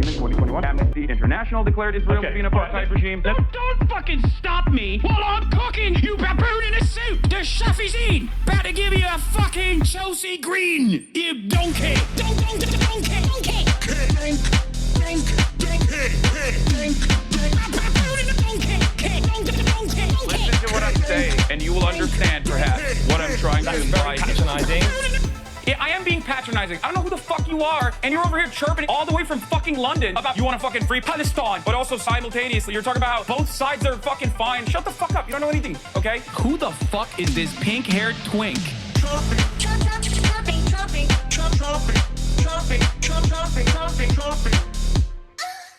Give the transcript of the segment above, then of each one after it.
in 2021. Amnesty International declared Israel to be an apartheid regime. Don't fucking stop me while I'm cooking, you baboon in a suit! The chef is in! About to give you a fucking Chelsea Green, you donkey! Donkey! Listen to what I'm saying, and you will understand, perhaps, what I'm trying to imply. Patronizing. Yeah, I am being patronizing. I don't know who the fuck you are, and you're over here chirping all the way from fucking London about you want to fucking free Palestine, but also simultaneously you're talking about how both sides are fucking fine. Shut the fuck up. You don't know anything, okay? Who the fuck is this pink-haired twink?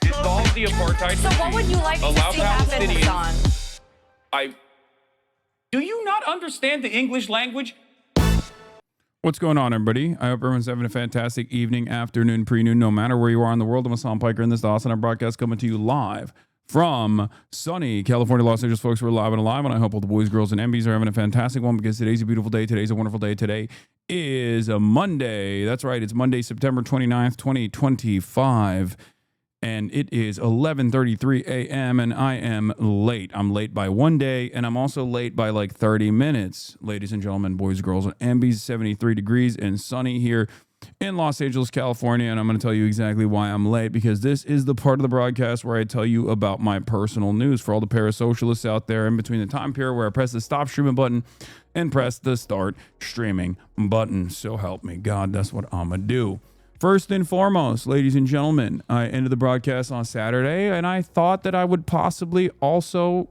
Dissolve the apartheid. So what would you like to see happen, Hassan? Do you not understand the English language? What's going on, everybody? I hope everyone's having a fantastic evening, afternoon, pre-noon, no matter where you are in the world. I'm Hassan Piker, and this is the Hasanabi broadcast coming to you live from sunny California, Los Angeles. Folks, we're live and alive, and I hope all the boys, girls, and MBs are having a fantastic one because today's a beautiful day. Today's a wonderful day. Today is a Monday. That's right. It's Monday, September 29th, 2025. And it is 11:33 a.m. and I am late. I'm late by 1 day, and I'm also late by like 30 minutes. Ladies and gentlemen, boys, girls, and MBs, 73 degrees and sunny here in Los Angeles, California. And I'm going to tell you exactly why I'm late, because this is the part of the broadcast where I tell you about my personal news for all the parasocialists out there in between the time period where I press the stop streaming button and press the start streaming button. So help me God, that's what I'm going to do. First and foremost, ladies and gentlemen, I ended the broadcast on Saturday, and I thought that I would possibly also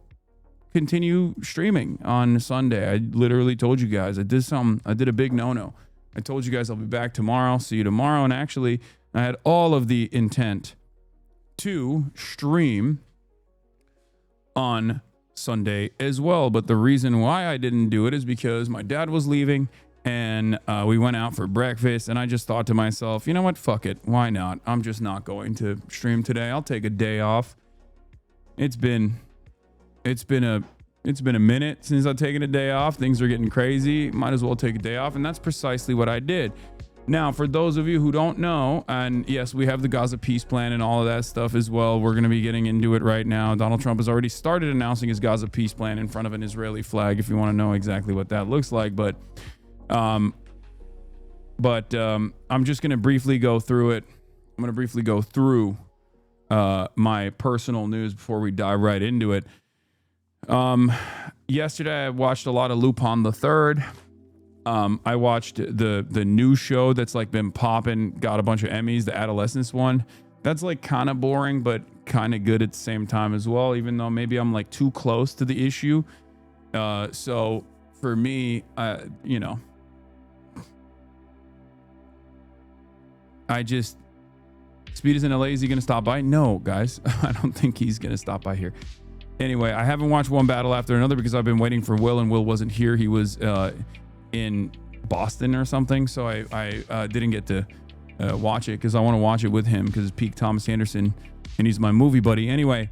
continue streaming on Sunday. I literally told you guys I did something. I did a big no-no. I told you guys I'll be back tomorrow. See you tomorrow. And actually, I had all of the intent to stream on Sunday as well. But the reason why I didn't do it is because my dad was leaving. And we went out for breakfast, and I just thought to myself, you know what? Fuck it. Why not? I'm just not going to stream today. I'll take a day off. It's been a minute since I've taken a day off. Things are getting crazy. Might as well take a day off, and that's precisely what I did. Now, for those of you who don't know, and yes, we have the Gaza peace plan and all of that stuff as well. We're going to be getting into it right now. Donald Trump has already started announcing his Gaza peace plan in front of an Israeli flag, if you want to know exactly what that looks like. But I'm just going to briefly go through it. I'm going to briefly go through my personal news before we dive right into it. Yesterday I watched a lot of Lupin the Third. I watched the new show that's like been popping, got a bunch of Emmys, the Adolescence one. That's like kind of boring, but kind of good at the same time as well, even though maybe I'm like too close to the issue. So for me, you know, Speed is in LA. Is he going to stop by? No, guys. I don't think he's going to stop by here. Anyway, I haven't watched one battle after another because I've been waiting for Will, and Will wasn't here. He was in Boston or something, so I didn't get to watch it because I want to watch it with him because it's Peak Thomas Anderson, and he's my movie buddy. Anyway,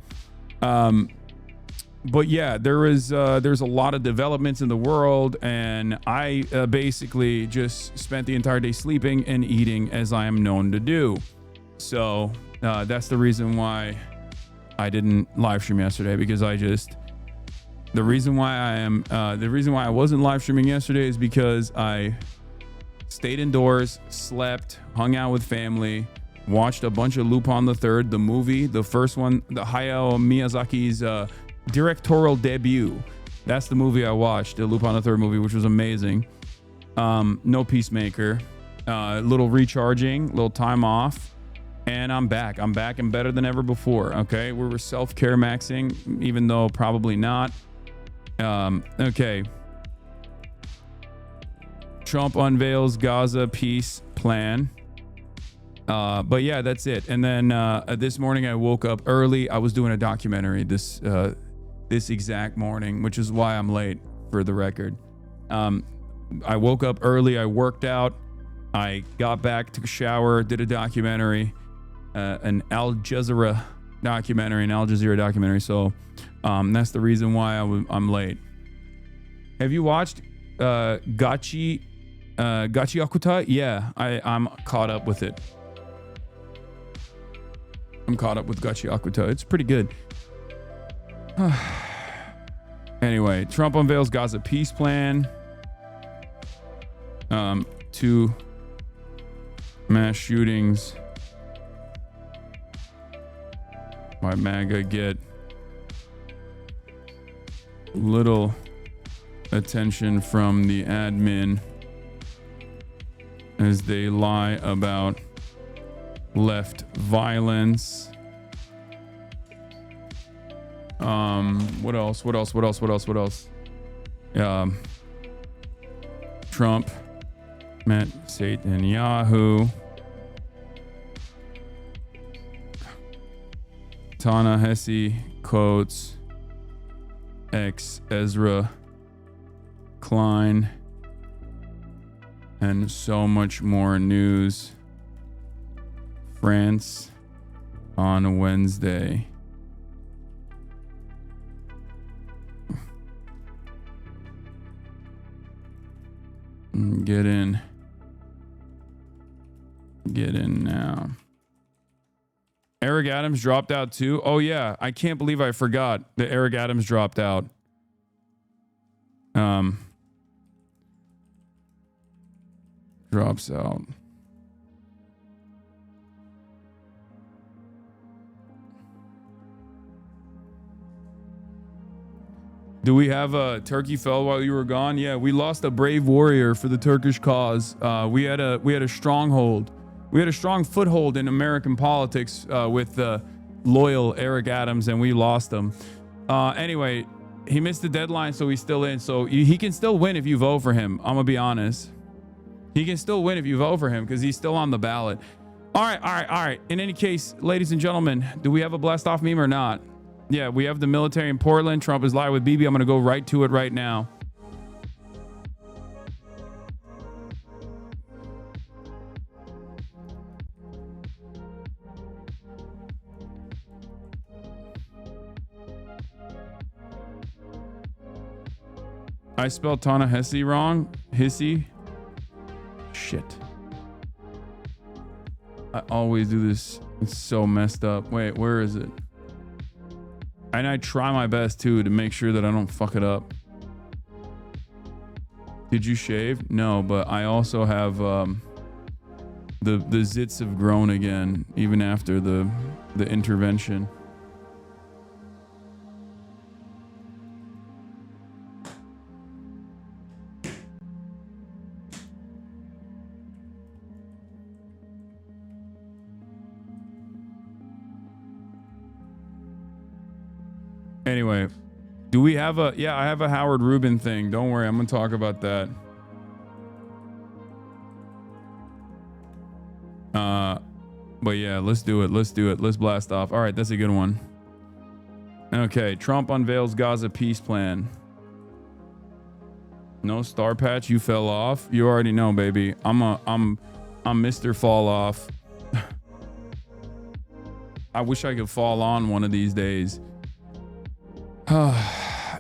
but yeah, there's a lot of developments in the world, and I basically just spent the entire day sleeping and eating as I am known to do. So that's the reason why I didn't live stream yesterday, because the reason why I wasn't live streaming yesterday is because I stayed indoors, slept, hung out with family, watched a bunch of Lupin the Third, the movie, the first one, the Hayao Miyazaki's directorial debut. That's the movie I watched, the Lupin the Third movie, which was amazing. No Peacemaker, little recharging, little time off, and I'm back and better than ever before. Okay, we were self-care maxing, even though probably not. Okay, Trump unveils Gaza peace plan. But yeah, that's it. And then this morning I woke up early. I was doing a documentary this exact morning, which is why I'm late, for the record. I woke up early. I worked out. I got back, took a shower, did a documentary, an Al Jazeera documentary. So that's the reason why I'm late. Have you watched Gachi Akuta? Yeah, I'm caught up with it. I'm caught up with Gachiakuta. It's pretty good. Anyway, Trump unveils Gaza peace plan. 2 mass shootings by MAGA get little attention from the admin as they lie about left violence. What else? Trump met Netanyahu. Ta-Nehisi quotes ex Ezra Klein, and so much more news. France on Wednesday. Get in now. Eric Adams dropped out too. Oh yeah, I can't believe I forgot that Eric Adams dropped out. Drops out. Do we have a Turkey fell while you were gone? Yeah, we lost a brave warrior for the Turkish cause. We had a stronghold. We had a strong foothold in American politics with loyal Eric Adams, and we lost him. Anyway, he missed the deadline, so he's still in. So he can still win if you vote for him. I'm gonna be honest. He can still win if you vote for him because he's still on the ballot. All right. In any case, ladies and gentlemen, do we have a blast off meme or not? Yeah, we have the military in Portland. Trump is live with Bibi. I'm going to go right to it right now. I spelled Ta-Nehisi wrong. Hissy. Shit. I always do this. It's so messed up. Wait, where is it? And I try my best too to make sure that I don't fuck it up. Did you shave? No, but I also have the zits have grown again even after the intervention. Anyway, do we have a... Yeah, I have a Howard Rubin thing. Don't worry, I'm going to talk about that. But yeah, let's do it. Let's blast off. All right, that's a good one. Okay, Trump unveils Gaza peace plan. No star patch, you fell off. You already know, baby. I'm Mr. Fall Off. I wish I could fall on one of these days.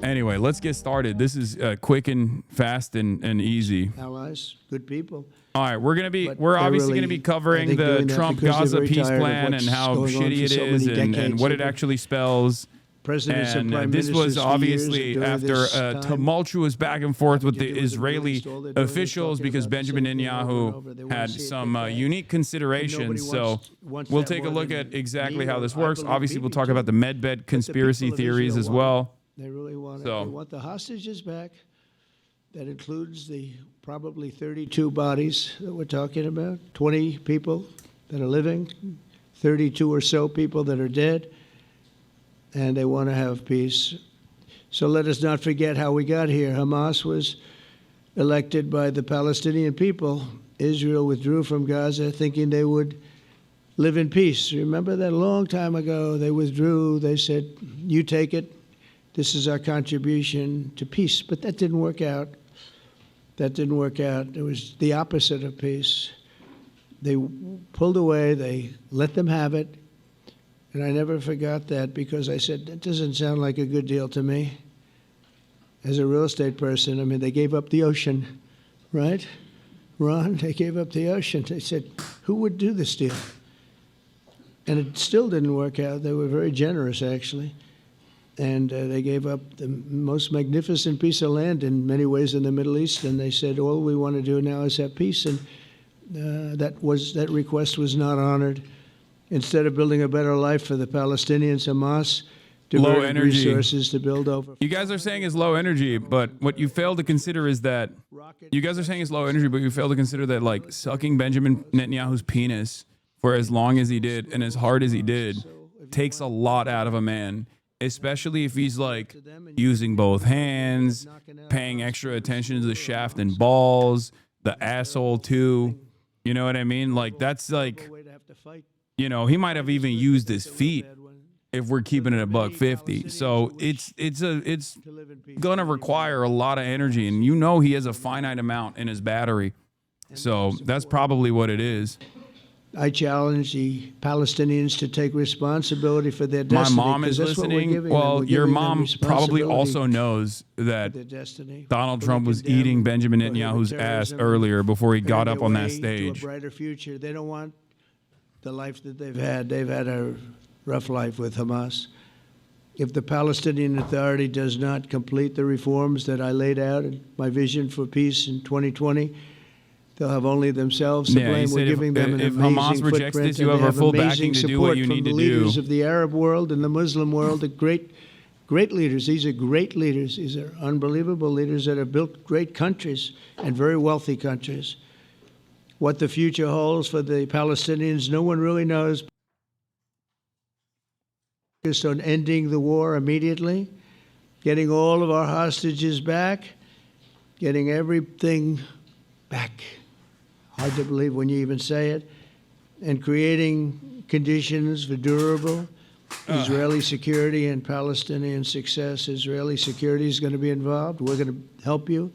Anyway, let's get started. This is quick and fast and easy. Allies, good people. All right, we're obviously going to be covering the Trump Gaza peace plan and how shitty it is and what it actually spells. And this was obviously after a tumultuous back and forth with the Israeli officials because Benjamin Netanyahu had some unique considerations. So we'll take a look at exactly how this works. Obviously, we'll talk about the medbed conspiracy theories as well. They really want they want the hostages back. That includes the probably 32 bodies that we're talking about, 20 people that are living, 32 or so people that are dead. And they want to have peace. So let us not forget how we got here. Hamas was elected by the Palestinian people. Israel withdrew from Gaza thinking they would live in peace. Remember that a long time ago, they withdrew. They said, you take it. This is our contribution to peace. But that didn't work out. That didn't work out. It was the opposite of peace. They pulled away. They let them have it. And I never forgot that because I said, that doesn't sound like a good deal to me. As a real estate person, I mean, they gave up the ocean, right? Ron, they gave up the ocean. They said, who would do this deal? And it still didn't work out. They were very generous, actually. And they gave up the most magnificent piece of land in many ways in the Middle East. And they said, all we want to do now is have peace. And that request was not honored. Instead of building a better life for the Palestinians, Hamas diverted resources to build over. You guys are saying it's low energy, but what you fail to consider is that you guys are saying it's low energy, but you fail to consider that like sucking Benjamin Netanyahu's penis for as long as he did and as hard as he did takes a lot out of a man, especially if he's like using both hands, paying extra attention to the shaft and balls, the asshole too. You know what I mean? Like that's like, you know, he might have even used his feet if we're keeping it $150. So it's gonna require a lot of energy, and you know he has a finite amount in his battery. So that's probably what it is. I challenge the Palestinians to take responsibility for their destiny. My mom is listening. Well, your mom probably also knows that Donald Trump was eating Benjamin Netanyahu's ass earlier before he got up on that stage. To a brighter future. They don't want the life that they've had. They've had a rough life with Hamas. If the Palestinian Authority does not complete the reforms that I laid out in my vision for peace in 2020, they'll have only themselves to blame. We're giving them an amazing Hamas rejects footprint, this, you have our full backing to do what you need to do. Leaders of the Arab world and the Muslim world, the great leaders. These are great leaders. These are unbelievable leaders that have built great countries and very wealthy countries. What the future holds for the Palestinians, no one really knows. Focused on ending the war immediately, getting all of our hostages back, getting everything back. Hard to believe when you even say it. And creating conditions for durable Israeli security and Palestinian success. Israeli security is going to be involved. We're going to help you.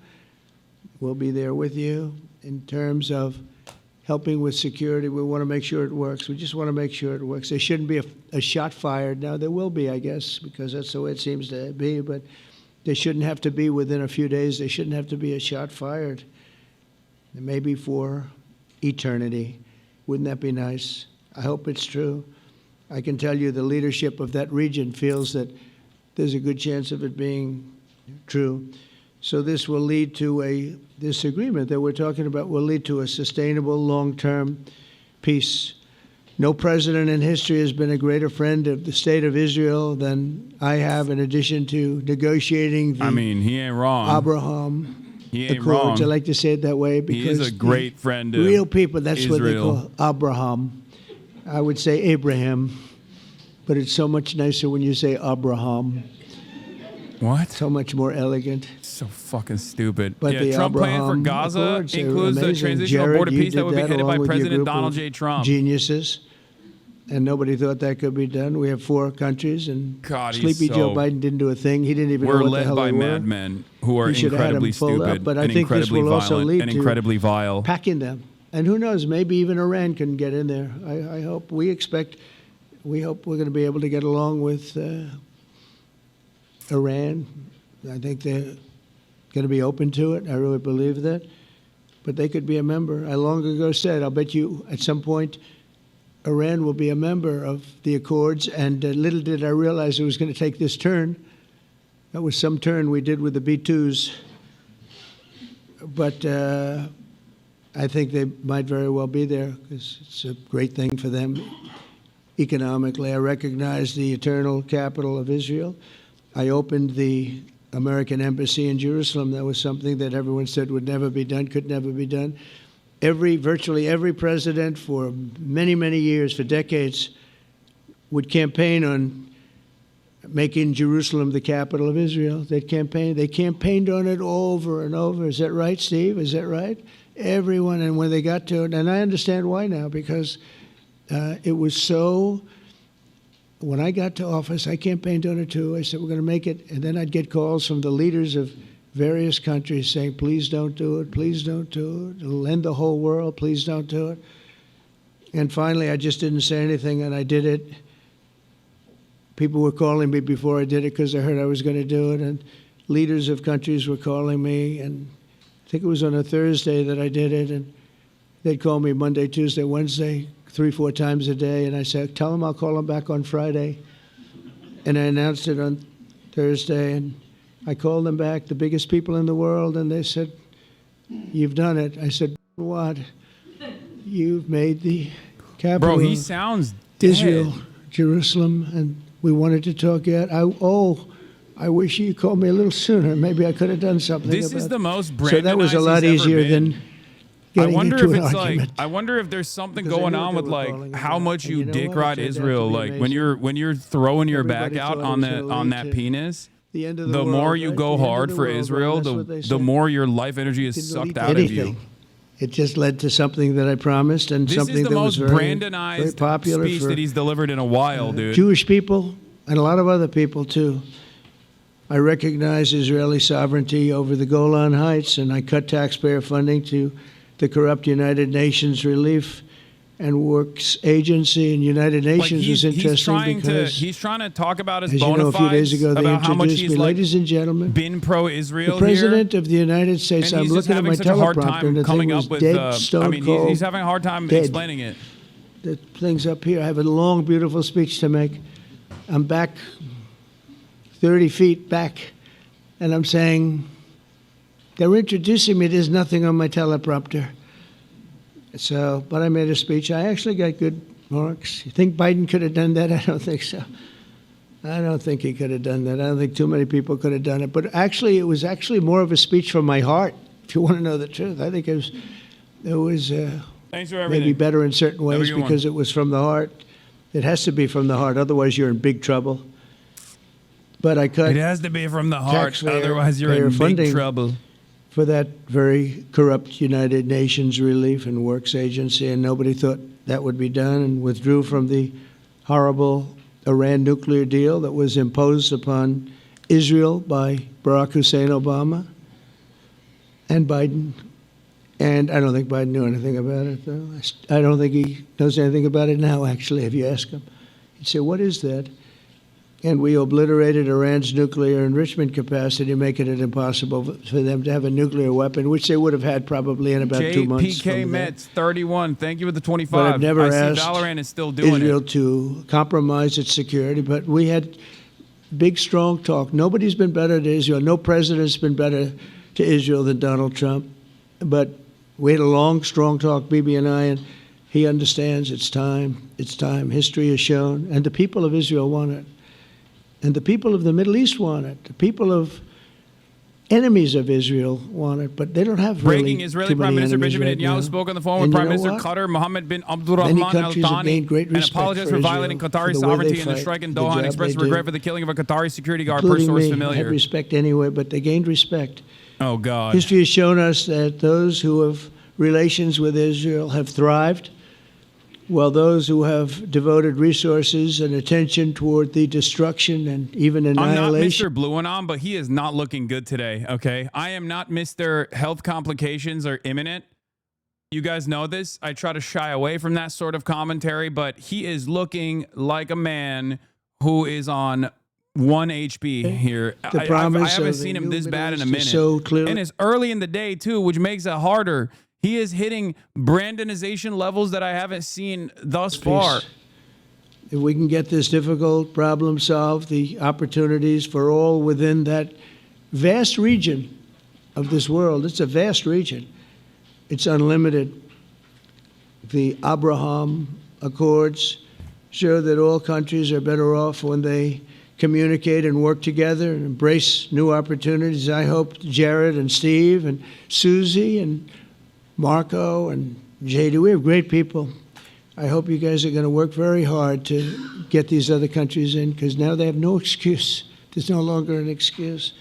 We'll be there with you in terms of helping with security. We want to make sure it works. We just want to make sure it works. There shouldn't be a shot fired. Now, there will be, I guess, because that's the way it seems to be, but there shouldn't have to be within a few days. There shouldn't have to be a shot fired. Maybe for eternity. Wouldn't that be nice? I hope it's true. I can tell you the leadership of that region feels that there's a good chance of it being true. So this will lead to this agreement that we're talking about will lead to a sustainable long-term peace. No president in history has been a greater friend of the state of Israel than I have, in addition to negotiating the he ain't wrong. Abraham He ain't Accords. wrong. I like to say it that way because He is a great friend of real people, that's Israel. what they call Abraham. I would say Abraham, but it's so much nicer when you say Abraham. What? So much more elegant. So fucking stupid. But the Trump plan for Abraham Gaza Accords are includes the amazing. transitional Jared, border you peace that did would be headed along by with your President group Donald of J. Trump. Geniuses. And nobody thought that could be done. We have 4 countries, and God, Sleepy Joe Biden didn't do a thing. He didn't even know We're what the led hell by they were. madmen who are He should have had incredibly them pulled up, stupid but I and think this incredibly will also violent lead and to incredibly vile. packing them. And who knows, maybe even Iran can get in there. I hope. We hope we're going to be able to get along with Iran. I think they're going to be open to it. I really believe that. But they could be a member. I long ago said, I'll bet you at some point Iran will be a member of the Accords. And little did I realize it was going to take this turn. That was some turn we did with the B-2s. But I think they might very well be there because it's a great thing for them economically. I recognize the eternal capital of Israel. I opened the American embassy in Jerusalem. That was something that everyone said would never be done, could never be done. Virtually every president for many, many years, for decades, would campaign on making Jerusalem the capital of Israel. They campaigned on it over and over. Is that right, Steve? Is that right? Everyone, and when they got to it, and I understand why now, because it was so. When I got to office, I campaigned on it too. I said, we're going to make it. And then I'd get calls from the leaders of various countries saying, please don't do it. Please don't do it. It'll end the whole world. Please don't do it. And finally, I just didn't say anything, and I did it. People were calling me before I did it because they heard I was going to do it. And leaders of countries were calling me. And I think it was on a Thursday that I did it. And they'd call me Monday, Tuesday, Wednesday, 3-4 times a day, and I said, tell them I'll call them back on Friday. And I announced it on Thursday, and I called them back, the biggest people in the world, and they said, you've done it. I said, what? You've made the capital. Bro, he sounds dead. Israel, Jerusalem, and we wanted to talk yet. I wish you called me a little sooner. Maybe I could have done something. This is the most Brandonized So that was a lot easier than getting into an argument. I wonder if there's something Because I going knew what on they with were like calling how about. much And you you know dick what? ride It turned out to Israel. be Like amazing. when you're throwing your Everybody back out thought it on was that gonna on lead that to penis. the end of the The world, more you right? go The end of hard the for world, Israel, that's what they the said. more your life energy is Didn't sucked lead out to of anything. you. It just led to something that I promised and This something is the that was most very, very Brandonized popular speech for that he's delivered in a while, dude. Jewish people and a lot of other people too. I recognize Israeli sovereignty over the Golan Heights, and I cut taxpayer funding to the corrupt United Nations Relief and Works Agency. And United Nations was interesting because, he's trying to talk about his as you bona know, a few days fides ago, they about how much introduced he's me. like Ladies and gentlemen, been pro-Israel the President here. of the United States, And I'm he's just looking at having my such a hard teleprompter, time and the coming thing up was with. dead, stone I mean, cold. he's having a hard time dead. explaining it. The thing's up here. I have a long, beautiful speech to make. I'm back 30 feet back, and I'm saying, they're introducing me. There's nothing on my teleprompter. So, but I made a speech. I actually got good marks. You think Biden could have done that? I don't think so. I don't think he could have done that. I don't think too many people could have done it. But actually, it was actually more of a speech from my heart, if you want to know the truth. I think it was Thanks for everything. maybe better in certain Have a ways good one. because it was from the heart. It has to be from the heart. Otherwise, you're in big trouble. But I cut It has to be from the heart, taxpayer otherwise you're in big funding trouble. for that very corrupt United Nations Relief and Works Agency, and nobody thought that would be done, and withdrew from the horrible Iran nuclear deal that was imposed upon Israel by Barack Hussein Obama and Biden. And I don't think Biden knew anything about it, though. I don't think he knows anything about it now, actually, if you ask him. He'd say, what is that? And we obliterated Iran's nuclear enrichment capacity, making it impossible for them to have a nuclear weapon, which they would have had probably in about 2 months. JPK from Mets 31. Thank you for the 25. But I've never I see asked Valorant is still doing Israel it. to compromise its security, but we had big, strong talk. Nobody's been better to Israel. No president's been better to Israel than Donald Trump. But we had a long, strong talk, Bibi and I, and he understands it's time. It's time. History has shown, and the people of Israel want it. And the people of the Middle East want it. The people of enemies of Israel want it, but they don't have really Breaking Israeli too Prime many Minister enemies Benjamin right now. Netanyahu spoke on the phone with And you Prime know Minister what? Qatar Mohammed bin Many Abdulrahman Al countries have Thani gained great and respect apologized for for violating Israel Qatari for the way sovereignty they in the fight, strike in the Doha and job expressed they regret do. for the killing of a Qatari security guard per Including source me, familiar. had respect anyway, but they gained respect. Oh, God. History has shown us that those who have relations with Israel have thrived, while those who have devoted resources and attention toward the destruction and even I'm not annihilation. Mr. Blue and on, but he is not looking good today, okay? I am not Mr. Health complications are imminent. You guys know this. I try to shy away from that sort of commentary, but he is looking like a man who is on 1 HP here. The I promise haven't of seen the him new this bad in a Middle minute. East is so clearly- And it's early in the day, too, which makes it harder. He is hitting Brandonization levels that I haven't seen thus far. If we can get this difficult problem solved, the opportunities for all within that vast region of this world, it's a vast region, it's unlimited. The Abraham Accords show that all countries are better off when they communicate and work together and embrace new opportunities. I hope Jared and Steve and Susie and Marco and JD, we have great people. I hope you guys are going to work very hard to get these other countries in, because now they have no excuse. There's no longer an excuse.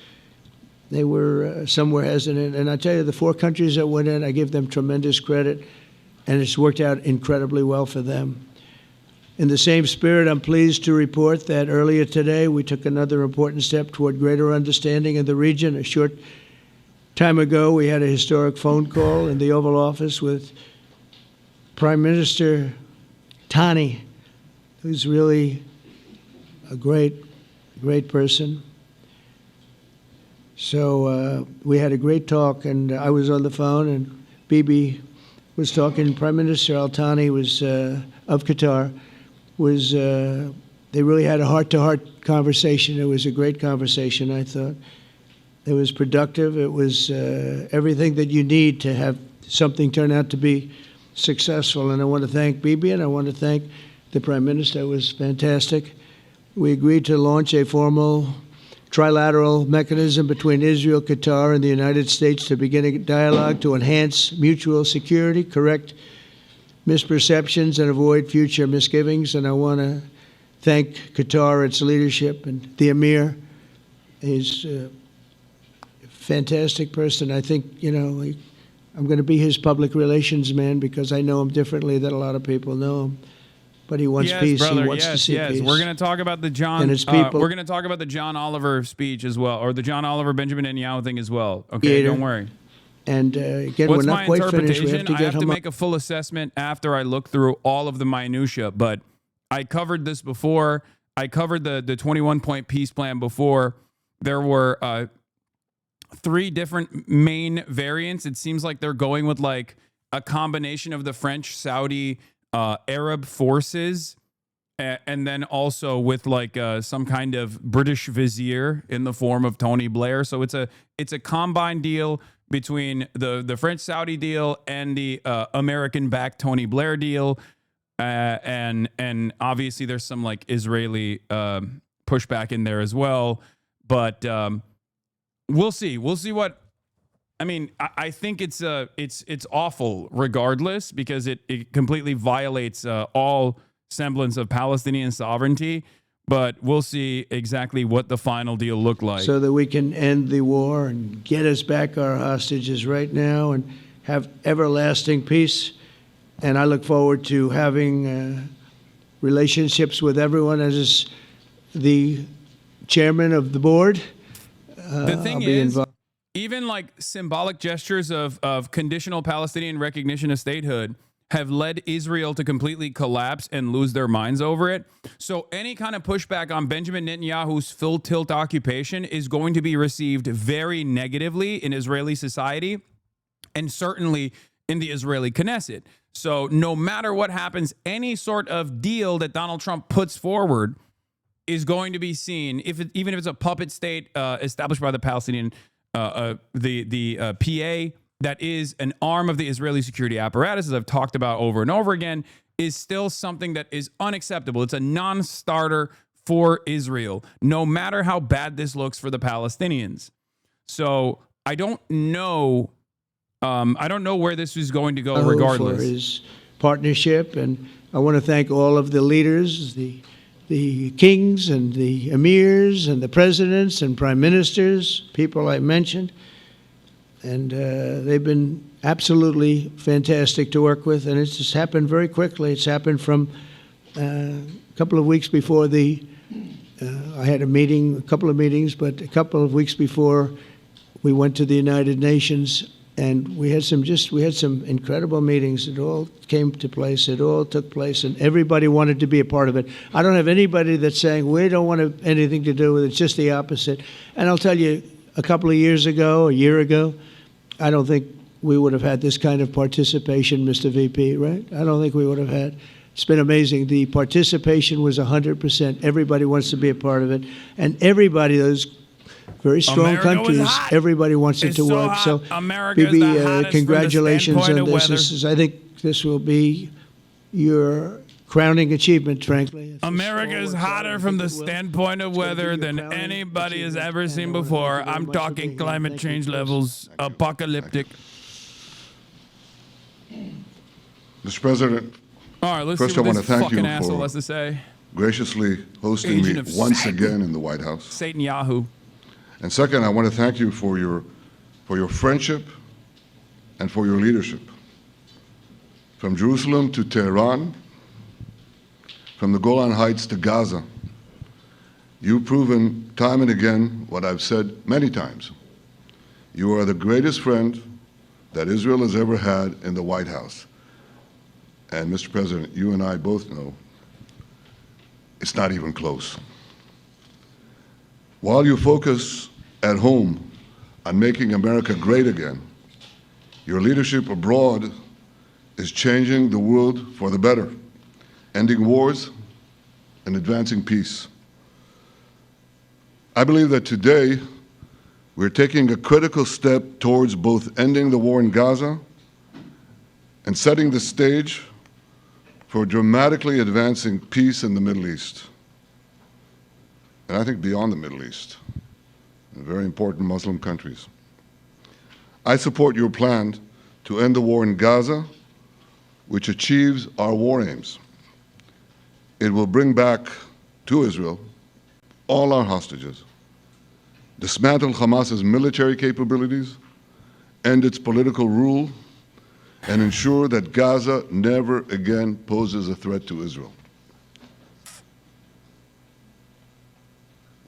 They were somewhere hesitant. And I tell you, the 4 countries that went in, I give them tremendous credit, and it's worked out incredibly well for them. In the same spirit, I'm pleased to report that earlier today, we took another important step toward greater understanding in the region. A short time ago, we had a historic phone call in the Oval Office with Prime Minister Tani, who's really a great person. So we had a great talk, and I was on the phone, and Bibi was talking, Prime Minister Al Thani was of Qatar, was they really had a heart-to-heart conversation. It was a great conversation, I thought. It was productive. It was everything that you need to have something turn out to be successful. And I want to thank Bibi, and I want to thank the Prime Minister. It was fantastic. We agreed to launch a formal trilateral mechanism between Israel, Qatar, and the United States to begin a dialogue to enhance mutual security, correct misperceptions, and avoid future misgivings. And I want to thank Qatar, its leadership, and the Emir. He's a fantastic person. I think, you know, I'm going to be his public relations man because I know him differently than a lot of people know him. But he wants peace. Brother, he wants to see peace. We're going to talk about the John. And his people. We're going to talk about the John Oliver speech as well, or the John Oliver Benjamin Netanyahu thing as well. Okay, don't worry. And again, what's we're my not quite finished. We interpretation? I have to make a full assessment after I look through all of the minutia. But I covered this before. I covered the 21-point peace plan before. There were 3 different main variants. It seems like they're going with like a combination of the French, Saudi, Arab forces, and then also with like some kind of British vizier in the form of Tony Blair. So it's a combined deal between the French Saudi deal and the American-backed Tony Blair deal, and obviously there's some like Israeli pushback in there as well. But we'll see. We'll see what. I mean, I think it's awful regardless because it completely violates all semblance of Palestinian sovereignty. But we'll see exactly what the final deal looked like. So that we can end the war and get us back our hostages right now and have everlasting peace. And I look forward to having relationships with everyone as the chairman of the board. The thing is, even like symbolic gestures of conditional Palestinian recognition of statehood have led Israel to completely collapse and lose their minds over it. So any kind of pushback on Benjamin Netanyahu's full tilt occupation is going to be received very negatively in Israeli society and certainly in the Israeli Knesset. So no matter what happens, any sort of deal that Donald Trump puts forward is going to be seen, even if it's a puppet state established by the Palestinian the PA, that is an arm of the Israeli security apparatus, as I've talked about over and over again, is still something that is unacceptable. It's a non-starter for Israel, no matter how bad this looks for the Palestinians. So I don't know. I don't know where this is going to go regardless. For his partnership, and I want to thank all of the leaders, the kings and the emirs and the presidents and prime ministers, people I mentioned. And they've been absolutely fantastic to work with. And it's just happened very quickly. It's happened from a couple of weeks before I had a couple of meetings, but a couple of weeks before we went to the United Nations. And we had some incredible meetings. It all came to place. It all took place, and everybody wanted to be a part of it. I don't have anybody that's saying we don't want anything to do with it. It's just the opposite. And I'll tell you, a couple of years ago, a year ago, I don't think we would have had this kind of participation, Mr. VP, right? I don't think we would have had. It's been amazing. The participation was 100%. Everybody wants to be a part of it, and everybody, those very strong countries, everybody wants it to work. So, Bibi, congratulations on this. I think this will be your crowning achievement, frankly. America is hotter from the standpoint of weather than anybody has ever seen before. I'm talking climate change levels, apocalyptic. Mr. President, all right, let's first see what I want this to thank fucking you asshole for has to say. Graciously hosting me once again in the White House. Satan Yahoo. And second, I want to thank you for your friendship and for your leadership. From Jerusalem to Tehran, from the Golan Heights to Gaza, you've proven time and again what I've said many times. You are the greatest friend that Israel has ever had in the White House. And Mr. President, you and I both know it's not even close. While you focus at home on making America great again, your leadership abroad is changing the world for the better, ending wars and advancing peace. I believe that today we're taking a critical step towards both ending the war in Gaza and setting the stage for dramatically advancing peace in the Middle East, and I think beyond the Middle East, in very important Muslim countries. I support your plan to end the war in Gaza, which achieves our war aims. It will bring back to Israel all our hostages, dismantle Hamas's military capabilities, end its political rule, and ensure that Gaza never again poses a threat to Israel.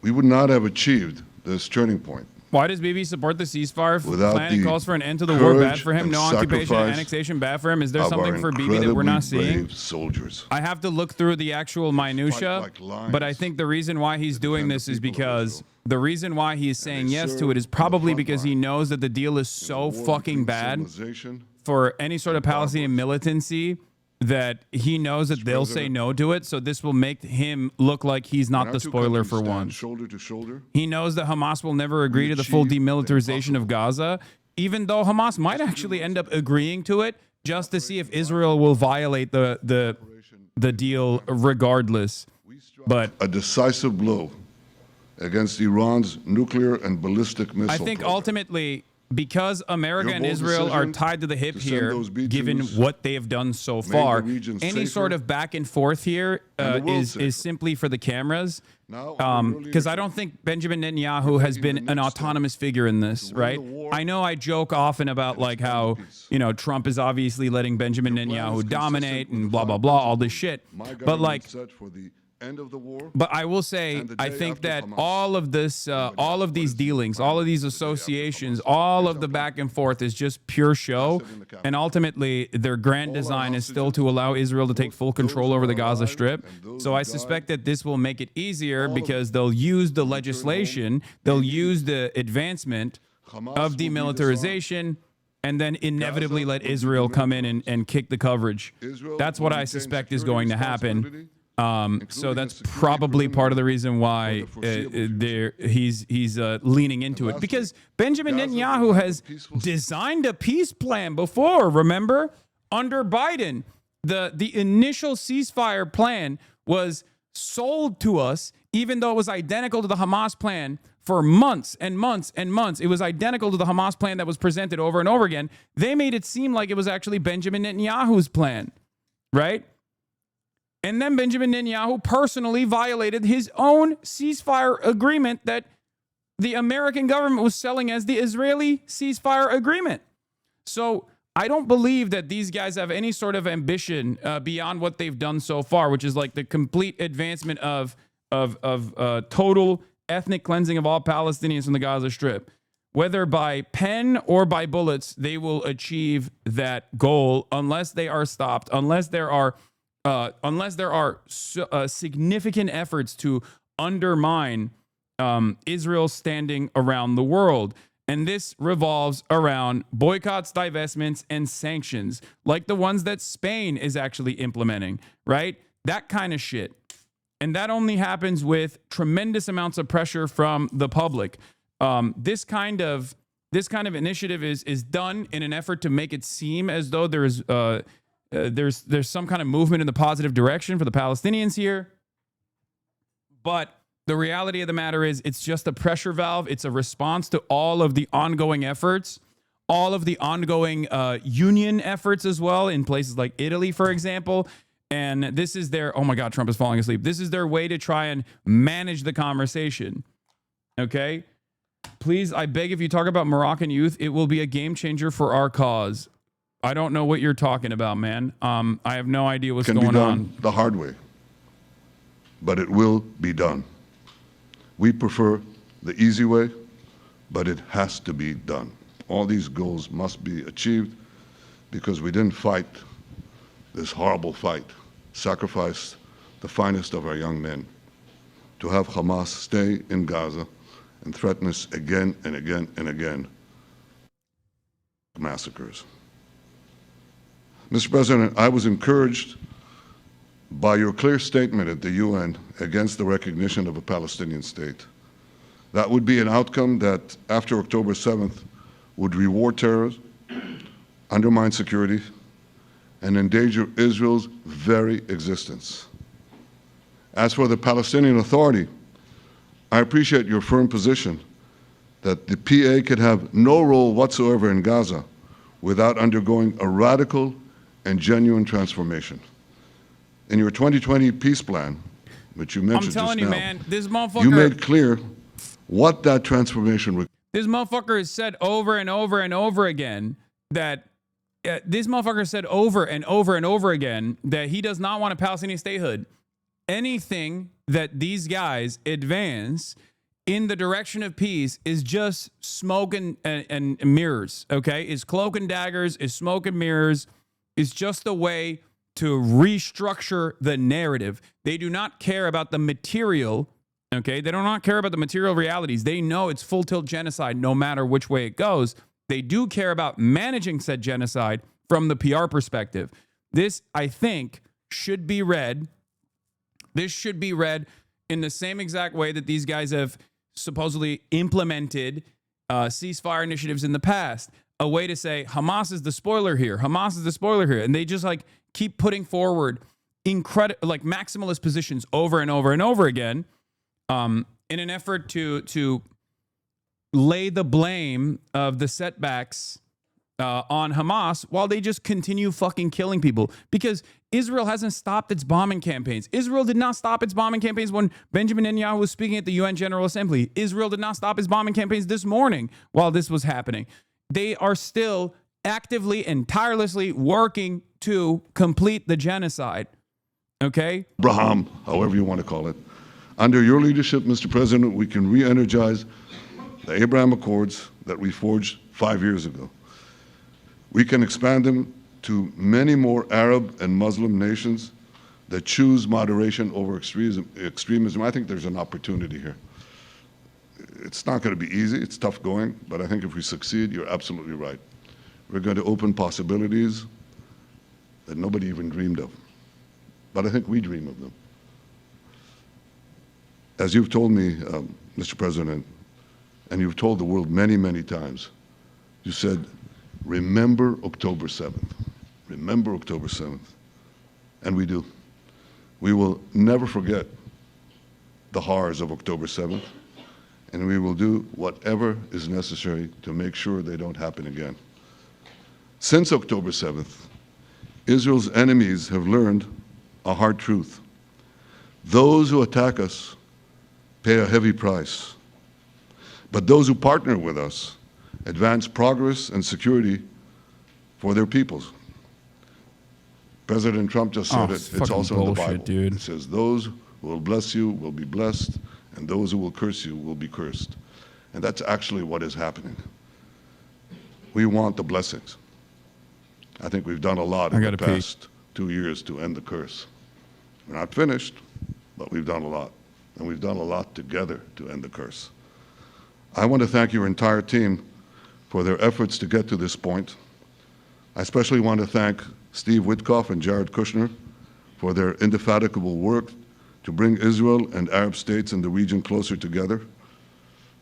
We would not have achieved this turning point Why does Bibi support the ceasefire without plan and the calls for an end to the war? Bad for him. courage No and occupation, sacrifice annexation. Bad for him. Is there of something our for Bibi that we're not incredibly seeing? brave soldiers. I have to look through the actual minutia, like lions but I think the reason why he's doing defend the this is people of because Israel. the reason why he is saying they yes to serve it is on the probably front because he line knows that the deal is so War fucking between bad civilization for any sort of Palestinian militancy that he knows that they'll say President, no to it. So this will make him look like he's not When the our two spoiler countries for stand once. shoulder to shoulder, He knows that Hamas will never agree to the full achieve the demilitarization of Gaza, even though Hamas might actually end up agreeing to it just to see if Israel will violate the deal regardless. But a decisive blow against Iran's nuclear and ballistic missile I think program. ultimately, because America Your and bold Israel are decision tied to the hip to send here, those B-2s given what they have done so far, region any safer sort of back and forth here and the world is safer. simply for the cameras. Now, under your Because I leadership, don't think Benjamin Netanyahu has taking the been an next step autonomous figure in this, win right? the war I know I joke often about like how, peace. you know, Trump is obviously letting Benjamin plan is Netanyahu consistent dominate with and the blah, blah, 5 blah, all this principles shit. my But government like, set for the end of the war. but I will say, And the I day think after that Hamas. all of this, all of these dealings, all of these associations, all of the back and forth is just pure show. in the capital. And ultimately, their grand All our design is still hostages, to allow Israel to take full those control who over the are Gaza alive Strip. and those So who I died, suspect that this will make it easier all of because them they'll use the home, legislation, they'll use the advancement Hamas of will be demilitarization, and then inevitably Gaza let will be Israel come in and kick the coverage. Israel That's will what I retain suspect is security going to happen. responsibility, So including that's a security probably part of the perimeter reason why for the foreseeable future. he's leaning into it, lastly, because Benjamin Gaza will Netanyahu have has a peaceful designed a peace plan before. Remember, under Biden, the initial ceasefire plan was sold to us, even though it was identical to the Hamas plan for months and months and months. It was identical to the Hamas plan that was presented over and over again. They made it seem like it was actually Benjamin Netanyahu's plan, right? And then Benjamin Netanyahu personally violated his own ceasefire agreement that the American government was selling as the Israeli ceasefire agreement. So I don't believe that these guys have any sort of ambition beyond what they've done so far, which is like the complete advancement of total ethnic cleansing of all Palestinians from the Gaza Strip. Whether by pen or by bullets, they will achieve that goal unless they are stopped, unless there are significant efforts to undermine Israel's standing around the world. And this revolves around boycotts, divestments, and sanctions, like the ones that Spain is actually implementing, right? That kind of shit. And that only happens with tremendous amounts of pressure from the public. This kind of initiative is done in an effort to make it seem as though there's some kind of movement in the positive direction for the Palestinians here. But the reality of the matter is it's just a pressure valve. It's a response to all of the ongoing efforts, all of the ongoing union efforts as well in places like Italy, for example. And this is their, oh my God, Trump is falling asleep. This is their way to try and manage the conversation. Okay? Please, I beg, if you talk about Moroccan youth, it will be a game changer for our cause. I don't know what you're talking about, man. I have no idea what's Can be going done on. the hard way, but it will be done. We prefer the easy way, but it has to be done. All these goals must be achieved because we didn't fight this horrible fight, sacrifice the finest of our young men to have Hamas stay in Gaza and threaten us again and again and again. Massacres. Mr. President, I was encouraged by your clear statement at the UN against the recognition of a Palestinian state. That would be an outcome that, after October 7th, would reward terrorism, undermine security, and endanger Israel's very existence. As for the Palestinian Authority, I appreciate your firm position that the PA could have no role whatsoever in Gaza without undergoing a radical and genuine transformation. In your 2020 peace plan, which you mentioned I'm telling you, just now, man, this motherfucker. you made clear what that transformation required. This motherfucker has said over and over and over again that this motherfucker said over and over and over again that he does not want a Palestinian statehood. Anything that these guys advance in the direction of peace is just smoke and mirrors, okay? Is cloak and daggers, is smoke and mirrors. It's just a way to restructure the narrative. They do not care about the material, okay? They do not care about the material realities. They know it's full tilt genocide no matter which way it goes. They do care about managing said genocide from the PR perspective. This, I think, should be read. This should be read in the same exact way that these guys have supposedly implemented ceasefire initiatives in the past. A way to say Hamas is the spoiler here. Hamas is the spoiler here. And they just like keep putting forward like maximalist positions over and over and over again in an effort to lay the blame of the setbacks on Hamas while they just continue fucking killing people. Because Israel hasn't stopped its bombing campaigns. Israel did not stop its bombing campaigns when Benjamin Netanyahu was speaking at the UN General Assembly. Israel did not stop its bombing campaigns this morning while this was happening. They are still actively and tirelessly working to complete the genocide. Okay? Abraham, however you want to call it. Under your leadership, Mr. President, we can re-energize the Abraham Accords that we forged 5 years ago. We can expand them to many more Arab and Muslim nations that choose moderation over extremism. I think there's an opportunity here. It's not going to be easy. It's tough going. But I think if we succeed, you're absolutely right. We're going to open possibilities that nobody even dreamed of. But I think we dream of them. As you've told me, Mr. President, and you've told the world many, many times, you said, remember October 7th. Remember October 7th. And we do. We will never forget the horrors of October 7th, and we will do whatever is necessary to make sure they don't happen again. Since October 7th, Israel's enemies have learned a hard truth. Those who attack us pay a heavy price, but those who partner with us advance progress and security for their peoples. President Trump just said it. It's also in the Bible. Dude. It says, those who will bless you will be blessed, and those who will curse you will be cursed. And that's actually what is happening. We want the blessings. I think we've done a lot in the past 2 years to end the curse. We're not finished, but we've done a lot. And we've done a lot together to end the curse. I want to thank your entire team for their efforts to get to this point. I especially want to thank Steve Witkoff and Jared Kushner for their indefatigable work to bring Israel and Arab states in the region closer together.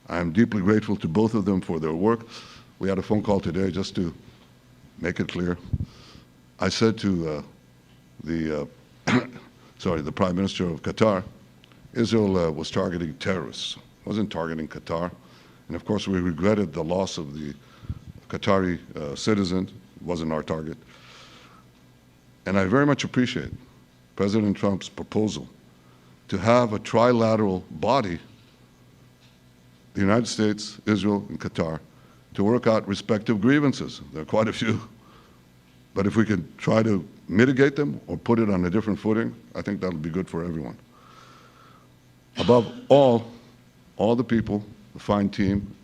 I am deeply grateful to both of them for their work. We had a phone call today just to make it clear. I said to the Prime Minister of Qatar, Israel was targeting terrorists, wasn't targeting Qatar. And of course, we regretted the loss of the Qatari citizen. It wasn't our target. And I very much appreciate President Trump's proposal to have a trilateral body, the United States, Israel, and Qatar, to work out respective grievances. There are quite a few. But if we could try to mitigate them or put it on a different footing, I think that'll be good for everyone. Above all the people, the fine team,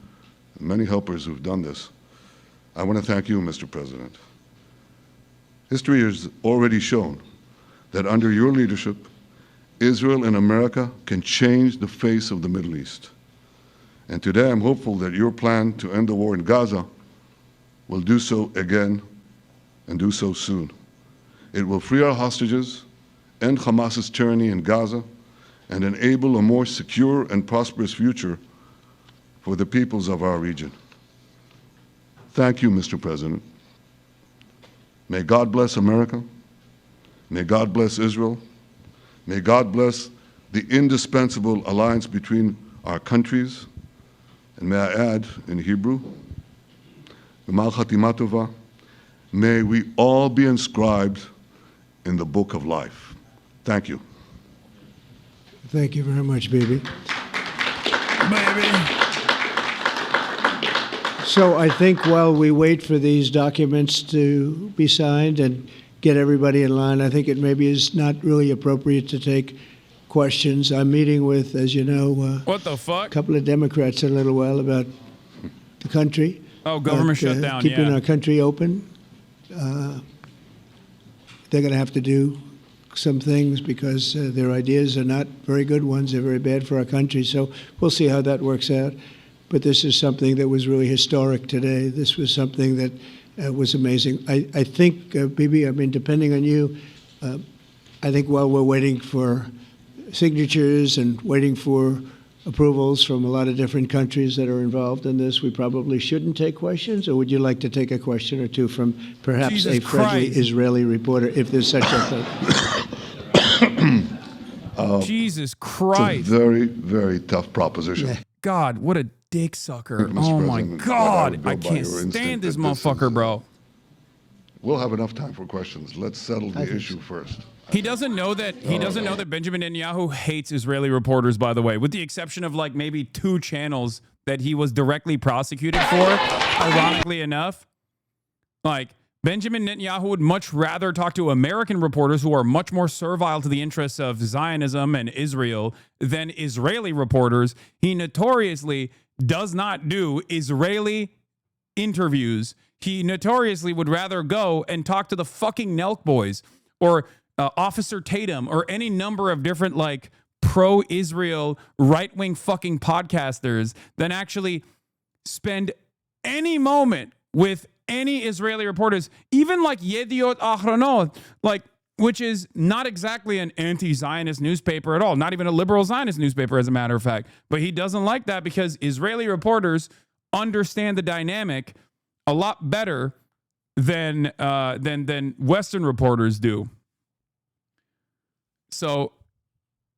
the many helpers who've done this, I want to thank you, Mr. President. History has already shown that under your leadership, Israel and America can change the face of the Middle East. And today I'm hopeful that your plan to end the war in Gaza will do so again and do so soon. It will free our hostages, end Hamas's tyranny in Gaza, and enable a more secure and prosperous future for the peoples of our region. Thank you, Mr. President. May God bless America. May God bless Israel. May God bless the indispensable alliance between our countries. And may I add in Hebrew, G'mal Chatima Tova, may we all be inscribed in the book of life. Thank you. Thank you very much, Bibi. Baby. So I think while we wait for these documents to be signed and get everybody in line, I think it maybe is not really appropriate to take questions. I'm meeting with, as you know, What the fuck? a couple of Democrats in a little while about the country. Oh, government about, shutdown, keeping yeah. our country open. They're going to have to do some things because their ideas are not very good ones. They're very bad for our country. So we'll see how that works out. But this is something that was really historic today. This was something that was amazing. I think, Bibi, I mean, depending on you, I think while we're waiting for signatures and waiting for approvals from a lot of different countries that are involved in this, we probably shouldn't take questions? Or would you like to take a question or two from perhaps Jesus a friendly Christ. Israeli reporter, if there's such a thing? Jesus It's a Christ. very, very tough proposition. God, what a dick sucker. Mr. Oh my President, I God. would go I by can't your instinct stand this that this motherfucker, is- bro. We'll have enough time for questions. Let's settle the issue first. He doesn't know that Benjamin Netanyahu hates Israeli reporters, by the way, with the exception of like maybe 2 channels that he was directly prosecuted for, ironically enough. Like Benjamin Netanyahu would much rather talk to American reporters who are much more servile to the interests of Zionism and Israel than Israeli reporters. He notoriously does not do Israeli interviews. He notoriously would rather go and talk to the fucking Nelk boys or Officer Tatum or any number of different like pro-Israel right-wing fucking podcasters than actually spend any moment with any Israeli reporters, even like Yediot Ahronot, like, which is not exactly an anti-Zionist newspaper at all, not even a liberal Zionist newspaper, as a matter of fact. But he doesn't like that because Israeli reporters understand the dynamic a lot better than Western reporters do. So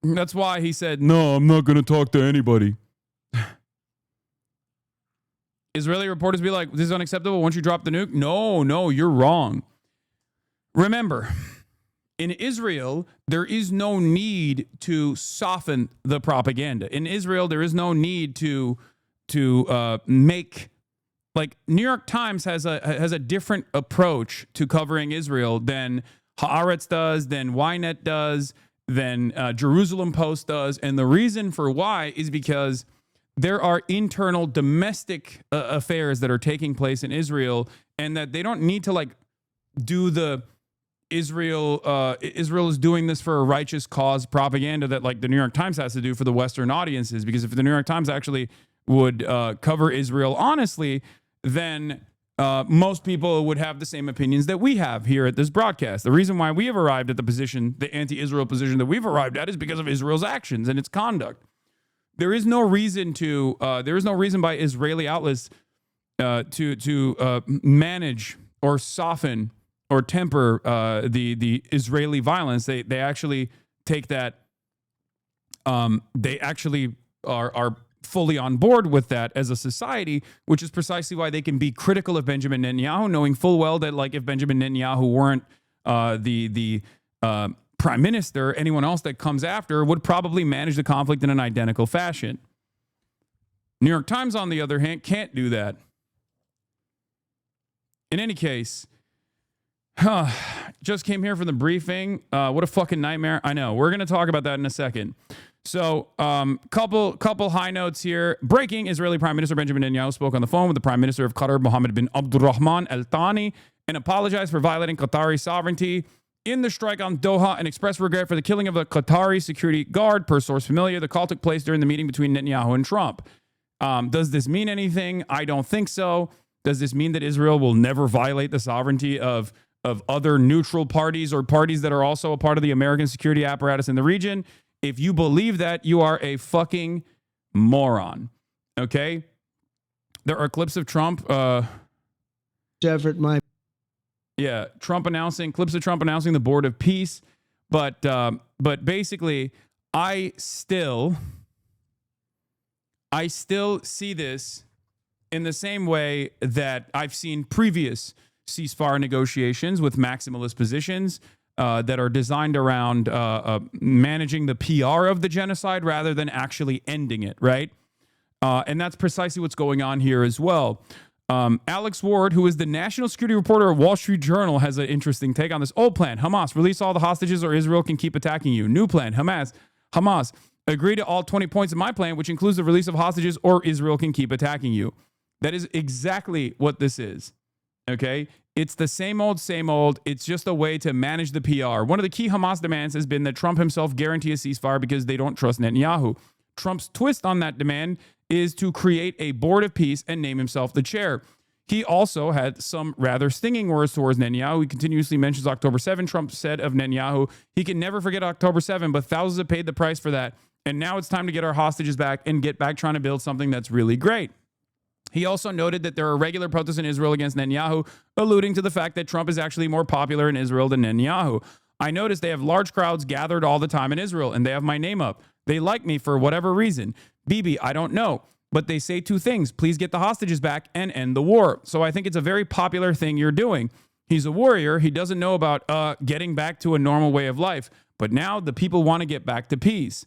that's why he said, "No, I'm not going to talk to anybody." Israeli reporters be like, "This is unacceptable once you drop the nuke." No, you're wrong. Remember, in Israel, there is no need to soften the propaganda. In Israel, there is no need to make, like, New York Times has a different approach to covering Israel than Haaretz does, than Ynet does, than Jerusalem Post does. And the reason for why is because there are internal domestic affairs that are taking place in Israel, and that they don't need to like do the Israel is doing this for a righteous cause propaganda that like the New York Times has to do for the Western audiences. Because if the New York Times actually would cover Israel honestly, then most people would have the same opinions that we have here at this broadcast. The reason why we have arrived at the position, the anti-Israel position that we've arrived at, is because of Israel's actions and its conduct. There is no reason by Israeli outlets to manage or soften or temper the Israeli violence. They actually take that. They actually are fully on board with that as a society, which is precisely why they can be critical of Benjamin Netanyahu, knowing full well that like if Benjamin Netanyahu weren't the prime minister, anyone else that comes after would probably manage the conflict in an identical fashion. New York Times, on the other hand, can't do that. In any case, just came here for the briefing. What a fucking nightmare. I know. We're going to talk about that in a second. So, couple high notes here. Breaking: Israeli Prime Minister Benjamin Netanyahu spoke on the phone with the Prime Minister of Qatar, Mohammed bin Abdulrahman Al Thani, and apologized for violating Qatari sovereignty in the strike on Doha and expressed regret for the killing of a Qatari security guard, per source familiar. The call took place during the meeting between Netanyahu and Trump. Does this mean anything? I don't think so. Does this mean that Israel will never violate the sovereignty of other neutral parties or parties that are also a part of the American security apparatus in the region. If you believe that, you are a fucking moron. Okay? There are clips of Trump. Effort, my Yeah, clips of Trump announcing the Board of Peace. But basically, I still see this in the same way that I've seen previous ceasefire negotiations with maximalist positions that are designed around managing the PR of the genocide rather than actually ending it, right? And that's precisely what's going on here as well. Alex Ward, who is the national security reporter at Wall Street Journal, has an interesting take on this. Old plan, Hamas, release all the hostages or Israel can keep attacking you. New plan, Hamas, agree to all 20 points of my plan, which includes the release of hostages or Israel can keep attacking you. That is exactly what this is. Okay? It's the same old, same old. It's just a way to manage the PR. One of the key Hamas demands has been that Trump himself guarantee a ceasefire because they don't trust Netanyahu. Trump's twist on that demand is to create a board of peace and name himself the chair. He also had some rather stinging words towards Netanyahu. He continuously mentions October 7. Trump said of Netanyahu, he can never forget October 7, but thousands have paid the price for that. And now it's time to get our hostages back and get back trying to build something that's really great. He also noted that there are regular protests in Israel against Netanyahu, alluding to the fact that Trump is actually more popular in Israel than Netanyahu. I noticed they have large crowds gathered all the time in Israel, and they have my name up. They like me for whatever reason. Bibi, I don't know. But they say two things. Please get the hostages back and end the war. So I think it's a very popular thing you're doing. He's a warrior. He doesn't know about getting back to a normal way of life. But now the people want to get back to peace.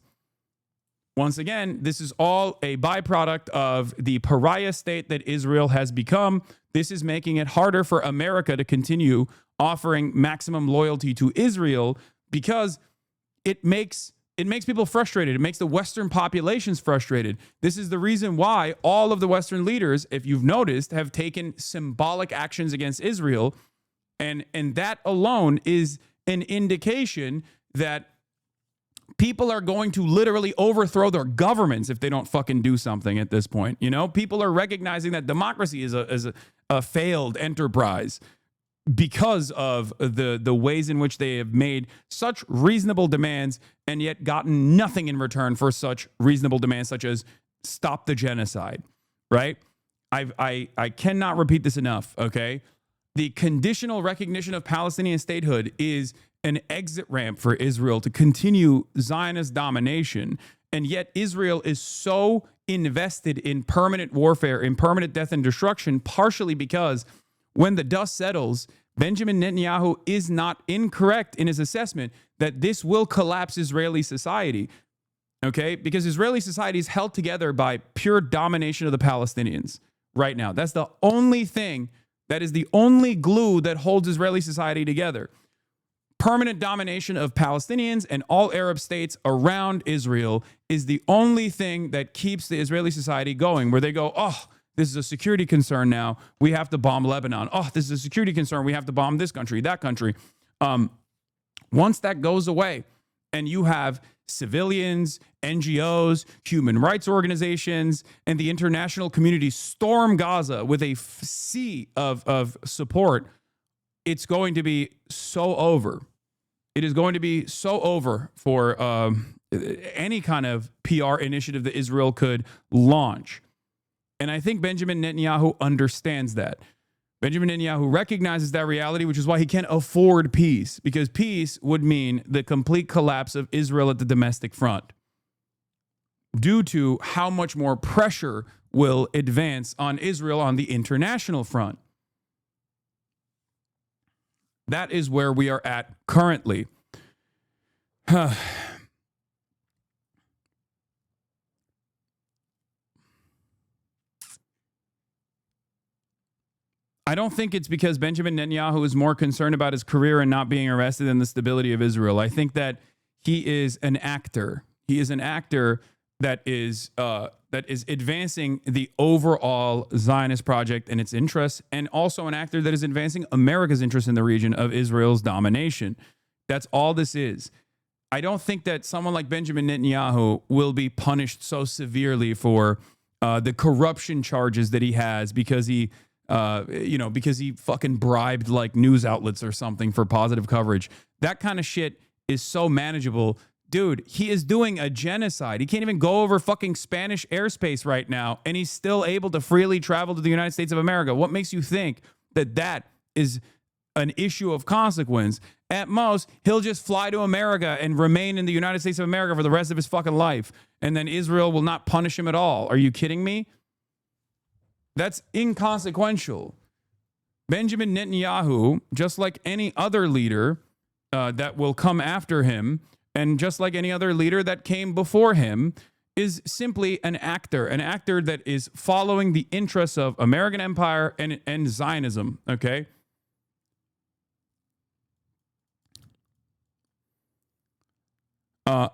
Once again, this is all a byproduct of the pariah state that Israel has become. This is making it harder for America to continue offering maximum loyalty to Israel because it makes people frustrated. It makes the Western populations frustrated. This is the reason why all of the Western leaders, if you've noticed, have taken symbolic actions against Israel. And that alone is an indication that people are going to literally overthrow their governments if they don't fucking do something at this point. You know, people are recognizing that democracy is a failed enterprise because of the ways in which they have made such reasonable demands and yet gotten nothing in return for such reasonable demands, such as stop the genocide, right? I cannot repeat this enough, okay? The conditional recognition of Palestinian statehood is an exit ramp for Israel to continue Zionist domination. And yet Israel is so invested in permanent warfare, in permanent death and destruction, partially because when the dust settles, Benjamin Netanyahu is not incorrect in his assessment that this will collapse Israeli society, okay? Because Israeli society is held together by pure domination of the Palestinians right now. That's the only thing, that is the only glue that holds Israeli society together. Permanent domination of Palestinians and all Arab states around Israel is the only thing that keeps the Israeli society going, where they go, oh, this is a security concern now. We have to bomb Lebanon. Oh, this is a security concern. We have to bomb this country, that country. Once that goes away and you have civilians, NGOs, human rights organizations, and the international community storm Gaza with a sea of support, it's going to be so over. It is going to be so over for any kind of PR initiative that Israel could launch. And I think Benjamin Netanyahu understands that. Benjamin Netanyahu recognizes that reality, which is why he can't afford peace, because peace would mean the complete collapse of Israel at the domestic front due to how much more pressure will advance on Israel on the international front. That is where we are at currently. I don't think it's because Benjamin Netanyahu is more concerned about his career and not being arrested than the stability of Israel. I think that he is an actor. He is an actor that is advancing the overall Zionist project and its interests, and also an actor that is advancing America's interest in the region of Israel's domination. That's all this is. I don't think that someone like Benjamin Netanyahu will be punished so severely for the corruption charges that he has because he because he fucking bribed like news outlets or something for positive coverage. That kind of shit is so manageable. Dude, he is doing a genocide. He can't even go over fucking Spanish airspace right now, and he's still able to freely travel to the United States of America. What makes you think that that is an issue of consequence? At most, he'll just fly to America and remain in the United States of America for the rest of his fucking life, and then Israel will not punish him at all. Are you kidding me? That's inconsequential. Benjamin Netanyahu, just like any other leader that will come after him, and just like any other leader that came before him, is simply an actor that is following the interests of American empire and Zionism, okay?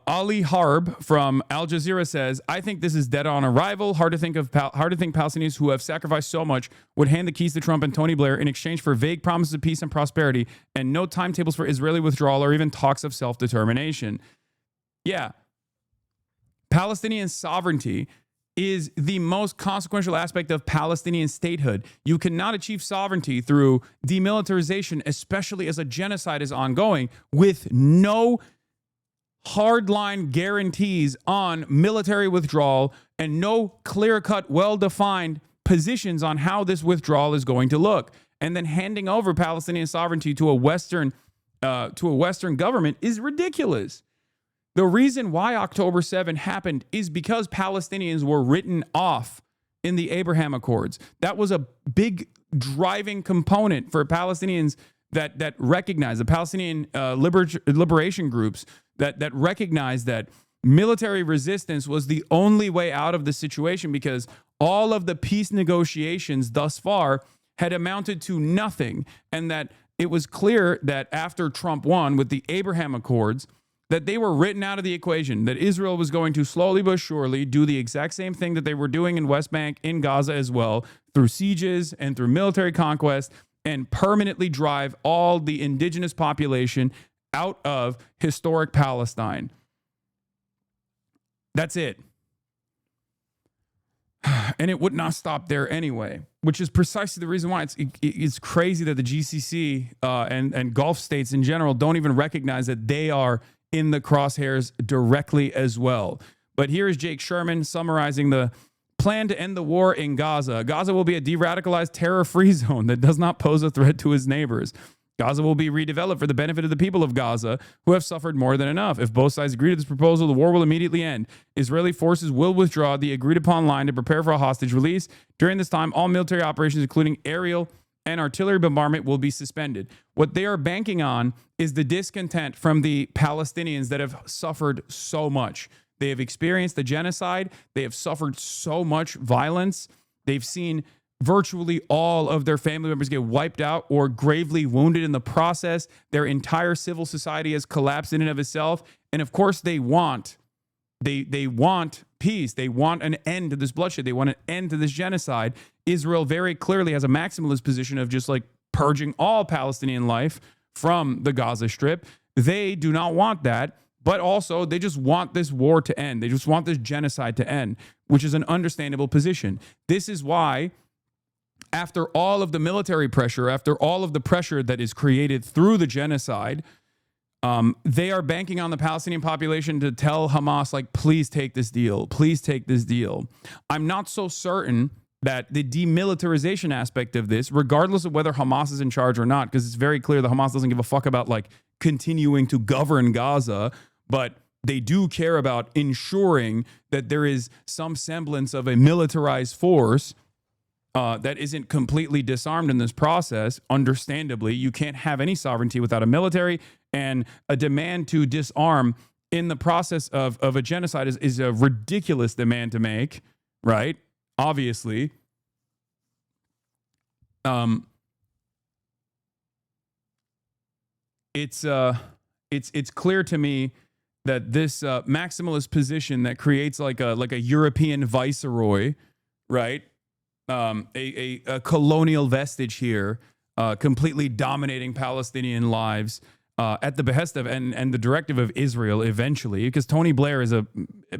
Ali Harb from Al Jazeera says, I think this is dead on arrival. Hard to think Palestinians who have sacrificed so much would hand the keys to Trump and Tony Blair in exchange for vague promises of peace and prosperity and no timetables for Israeli withdrawal or even talks of self-determination. Yeah. Palestinian sovereignty is the most consequential aspect of Palestinian statehood. You cannot achieve sovereignty through demilitarization, especially as a genocide is ongoing, with no hardline guarantees on military withdrawal and no clear-cut, well-defined positions on how this withdrawal is going to look. And then handing over Palestinian sovereignty to a Western government is ridiculous. The reason why October 7 happened is because Palestinians were written off in the Abraham Accords. That was a big driving component for Palestinians that recognize the Palestinian liberation groups that recognize that military resistance was the only way out of the situation, because all of the peace negotiations thus far had amounted to nothing, and that it was clear that after Trump won with the Abraham Accords, that they were written out of the equation, that Israel was going to slowly but surely do the exact same thing that they were doing in West Bank, in Gaza as well, through sieges and through military conquest, and permanently drive all the indigenous population out of historic Palestine. That's it. And it would not stop there anyway, which is precisely the reason why it's crazy that the GCC and Gulf states in general don't even recognize that they are in the crosshairs directly as well. But here is Jake Sherman summarizing the plan to end the war in Gaza. Gaza will be a de-radicalized terror-free zone that does not pose a threat to its neighbors. Gaza will be redeveloped for the benefit of the people of Gaza, who have suffered more than enough. If both sides agree to this proposal, the war will immediately end. Israeli forces will withdraw the agreed-upon line to prepare for a hostage release. During this time, all military operations, including aerial and artillery bombardment, will be suspended. What they are banking on is the discontent from the Palestinians that have suffered so much. They have experienced a genocide. They have suffered so much violence. They've seen virtually all of their family members get wiped out or gravely wounded in the process. Their entire civil society has collapsed in and of itself. And of course, they want peace. They want an end to this bloodshed. They want an end to this genocide. Israel very clearly has a maximalist position of just like purging all Palestinian life from the Gaza Strip. They do not want that, but also they just want this war to end. They just want this genocide to end, which is an understandable position. This is why, after all of the military pressure, after all of the pressure that is created through the genocide, they are banking on the Palestinian population to tell Hamas, like, please take this deal. Please take this deal. I'm not so certain that the demilitarization aspect of this, regardless of whether Hamas is in charge or not, because it's very clear that Hamas doesn't give a fuck about like continuing to govern Gaza, but they do care about ensuring that there is some semblance of a militarized force that isn't completely disarmed in this process. Understandably, you can't have any sovereignty without a military, and a demand to disarm in the process of a genocide is a ridiculous demand to make, right? Obviously. It's clear to me that this maximalist position that creates like a European viceroy, right? A colonial vestige here, completely dominating Palestinian lives at the behest of and the directive of Israel eventually, because Tony Blair is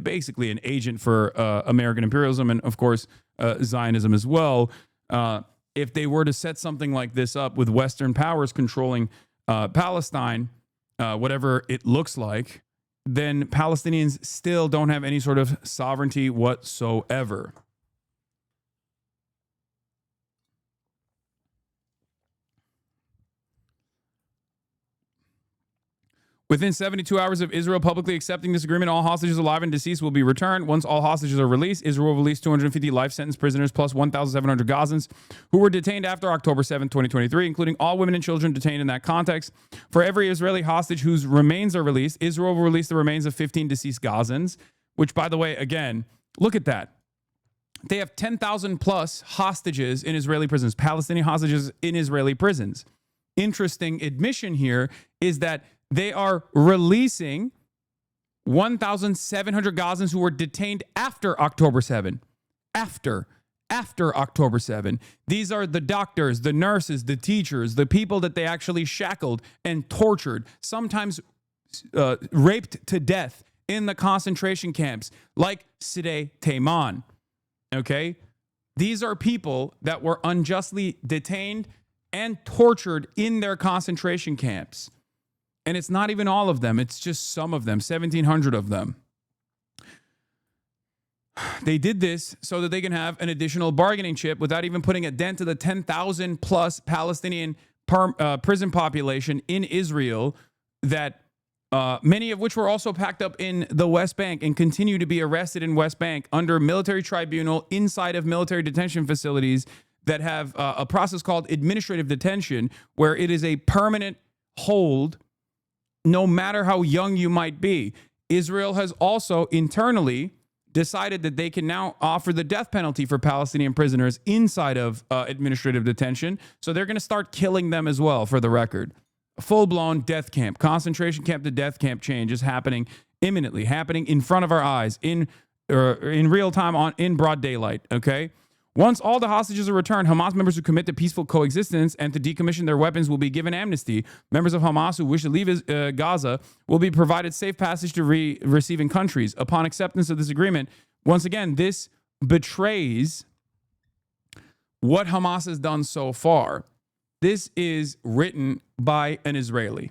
basically an agent for American imperialism and, of course, Zionism as well. if they were to set something like this up with Western powers controlling Palestine, whatever it looks like, then Palestinians still don't have any sort of sovereignty whatsoever. Within 72 hours of Israel publicly accepting this agreement, all hostages alive and deceased will be returned. Once all hostages are released, Israel will release 250 life sentence prisoners plus 1,700 Gazans who were detained after October 7, 2023, including all women and children detained in that context. For every Israeli hostage whose remains are released, Israel will release the remains of 15 deceased Gazans, which, by the way, again, look at that. They have 10,000 plus hostages in Israeli prisons, Palestinian hostages in Israeli prisons. Interesting admission here is that they are releasing 1,700 Gazans who were detained after October 7. After October 7. These are the doctors, the nurses, the teachers, the people that they actually shackled and tortured, sometimes raped to death in the concentration camps, like Sidi Tayman. Okay? These are people that were unjustly detained and tortured in their concentration camps. And it's not even all of them. It's just some of them, 1,700 of them. They did this so that they can have an additional bargaining chip without even putting a dent to the 10,000 plus Palestinian prison population in Israel, that many of which were also packed up in the West Bank and continue to be arrested in West Bank under military tribunal inside of military detention facilities that have a process called administrative detention, where it is a permanent hold no matter how young you might be. Israel has also internally decided that they can now offer the death penalty for Palestinian prisoners inside of administrative detention. So they're going to start killing them as well, for the record. Full-blown death camp, concentration camp to death camp change is happening imminently, happening in front of our eyes, in real time, in broad daylight, okay? Once all the hostages are returned, Hamas members who commit to peaceful coexistence and to decommission their weapons will be given amnesty. Members of Hamas who wish to leave Gaza will be provided safe passage to receiving countries. Upon acceptance of this agreement, once again, this betrays what Hamas has done so far. This is written by an Israeli.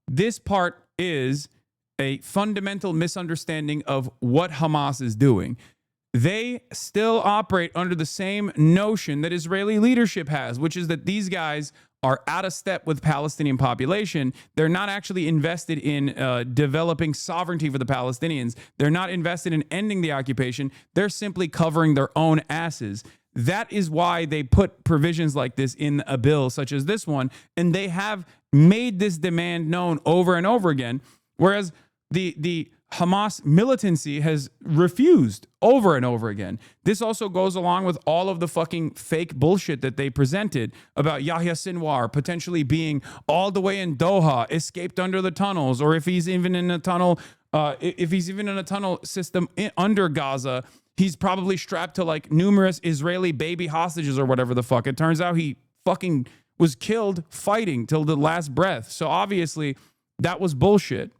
This part is a fundamental misunderstanding of what Hamas is doing. They still operate under the same notion that Israeli leadership has, which is that these guys are out of step with Palestinian population. They're not actually invested in developing sovereignty for the Palestinians. They're not invested in ending the occupation. They're simply covering their own asses. That is why they put provisions like this in a bill such as this one, and they have made this demand known over and over again, whereas the Hamas militancy has refused over and over again. This also goes along with all of the fucking fake bullshit that they presented about Yahya Sinwar potentially being all the way in Doha, escaped under the tunnels, or if he's even in a tunnel, system under Gaza, he's probably strapped to like numerous Israeli baby hostages or whatever the fuck. It turns out he fucking was killed fighting till the last breath. So obviously that was bullshit.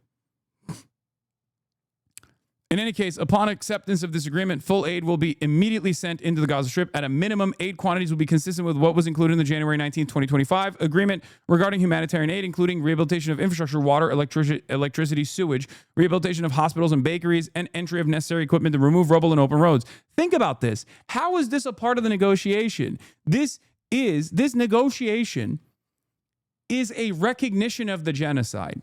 In any case, upon acceptance of this agreement, full aid will be immediately sent into the Gaza Strip. At a minimum, aid quantities will be consistent with what was included in the January 19, 2025 agreement regarding humanitarian aid, including rehabilitation of infrastructure, water, electricity, sewage, rehabilitation of hospitals and bakeries, and entry of necessary equipment to remove rubble and open roads. Think about this. How is this a part of the negotiation? This negotiation is a recognition of the genocide.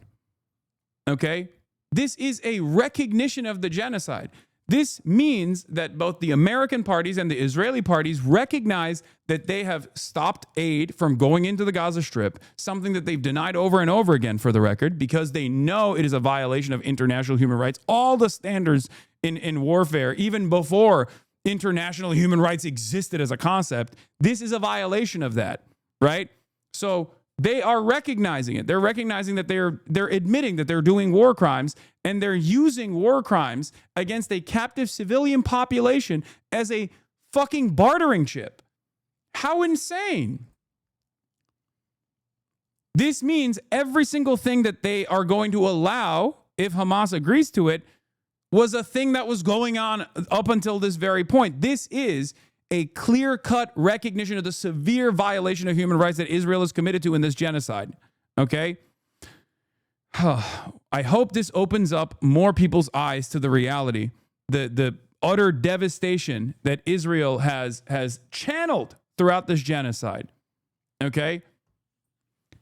Okay? This is a recognition of the genocide. This means that both the American parties and the Israeli parties recognize that they have stopped aid from going into the Gaza Strip, something that they've denied over and over again, for the record, because they know it is a violation of international human rights. All the standards in warfare, even before international human rights existed as a concept, this is a violation of that, right? So they are recognizing it. They're recognizing that they're admitting that they're doing war crimes, and they're using war crimes against a captive civilian population as a fucking bartering chip. How insane. This means every single thing that they are going to allow, if Hamas agrees to it, was a thing that was going on up until this very point. This is a clear-cut recognition of the severe violation of human rights that Israel is committed to in this genocide. Okay? I hope this opens up more people's eyes to the reality, the utter devastation that Israel has channeled throughout this genocide. Okay?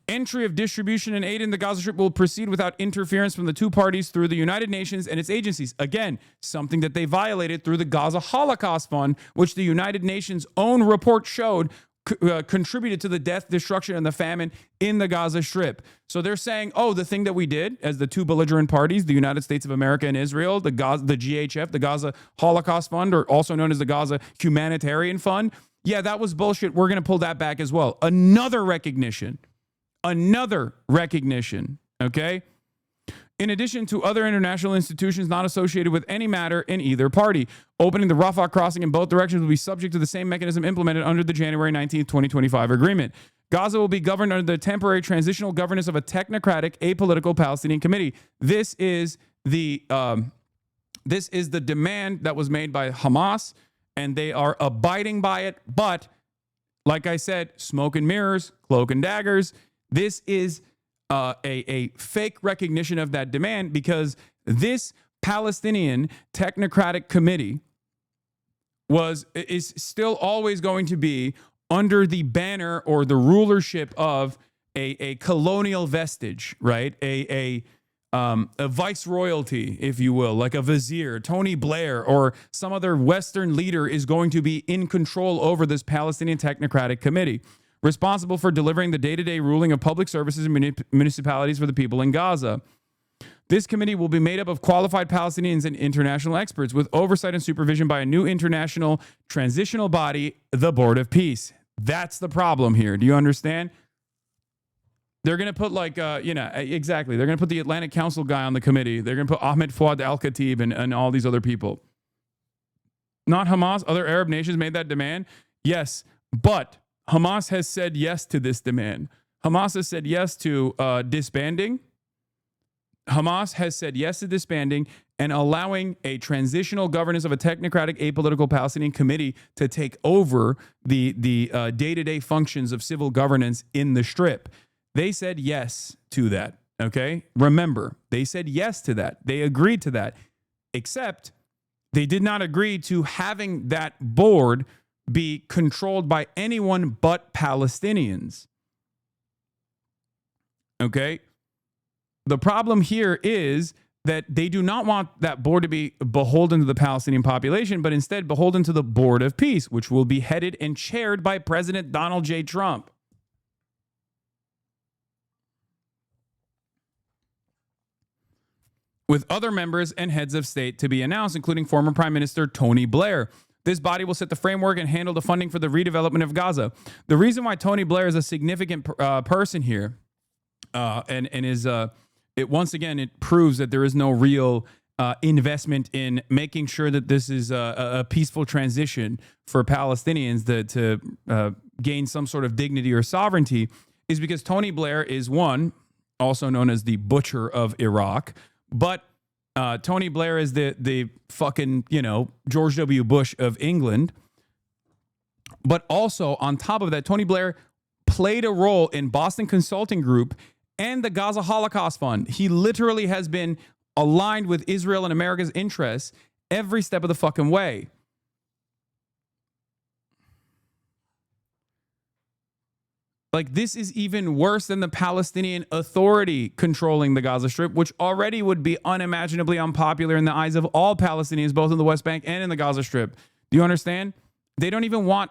Entry of distribution and aid in the Gaza Strip will proceed without interference from the two parties through the United Nations and its agencies. Again, something that they violated through the Gaza Holocaust Fund, which the United Nations' own report showed contributed to the death, destruction, and the famine in the Gaza Strip. So they're saying, oh, the thing that we did as the two belligerent parties, the United States of America and Israel, the GHF, the Gaza Holocaust Fund, or also known as the Gaza Humanitarian Fund, yeah, that was bullshit. We're going to pull that back as well. Another recognition, okay? In addition to other international institutions not associated with any matter in either party. Opening the Rafah crossing in both directions will be subject to the same mechanism implemented under the January 19th, 2025 agreement. Gaza will be governed under the temporary transitional governance of a technocratic, apolitical Palestinian committee. This is the demand that was made by Hamas, and they are abiding by it. But like I said, smoke and mirrors, cloak and daggers. This is a fake recognition of that demand, because this Palestinian technocratic committee is still always going to be under the banner or the rulership of a colonial vestige, right? A viceroyalty, if you will, like a vizier. Tony Blair or some other Western leader is going to be in control over this Palestinian technocratic committee, responsible for delivering the day-to-day ruling of public services and municipalities for the people in Gaza. This committee will be made up of qualified Palestinians and international experts with oversight and supervision by a new international transitional body, the Board of Peace. That's the problem here. Do you understand? They're going to put exactly. They're going to put the Atlantic Council guy on the committee. They're going to put Ahmed Fouad al-Khatib and all these other people. Not Hamas. Other Arab nations made that demand. Yes, but Hamas has said yes to this demand. Hamas has said yes to disbanding. Hamas has said yes to disbanding and allowing a transitional governance of a technocratic, apolitical Palestinian committee to take over the day-to-day functions of civil governance in the Strip. They said yes to that, okay? Remember, they said yes to that. They agreed to that, except they did not agree to having that board be controlled by anyone but Palestinians. Okay? The problem here is that they do not want that board to be beholden to the Palestinian population, but instead beholden to the Board of Peace, which will be headed and chaired by President Donald J. Trump. With other members and heads of state to be announced, including former Prime Minister Tony Blair. This body will set the framework and handle the funding for the redevelopment of Gaza. The reason why Tony Blair is a significant person here, it once again, it proves that there is no real investment in making sure that this is a peaceful transition for Palestinians to gain some sort of dignity or sovereignty, is because Tony Blair is one, also known as the Butcher of Iraq, but Tony Blair is the fucking, George W. Bush of England. But also, on top of that, Tony Blair played a role in Boston Consulting Group and the Gaza Holocaust Fund. He literally has been aligned with Israel and America's interests every step of the fucking way. Like, this is even worse than the Palestinian Authority controlling the Gaza Strip, which already would be unimaginably unpopular in the eyes of all Palestinians, both in the West Bank and in the Gaza Strip. Do you understand? They don't even want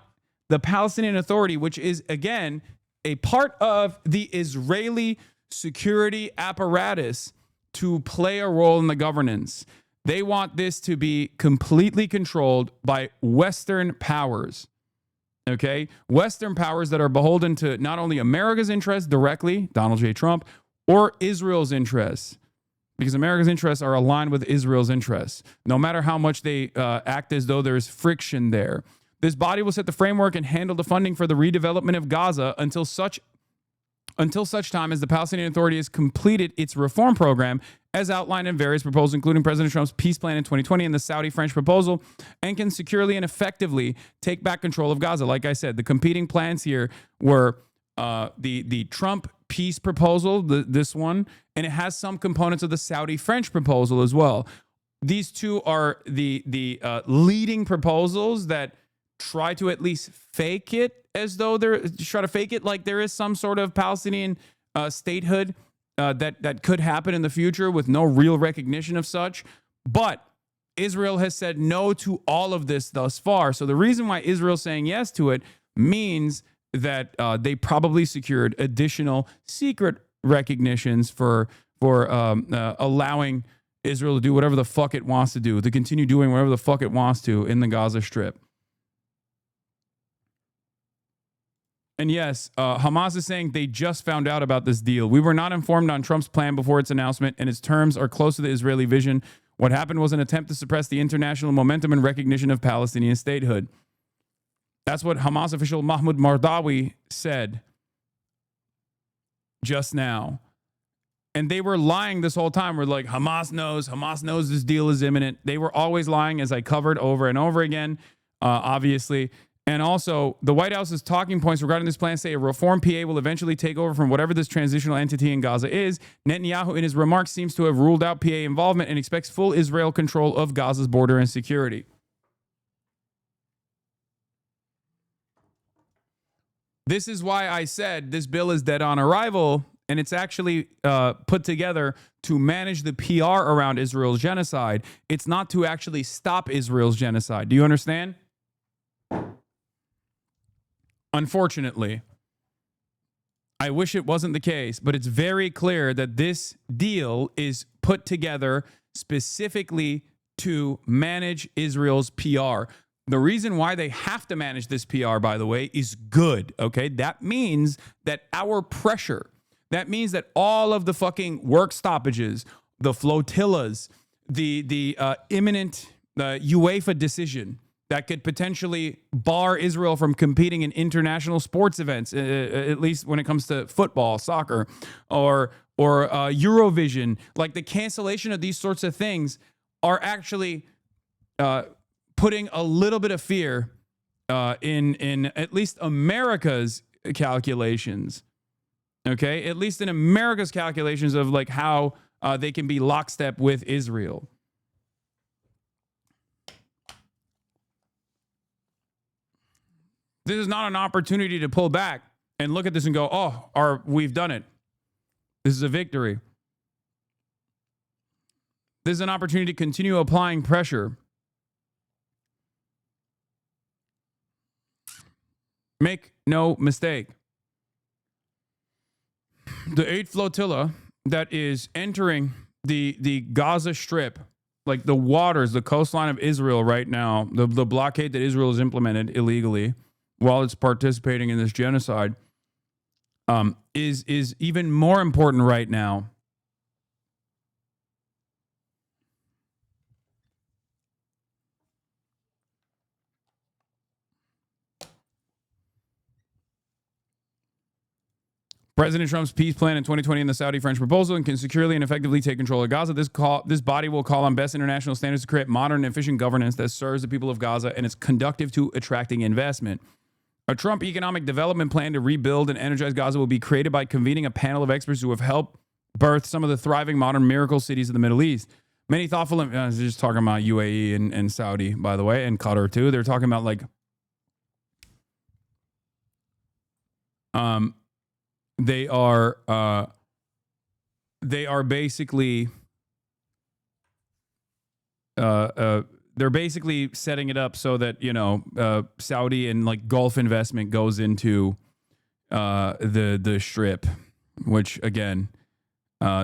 the Palestinian Authority, which is, again, a part of the Israeli security apparatus, to play a role in the governance. They want this to be completely controlled by Western powers. Okay? Western powers that are beholden to not only America's interests directly, Donald J. Trump, or Israel's interests, because America's interests are aligned with Israel's interests, no matter how much they act as though there's friction there. This body will set the framework and handle the funding for the redevelopment of Gaza until such until such time as the Palestinian Authority has completed its reform program as outlined in various proposals, including President Trump's peace plan in 2020 and the Saudi-French proposal, and can securely and effectively take back control of Gaza. Like I said, the competing plans here were the Trump peace proposal, this one, and it has some components of the Saudi-French proposal as well. These two are the leading proposals that try to at least fake it as though try to fake it like there is some sort of Palestinian statehood that could happen in the future with no real recognition of such. But Israel has said no to all of this thus far. So the reason why Israel's saying yes to it means that they probably secured additional secret recognitions for allowing Israel to do whatever the fuck it wants to do, to continue doing whatever the fuck it wants to in the Gaza Strip. And yes, Hamas is saying they just found out about this deal. We were not informed on Trump's plan before its announcement, and its terms are close to the Israeli vision. What happened was an attempt to suppress the international momentum and recognition of Palestinian statehood. That's what Hamas official Mahmoud Mardawi said just now. And they were lying this whole time. We're like, Hamas knows this deal is imminent. They were always lying, as I covered over and over again, obviously. And also, the White House's talking points regarding this plan say a reform PA will eventually take over from whatever this transitional entity in Gaza is. Netanyahu, in his remarks, seems to have ruled out PA involvement and expects full Israel control of Gaza's border and security. This is why I said this bill is dead on arrival, and it's actually put together to manage the PR around Israel's genocide. It's not to actually stop Israel's genocide. Do you understand? Unfortunately, I wish it wasn't the case, but it's very clear that this deal is put together specifically to manage Israel's PR. The reason why they have to manage this PR, by the way, is good, okay? That means that our pressure, that means that all of the fucking work stoppages, the flotillas, the imminent UEFA decision that could potentially bar Israel from competing in international sports events, at least when it comes to football, soccer, or Eurovision. Like, the cancellation of these sorts of things are actually putting a little bit of fear in at least America's calculations. Okay, at least in America's calculations of like how they can be lockstep with Israel. This is not an opportunity to pull back and look at this and go, oh, we've done it. This is a victory. This is an opportunity to continue applying pressure. Make no mistake. The 8th flotilla that is entering the Gaza Strip, like the waters, the coastline of Israel right now, the blockade that Israel has implemented illegally while it's participating in this genocide, is even more important right now. President Trump's peace plan in 2020 and the Saudi-French proposal and can securely and effectively take control of Gaza. This body will call on best international standards to create modern and efficient governance that serves the people of Gaza and is conducive to attracting investment. A Trump economic development plan to rebuild and energize Gaza will be created by convening a panel of experts who have helped birth some of the thriving modern miracle cities of the Middle East. Many thoughtful, just talking about UAE and Saudi, by the way, and Qatar too. They're talking about like, they are basically they're basically setting it up so that, you know, Saudi and like Gulf investment goes into the Strip, which again,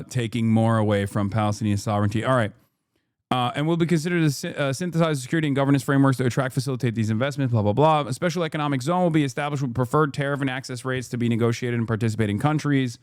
taking more away from Palestinian sovereignty. All right. And will be considered to synthesize security and governance frameworks to attract, facilitate these investments, blah, blah, blah. A special economic zone will be established with preferred tariff and access rates to be negotiated in participating countries.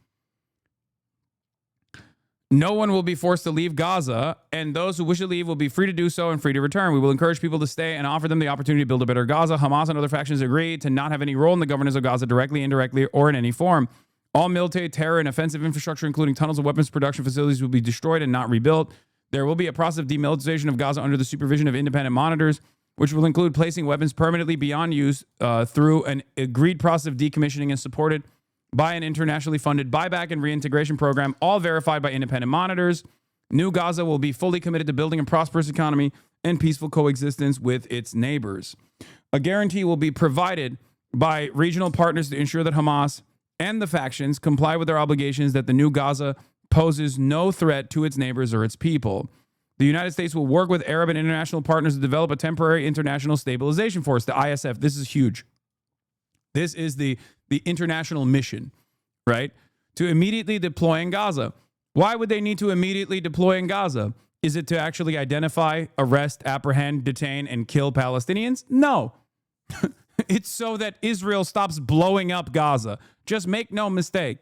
No one will be forced to leave Gaza, and those who wish to leave will be free to do so and free to return. We will encourage people to stay and offer them the opportunity to build a better Gaza. Hamas and other factions agree to not have any role in the governance of Gaza directly, indirectly, or in any form. All military, terror, and offensive infrastructure, including tunnels and weapons production facilities, will be destroyed and not rebuilt. There will be a process of demilitarization of Gaza under the supervision of independent monitors, which will include placing weapons permanently beyond use through an agreed process of decommissioning and supported by an internationally funded buyback and reintegration program, all verified by independent monitors. New Gaza will be fully committed to building a prosperous economy and peaceful coexistence with its neighbors. A guarantee will be provided by regional partners to ensure that Hamas and the factions comply with their obligations, that the new Gaza poses no threat to its neighbors or its people. The United States will work with Arab and international partners to develop a temporary international stabilization force, the ISF. This is huge. This is the international mission, right? To immediately deploy in Gaza. Why would they need to immediately deploy in Gaza? Is it to actually identify, arrest, apprehend, detain, and kill Palestinians? No. It's so that Israel stops blowing up Gaza. Just make no mistake.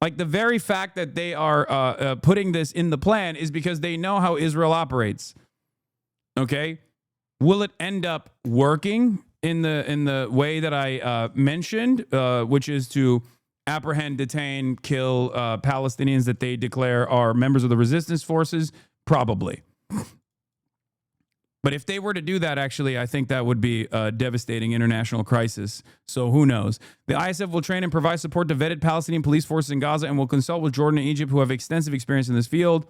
Like, the very fact that they are putting this in the plan is because they know how Israel operates. Okay? Will it end up working in the way that I mentioned, which is to apprehend, detain, kill Palestinians that they declare are members of the resistance forces? Probably. But if they were to do that, actually, I think that would be a devastating international crisis. So who knows? The ISF will train and provide support to vetted Palestinian police forces in Gaza and will consult with Jordan and Egypt, who have extensive experience in this field.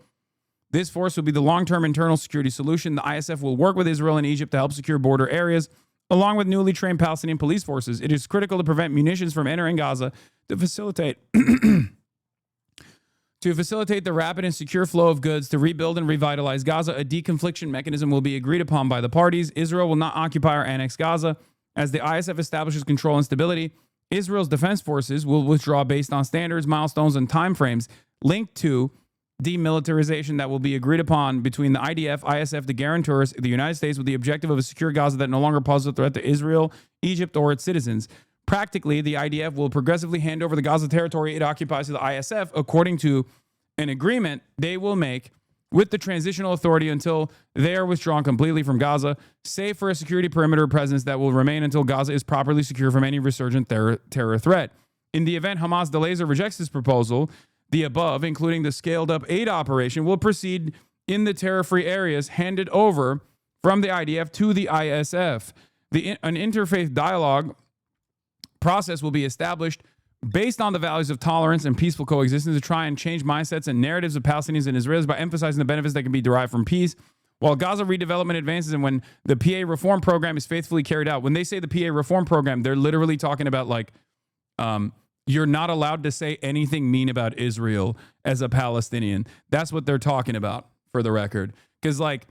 This force will be the long-term internal security solution. The ISF will work with Israel and Egypt to help secure border areas, along with newly trained Palestinian police forces. It is critical to prevent munitions from entering Gaza to facilitate the rapid and secure flow of goods to rebuild and revitalize Gaza. A deconfliction mechanism will be agreed upon by the parties. Israel will not occupy or annex Gaza. As the ISF establishes control and stability, Israel's defense forces will withdraw based on standards, milestones, and timeframes linked to demilitarization that will be agreed upon between the IDF, ISF, the guarantors, the United States, with the objective of a secure Gaza that no longer poses a threat to Israel, Egypt, or its citizens. Practically, the IDF will progressively hand over the Gaza territory it occupies to the ISF according to an agreement they will make with the transitional authority until they are withdrawn completely from Gaza, save for a security perimeter presence that will remain until Gaza is properly secure from any resurgent terror threat. In the event Hamas delays or rejects this proposal, the above, including the scaled-up aid operation, will proceed in the terror-free areas handed over from the IDF to the ISF. An interfaith dialogue process will be established based on the values of tolerance and peaceful coexistence to try and change mindsets and narratives of Palestinians and Israelis by emphasizing the benefits that can be derived from peace. While Gaza redevelopment advances and when the PA reform program is faithfully carried out, when they say the PA reform program, they're literally talking about like, you're not allowed to say anything mean about Israel as a Palestinian. That's what they're talking about, for the record. Because like,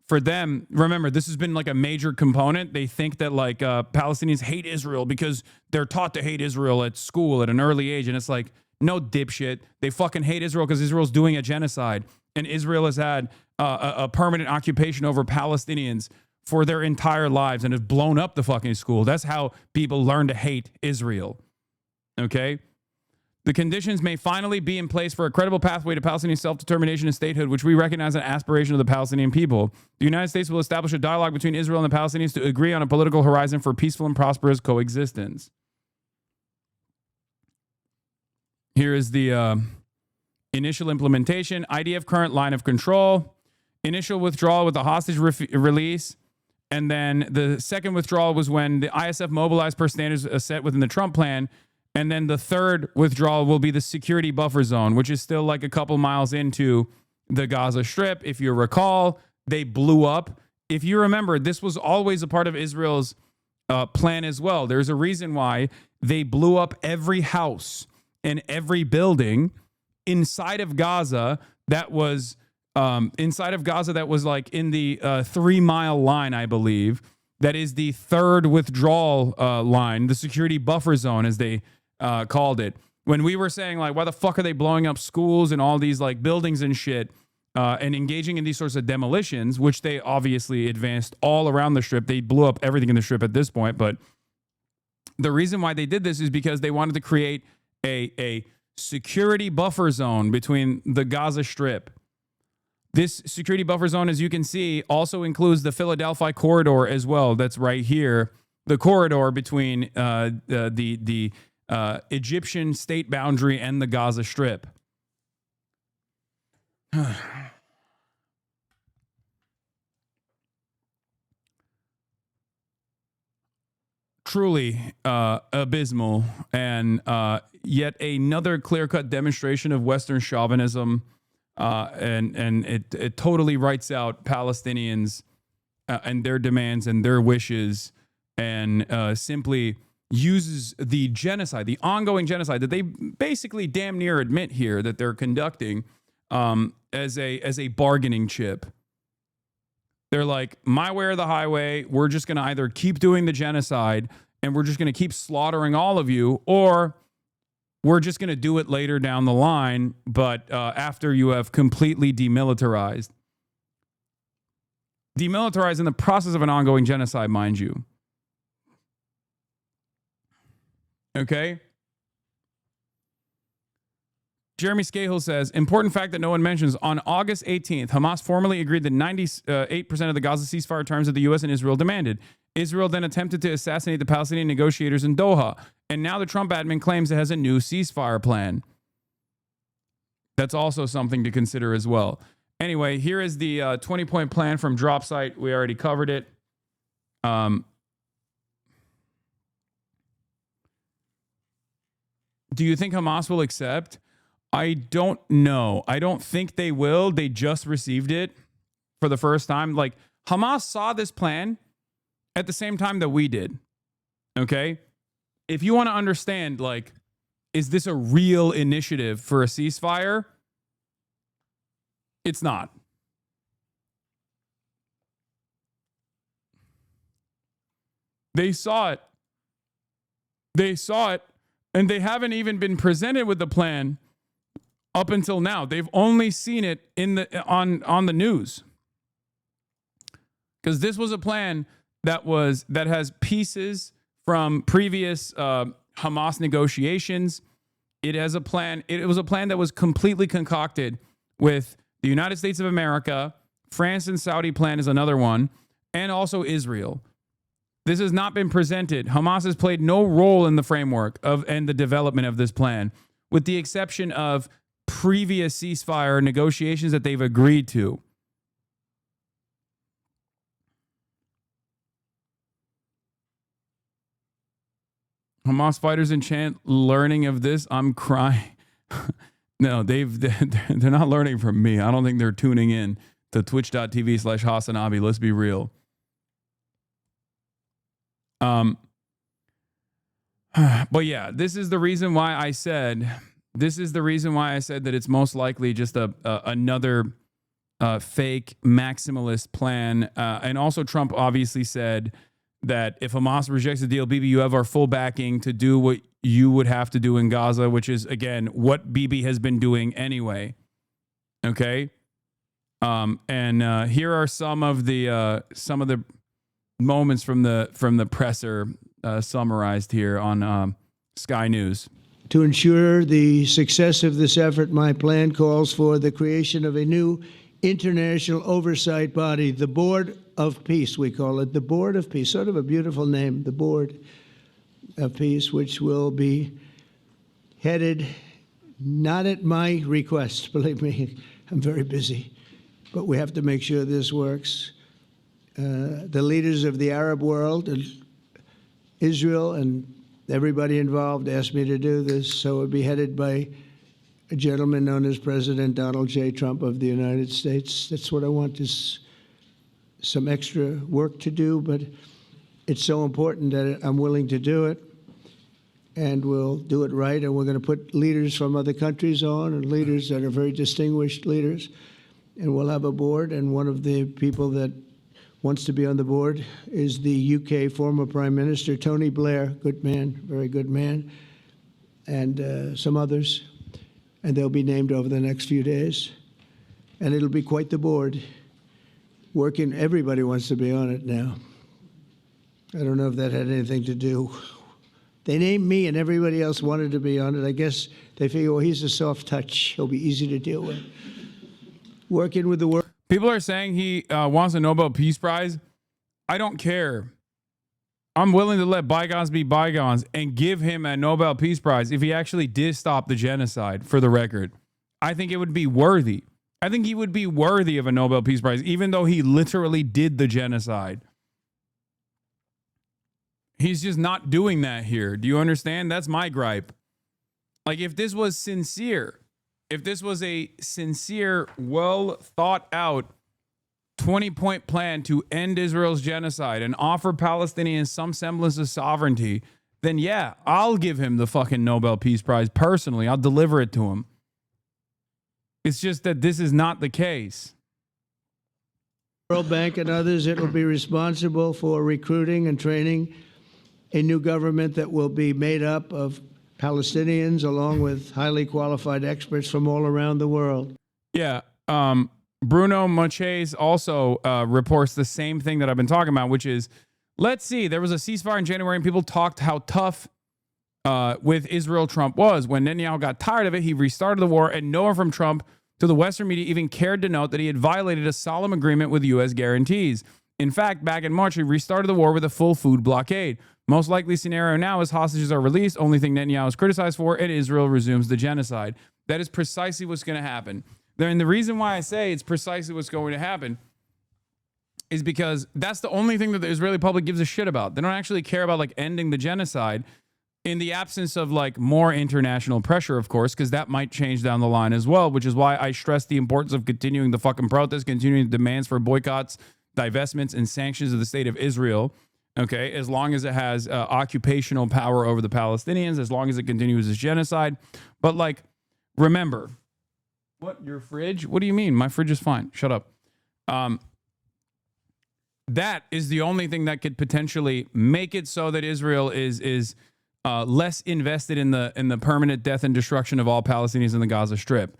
for them, remember, this has been like a major component. They think that like Palestinians hate Israel because they're taught to hate Israel at school at an early age. And it's like, no, dipshit. They fucking hate Israel because Israel's doing a genocide. And Israel has had a permanent occupation over Palestinians for their entire lives and has blown up the fucking school. That's how people learn to hate Israel. Okay? The conditions may finally be in place for a credible pathway to Palestinian self-determination and statehood, which we recognize as an aspiration of the Palestinian people. The United States will establish a dialogue between Israel and the Palestinians to agree on a political horizon for peaceful and prosperous coexistence. Here is the initial implementation. IDF current line of control. Initial withdrawal with the hostage release. And then the second withdrawal was when the ISF mobilized per standards set within the Trump plan. And then the third withdrawal will be the security buffer zone, which is still like a couple miles into the Gaza Strip. If you recall, they blew up. If you remember, this was always a part of Israel's plan as well. There's a reason why they blew up every house and every building inside of Gaza that was like in the 3 mile line, I believe. That is the third withdrawal line, the security buffer zone, as they called it. When we were saying, like, why the fuck are they blowing up schools and all these, like, buildings and shit and engaging in these sorts of demolitions, which they obviously advanced all around the Strip. They blew up everything in the Strip at this point. But the reason why they did this is because they wanted to create a security buffer zone between the Gaza Strip. This security buffer zone, as you can see, also includes the Philadelphia corridor as well. That's right here. The corridor between the Egyptian state boundary and the Gaza Strip. Truly abysmal, and yet another clear-cut demonstration of Western chauvinism, and it totally writes out Palestinians and their demands and their wishes, and simply uses the genocide, the ongoing genocide that they basically damn near admit here that they're conducting, as a bargaining chip. They're like, my way or the highway. We're just going to either keep doing the genocide and we're just going to keep slaughtering all of you, or we're just going to do it later down the line, but after you have completely demilitarized. Demilitarized in the process of an ongoing genocide, mind you. Okay? Jeremy Scahill says, important fact that no one mentions, on August 18th, Hamas formally agreed that 98% of the Gaza ceasefire terms that the U.S. and Israel demanded. Israel then attempted to assassinate the Palestinian negotiators in Doha, and now the Trump admin claims it has a new ceasefire plan. That's also something to consider as well. Anyway, here is the 20-point plan from DropSite. We already covered it. Do you think Hamas will accept? I don't know. I don't think they will. They just received it for the first time. Like, Hamas saw this plan at the same time that we did. Okay? If you want to understand, like, is this a real initiative for a ceasefire? It's not. They saw it. They saw it, and they haven't even been presented with the plan up until now. They've only seen it in the on the news, because this was a plan that has pieces from previous Hamas negotiations. It has a plan. It was a plan that was completely concocted with the United States of America. France and Saudi plan is another one, and also Israel. This has not been presented. Hamas has played no role in the framework of and the development of this plan, with the exception of previous ceasefire negotiations that they've agreed to. Hamas fighters in chant learning of this. I'm crying. No, they're not learning from me. I don't think they're tuning in to twitch.tv/Hasanabi. Let's be real. But yeah, this is the reason why I said that it's most likely just another fake maximalist plan. And also Trump obviously said that if Hamas rejects the deal, Bibi, you have our full backing to do what you would have to do in Gaza, which is, again, what Bibi has been doing anyway. Okay? And here are some of the moments from the presser summarized here on Sky News. To ensure the success of this effort, my plan calls for the creation of a new international oversight body, the Board of Peace, we call it, the Board of Peace, sort of a beautiful name, the Board of Peace, which will be headed, not at my request, believe me, I'm very busy, but we have to make sure this works. The leaders of the Arab world and Israel and everybody involved asked me to do this, so it would be headed by a gentleman known as President Donald J. Trump of the United States. That's what I want, is some extra work to do, but it's so important that I'm willing to do it, and we'll do it right, and we're going to put leaders from other countries on, and leaders that are very distinguished leaders, and we'll have a board, and one of the people that wants to be on the board is the UK former Prime Minister, Tony Blair, good man, very good man, and some others. And they'll be named over the next few days. And it'll be quite the board. Working, everybody wants to be on it now. I don't know if that had anything to do. They named me and everybody else wanted to be on it. I guess they figure, well, he's a soft touch. He'll be easy to deal with. Working with the world. People are saying he wants a Nobel Peace Prize. I don't care. I'm willing to let bygones be bygones and give him a Nobel Peace Prize if he actually did stop the genocide, for the record. I think it would be worthy. I think he would be worthy of a Nobel Peace Prize, even though he literally did the genocide. He's just not doing that here. Do you understand? That's my gripe. Like, if this was sincere, if this was a sincere, well thought out 20-point plan to end Israel's genocide and offer Palestinians some semblance of sovereignty, then yeah, I'll give him the fucking Nobel Peace Prize personally. I'll deliver it to him. It's just that this is not the case. World Bank and others, it will be responsible for recruiting and training a new government that will be made up of Palestinians along with highly qualified experts from all around the world. Yeah. Bruno Moches also reports the same thing that I've been talking about, which is, let's see, there was a ceasefire in January and people talked how tough with Israel Trump was. When Netanyahu got tired of it, he restarted the war, and no one from Trump to the Western media even cared to note that he had violated a solemn agreement with U.S. guarantees. In fact, back in March, he restarted the war with a full food blockade. Most likely scenario now is hostages are released, only thing Netanyahu is criticized for, and Israel resumes the genocide. That is precisely what's going to happen. And the reason why I say it's precisely what's going to happen is because that's the only thing that the Israeli public gives a shit about. They don't actually care about like ending the genocide in the absence of like more international pressure, of course, because that might change down the line as well, which is why I stress the importance of continuing the fucking protests, continuing the demands for boycotts, divestments, and sanctions of the state of Israel. Okay, as long as it has occupational power over the Palestinians, as long as it continues its genocide. But like, remember, what, your fridge? What do you mean? My fridge is fine. Shut up. That is the only thing that could potentially make it so that Israel is less invested in the permanent death and destruction of all Palestinians in the Gaza Strip.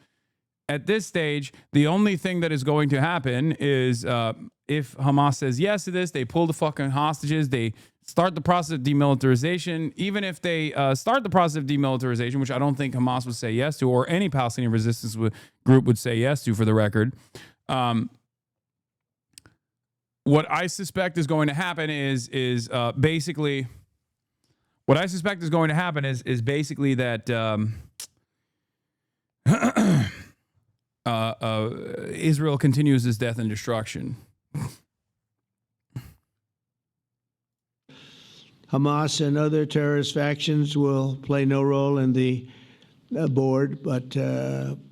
At this stage, the only thing that is going to happen is if Hamas says yes to this, they pull the fucking hostages, they start the process of demilitarization. Even if they start the process of demilitarization, which I don't think Hamas would say yes to, or any Palestinian resistance group would say yes to, for the record. What I suspect is going to happen is basically what I suspect is going to happen is basically that Israel continues its death and destruction. Hamas and other terrorist factions will play no role in the board, but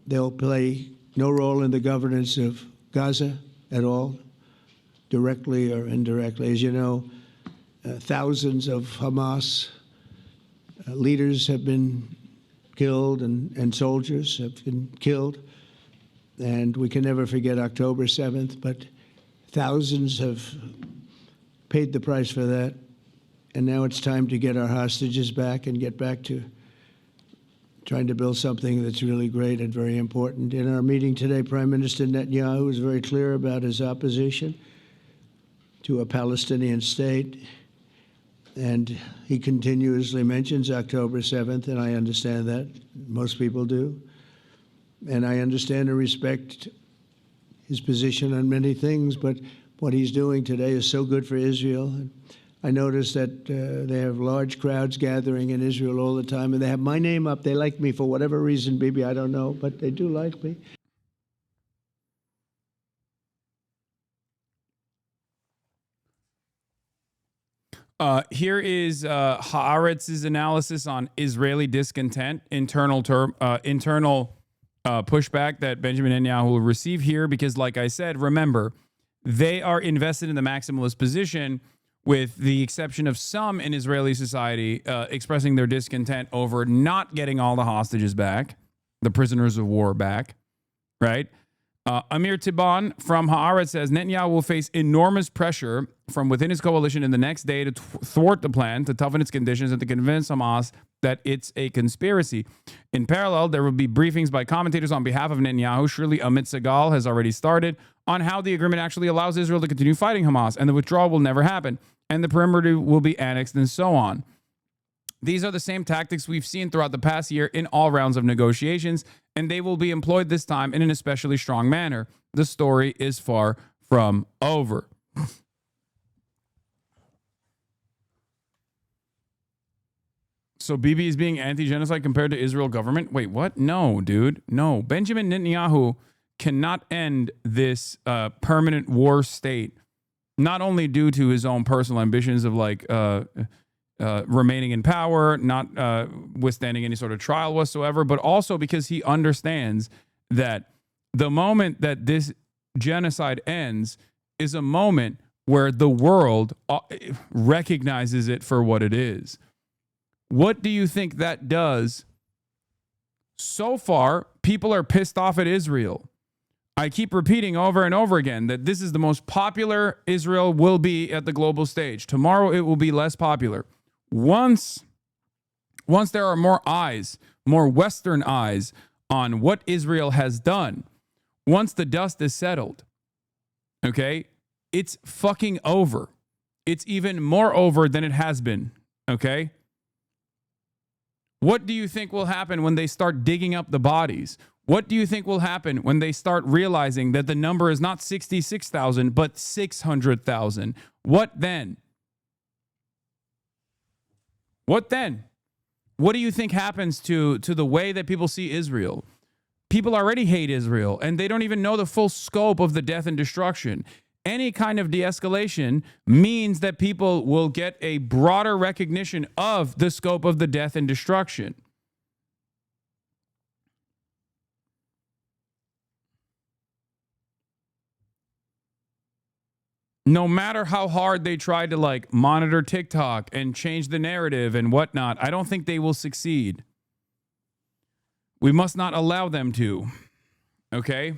they'll play no role in the governance of Gaza at all, directly or indirectly. As you know, thousands of Hamas leaders have been killed and soldiers have been killed. And we can never forget October 7th, but thousands have paid the price for that. And now it's time to get our hostages back and get back to trying to build something that's really great and very important. In our meeting today, Prime Minister Netanyahu was very clear about his opposition to a Palestinian state. And he continuously mentions October 7th, and I understand that. Most people do. And I understand and respect his position on many things, but what he's doing today is so good for Israel. I notice that they have large crowds gathering in Israel all the time, and they have my name up. They like me for whatever reason, Bibi, I don't know, but they do like me. Here is Haaretz's analysis on Israeli discontent, internal pushback that Benjamin Netanyahu will receive here, because like I said, remember, they are invested in the maximalist position, with the exception of some in Israeli society expressing their discontent over not getting all the hostages back, the prisoners of war back, right? Amir Tiban from Haaretz says Netanyahu will face enormous pressure from within his coalition in the next day to thwart the plan, to toughen its conditions, and to convince Hamas that it's a conspiracy. In parallel, there will be briefings by commentators on behalf of Netanyahu. Surely Amit Segal has already started on how the agreement actually allows Israel to continue fighting Hamas, and the withdrawal will never happen, and the perimeter will be annexed, and so on. These are the same tactics we've seen throughout the past year in all rounds of negotiations, and they will be employed this time in an especially strong manner. The story is far from over. So Bibi is being anti-genocide compared to Israel government? Wait, what? No, dude. No. Benjamin Netanyahu cannot end this permanent war state, not only due to his own personal ambitions of like remaining in power, not withstanding any sort of trial whatsoever, but also because he understands that the moment that this genocide ends is a moment where the world recognizes it for what it is. What do you think that does? So far, people are pissed off at Israel. I keep repeating over and over again that this is the most popular Israel will be at the global stage. Tomorrow, it will be less popular. Once there are more eyes, more Western eyes on what Israel has done, once the dust is settled, okay, it's fucking over. It's even more over than it has been, okay? What do you think will happen when they start digging up the bodies? What do you think will happen when they start realizing that the number is not 66,000, but 600,000? What then? What then? What do you think happens to the way that people see Israel? People already hate Israel, and they don't even know the full scope of the death and destruction. Any kind of de-escalation means that people will get a broader recognition of the scope of the death and destruction. No matter how hard they try to like monitor TikTok and change the narrative and whatnot, I don't think they will succeed. We must not allow them to. Okay?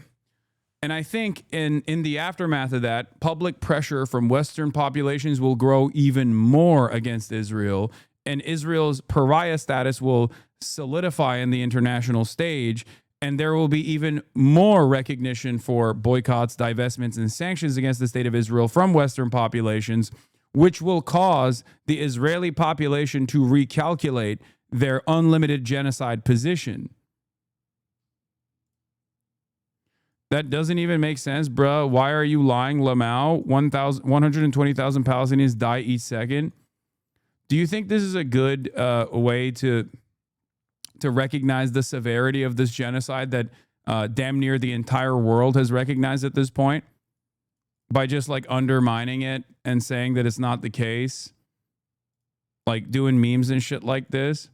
And I think in the aftermath of that, public pressure from Western populations will grow even more against Israel, and Israel's pariah status will solidify in the international stage, and there will be even more recognition for boycotts, divestments, and sanctions against the state of Israel from Western populations, which will cause the Israeli population to recalculate their unlimited genocide position. That doesn't even make sense, bruh. Why are you lying, Lamau? 120,000 Palestinians die each second. Do you think this is a good way to recognize the severity of this genocide that damn near the entire world has recognized at this point? By just like undermining it and saying that it's not the case? Like doing memes and shit like this?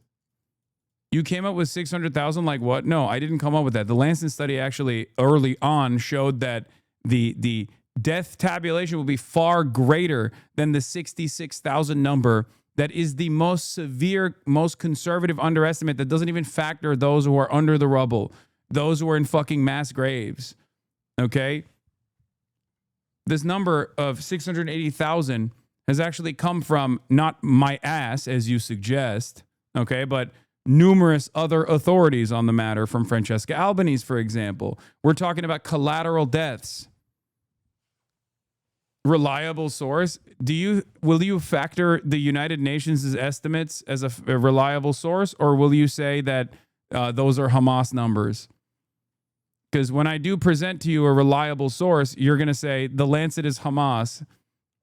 You came up with 600,000 like what? No, I didn't come up with that. The Lancet study actually early on showed that the death tabulation will be far greater than the 66,000 number. That is the most severe, most conservative underestimate that doesn't even factor those who are under the rubble, those who are in fucking mass graves. Okay? This number of 680,000 has actually come from not my ass, as you suggest, okay, but numerous other authorities on the matter, from Francesca Albanese, for example. We're talking about collateral deaths. Reliable source. Will you factor the United Nations' estimates as a reliable source, or will you say that those are Hamas numbers? Because when I do present to you a reliable source, you're going to say the Lancet is Hamas.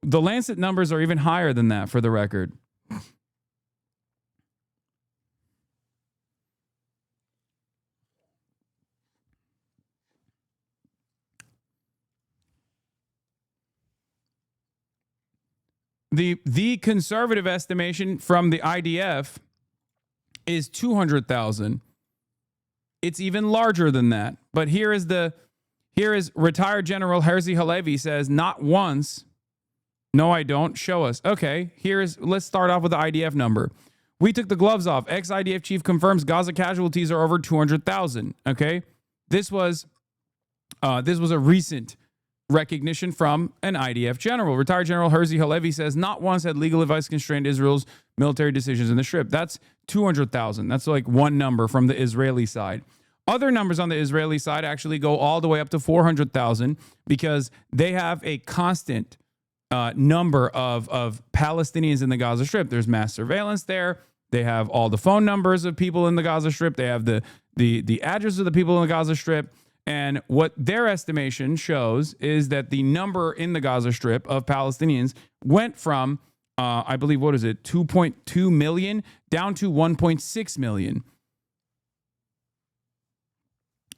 The Lancet numbers are even higher than that, for the record. The conservative estimation from the IDF is 200,000. It's even larger than that. But here is retired General Herzi Halevi says, not once. No, I don't. Show us. Okay, let's start off with the IDF number. We took the gloves off. Ex-IDF chief confirms Gaza casualties are over 200,000. Okay, this was a recent recognition from an IDF general. Retired General Herzi Halevi says, not once had legal advice constrained Israel's military decisions in the Strip. That's 200,000. That's like one number from the Israeli side. Other numbers on the Israeli side actually go all the way up to 400,000 because they have a constant number of Palestinians in the Gaza Strip. There's mass surveillance there. They have all the phone numbers of people in the Gaza Strip. They have the address of the people in the Gaza Strip. And what their estimation shows is that the number in the Gaza Strip of Palestinians went from I believe, what is it, 2.2 million down to 1.6 million.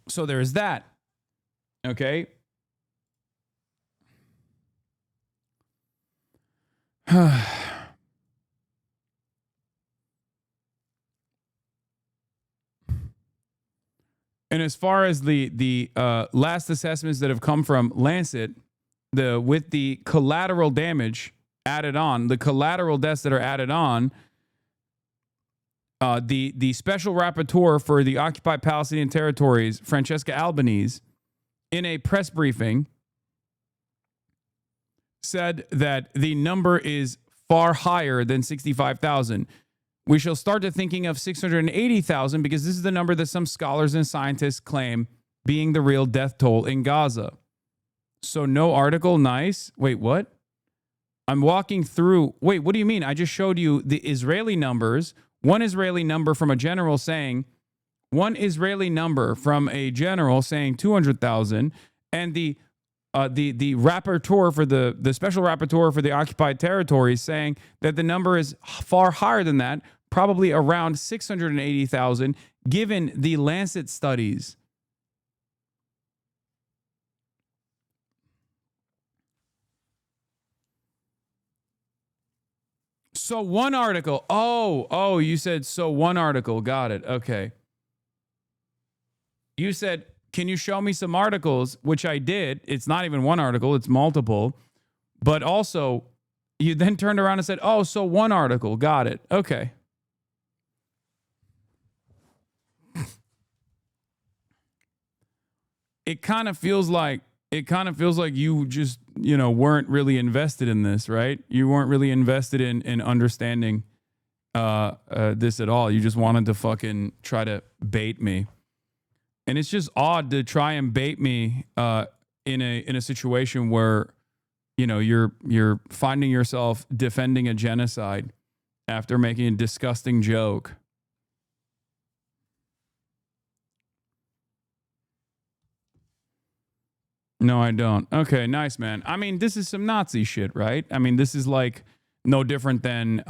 So there's that. Okay. And as far as the last assessments that have come from Lancet, with the collateral damage added on, the collateral deaths that are added on, the special rapporteur for the occupied Palestinian territories, Francesca Albanese, in a press briefing, said that the number is far higher than 65,000. We shall start to thinking of 680,000 because this is the number that some scholars and scientists claim being the real death toll in Gaza. So no article, nice. Wait, what? I'm walking through. Wait, what do you mean? I just showed you the Israeli numbers. One Israeli number from a general saying 200,000, and the rapporteur for the special rapporteur for the occupied territories saying that the number is far higher than that, probably around 680,000, given the Lancet studies. So one article. Oh, you said so one article. Got it. Okay. You said, can you show me some articles? Which I did. It's not even one article. It's multiple. But also, you then turned around and said, oh, so one article. Got it. Okay. It kind of feels like you just, weren't really invested in this, right? You weren't really invested in understanding this at all. You just wanted to fucking try to bait me. And it's just odd to try and bait me in a situation where, you're finding yourself defending a genocide after making a disgusting joke. No, I don't. Okay, nice, man. I mean, this is some Nazi shit, right? I mean, this is like no different than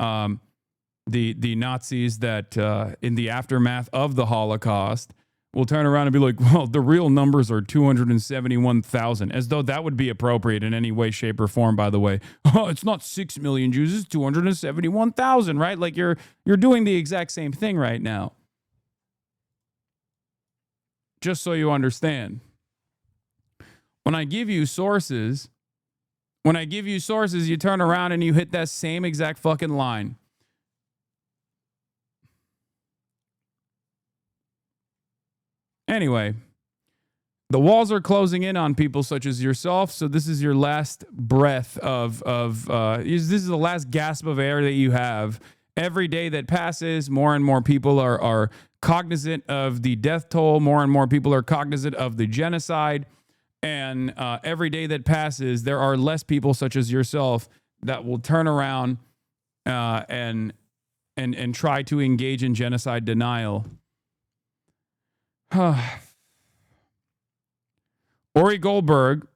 the Nazis that in the aftermath of the Holocaust will turn around and be like, well, the real numbers are 271,000, as though that would be appropriate in any way, shape, or form, by the way. Oh, it's not 6 million Jews, it's 271,000, right? Like you're doing the exact same thing right now. Just so you understand. When I give you sources, you turn around and you hit that same exact fucking line. Anyway, the walls are closing in on people such as yourself, so this is your last breath of this is the last gasp of air that you have. Every day that passes, more and more people are cognizant of the death toll, more and more people are cognizant of the genocide. And every day that passes, there are less people such as yourself that will turn around and try to engage in genocide denial. Ori Goldberg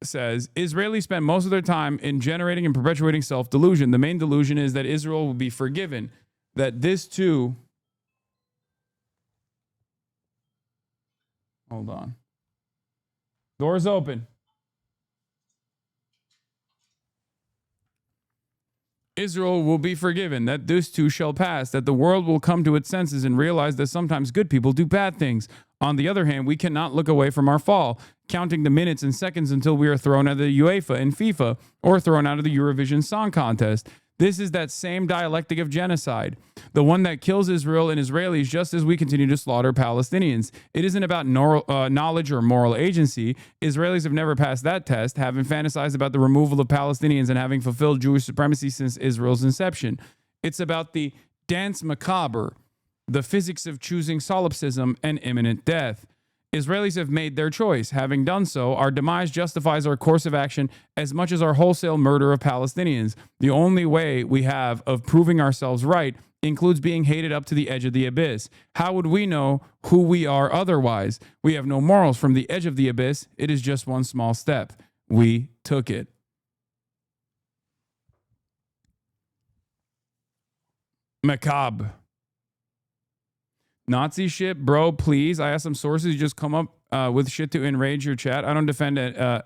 says, Israelis spend most of their time in generating and perpetuating self-delusion. The main delusion is that Israel will be forgiven, that this too... Hold on. Doors open. Israel will be forgiven, that this too shall pass, that the world will come to its senses and realize that sometimes good people do bad things. On the other hand, we cannot look away from our fall, counting the minutes and seconds until we are thrown out of the UEFA and FIFA or thrown out of the Eurovision Song Contest. This is that same dialectic of genocide, the one that kills Israel and Israelis just as we continue to slaughter Palestinians. It isn't about knowledge or moral agency. Israelis have never passed that test, having fantasized about the removal of Palestinians and having fulfilled Jewish supremacy since Israel's inception. It's about the dance macabre, the physics of choosing solipsism and imminent death. Israelis have made their choice. Having done so, our demise justifies our course of action as much as our wholesale murder of Palestinians. The only way we have of proving ourselves right includes being hated up to the edge of the abyss. How would we know who we are otherwise? We have no morals from the edge of the abyss. It is just one small step. We took it. Macabre. Nazi shit, bro, please. I asked some sources. You just come up with shit to enrage your chat. I don't defend it.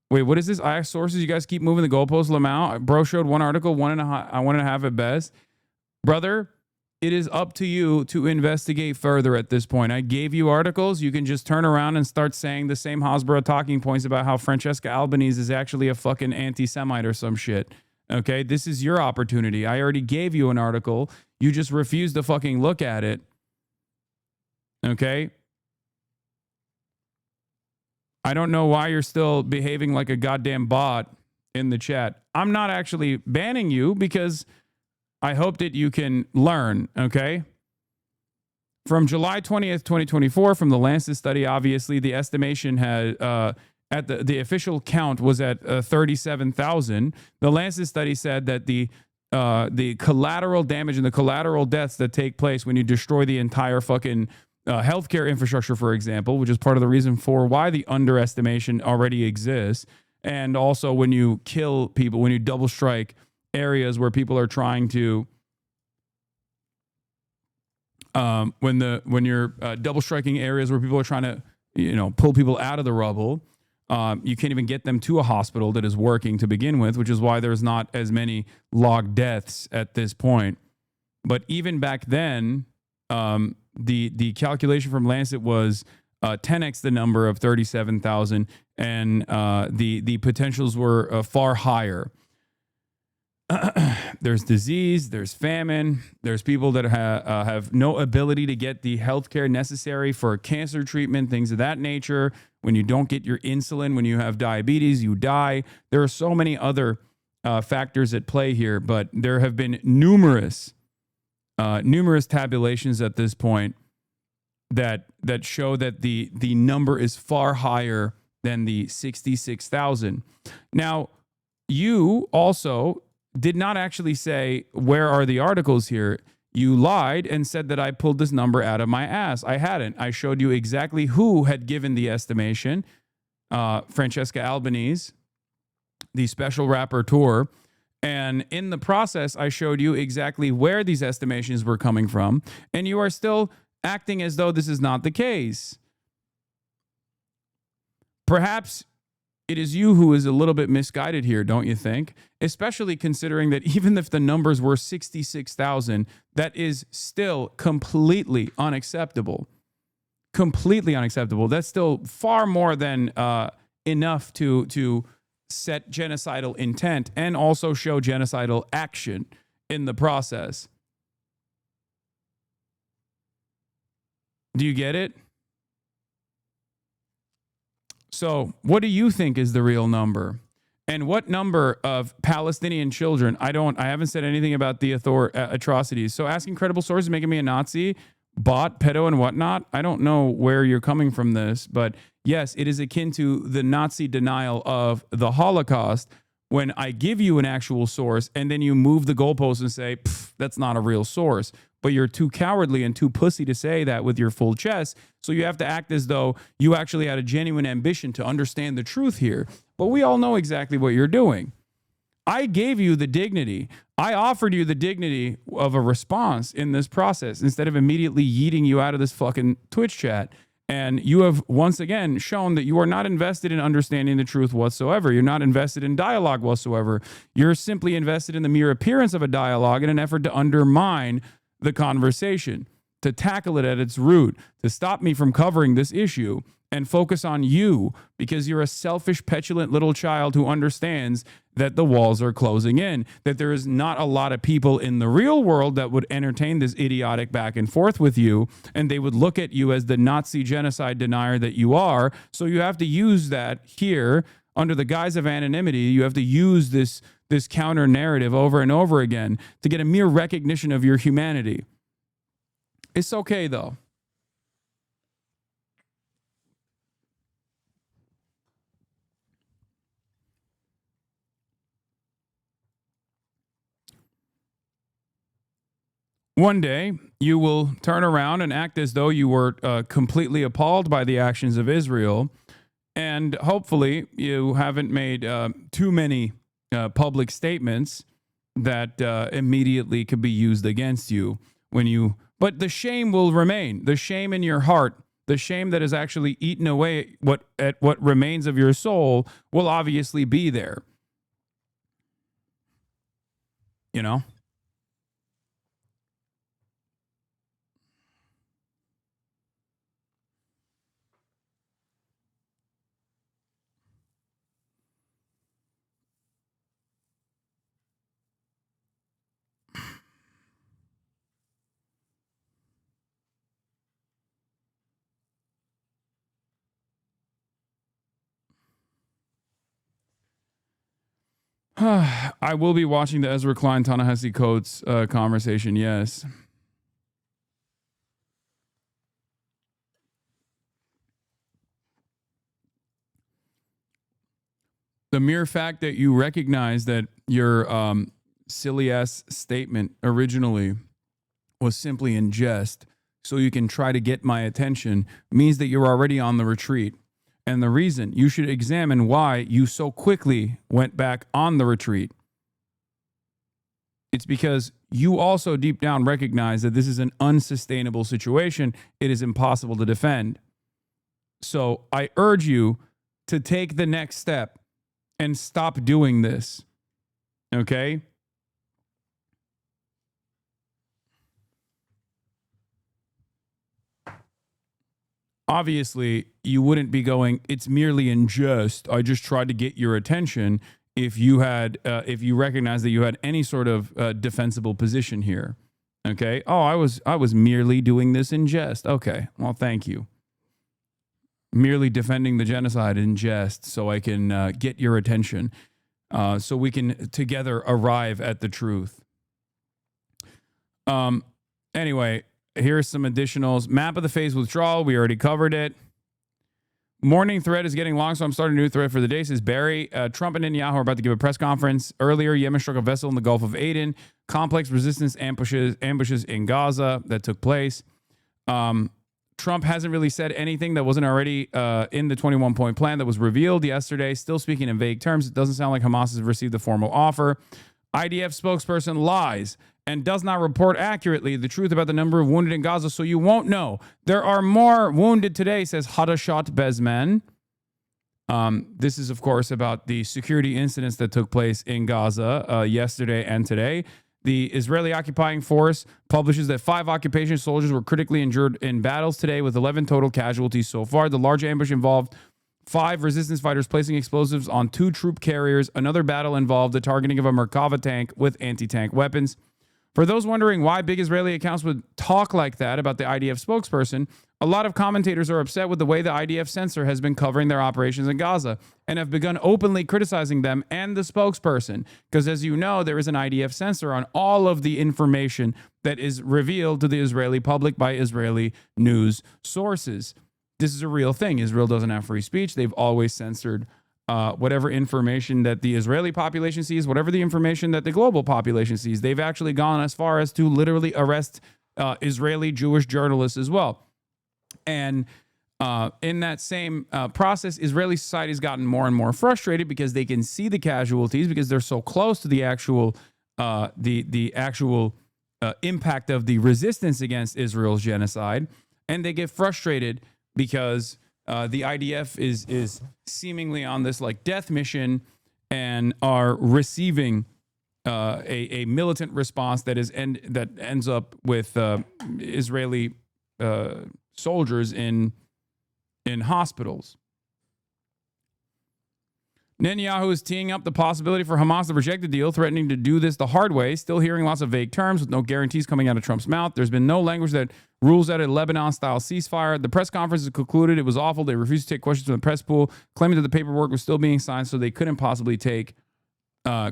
Wait, what is this? I asked sources. You guys keep moving the goalposts. Lamau, bro showed one article, 1.5 at best. Brother, it is up to you to investigate further at this point. I gave you articles. You can just turn around and start saying the same Hasbro talking points about how Francesca Albanese is actually a fucking anti-Semite or some shit. Okay, this is your opportunity. I already gave you an article. You just refuse to fucking look at it. Okay? I don't know why you're still behaving like a goddamn bot in the chat. I'm not actually banning you because I hope that you can learn, okay? From July 20th, 2024, from the Lancet study, obviously, the estimation had, at the official count was at 37,000. The Lancet study said that the collateral damage and the collateral deaths that take place when you destroy the entire fucking healthcare infrastructure, for example, which is part of the reason for why the underestimation already exists. And also when you kill people, when you double strike areas where people are trying to, when you're double striking areas where people are trying to, pull people out of the rubble, you can't even get them to a hospital that is working to begin with, which is why there's not as many logged deaths at this point. But even back then, the calculation from Lancet was 10x the number of 37,000, and the potentials were far higher. There's disease, there's famine, there's people that have no ability to get the healthcare necessary for cancer treatment, things of that nature. When you don't get your insulin, when you have diabetes, you die. There are so many other factors at play here, but there have been numerous tabulations at this point that show that the number is far higher than the 66,000. Now, you also did not actually say, where are the articles here? You lied and said that I pulled this number out of my ass. I hadn't. I showed you exactly who had given the estimation. Francesca Albanese, the special rapporteur. And in the process, I showed you exactly where these estimations were coming from. And you are still acting as though this is not the case. Perhaps it is you who is a little bit misguided here, don't you think? Especially considering that even if the numbers were 66,000, that is still completely unacceptable. Completely unacceptable. That's still far more than enough to set genocidal intent and also show genocidal action in the process. Do you get it? So, what do you think is the real number? And what number of Palestinian children? I haven't said anything about the atrocities. So, asking credible sources making me a Nazi, bot, pedo, and whatnot. I don't know where you're coming from this, but yes, it is akin to the Nazi denial of the Holocaust when I give you an actual source and then you move the goalposts and say, that's not a real source. But you're too cowardly and too pussy to say that with your full chest. So you have to act as though you actually had a genuine ambition to understand the truth here. But we all know exactly what you're doing. I gave you the dignity. I offered you the dignity of a response in this process instead of immediately yeeting you out of this fucking Twitch chat. And you have once again shown that you are not invested in understanding the truth whatsoever. You're not invested in dialogue whatsoever. You're simply invested in the mere appearance of a dialogue in an effort to undermine the conversation, to tackle it at its root, to stop me from covering this issue and focus on you because you're a selfish, petulant little child who understands that the walls are closing in, that there is not a lot of people in the real world that would entertain this idiotic back and forth with you, and they would look at you as the Nazi genocide denier that you are. So you have to use that here under the guise of anonymity. You have to use this counter narrative over and over again to get a mere recognition of your humanity. It's okay, though. One day, you will turn around and act as though you were completely appalled by the actions of Israel, and hopefully you haven't made too many public statements that immediately could be used against you when you. But the shame will remain. The shame in your heart, the shame that has actually eaten away what remains of your soul, will obviously be there. You know. I will be watching the Ezra Klein Ta-Nehisi Coates conversation. Yes. The mere fact that you recognize that your silly ass statement originally was simply in jest, so you can try to get my attention, means that you're already on the retreat. And the reason you should examine why you so quickly went back on the retreat. It's because you also deep down recognize that this is an unsustainable situation. It is impossible to defend. So I urge you to take the next step and stop doing this. Okay? Obviously, you wouldn't be going, it's merely in jest. I just tried to get your attention if you recognize that you had any sort of defensible position here. Okay? Oh, I was merely doing this in jest. Okay. Well, thank you. Merely defending the genocide in jest so I can get your attention, so we can together arrive at the truth. Anyway, here's some additionals. Map of the phase withdrawal. We already covered it. Morning thread is getting long, so I'm starting a new thread for the day. Says Barry, Trump and Netanyahu are about to give a press conference. Earlier, Yemen struck a vessel in the Gulf of Aden. Complex resistance ambushes in Gaza that took place. Trump hasn't really said anything that wasn't already in the 21-point plan that was revealed yesterday. Still speaking in vague terms. It doesn't sound like Hamas has received a formal offer. IDF spokesperson lies and does not report accurately the truth about the number of wounded in Gaza, so you won't know. There are more wounded today, says Hadashat Bezmen. This is, of course, about the security incidents that took place in Gaza yesterday and today. The Israeli occupying force publishes that 5 occupation soldiers were critically injured in battles today, with 11 total casualties so far. The large ambush involved 5 resistance fighters placing explosives on 2 troop carriers. Another battle involved the targeting of a Merkava tank with anti-tank weapons. For those wondering why big Israeli accounts would talk like that about the IDF spokesperson, a lot of commentators are upset with the way the IDF censor has been covering their operations in Gaza and have begun openly criticizing them and the spokesperson. Because as you know, there is an IDF censor on all of the information that is revealed to the Israeli public by Israeli news sources. This is a real thing. Israel doesn't have free speech. They've always censored whatever information that the Israeli population sees, whatever the information that the global population sees. They've actually gone as far as to literally arrest Israeli Jewish journalists as well. And in that same process, Israeli society has gotten more and more frustrated because they can see the casualties because they're so close to the actual impact of the resistance against Israel's genocide, and they get frustrated because the IDF is seemingly on this like death mission and are receiving a militant response that ends up with Israeli soldiers in hospitals. Netanyahu is teeing up the possibility for Hamas to reject the deal, threatening to do this the hard way, still hearing lots of vague terms with no guarantees coming out of Trump's mouth. There's been no language that rules out a Lebanon-style ceasefire. The press conference is concluded. It was awful. They refused to take questions from the press pool, claiming that the paperwork was still being signed, so they couldn't possibly take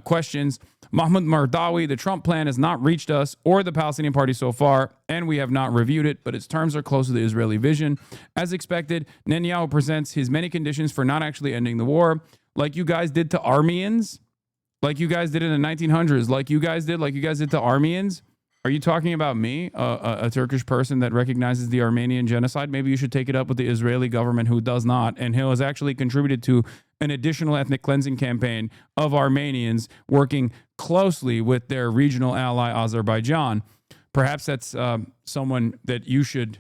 questions. Mahmoud Mardawi, the Trump plan has not reached us or the Palestinian Party so far, and we have not reviewed it, but its terms are close to the Israeli vision. As expected, Netanyahu presents his many conditions for not actually ending the war, like you guys did to Armenians, like you guys did in the 1900s, like you guys did to Armenians. Are you talking about me, a Turkish person that recognizes the Armenian genocide? Maybe you should take it up with the Israeli government, who does not, and who has actually contributed to an additional ethnic cleansing campaign of Armenians working closely with their regional ally, Azerbaijan. Perhaps that's someone that you should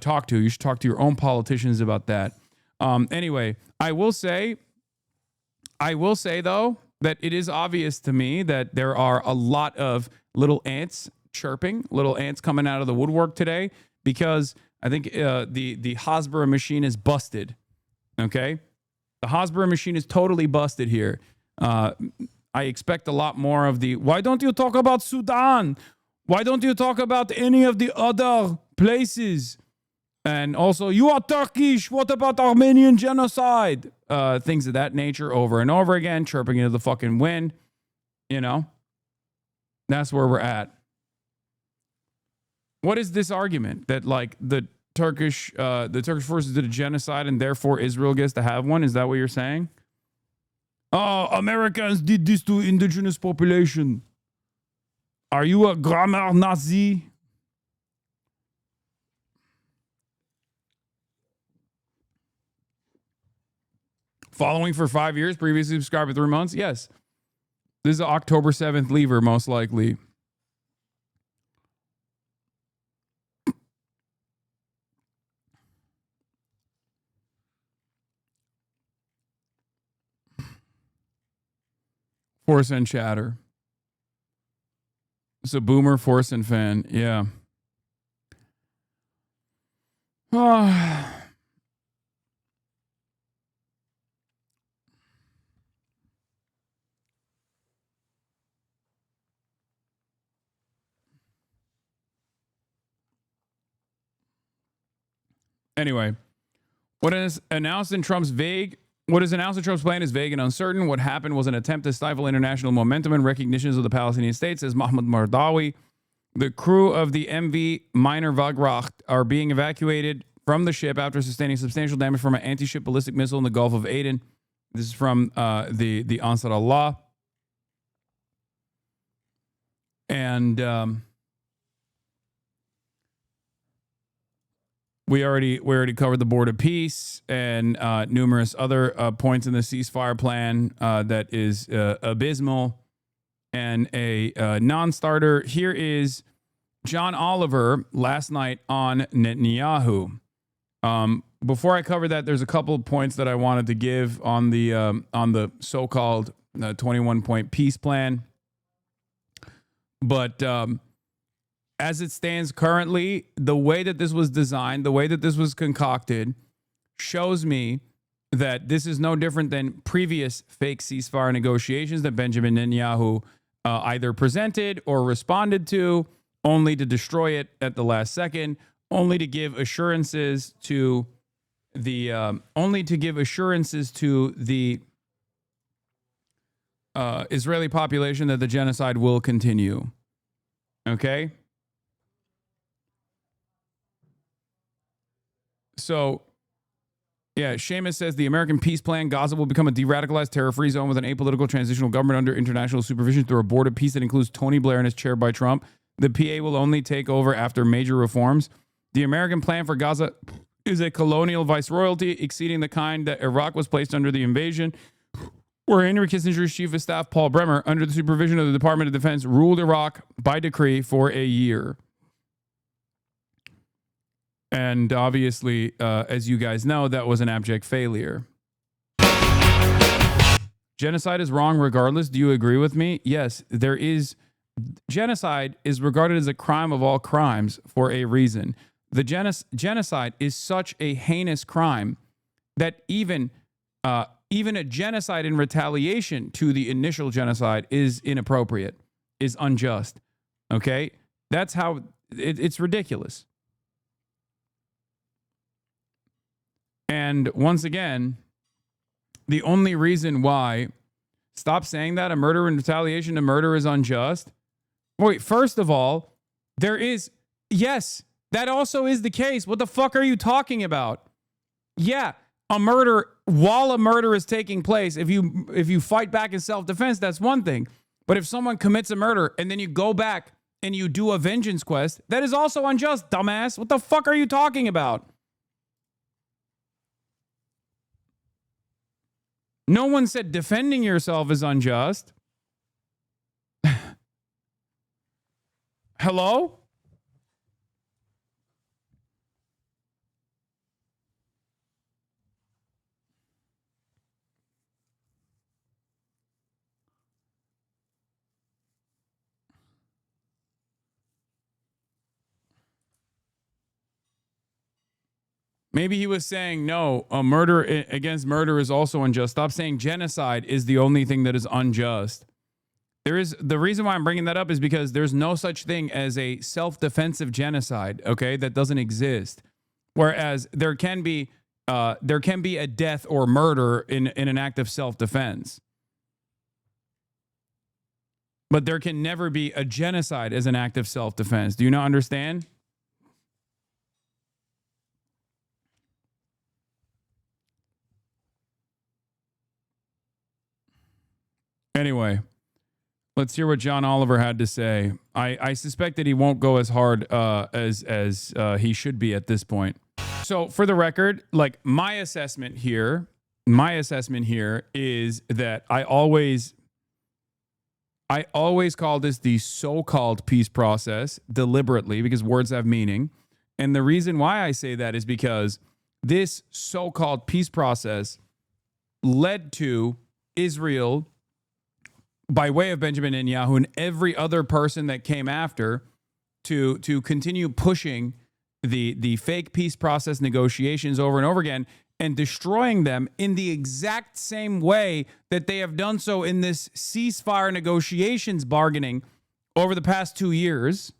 talk to. You should talk to your own politicians about that. Anyway, I will say, though, that it is obvious to me that there are a lot of little ants chirping, little ants coming out of the woodwork today, because I think the Hasbara machine is busted. Okay? The Hasbara machine is totally busted here. I expect a lot more of the, why don't you talk about Sudan? Why don't you talk about any of the other places? And also, you are Turkish. What about Armenian genocide? Things of that nature over and over again, chirping into the fucking wind. You know? That's where we're at. What is this argument that like the Turkish forces did a genocide and therefore Israel gets to have one? Is that what you're saying? Oh, Americans did this to indigenous population. Are you a grammar Nazi? Following for 5 years, previously subscribed for 3 months? Yes. This is an October 7th lever, most likely. Force and chatter. It's a boomer Force and fan. Yeah. Anyway, what is announced in Trump's plan is vague and uncertain. What happened was an attempt to stifle international momentum and recognitions of the Palestinian state, says Mahmoud Mardawi. The crew of the MV Minor Wagracht are being evacuated from the ship after sustaining substantial damage from an anti-ship ballistic missile in the Gulf of Aden. This is from the Ansar Allah. And we already covered the board of peace and numerous other points in the ceasefire plan that is abysmal and a non-starter. Here is John Oliver last night on Netanyahu. Before I cover that, there's a couple of points that I wanted to give on the so-called 21-point peace plan. But as it stands currently, the way that this was designed, the way that this was concocted, shows me that this is no different than previous fake ceasefire negotiations that Benjamin Netanyahu either presented or responded to, only to destroy it at the last second, only to give assurances to the Israeli population that the genocide will continue. Okay? So, yeah, Seamus says the American peace plan, Gaza will become a de-radicalized terror-free zone with an apolitical transitional government under international supervision through a board of peace that includes Tony Blair and is chaired by Trump. The PA will only take over after major reforms. The American plan for Gaza is a colonial viceroyalty exceeding the kind that Iraq was placed under the invasion, where Henry Kissinger's chief of staff, Paul Bremer, under the supervision of the Department of Defense, ruled Iraq by decree for a year. And obviously, as you guys know, that was an abject failure. Genocide is wrong regardless. Do you agree with me? Yes, there is. Genocide is regarded as a crime of all crimes for a reason. The genocide is such a heinous crime that even a genocide in retaliation to the initial genocide is inappropriate, is unjust. Okay? That's how it's ridiculous. And once again, the only reason why, stop saying that a murder in retaliation to murder is unjust. Wait, first of all, yes, that also is the case. What the fuck are you talking about? Yeah, while a murder is taking place, if you fight back in self-defense, that's one thing. But if someone commits a murder and then you go back and you do a vengeance quest, that is also unjust, dumbass. What the fuck are you talking about? No one said defending yourself is unjust. Hello? Maybe he was saying, no, a murder against murder is also unjust. Stop saying genocide is the only thing that is unjust. The reason why I'm bringing that up is because there's no such thing as a self-defensive genocide, okay? That doesn't exist. Whereas there can be a death or murder in an act of self-defense. But there can never be a genocide as an act of self-defense. Do you not understand? Anyway, let's hear what John Oliver had to say. I suspect that he won't go as hard as he should be at this point. So for the record, like my assessment here is that I always call this the so-called peace process deliberately because words have meaning. And the reason why I say that is because this so-called peace process led to Israel, by way of Benjamin Netanyahu and every other person that came after, to continue pushing the fake peace process negotiations over and over again and destroying them in the exact same way that they have done so in this ceasefire negotiations bargaining over the past 2 years.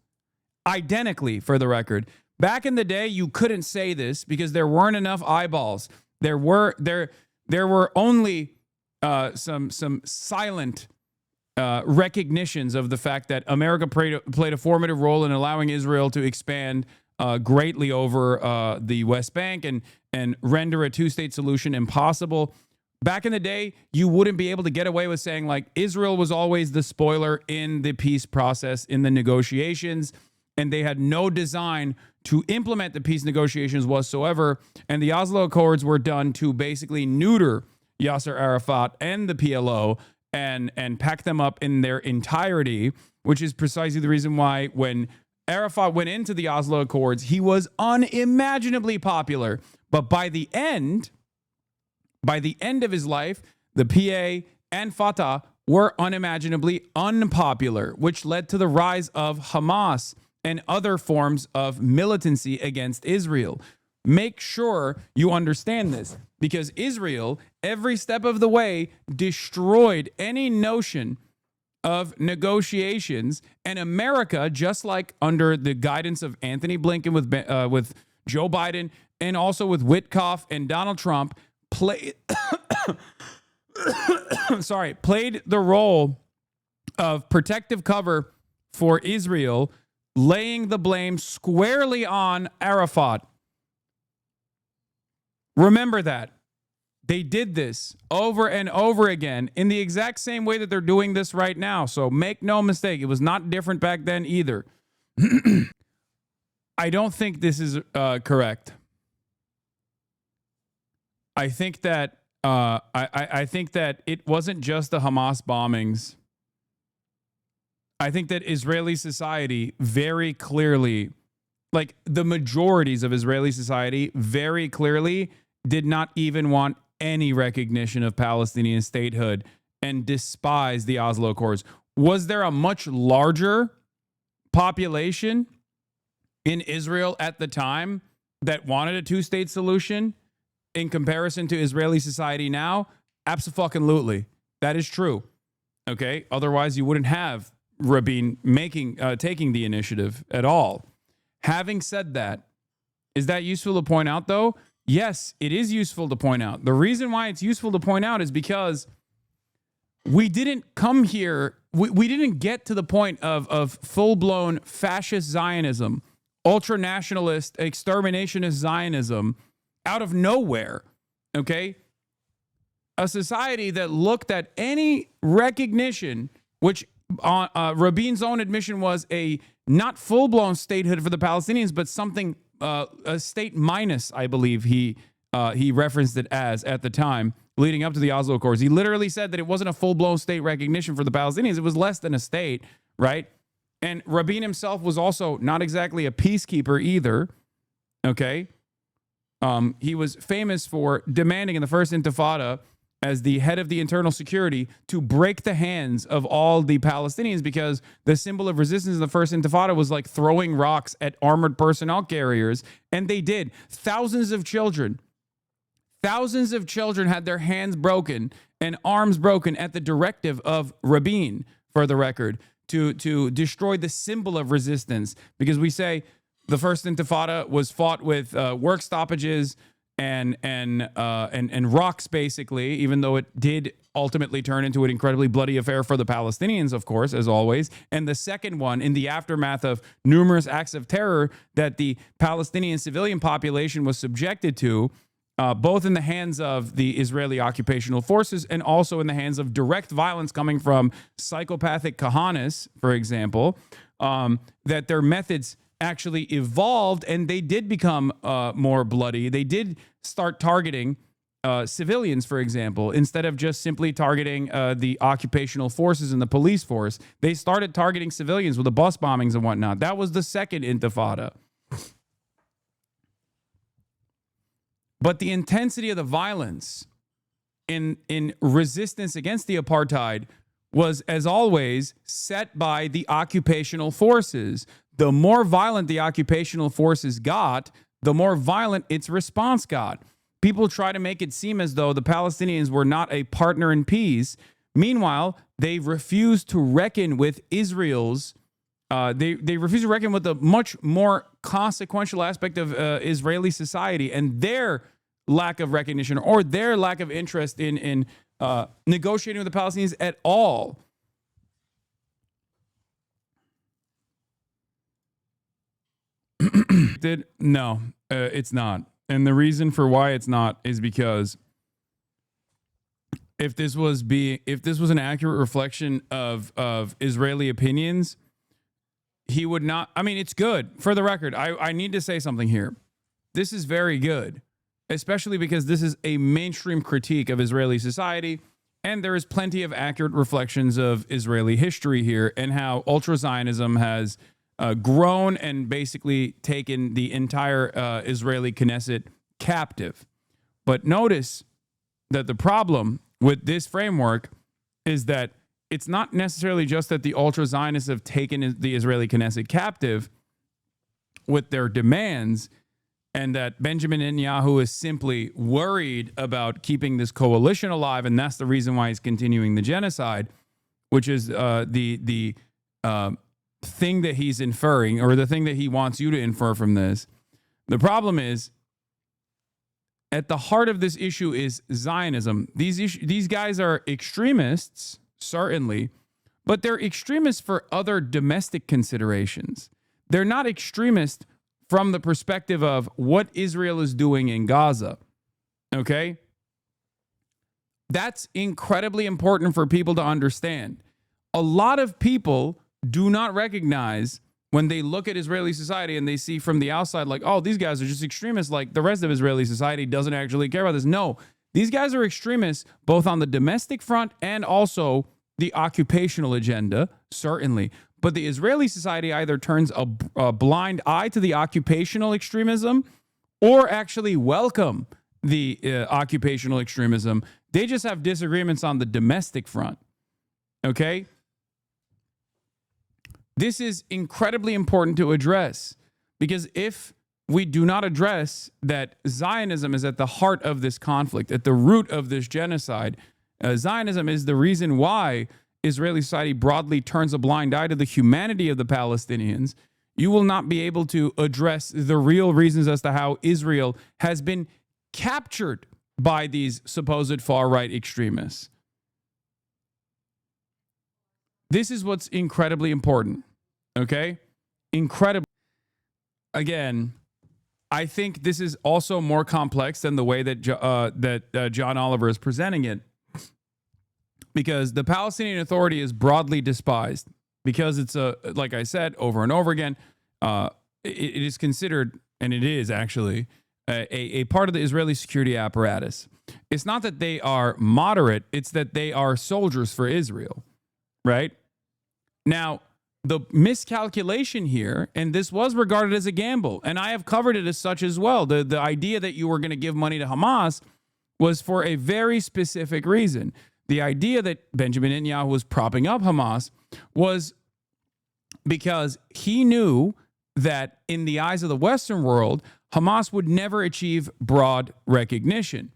Identically, for the record. Back in the day, you couldn't say this because there weren't enough eyeballs. There were only some silent recognitions of the fact that America played a formative role in allowing Israel to expand greatly over the West Bank and render a two-state solution impossible. Back in the day, you wouldn't be able to get away with saying, like, Israel was always the spoiler in the peace process, in the negotiations, and they had no design to implement the peace negotiations whatsoever. And the Oslo Accords were done to basically neuter Yasser Arafat and the PLO and pack them up in their entirety, which is precisely the reason why when Arafat went into the Oslo Accords, he was unimaginably popular. But by the end of his life, the PA and Fatah were unimaginably unpopular, which led to the rise of Hamas and other forms of militancy against Israel. Make sure you understand this, because Israel, every step of the way, destroyed any notion of negotiations, and America, just like under the guidance of Anthony Blinken with Joe Biden and also with Witkoff and Donald Trump, played the role of protective cover for Israel, laying the blame squarely on Arafat. Remember that. They did this over and over again in the exact same way that they're doing this right now. So make no mistake, it was not different back then either. I don't think this is correct. I think that I think that it wasn't just the Hamas bombings. I think that Israeli society very clearly, like the majorities of Israeli society very clearly, did not even want any recognition of Palestinian statehood and despised the Oslo Accords. Was there a much larger population in Israel at the time that wanted a two-state solution in comparison to Israeli society now? Abso-fucking-lutely. That is true. Okay? Otherwise, you wouldn't have Rabin taking the initiative at all. Having said that, is that useful to point out, though? Yes, it is useful to point out. The reason why it's useful to point out is because we didn't come here, we didn't get to the point of full-blown fascist Zionism, ultra-nationalist, exterminationist Zionism out of nowhere, okay? A society that looked at any recognition, which Rabin's own admission was a not full-blown statehood for the Palestinians, but something, a state minus, I believe he referenced it as at the time, leading up to the Oslo Accords. He literally said that it wasn't a full-blown state recognition for the Palestinians. It was less than a state, right? And Rabin himself was also not exactly a peacekeeper either, okay? He was famous for demanding in the First Intifada, as the head of the internal security, to break the hands of all the Palestinians, because the symbol of resistance in the First Intifada was like throwing rocks at armored personnel carriers, and they did. Thousands of children had their hands broken and arms broken at the directive of Rabin, for the record, to destroy the symbol of resistance, because we say the First Intifada was fought with work stoppages and rocks, basically, even though it did ultimately turn into an incredibly bloody affair for the Palestinians, of course, as always. And the second one, in the aftermath of numerous acts of terror that the Palestinian civilian population was subjected to, both in the hands of the Israeli occupational forces and also in the hands of direct violence coming from psychopathic Kahanis, for example, that their methods actually evolved, and they did become more bloody. They did start targeting civilians, for example, instead of just simply targeting the occupational forces and the police force. They started targeting civilians with the bus bombings and whatnot. That was the second Intifada. But the intensity of the violence in resistance against the apartheid was, as always, set by the occupational forces. The more violent the occupational forces got, the more violent its response got. People try to make it seem as though the Palestinians were not a partner in peace. Meanwhile, they refuse to reckon with Israel's, they refuse to reckon with the much more consequential aspect of Israeli society and their lack of recognition or their lack of interest in negotiating with the Palestinians at all. No, it's not. And the reason for why it's not is because if this was an accurate reflection of Israeli opinions, he would not. I mean, it's good. For the record, I need to say something here. This is very good, especially because this is a mainstream critique of Israeli society, and there is plenty of accurate reflections of Israeli history here and how ultra-Zionism has grown and basically taken the entire Israeli Knesset captive. But notice that the problem with this framework is that it's not necessarily just that the ultra-Zionists have taken the Israeli Knesset captive with their demands and that Benjamin Netanyahu is simply worried about keeping this coalition alive, and that's the reason why he's continuing the genocide, which is the thing that he's inferring, or the thing that he wants you to infer from this. The problem is, at the heart of this issue is Zionism. These guys are extremists, certainly, but they're extremists for other domestic considerations. They're not extremists from the perspective of what Israel is doing in Gaza. Okay? That's incredibly important for people to understand. A lot of people do not recognize when they look at Israeli society and they see from the outside like, oh, these guys are just extremists, like the rest of Israeli society doesn't actually care about this. No, these guys are extremists both on the domestic front and also the occupational agenda, certainly. But the Israeli society either turns a blind eye to the occupational extremism or actually welcome the occupational extremism. They just have disagreements on the domestic front. Okay? This is incredibly important to address, because if we do not address that Zionism is at the heart of this conflict, at the root of this genocide, Zionism is the reason why Israeli society broadly turns a blind eye to the humanity of the Palestinians, you will not be able to address the real reasons as to how Israel has been captured by these supposed far-right extremists. This is what's incredibly important, okay? Incredibly. Again, I think this is also more complex than the way that John Oliver is presenting it, because the Palestinian Authority is broadly despised. because it's like I said over and over again, it is considered, and it is actually a part of the Israeli security apparatus. It's not that they are moderate, it's that they are soldiers for Israel, right? Now, the miscalculation here, and this was regarded as a gamble, and I have covered it as such as well. The idea that you were going to give money to Hamas was for a very specific reason. The idea that Benjamin Netanyahu was propping up Hamas was because he knew that in the eyes of the Western world, Hamas would never achieve broad recognition.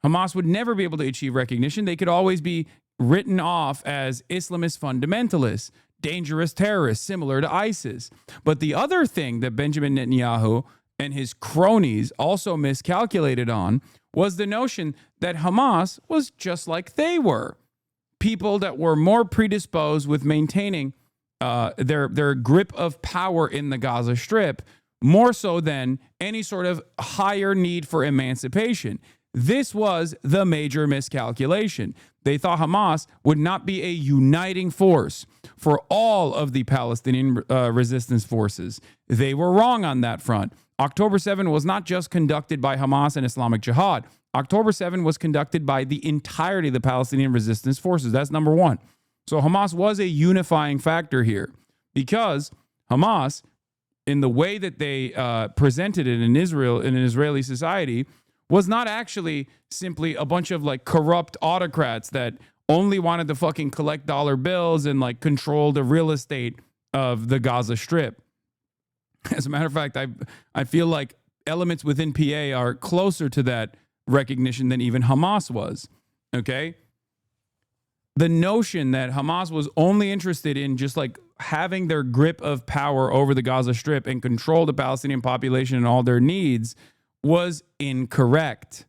Hamas would never be able to achieve recognition. They could always be written off as Islamist fundamentalists, dangerous terrorists similar to ISIS. But the other thing that Benjamin Netanyahu and his cronies also miscalculated on was the notion that Hamas was just like they were. People that were more predisposed with maintaining their grip of power in the Gaza Strip, more so than any sort of higher need for emancipation. This was the major miscalculation. They thought Hamas would not be a uniting force for all of the Palestinian resistance forces. They were wrong on that front. October 7 was not just conducted by Hamas and Islamic Jihad. October 7 was conducted by the entirety of the Palestinian resistance forces. That's number one. So Hamas was a unifying factor here because Hamas, in the way that they presented it in Israel, in an Israeli society, was not actually simply a bunch of like corrupt autocrats that only wanted to fucking collect dollar bills and like control the real estate of the Gaza Strip. As a matter of fact, I feel like elements within PA are closer to that recognition than even Hamas was. Okay? The notion that Hamas was only interested in just like having their grip of power over the Gaza Strip and control the Palestinian population and all their needs was incorrect.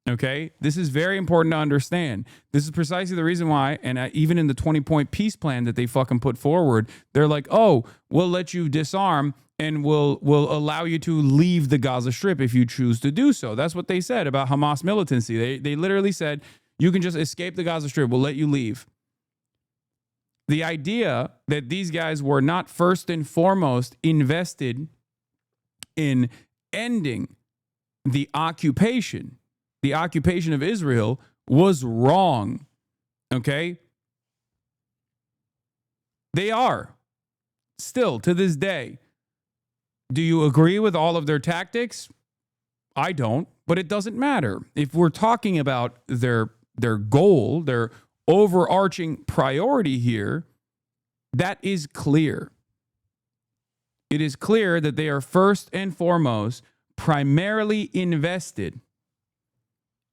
Okay? This is very important to understand. This is precisely the reason why, and even in the 20-point peace plan that they fucking put forward, they're like, oh, we'll let you disarm and we'll allow you to leave the Gaza Strip if you choose to do so. That's what they said about Hamas militancy. They literally said, you can just escape the Gaza Strip. We'll let you leave. The idea that these guys were not first and foremost invested in ending the occupation of Israel was wrong. Okay? They are still to this day. Do you agree with all of their tactics? I don't, but it doesn't matter. If we're talking about their goal, their overarching priority here, that is clear. It is clear that they are first and foremost primarily invested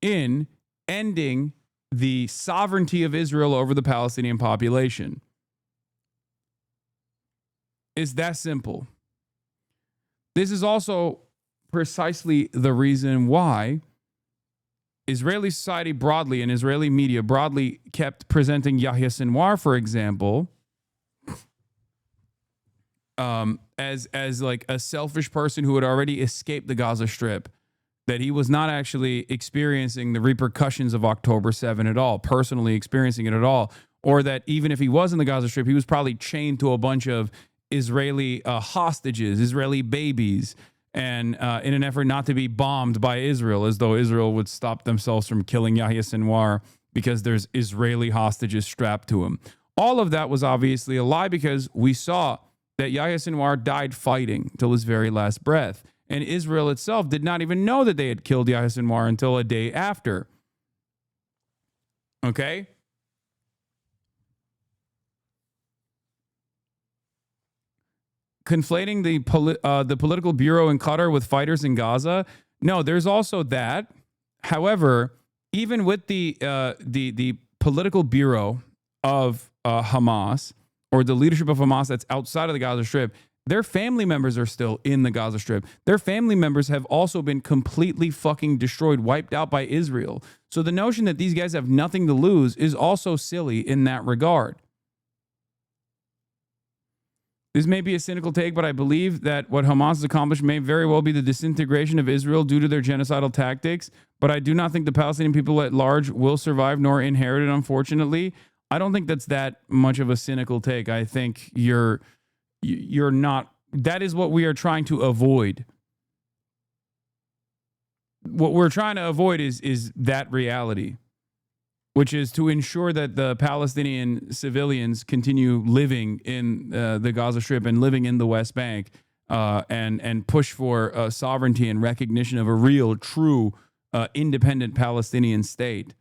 in ending the sovereignty of Israel over the Palestinian population. It's that simple. This is also precisely the reason why Israeli society broadly and Israeli media broadly kept presenting Yahya Sinwar, for example, as like a selfish person who had already escaped the Gaza Strip, that he was not actually experiencing the repercussions of October 7 at all, personally experiencing it at all, or that even if he was in the Gaza Strip, he was probably chained to a bunch of Israeli hostages, Israeli babies, and in an effort not to be bombed by Israel, as though Israel would stop themselves from killing Yahya Sinwar because there's Israeli hostages strapped to him. All of that was obviously a lie because we saw that Yahya Sinwar died fighting till his very last breath. And Israel itself did not even know that they had killed Yahya Sinwar until a day after. Okay? Conflating the political bureau in Qatar with fighters in Gaza. No, there's also that. However, even with the political bureau of Hamas, or the leadership of Hamas that's outside of the Gaza Strip, their family members are still in the Gaza Strip. Their family members have also been completely fucking destroyed, wiped out by Israel. So the notion that these guys have nothing to lose is also silly in that regard. This may be a cynical take, but I believe that what Hamas has accomplished may very well be the disintegration of Israel due to their genocidal tactics, but I do not think the Palestinian people at large will survive nor inherit it, unfortunately. I don't think that's that much of a cynical take. I think you're not. That is what we are trying to avoid. What we're trying to avoid is that reality, which is to ensure that the Palestinian civilians continue living in the Gaza Strip and living in the West Bank, and push for sovereignty and recognition of a real, true, independent Palestinian state.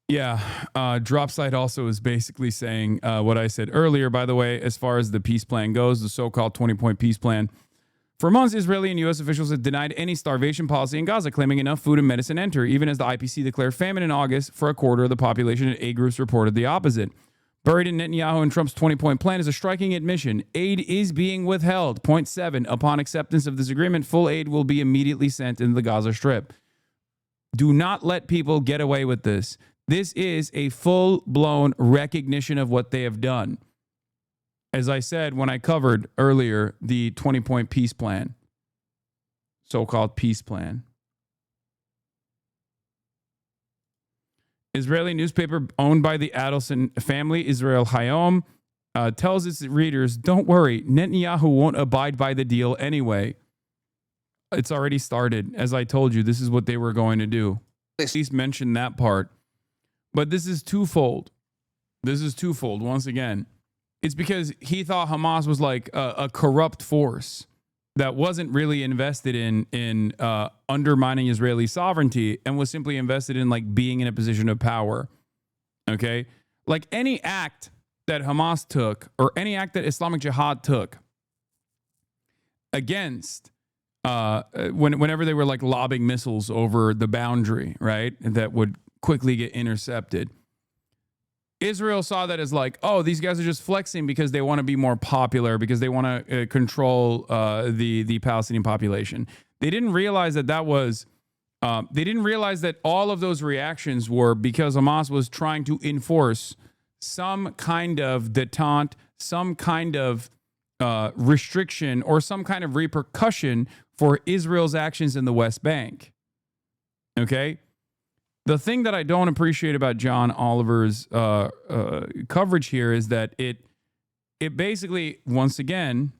Yeah, Dropsite also is basically saying what I said earlier, by the way, as far as the peace plan goes, the so-called 20-point peace plan. For months, Israeli and U.S. officials have denied any starvation policy in Gaza, claiming enough food and medicine enter, even as the IPC declared famine in August for a quarter of the population, and aid groups reported the opposite. Buried in Netanyahu and Trump's 20-point plan is a striking admission. Aid is being withheld. Point 7, upon acceptance of this agreement, full aid will be immediately sent into the Gaza Strip. Do not let people get away with this. This is a full-blown recognition of what they have done. As I said when I covered earlier the 20-point peace plan, so-called peace plan. Israeli newspaper owned by the Adelson family, Israel Hayom, tells its readers, don't worry, Netanyahu won't abide by the deal anyway. It's already started. As I told you, this is what they were going to do. At least mention that part. But this is twofold. This is twofold. Once again, it's because he thought Hamas was like a corrupt force that wasn't really invested in undermining Israeli sovereignty and was simply invested in like being in a position of power. Okay? Like any act that Hamas took or any act that Islamic Jihad took against whenever they were like lobbing missiles over the boundary, right? That would quickly get intercepted. Israel saw that as like, oh, these guys are just flexing because they want to be more popular, because they want to control the Palestinian population. They didn't realize that was, they didn't realize that all of those reactions were because Hamas was trying to enforce some kind of detente, some kind of restriction, or some kind of repercussion for Israel's actions in the West Bank. Okay? The thing that I don't appreciate about John Oliver's coverage here is that it basically, once again,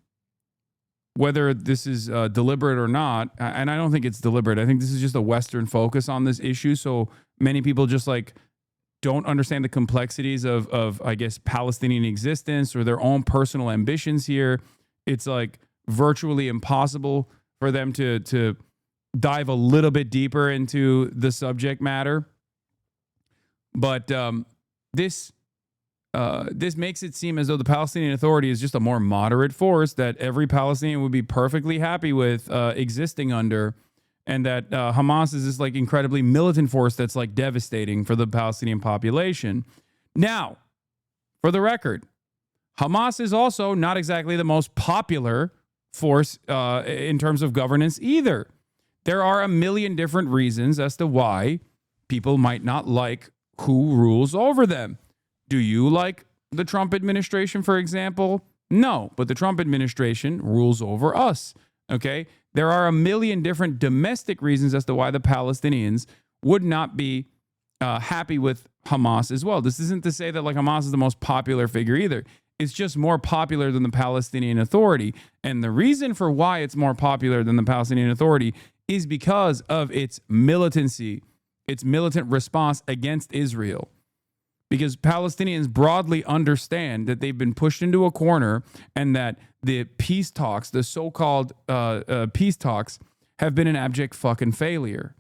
whether this is deliberate or not, and I don't think it's deliberate. I think this is just a Western focus on this issue. So many people just like don't understand the complexities of I guess, Palestinian existence or their own personal ambitions here. It's like virtually impossible for them to dive a little bit deeper into the subject matter. But this makes it seem as though the Palestinian Authority is just a more moderate force that every Palestinian would be perfectly happy with existing under, and that Hamas is this like incredibly militant force that's like devastating for the Palestinian population. Now, for the record, Hamas is also not exactly the most popular force in terms of governance either. There are a million different reasons as to why people might not like who rules over them. Do you like the Trump administration, for example? No, but the Trump administration rules over us, okay? There are a million different domestic reasons as to why the Palestinians would not be happy with Hamas as well. This isn't to say that like Hamas is the most popular figure either. It's just more popular than the Palestinian Authority. And the reason for why it's more popular than the Palestinian Authority is because of its militancy, its militant response against Israel. Because Palestinians broadly understand that they've been pushed into a corner and that the peace talks, the so-called peace talks, have been an abject fucking failure.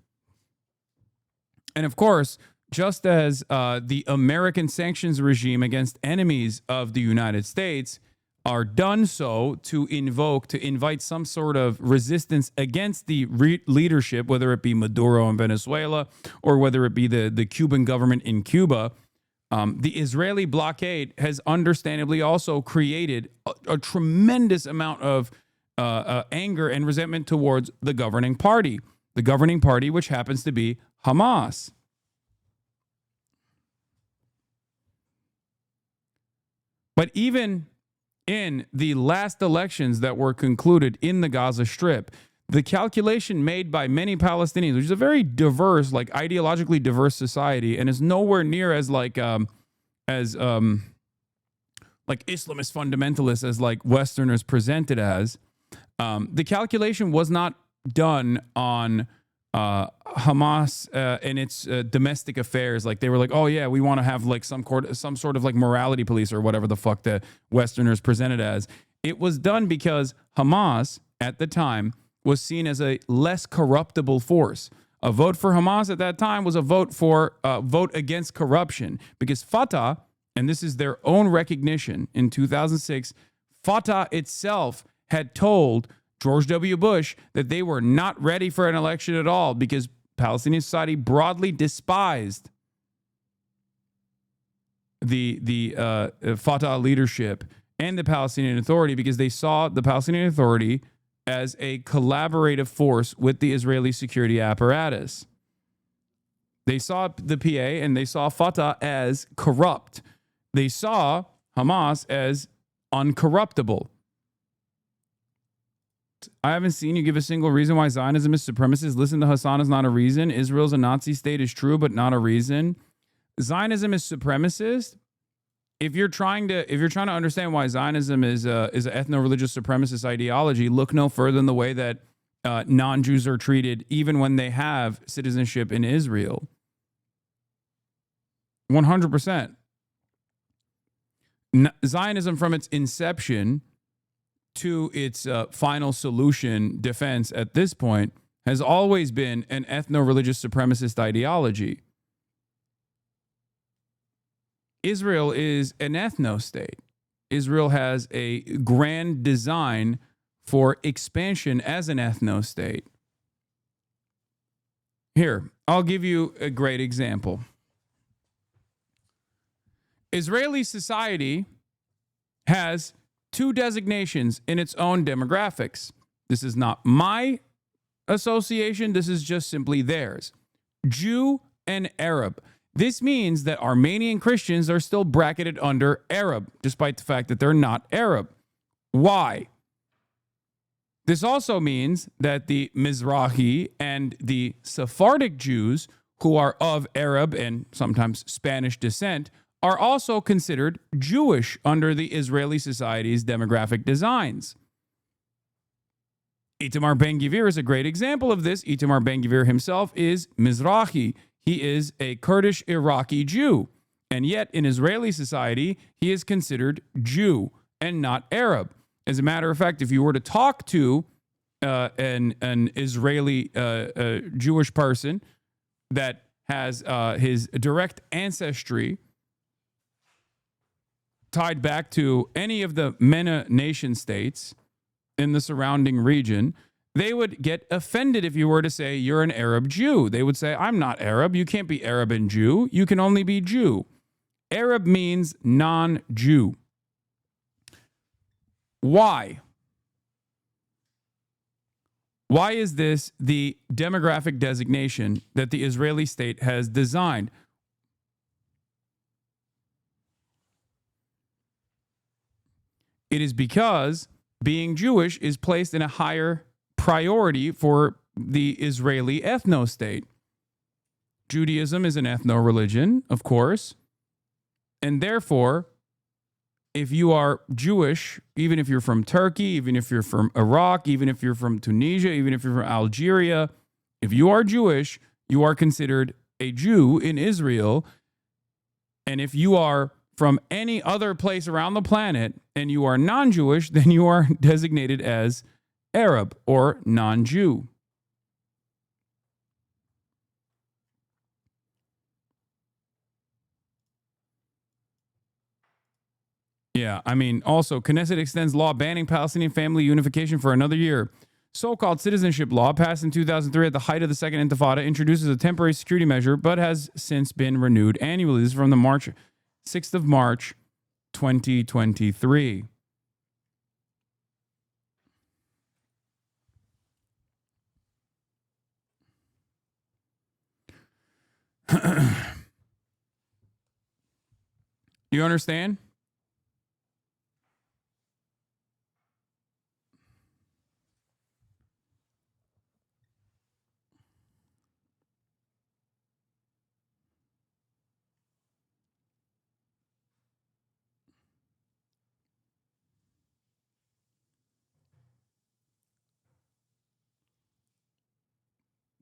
And of course, just as the American sanctions regime against enemies of the United States are done so to invite some sort of resistance against the leadership, whether it be Maduro in Venezuela or whether it be the Cuban government in Cuba, the Israeli blockade has understandably also created a tremendous amount of anger and resentment towards the governing party which happens to be Hamas. But even in the last elections that were concluded in the Gaza Strip, the calculation made by many Palestinians, which is a very diverse, like ideologically diverse society, and is nowhere near as like Islamist fundamentalists as like Westerners present it as. The calculation was not done on Hamas and its domestic affairs. Like they were like, oh yeah, we want to have like some sort of like morality police or whatever the fuck the Westerners presented as. It was done because Hamas at the time was seen as a less corruptible force. A vote for Hamas at that time was a vote against corruption, because Fatah, and this is their own recognition in 2006, Fatah itself had told George W. Bush that they were not ready for an election at all because Palestinian society broadly despised the Fatah leadership and the Palestinian Authority, because they saw the Palestinian Authority as a collaborative force with the Israeli security apparatus. They saw the PA and they saw Fatah as corrupt. They saw Hamas as uncorruptible. I haven't seen you give a single reason why Zionism is supremacist. Listen to Hasan is not a reason. Israel's a Nazi state is true, but not a reason. Zionism is supremacist. If you're trying to understand why Zionism is an ethno-religious supremacist ideology, look no further than the way that non-Jews are treated, even when they have citizenship in Israel. 100%. Zionism, from its inception to its final solution defense at this point, has always been an ethno-religious supremacist ideology. Israel is an ethno-state. Israel has a grand design for expansion as an ethno-state. Here, I'll give you a great example. Israeli society has two designations in its own demographics. This is not my association. This is just simply theirs. Jew and Arab. This means that Armenian Christians are still bracketed under Arab, despite the fact that they're not Arab. Why? This also means that the Mizrahi and the Sephardic Jews, who are of Arab and sometimes Spanish descent, are also considered Jewish under the Israeli society's demographic designs. Itamar Ben-Gvir is a great example of this. Itamar Ben-Gvir himself is Mizrahi. He is a Kurdish Iraqi Jew. And yet in Israeli society, he is considered Jew and not Arab. As a matter of fact, if you were to talk to an Israeli Jewish person that has his direct ancestry tied back to any of the MENA nation states in the surrounding region, they would get offended if you were to say you're an Arab Jew. They would say, I'm not Arab. You can't be Arab and Jew. You can only be Jew. Arab means non-Jew. Why? Why is this the demographic designation that the Israeli state has designed? It is because being Jewish is placed in a higher priority for the Israeli ethno-state. Judaism is an ethno-religion, of course, and therefore, if you are Jewish, even if you're from Turkey, even if you're from Iraq, even if you're from Tunisia, even if you're from Algeria, if you are Jewish, you are considered a Jew in Israel. And if you are from any other place around the planet and you are non-Jewish, then you are designated as Arab or non-Jew. Yeah, I mean, also, Knesset extends law banning Palestinian family unification for another year. So-called citizenship law, passed in 2003 at the height of the Second Intifada, introduces a temporary security measure, but has since been renewed annually. This is from the 6th of March, 2023. You understand?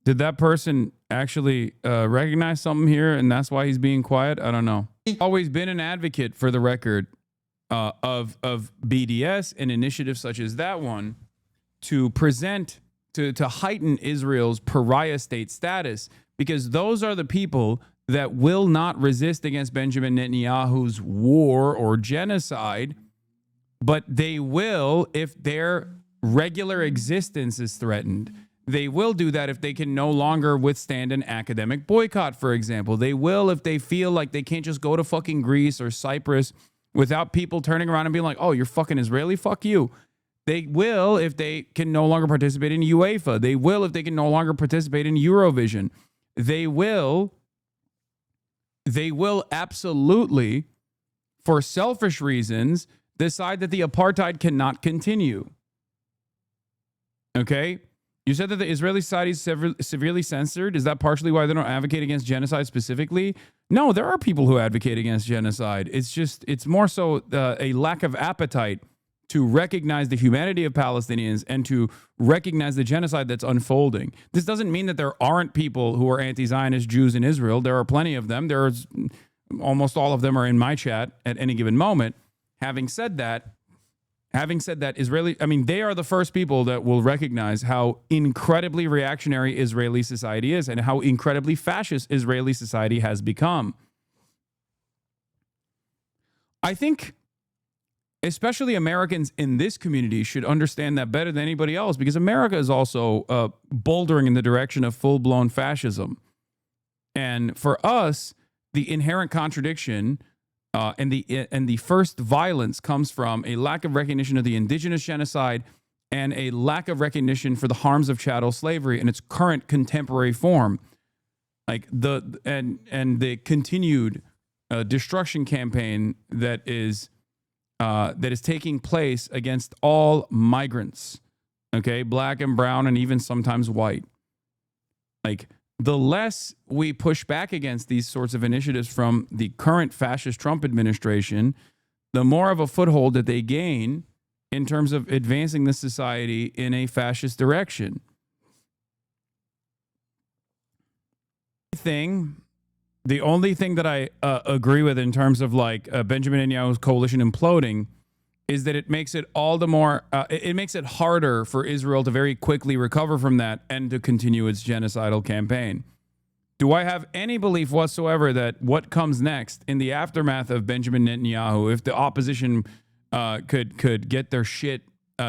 Did that person actually recognize something here, and that's why he's being quiet? I don't know. Always been an advocate, for the record, of BDS and initiatives such as that one to present, to heighten Israel's pariah state status, because those are the people that will not resist against Benjamin Netanyahu's war or genocide, but they will if their regular existence is threatened. They will do that if they can no longer withstand an academic boycott, for example. They will if they feel like they can't just go to fucking Greece or Cyprus without people turning around and being like, oh, you're fucking Israeli? Fuck you. They will if they can no longer participate in UEFA. They will if they can no longer participate in Eurovision. They will absolutely, for selfish reasons, decide that the apartheid cannot continue. Okay? You said that the Israeli society is severely censored. Is that partially why they don't advocate against genocide specifically? No, there are people who advocate against genocide. It's more so a lack of appetite to recognize the humanity of Palestinians and to recognize the genocide that's unfolding. This doesn't mean that there aren't people who are anti-Zionist Jews in Israel. There are plenty of them. There's almost all of them are in my chat at any given moment. Having said that, they are the first people that will recognize how incredibly reactionary Israeli society is and how incredibly fascist Israeli society has become. I think especially Americans in this community should understand that better than anybody else, because America is also bouldering in the direction of full-blown fascism. And for us, the inherent contradiction and the first violence comes from a lack of recognition of the indigenous genocide and a lack of recognition for the harms of chattel slavery in its current contemporary form, like the continued destruction campaign that is taking place against all migrants, okay, black and brown and even sometimes white. Like, the less we push back against these sorts of initiatives from the current fascist Trump administration, the more of a foothold that they gain in terms of advancing the society in a fascist direction. The only thing that I agree with in terms of like Benjamin Netanyahu's coalition imploding is that it makes it all the more, it makes it harder for Israel to very quickly recover from that and to continue its genocidal campaign. Do I have any belief whatsoever that what comes next in the aftermath of Benjamin Netanyahu, if the opposition could get their shit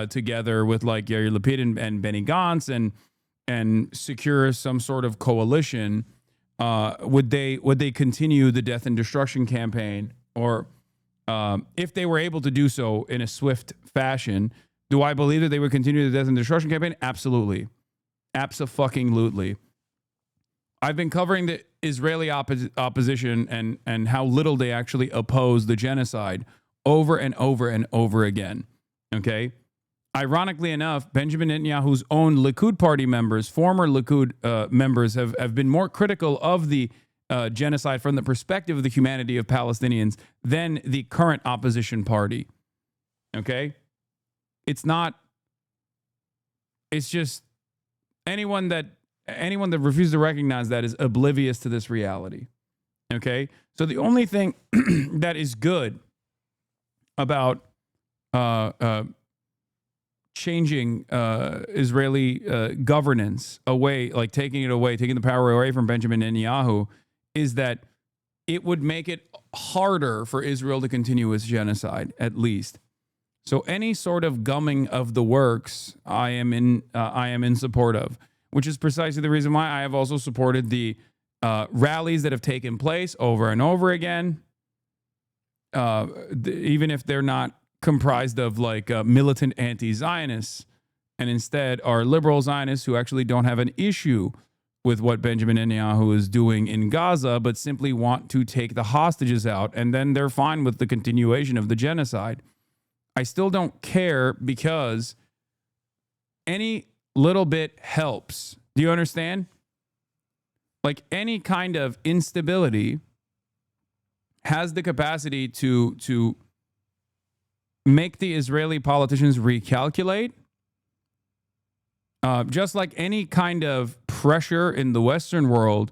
together with like Yair Lapid and Benny Gantz and secure some sort of coalition, would they continue the death and destruction campaign? Or if they were able to do so in a swift fashion, do I believe that they would continue the death and destruction campaign? Absolutely. Abso-fucking-lutely. I've been covering the Israeli opposition and how little they actually oppose the genocide over and over and over again. Okay? Ironically enough, Benjamin Netanyahu's own Likud party members, former Likud members, have been more critical of the genocide from the perspective of the humanity of Palestinians than the current opposition party. Okay? It's just anyone that refuses to recognize that is oblivious to this reality. Okay? So the only thing that is good about changing Israeli governance away, like taking the power away from Benjamin Netanyahu, is that it would make it harder for Israel to continue its genocide, at least. So any sort of gumming of the works, I am in support of, which is precisely the reason why I have also supported the rallies that have taken place over and over again, even if they're not comprised of like militant anti-Zionists, and instead are liberal Zionists who actually don't have an issue with what Benjamin Netanyahu is doing in Gaza, but simply want to take the hostages out, and then they're fine with the continuation of the genocide. I still don't care, because any little bit helps. Do you understand? Like, any kind of instability has the capacity to make the Israeli politicians recalculate. Just like any kind of pressure in the Western world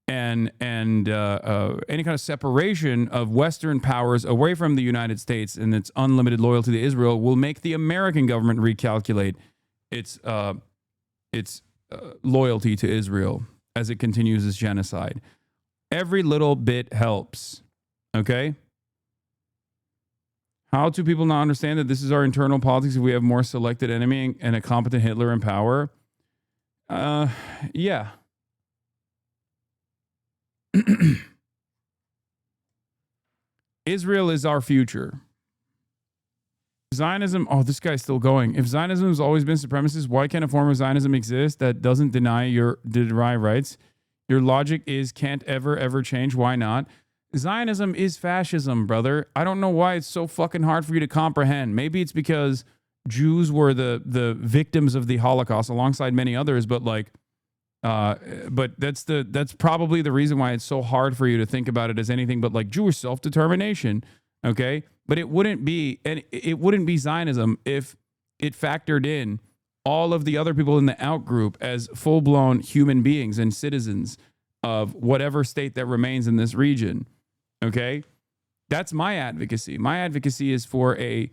and any kind of separation of Western powers away from the United States and its unlimited loyalty to Israel will make the American government recalculate its loyalty to Israel as it continues its genocide. Every little bit helps. Okay? How do people not understand that this is our internal politics if we have more selected enemy and a competent Hitler in power? Yeah. Israel is our future. Zionism, oh, this guy's still going. If Zionism has always been supremacist, why can't a form of Zionism exist that doesn't deny rights? Your logic is can't ever change. Why not? Zionism is fascism, brother. I don't know why it's so fucking hard for you to comprehend. Maybe it's because Jews were the victims of the Holocaust alongside many others, but that's probably the reason why it's so hard for you to think about it as anything but like Jewish self-determination. Okay, but it wouldn't be Zionism if it factored in all of the other people in the outgroup as full-blown human beings and citizens of whatever state that remains in this region. Okay, that's my advocacy. My advocacy is for a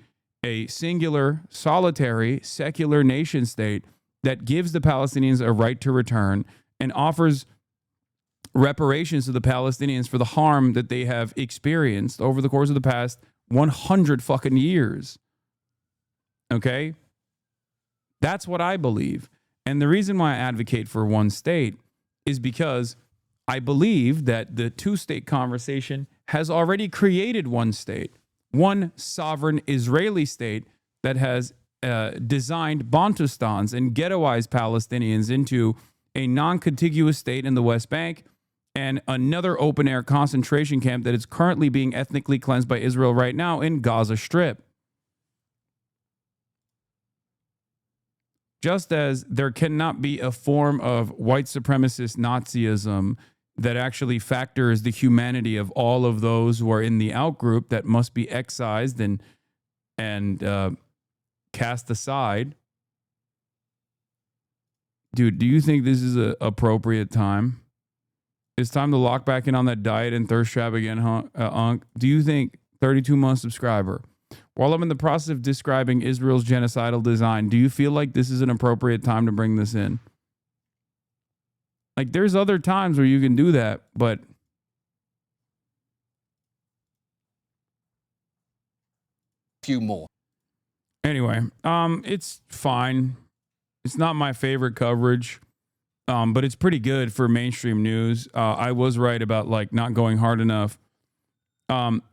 singular, solitary, secular nation state that gives the Palestinians a right to return and offers reparations to the Palestinians for the harm that they have experienced over the course of the past 100 fucking years. Okay? That's what I believe. And the reason why I advocate for one state is because I believe that the two-state conversation has already created one state, one sovereign Israeli state that has designed Bantustans and ghettoized Palestinians into a non-contiguous state in the West Bank and another open-air concentration camp that is currently being ethnically cleansed by Israel right now in Gaza Strip. Just as there cannot be a form of white supremacist Nazism that actually factors the humanity of all of those who are in the outgroup that must be excised and cast aside. Dude, do you think this is an appropriate time? It's time to lock back in on that diet and thirst trap again, Unc. Do you think 32-month subscriber? While I'm in the process of describing Israel's genocidal design, do you feel like this is an appropriate time to bring this in? Like, there's other times where you can do that, but few more. Anyway, it's fine. It's not my favorite coverage, but it's pretty good for mainstream news. I was right about like not going hard enough.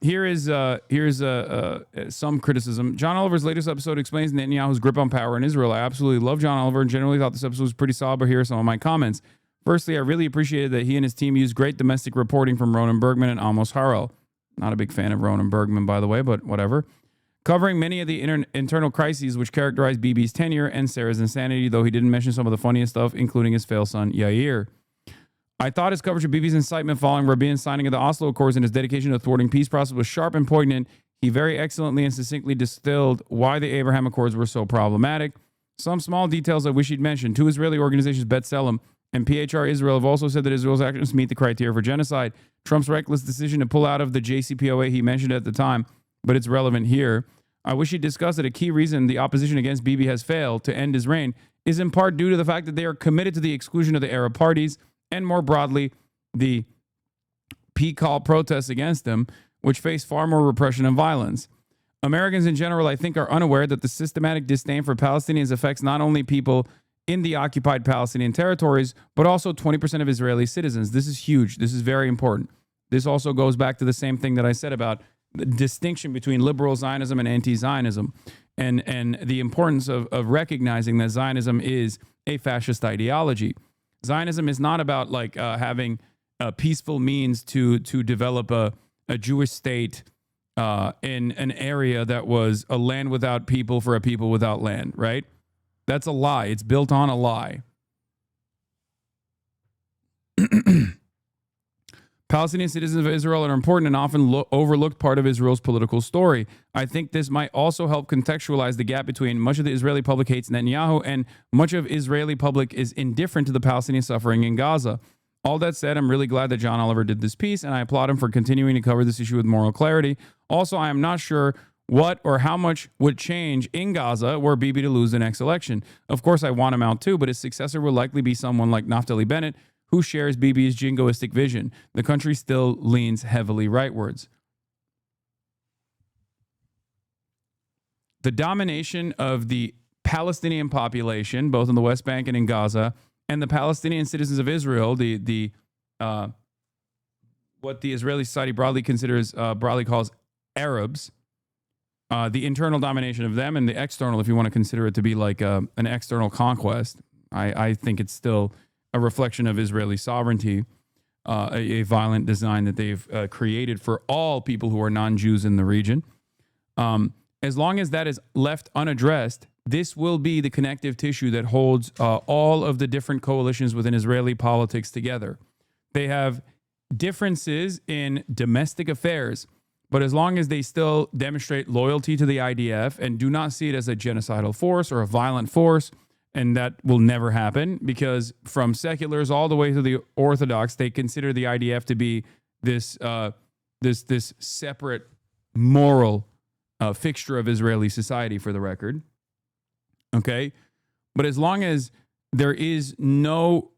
Here's some criticism. John Oliver's latest episode explains Netanyahu's grip on power in Israel. I absolutely love John Oliver and generally thought this episode was pretty solid, but here are some of my comments. Firstly, I really appreciated that he and his team used great domestic reporting from Ronan Bergman and Amos Harel. Not a big fan of Ronan Bergman, by the way, but whatever. Covering many of the internal crises which characterized Bibi's tenure and Sarah's insanity, though he didn't mention some of the funniest stuff, including his fail son, Yair. I thought his coverage of Bibi's incitement following Rabin's signing of the Oslo Accords and his dedication to thwarting peace process was sharp and poignant. He very excellently and succinctly distilled why the Abraham Accords were so problematic. Some small details I wish he'd mentioned. Two Israeli organizations, B'Tselem and PHR Israel, have also said that Israel's actions meet the criteria for genocide. Trump's reckless decision to pull out of the JCPOA he mentioned at the time, but it's relevant here. I wish he'd discussed that a key reason the opposition against Bibi has failed to end his reign is in part due to the fact that they are committed to the exclusion of the Arab parties and more broadly, the Piker protests against him, which face far more repression and violence. Americans in general, I think, are unaware that the systematic disdain for Palestinians affects not only people in the occupied Palestinian territories, but also 20% of Israeli citizens. This is huge. This is very important. This also goes back to the same thing that I said about the distinction between liberal Zionism and anti-Zionism and the importance of recognizing that Zionism is a fascist ideology. Zionism is not about like having peaceful means to develop a Jewish state in an area that was a land without people for a people without land, right? That's a lie. It's built on a lie. Palestinian citizens of Israel are an important and often overlooked part of Israel's political story. I think this might also help contextualize the gap between much of the Israeli public hates Netanyahu and much of Israeli public is indifferent to the Palestinian suffering in Gaza. All that said, I'm really glad that John Oliver did this piece, and I applaud him for continuing to cover this issue with moral clarity. Also, I am not sure what or how much would change in Gaza were Bibi to lose the next election. Of course, I want him out too, but his successor will likely be someone like Naftali Bennett, who shares Bibi's jingoistic vision. The country still leans heavily rightwards. The domination of the Palestinian population, both in the West Bank and in Gaza, and the Palestinian citizens of Israel, what the Israeli society broadly calls Arabs, the internal domination of them and the external, if you want to consider it to be like an external conquest, I think it's still a reflection of Israeli sovereignty, a violent design that they've created for all people who are non-Jews in the region. As long as that is left unaddressed, this will be the connective tissue that holds all of the different coalitions within Israeli politics together. They have differences in domestic affairs, but as long as they still demonstrate loyalty to the IDF and do not see it as a genocidal force or a violent force, and that will never happen because from seculars all the way to the Orthodox, they consider the IDF to be this separate moral fixture of Israeli society, for the record. Okay, but as long as there is no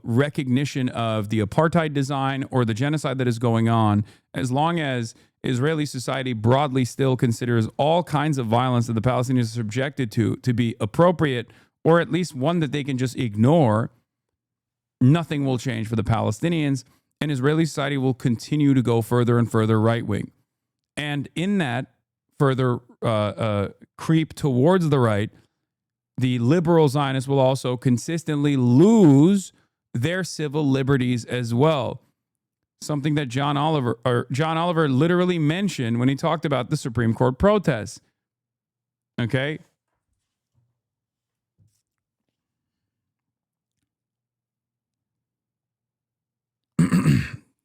recognition of the apartheid design or the genocide that is going on, as long as Israeli society broadly still considers all kinds of violence that the Palestinians are subjected to be appropriate, or at least one that they can just ignore, nothing will change for the Palestinians, and Israeli society will continue to go further and further right wing. And in that further creep towards the right, the liberal Zionists will also consistently lose their civil liberties as well. Something that John Oliver literally mentioned when he talked about the Supreme Court protests. Okay?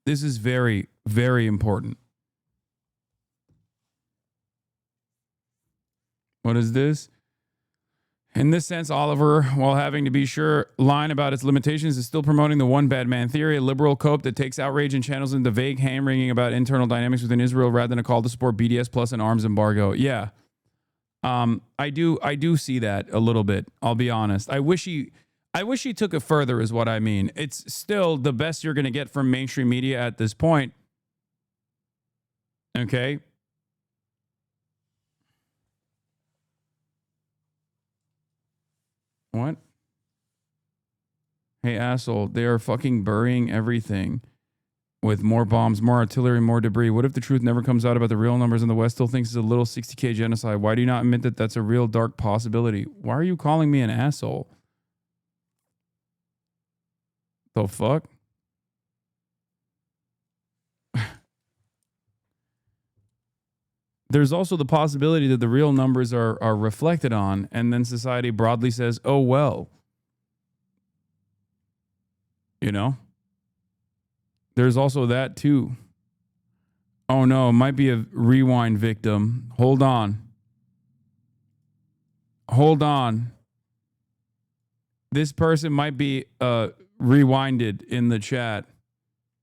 This is very, very important. What is this? In this sense, Oliver, while having to be sure line about its limitations, is still promoting the one bad man theory, a liberal cope that takes outrage and channels into vague hand-wringing about internal dynamics within Israel rather than a call to support BDS plus an arms embargo. Yeah. I do see that a little bit. I'll be honest. I wish he took it further is what I mean. It's still the best you're going to get from mainstream media at this point. Okay? What? Hey, asshole, they are fucking burying everything with more bombs, more artillery, more debris. What if the truth never comes out about the real numbers and the West still thinks it's a little 60K genocide? Why do you not admit that that's a real dark possibility? Why are you calling me an asshole? The fuck? There's also the possibility that the real numbers are reflected on, and then society broadly says, oh, well. You know? There's also that, too. Oh, no, it might be a rewind victim. Hold on. Hold on. This person might be rewinded in the chat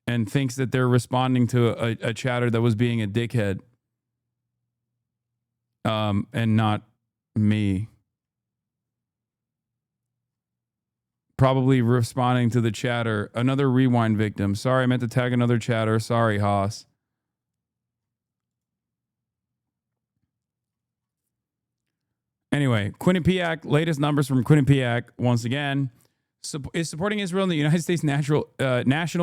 and thinks that they're responding to a chatter that was being a dickhead. And not me. Probably responding to the chatter. Another rewind victim. Sorry, I meant to tag another chatter. Sorry, Haas. Anyway, Quinnipiac, latest numbers from Quinnipiac, once again, is supporting Israel in the United States national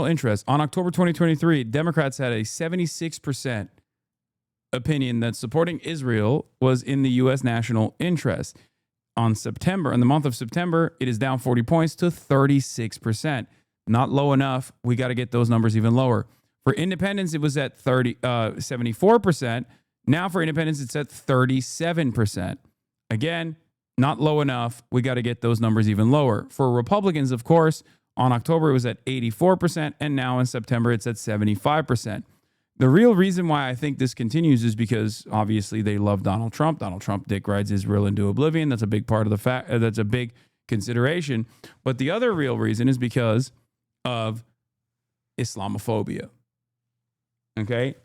interest. On October 2023, Democrats had a 76% opinion that supporting Israel was in the U.S. national interest. In the month of September, it is down 40 points to 36%. Not low enough. We got to get those numbers even lower. For independents, it was at 74%. Now for independents, it's at 37%. Again, not low enough. We got to get those numbers even lower. For Republicans, of course, On October, it was at 84%, and now in September, it's at 75%. The real reason why I think this continues is because obviously they love Donald Trump. Donald Trump dick rides Israel into oblivion. That's a big part of the fact. That's a big consideration. But the other real reason is because of Islamophobia. Okay?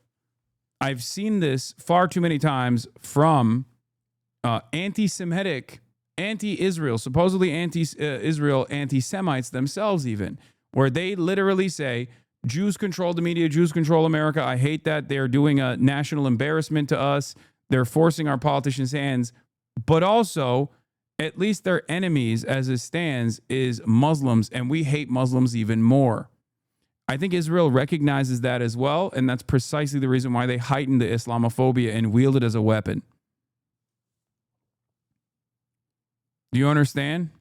I've seen this far too many times from anti-Semitic, anti-Israel, supposedly anti-Israel, anti-Semites themselves even, where they literally say, Jews control the media, Jews control America. I hate that. They're doing a national embarrassment to us. They're forcing our politicians' hands. But also, at least their enemies, as it stands, is Muslims, and we hate Muslims even more. I think Israel recognizes that as well, and that's precisely the reason why they heighten the Islamophobia and wield it as a weapon. Do you understand?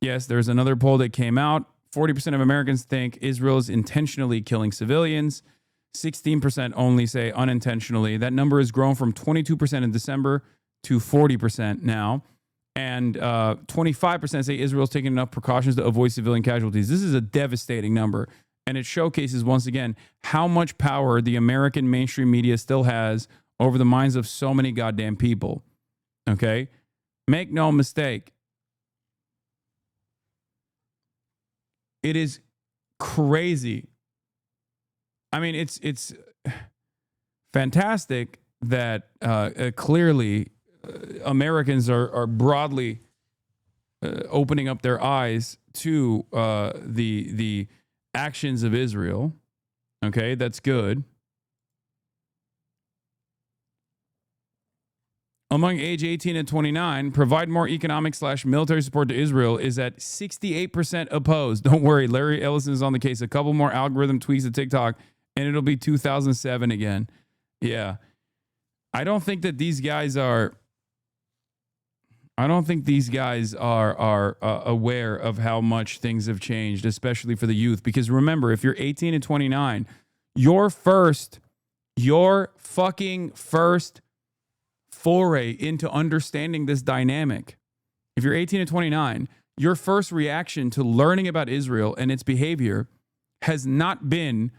Yes, there's another poll that came out. 40% of Americans think Israel is intentionally killing civilians. 16% only say unintentionally. That number has grown from 22% in December to 40% now. And 25% say Israel's taking enough precautions to avoid civilian casualties. This is a devastating number. And it showcases, once again, how much power the American mainstream media still has over the minds of so many goddamn people. Okay? Make no mistake. It is crazy. I mean, it's fantastic that clearly Americans are broadly opening up their eyes to the actions of Israel. Okay, that's good. Among age 18 and 29, provide more economic/military support to Israel is at 68% opposed. Don't worry, Larry Ellison is on the case. A couple more algorithm tweaks to TikTok, and it'll be 2007 again. Yeah. I don't think these guys are aware of how much things have changed, especially for the youth. Because remember, if you're 18 and 29, your fucking first foray into understanding this dynamic, if you're 18 and 29, your first reaction to learning about Israel and its behavior has not been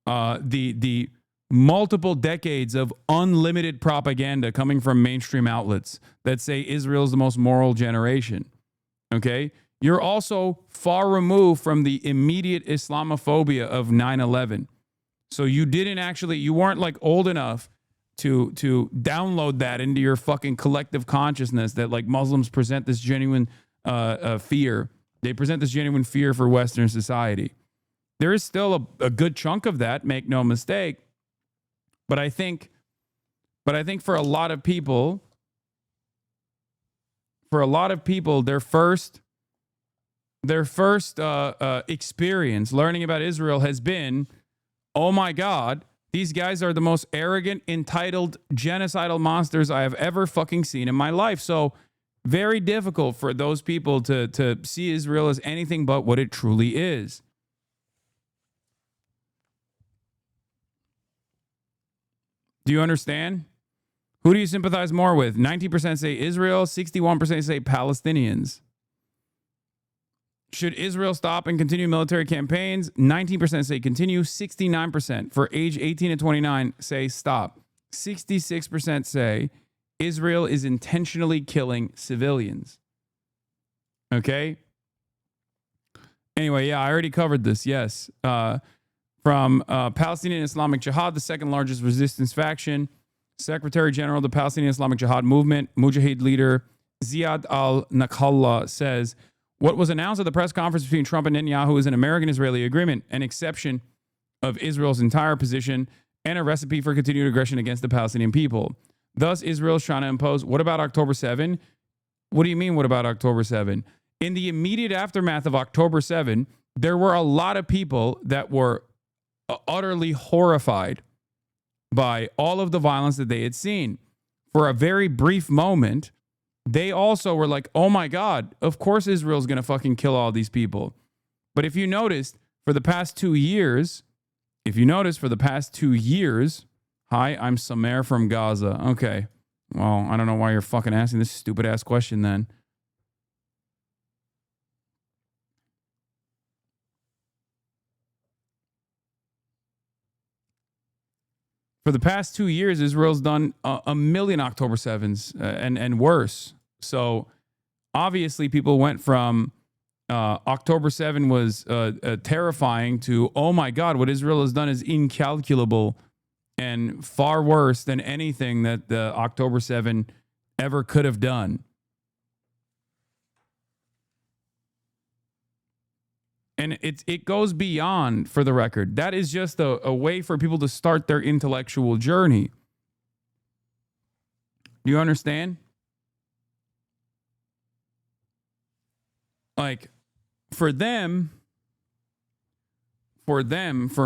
the multiple decades of unlimited propaganda coming from mainstream outlets that say Israel is the most moral generation. Okay? You're also far removed from the immediate Islamophobia of 9/11. So you weren't like old enough to download that into your fucking collective consciousness that like Muslims present this genuine fear. They present this genuine fear for Western society. There is still a good chunk of that, make no mistake. But I think for a lot of people, their first experience learning about Israel has been, oh my God, these guys are the most arrogant, entitled, genocidal monsters I have ever fucking seen in my life. So very difficult for those people to see Israel as anything but what it truly is. Do you understand? Who do you sympathize more with? 90% say Israel, 61% say Palestinians. Should Israel stop and continue military campaigns? 19% say continue. 69% for age 18 to 29 say stop. 66% say Israel is intentionally killing civilians. Okay? Anyway, yeah, I already covered this. Yes. From Palestinian Islamic Jihad, the second largest resistance faction, Secretary General of the Palestinian Islamic Jihad Movement, Mujahid leader Ziad al-Nakhallah says, what was announced at the press conference between Trump and Netanyahu is an American-Israeli agreement, an exception of Israel's entire position, and a recipe for continued aggression against the Palestinian people. Thus, Israel is trying to impose, what about October 7? What do you mean, what about October 7? In the immediate aftermath of October 7, there were a lot of people that were utterly horrified by all of the violence that they had seen. For a very brief moment, they also were like, oh my God, of course Israel's going to fucking kill all these people. But if you noticed, for the past 2 years, hi, I'm Samer from Gaza. Okay. Well, I don't know why you're fucking asking this stupid ass question then. For the past 2 years, Israel's done a million October 7s and worse. So obviously people went from October 7 was terrifying to, oh my God, what Israel has done is incalculable and far worse than anything that the October 7 ever could have done. And it goes beyond, for the record. That is just a way for people to start their intellectual journey. Do you understand? Like, for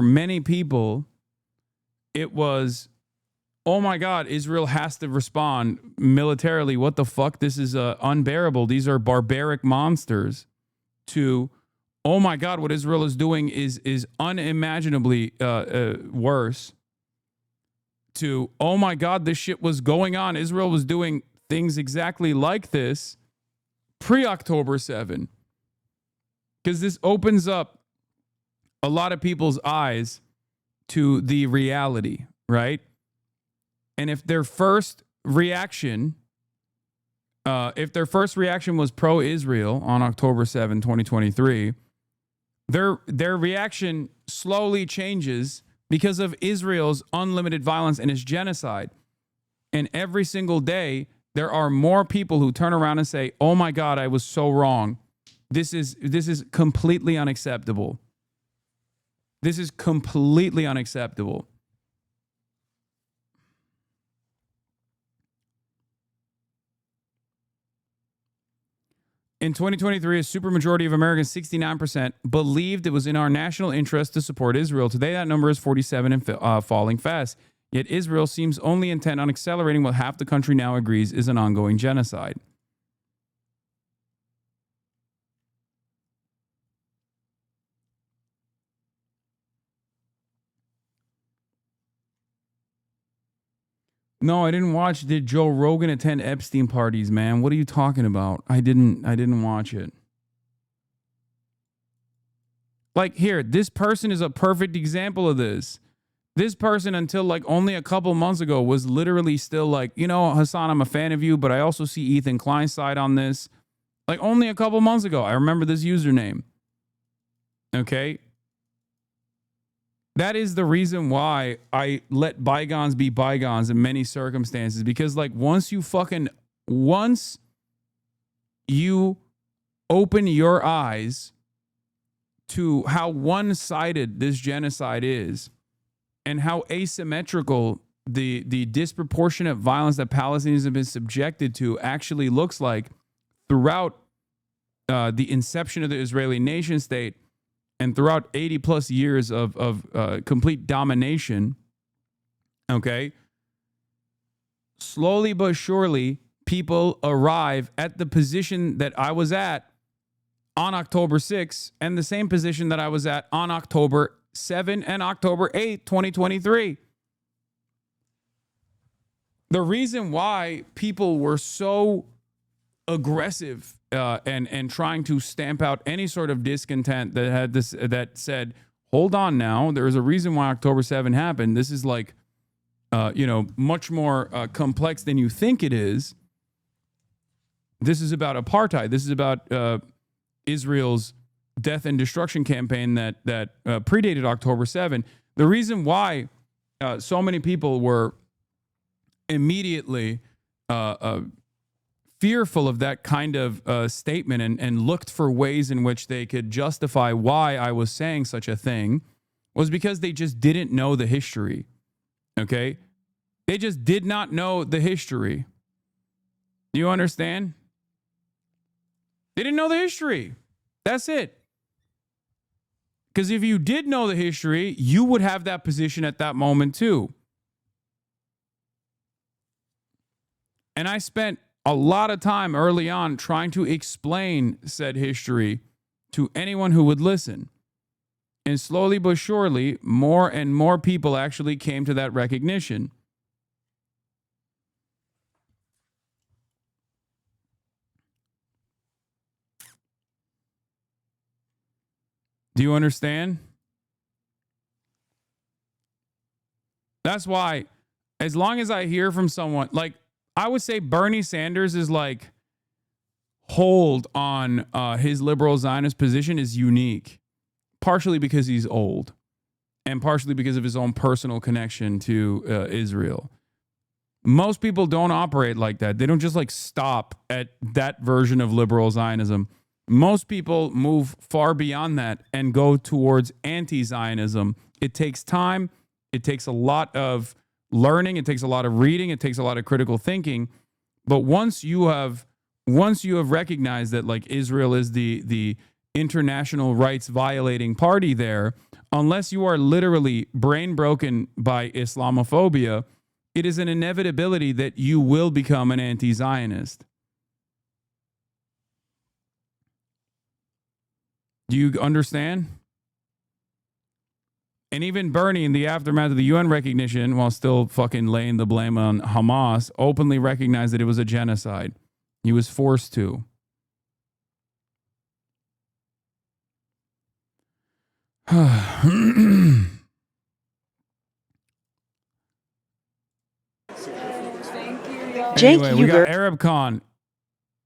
many people, it was, oh my God, Israel has to respond militarily. What the fuck? This is unbearable. These are barbaric monsters. To, oh my God, what Israel is doing is unimaginably worse. To, oh my God, this shit was going on. Israel was doing things exactly like this pre-October 7. Because this opens up a lot of people's eyes to the reality, right? And if their first reaction was pro-Israel on October 7, 2023, their reaction slowly changes because of Israel's unlimited violence and its genocide. And every single day, there are more people who turn around and say, oh my God, I was so wrong. This is completely unacceptable. This is completely unacceptable. In 2023, a supermajority of Americans, 69%, believed it was in our national interest to support Israel. Today, that number is 47 and falling fast. Yet Israel seems only intent on accelerating what half the country now agrees is an ongoing genocide. No, I didn't watch. Did Joe Rogan attend Epstein parties, man? What are you talking about? I didn't watch it. Like, here, this person is a perfect example of this. This person, until like only a couple months ago, was literally still like, you know, Hasan, I'm a fan of you, but I also see Ethan Klein's side on this. Like, only a couple months ago, I remember this username. Okay? That is the reason why I let bygones be bygones in many circumstances. Because, like, once you open your eyes to how one-sided this genocide is and how asymmetrical the disproportionate violence that Palestinians have been subjected to actually looks like throughout the inception of the Israeli nation state, and throughout 80 plus years of complete domination, okay, slowly but surely, people arrive at the position that I was at on October 6 and the same position that I was at on October 7 and October 8, 2023. The reason why people were so aggressive and trying to stamp out any sort of discontent that had this, that said, hold on now, there is a reason why October 7 happened. This is like, much more complex than you think it is. This is about apartheid. This is about Israel's death and destruction campaign that predated October 7. The reason why so many people were immediately fearful of that kind of statement and looked for ways in which they could justify why I was saying such a thing was because they just didn't know the history. Okay? They just did not know the history. Do you understand? They didn't know the history. That's it. Because if you did know the history, you would have that position at that moment too. And I spent a lot of time early on trying to explain said history to anyone who would listen. And slowly but surely, more and more people actually came to that recognition. Do you understand? That's why, as long as I hear from someone, like, I would say Bernie Sanders is like, hold on his liberal Zionist position is unique, partially because he's old and partially because of his own personal connection to Israel. Most people don't operate like that. They don't just like stop at that version of liberal Zionism. Most people move far beyond that and go towards anti-Zionism. It takes time. It takes a lot of learning. It takes a lot of reading. It takes a lot of critical thinking. But once you have recognized that like Israel is the international rights violating party there, unless you are literally brain broken by Islamophobia, it is an inevitability that you will become an anti-Zionist. Do you understand? And even Bernie, in the aftermath of the UN recognition, while still fucking laying the blame on Hamas, openly recognized that it was a genocide. He was forced to. Anyway, we got Arab Khan.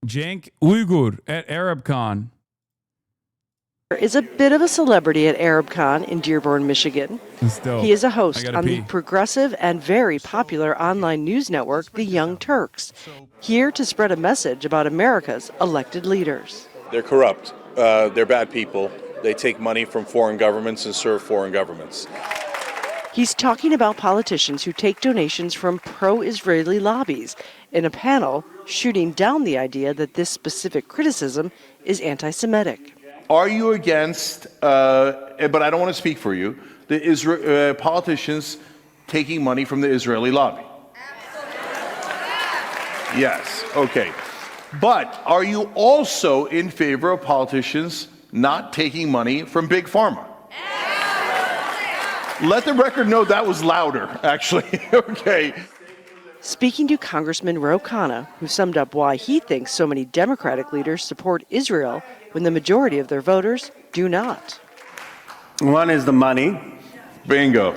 Cenk Uygur at Arab Khan. Is a bit of a celebrity at Arab Khan in Dearborn, Michigan. He is a host on the progressive and very popular online news network, The Young Turks, here to spread a message about America's elected leaders. They're corrupt. They're bad people. They take money from foreign governments and serve foreign governments. He's talking about politicians who take donations from pro-Israeli lobbies in a panel shooting down the idea that this specific criticism is anti-Semitic. Are you against, but I don't want to speak for you, the politicians taking money from the Israeli lobby? Yes, okay. But are you also in favor of politicians not taking money from Big Pharma? Let the record know that was louder, actually. Okay. Speaking to Congressman Ro Khanna, who summed up why he thinks so many Democratic leaders support Israel when the majority of their voters do not. One is the money. Bingo.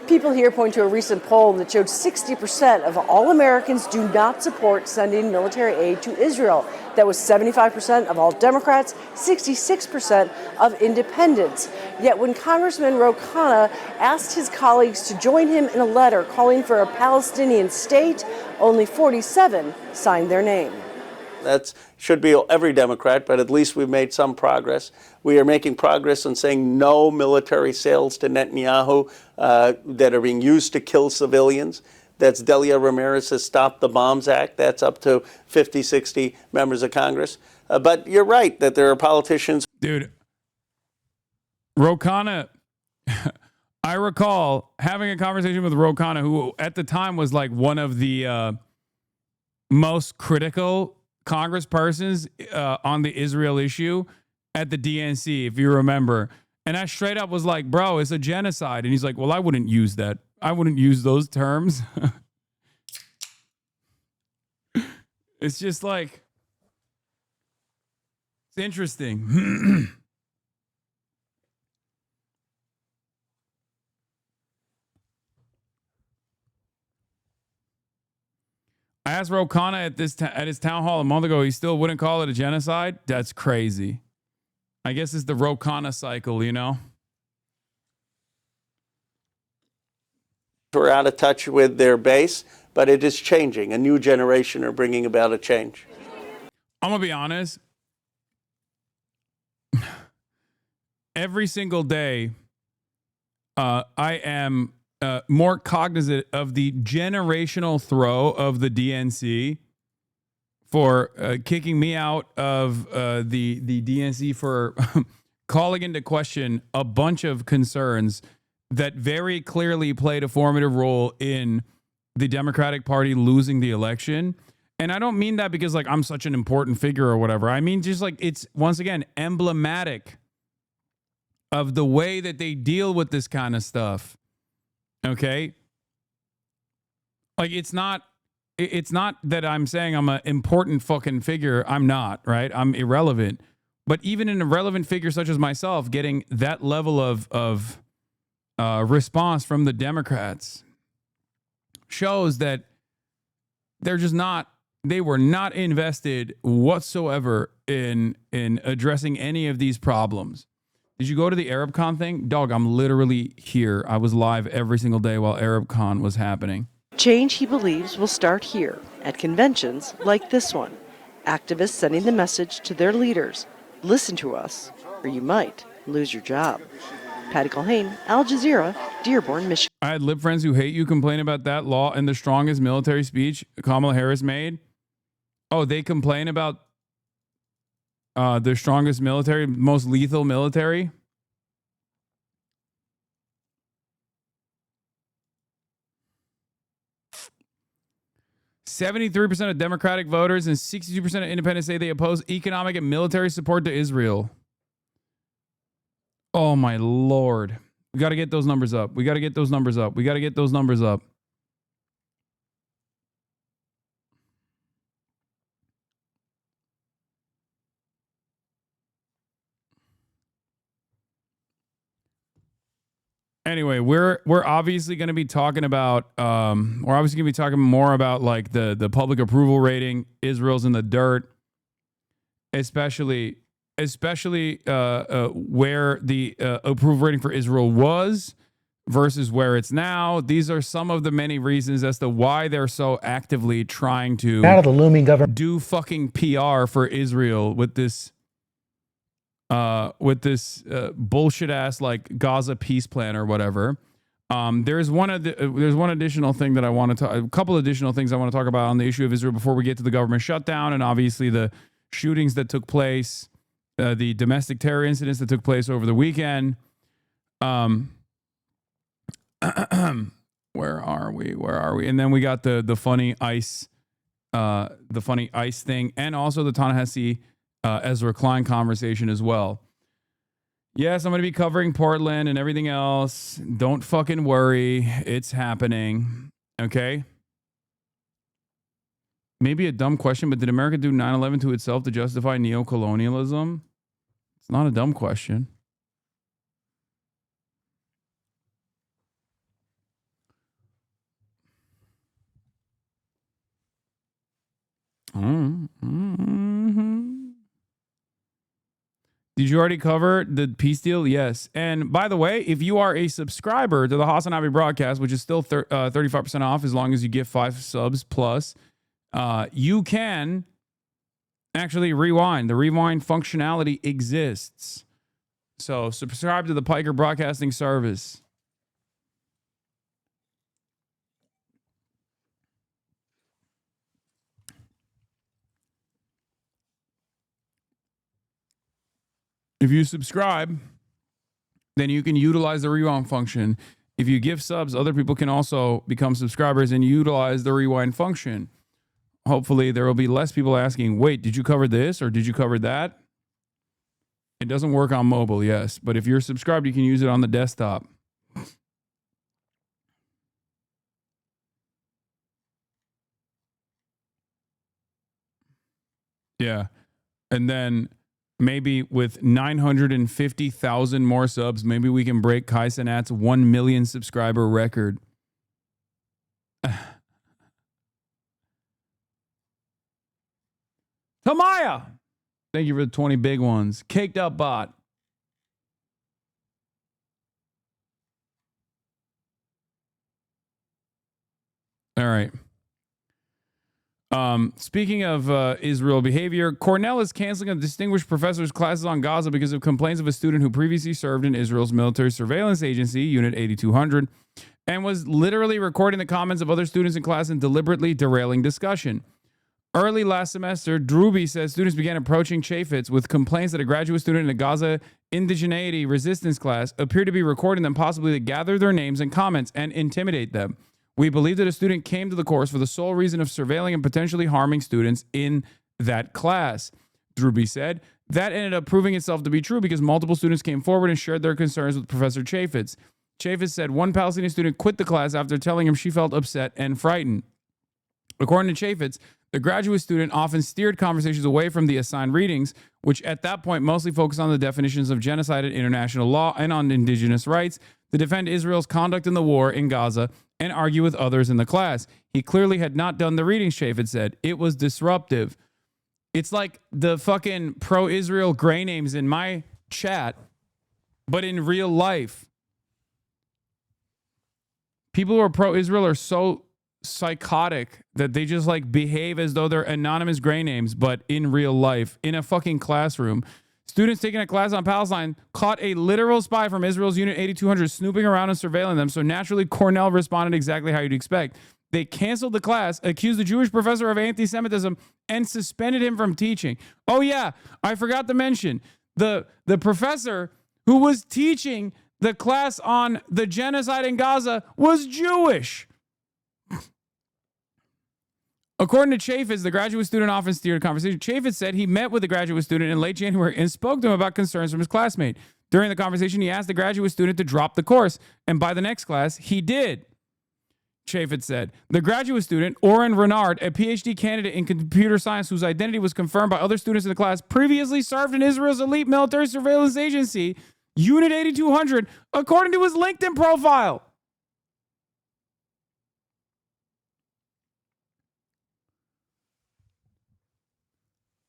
People here point to a recent poll that showed 60% of all Americans do not support sending military aid to Israel. That was 75% of all Democrats, 66% of independents. Yet when Congressman Ro Khanna asked his colleagues to join him in a letter calling for a Palestinian state, only 47 signed their name. That should be every Democrat, but at least we've made some progress. We are making progress on saying no military sales to Netanyahu that are being used to kill civilians. That's Delia Ramirez's Stop the Bombs Act. That's up to 50, 60 members of Congress. But you're right that there are politicians. Dude, Ro Khanna, I recall having a conversation with Ro Khanna, who at the time was like one of the most critical congresspersons on the Israel issue at the DNC, if you remember. And I straight up was like, bro, it's a genocide. And he's like, well, I wouldn't use that. I wouldn't use those terms. It's just like, it's interesting. I asked Ro Khanna at his town hall a month ago, he still wouldn't call it a genocide. That's crazy. I guess it's the Ro Khanna cycle, you know? We're out of touch with their base, but it is changing. A new generation are bringing about a change. I'm going to be honest. Every single day, I am more cognizant of the generational throw of the DNC for kicking me out of the DNC for calling into question a bunch of concerns that very clearly played a formative role in the Democratic Party losing the election. And I don't mean that because like I'm such an important figure or whatever. I mean just like it's once again emblematic of the way that they deal with this kind of stuff. Okay? Like it's not that I'm saying I'm an important fucking figure. I'm not, right? I'm irrelevant. But even an irrelevant figure such as myself getting that level of response from the Democrats shows that they were not invested whatsoever in addressing any of these problems. Did you go to the ArabCon thing? Dog, I'm literally here. I was live every single day while ArabCon was happening. Change, he believes, will start here, at conventions like this one. Activists sending the message to their leaders, listen to us, or you might lose your job. Patty Culhane, Al Jazeera, Dearborn, Michigan. I had lib friends who hate you complain about that law and the strongest military speech Kamala Harris made. Oh, they complain about the strongest military, most lethal military. "73% of Democratic voters and 62% of independents say they oppose economic and military support to Israel." Oh my Lord. We got to get those numbers up. We got to get those numbers up. We got to get those numbers up. Anyway, we're obviously going to be talking about more about like the public approval rating. Israel's in the dirt, especially where the approval rating for Israel was versus where it's now. These are some of the many reasons as to why they're so actively trying to out of the looming government do fucking PR for Israel with this bullshit ass like Gaza peace plan or whatever. There's one additional thing that I want to a couple additional things I want to talk about on the issue of Israel before we get to the government shutdown and obviously the shootings that took place, the domestic terror incidents that took place over the weekend. Where are we? And then we got the funny ice thing, and also the Ta-Nehisi Ezra Klein conversation as well. Yes, I'm going to be covering Portland and everything else. Don't fucking worry. It's happening. Okay? Maybe a dumb question, but did America do 9/11 to itself to justify neocolonialism? It's not a dumb question. Did you already cover the peace deal? Yes. And by the way, if you are a subscriber to the Hasanabi broadcast, which is still 35% off as long as you get 5 subs plus, you can actually rewind. The rewind functionality exists. So subscribe to the Piker Broadcasting Service. If you subscribe, then you can utilize the rewind function. If you give subs, other people can also become subscribers and utilize the rewind function. Hopefully, there will be less people asking, wait, did you cover this or did you cover that? It doesn't work on mobile, yes. But if you're subscribed, you can use it on the desktop. Yeah. And then maybe with 950,000 more subs, maybe we can break Kai Cenat's 1 million subscriber record. Tamaya! Thank you for the 20 big ones. Caked up bot. All right. Speaking of Israel behavior, Cornell is canceling a distinguished professor's classes on Gaza because of complaints of a student who previously served in Israel's military surveillance agency, Unit 8200, and was literally recording the comments of other students in class and deliberately derailing discussion. Early last semester, Druby says students began approaching Chaffetz with complaints that a graduate student in a Gaza indigeneity resistance class appeared to be recording them, possibly to gather their names and comments and intimidate them. We believe that a student came to the course for the sole reason of surveilling and potentially harming students in that class, Druby said. That ended up proving itself to be true because multiple students came forward and shared their concerns with Professor Chaffetz. Chaffetz said one Palestinian student quit the class after telling him she felt upset and frightened. According to Chaffetz, the graduate student often steered conversations away from the assigned readings, which at that point mostly focused on the definitions of genocide and international law and on indigenous rights, to defend Israel's conduct in the war in Gaza and argue with others in the class. He clearly had not done the readings, Chaffetz said. It was disruptive. It's like the fucking pro-Israel gray names in my chat, but in real life. People who are pro-Israel are so psychotic that they just like behave as though they're anonymous gray names, but in real life, in a fucking classroom. Students taking a class on Palestine caught a literal spy from Israel's Unit 8200 snooping around and surveilling them, so naturally Cornell responded exactly how you'd expect. They canceled the class, accused the Jewish professor of anti-Semitism, and suspended him from teaching. Oh yeah, I forgot to mention, the professor who was teaching the class on the genocide in Gaza was Jewish. According to Chaffetz, the graduate student often steered a conversation. Chaffetz said he met with the graduate student in late January and spoke to him about concerns from his classmate. During the conversation, he asked the graduate student to drop the course, and by the next class, he did. Chaffetz said. The graduate student, Oren Renard, a PhD candidate in computer science whose identity was confirmed by other students in the class, previously served in Israel's elite military surveillance agency, Unit 8200, according to his LinkedIn profile.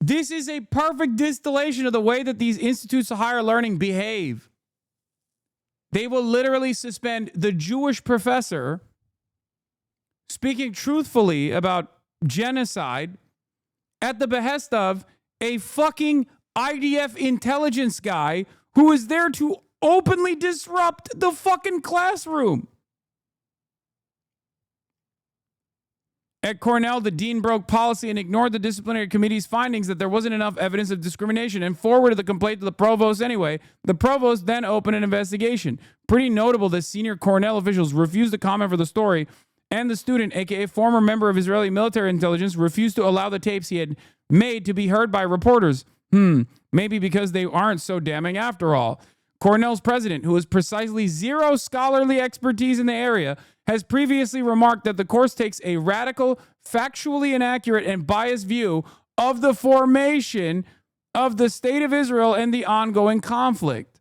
This is a perfect distillation of the way that these institutes of higher learning behave. They will literally suspend the Jewish professor speaking truthfully about genocide at the behest of a fucking IDF intelligence guy who is there to openly disrupt the fucking classroom. At Cornell, the dean broke policy and ignored the disciplinary committee's findings that there wasn't enough evidence of discrimination and forwarded the complaint to the provost anyway. The provost then opened an investigation. Pretty notable that senior Cornell officials refused to comment for the story, and the student, aka former member of Israeli military intelligence, refused to allow the tapes he had made to be heard by reporters. Maybe because they aren't so damning after all. Cornell's president, who has precisely zero scholarly expertise in the area, has previously remarked that the course takes a radical, factually inaccurate, and biased view of the formation of the state of Israel and the ongoing conflict.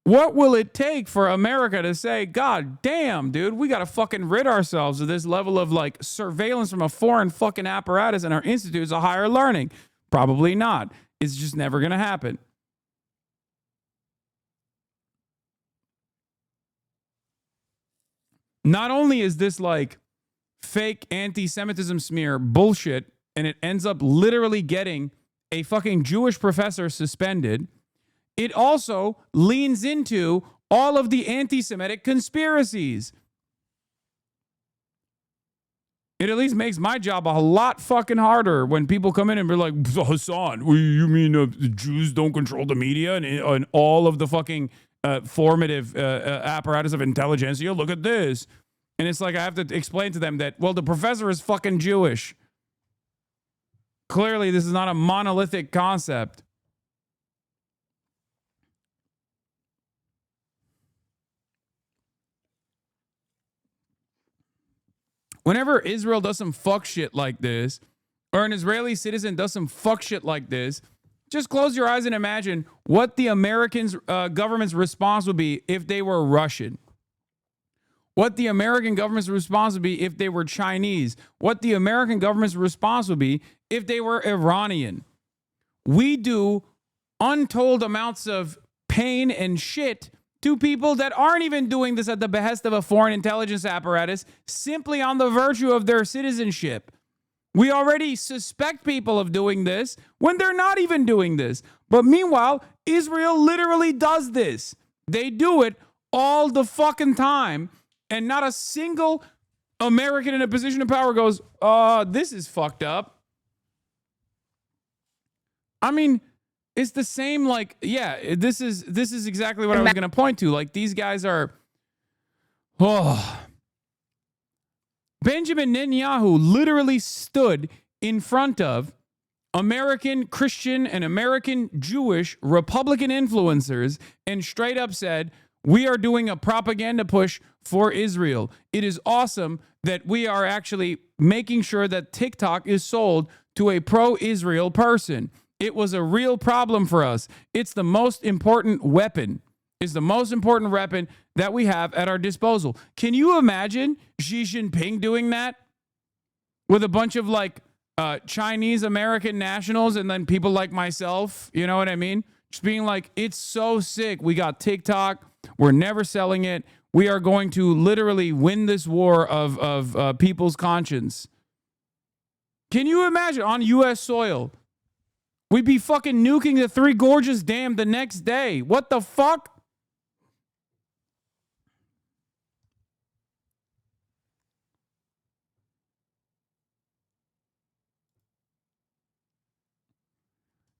What will it take for America to say, God damn, dude, we got to fucking rid ourselves of this level of like surveillance from a foreign fucking apparatus and our institutes of higher learning? Probably not. It's just never going to happen. Not only is this like fake anti-Semitism smear bullshit, and it ends up literally getting a fucking Jewish professor suspended, it also leans into all of the anti-Semitic conspiracies. It at least makes my job a lot fucking harder when people come in and be like, Hasan, you mean the Jews don't control the media and all of the fucking formative apparatus of intelligentsia? Look at this. And it's like I have to explain to them that, well, the professor is fucking Jewish. Clearly, this is not a monolithic concept. Whenever Israel does some fuck shit like this, or an Israeli citizen does some fuck shit like this, just close your eyes and imagine what the American government's response would be if they were Russian. What the American government's response would be if they were Chinese. What the American government's response would be if they were Iranian. We do untold amounts of pain and shit to people that aren't even doing this at the behest of a foreign intelligence apparatus, simply on the virtue of their citizenship. We already suspect people of doing this when they're not even doing this. But meanwhile, Israel literally does this. They do it all the fucking time. And not a single American in a position of power goes, this is fucked up. I mean, it's the same, like, yeah, this is exactly what I was going to point to. Like, these guys are, Benjamin Netanyahu literally stood in front of American Christian and American Jewish Republican influencers and straight up said, We are doing a propaganda push for Israel. It is awesome that we are actually making sure that TikTok is sold to a pro-Israel person. It was a real problem for us. It's the most important weapon. It's the most important weapon that we have at our disposal. Can you imagine Xi Jinping doing that with a bunch of like Chinese American nationals and then people like myself? You know what I mean? Just being like, it's so sick. We got TikTok. We're never selling it. We are going to literally win this war of people's conscience. Can you imagine on U.S. soil? We'd be fucking nuking the Three Gorges Dam the next day. What the fuck?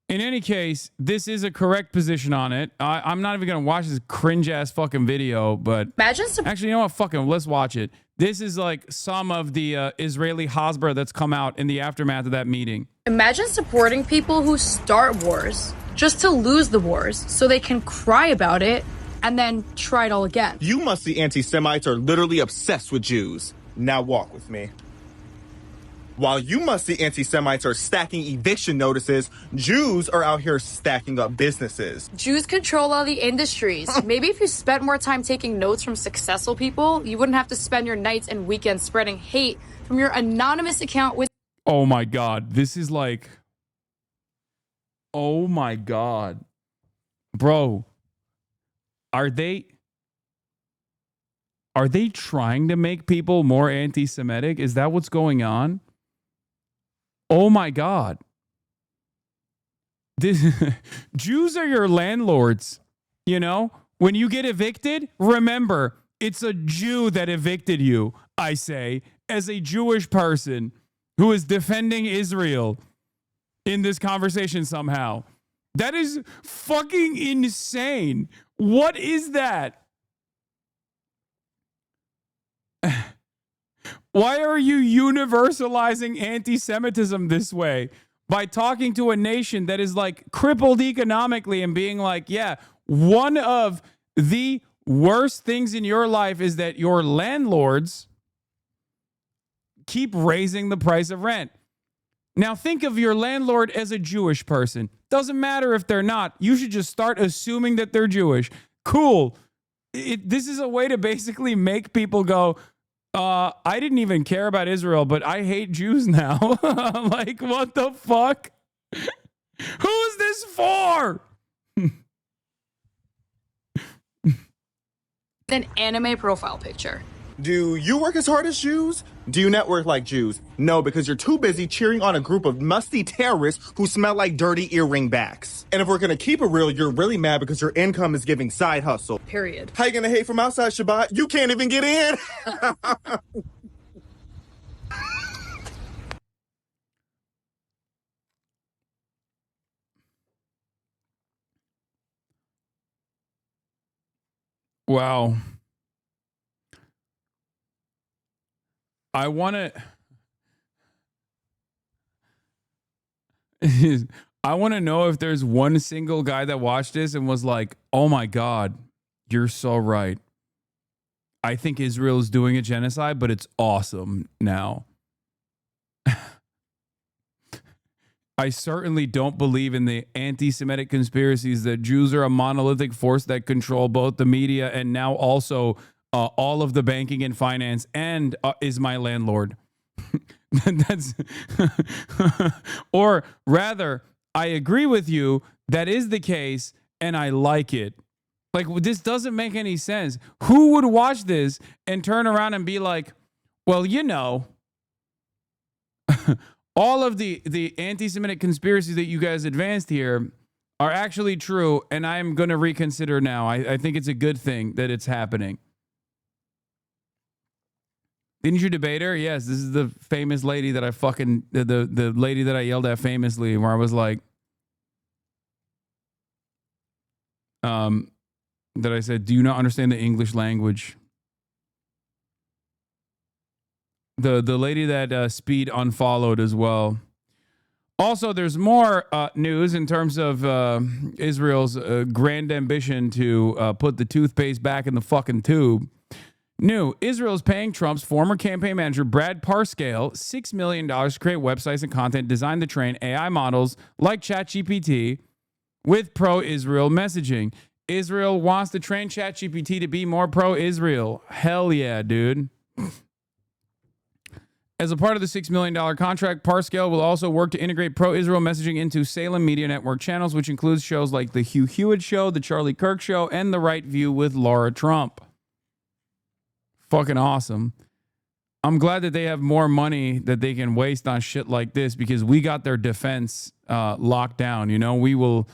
In any case, this is a correct position on it. I'm not even going to watch this cringe-ass fucking video, but... Actually, you know what? Fuck it. Let's watch it. This is like some of the Israeli Hasbara that's come out in the aftermath of that meeting. Imagine supporting people who start wars just to lose the wars so they can cry about it and then try it all again. You must see anti-Semites are literally obsessed with Jews. Now walk with me. While you must see anti-Semites are stacking eviction notices, Jews are out here stacking up businesses. Jews control all the industries. Maybe if you spent more time taking notes from successful people, you wouldn't have to spend your nights and weekends spreading hate from your anonymous account with... Oh my God. This is like... Oh my God. Bro. Are they trying to make people more anti-Semitic? Is that what's going on? Oh my God. Jews are your landlords. You know, when you get evicted, remember, it's a Jew that evicted you, I say, as a Jewish person who is defending Israel in this conversation somehow. That is fucking insane. What is that? Why are you universalizing anti-Semitism this way? By talking to a nation that is like crippled economically and being like, yeah, one of the worst things in your life is that your landlords keep raising the price of rent. Now think of your landlord as a Jewish person. Doesn't matter if they're not. You should just start assuming that they're Jewish. Cool. This is a way to basically make people go, I didn't even care about Israel, but I hate Jews now. Like, what the fuck? Who is this for? an anime profile picture. Do you work as hard as Jews? Do you network like Jews? No, because you're too busy cheering on a group of musty terrorists who smell like dirty earring backs. And if we're gonna keep it real, you're really mad because your income is giving side hustle. Period. How you gonna hate from outside, Shabbat? You can't even get in. Wow. I want to know if there's one single guy that watched this and was like, oh my God, you're so right. I think Israel is doing a genocide, but it's awesome now. I certainly don't believe in the anti-Semitic conspiracies that Jews are a monolithic force that control both the media and now also all of the banking and finance and is my landlord. That's or rather, I agree with you. That is the case, and I like it. Like, this doesn't make any sense. Who would watch this and turn around and be like, well, you know, all of the anti-Semitic conspiracies that you guys advanced here are actually true, and I'm going to reconsider now. I think it's a good thing that it's happening. Didn't you debate her? Yes, this is the famous lady that I fucking, the lady that I yelled at famously, where I was like, that I said, do you not understand the English language? The lady that Speed unfollowed as well. Also, there's more news in terms of Israel's grand ambition to put the toothpaste back in the fucking tube. New, Israel is paying Trump's former campaign manager, Brad Parscale, $6 million to create websites and content designed to train AI models like ChatGPT with pro-Israel messaging. Israel wants to train ChatGPT to be more pro-Israel. Hell yeah, dude. As a part of the $6 million contract, Parscale will also work to integrate pro-Israel messaging into Salem Media Network channels, which includes shows like The Hugh Hewitt Show, The Charlie Kirk Show, and The Right View with Laura Trump. Fucking awesome. I'm glad that they have more money that they can waste on shit like this because we got their defense locked down. You know, we will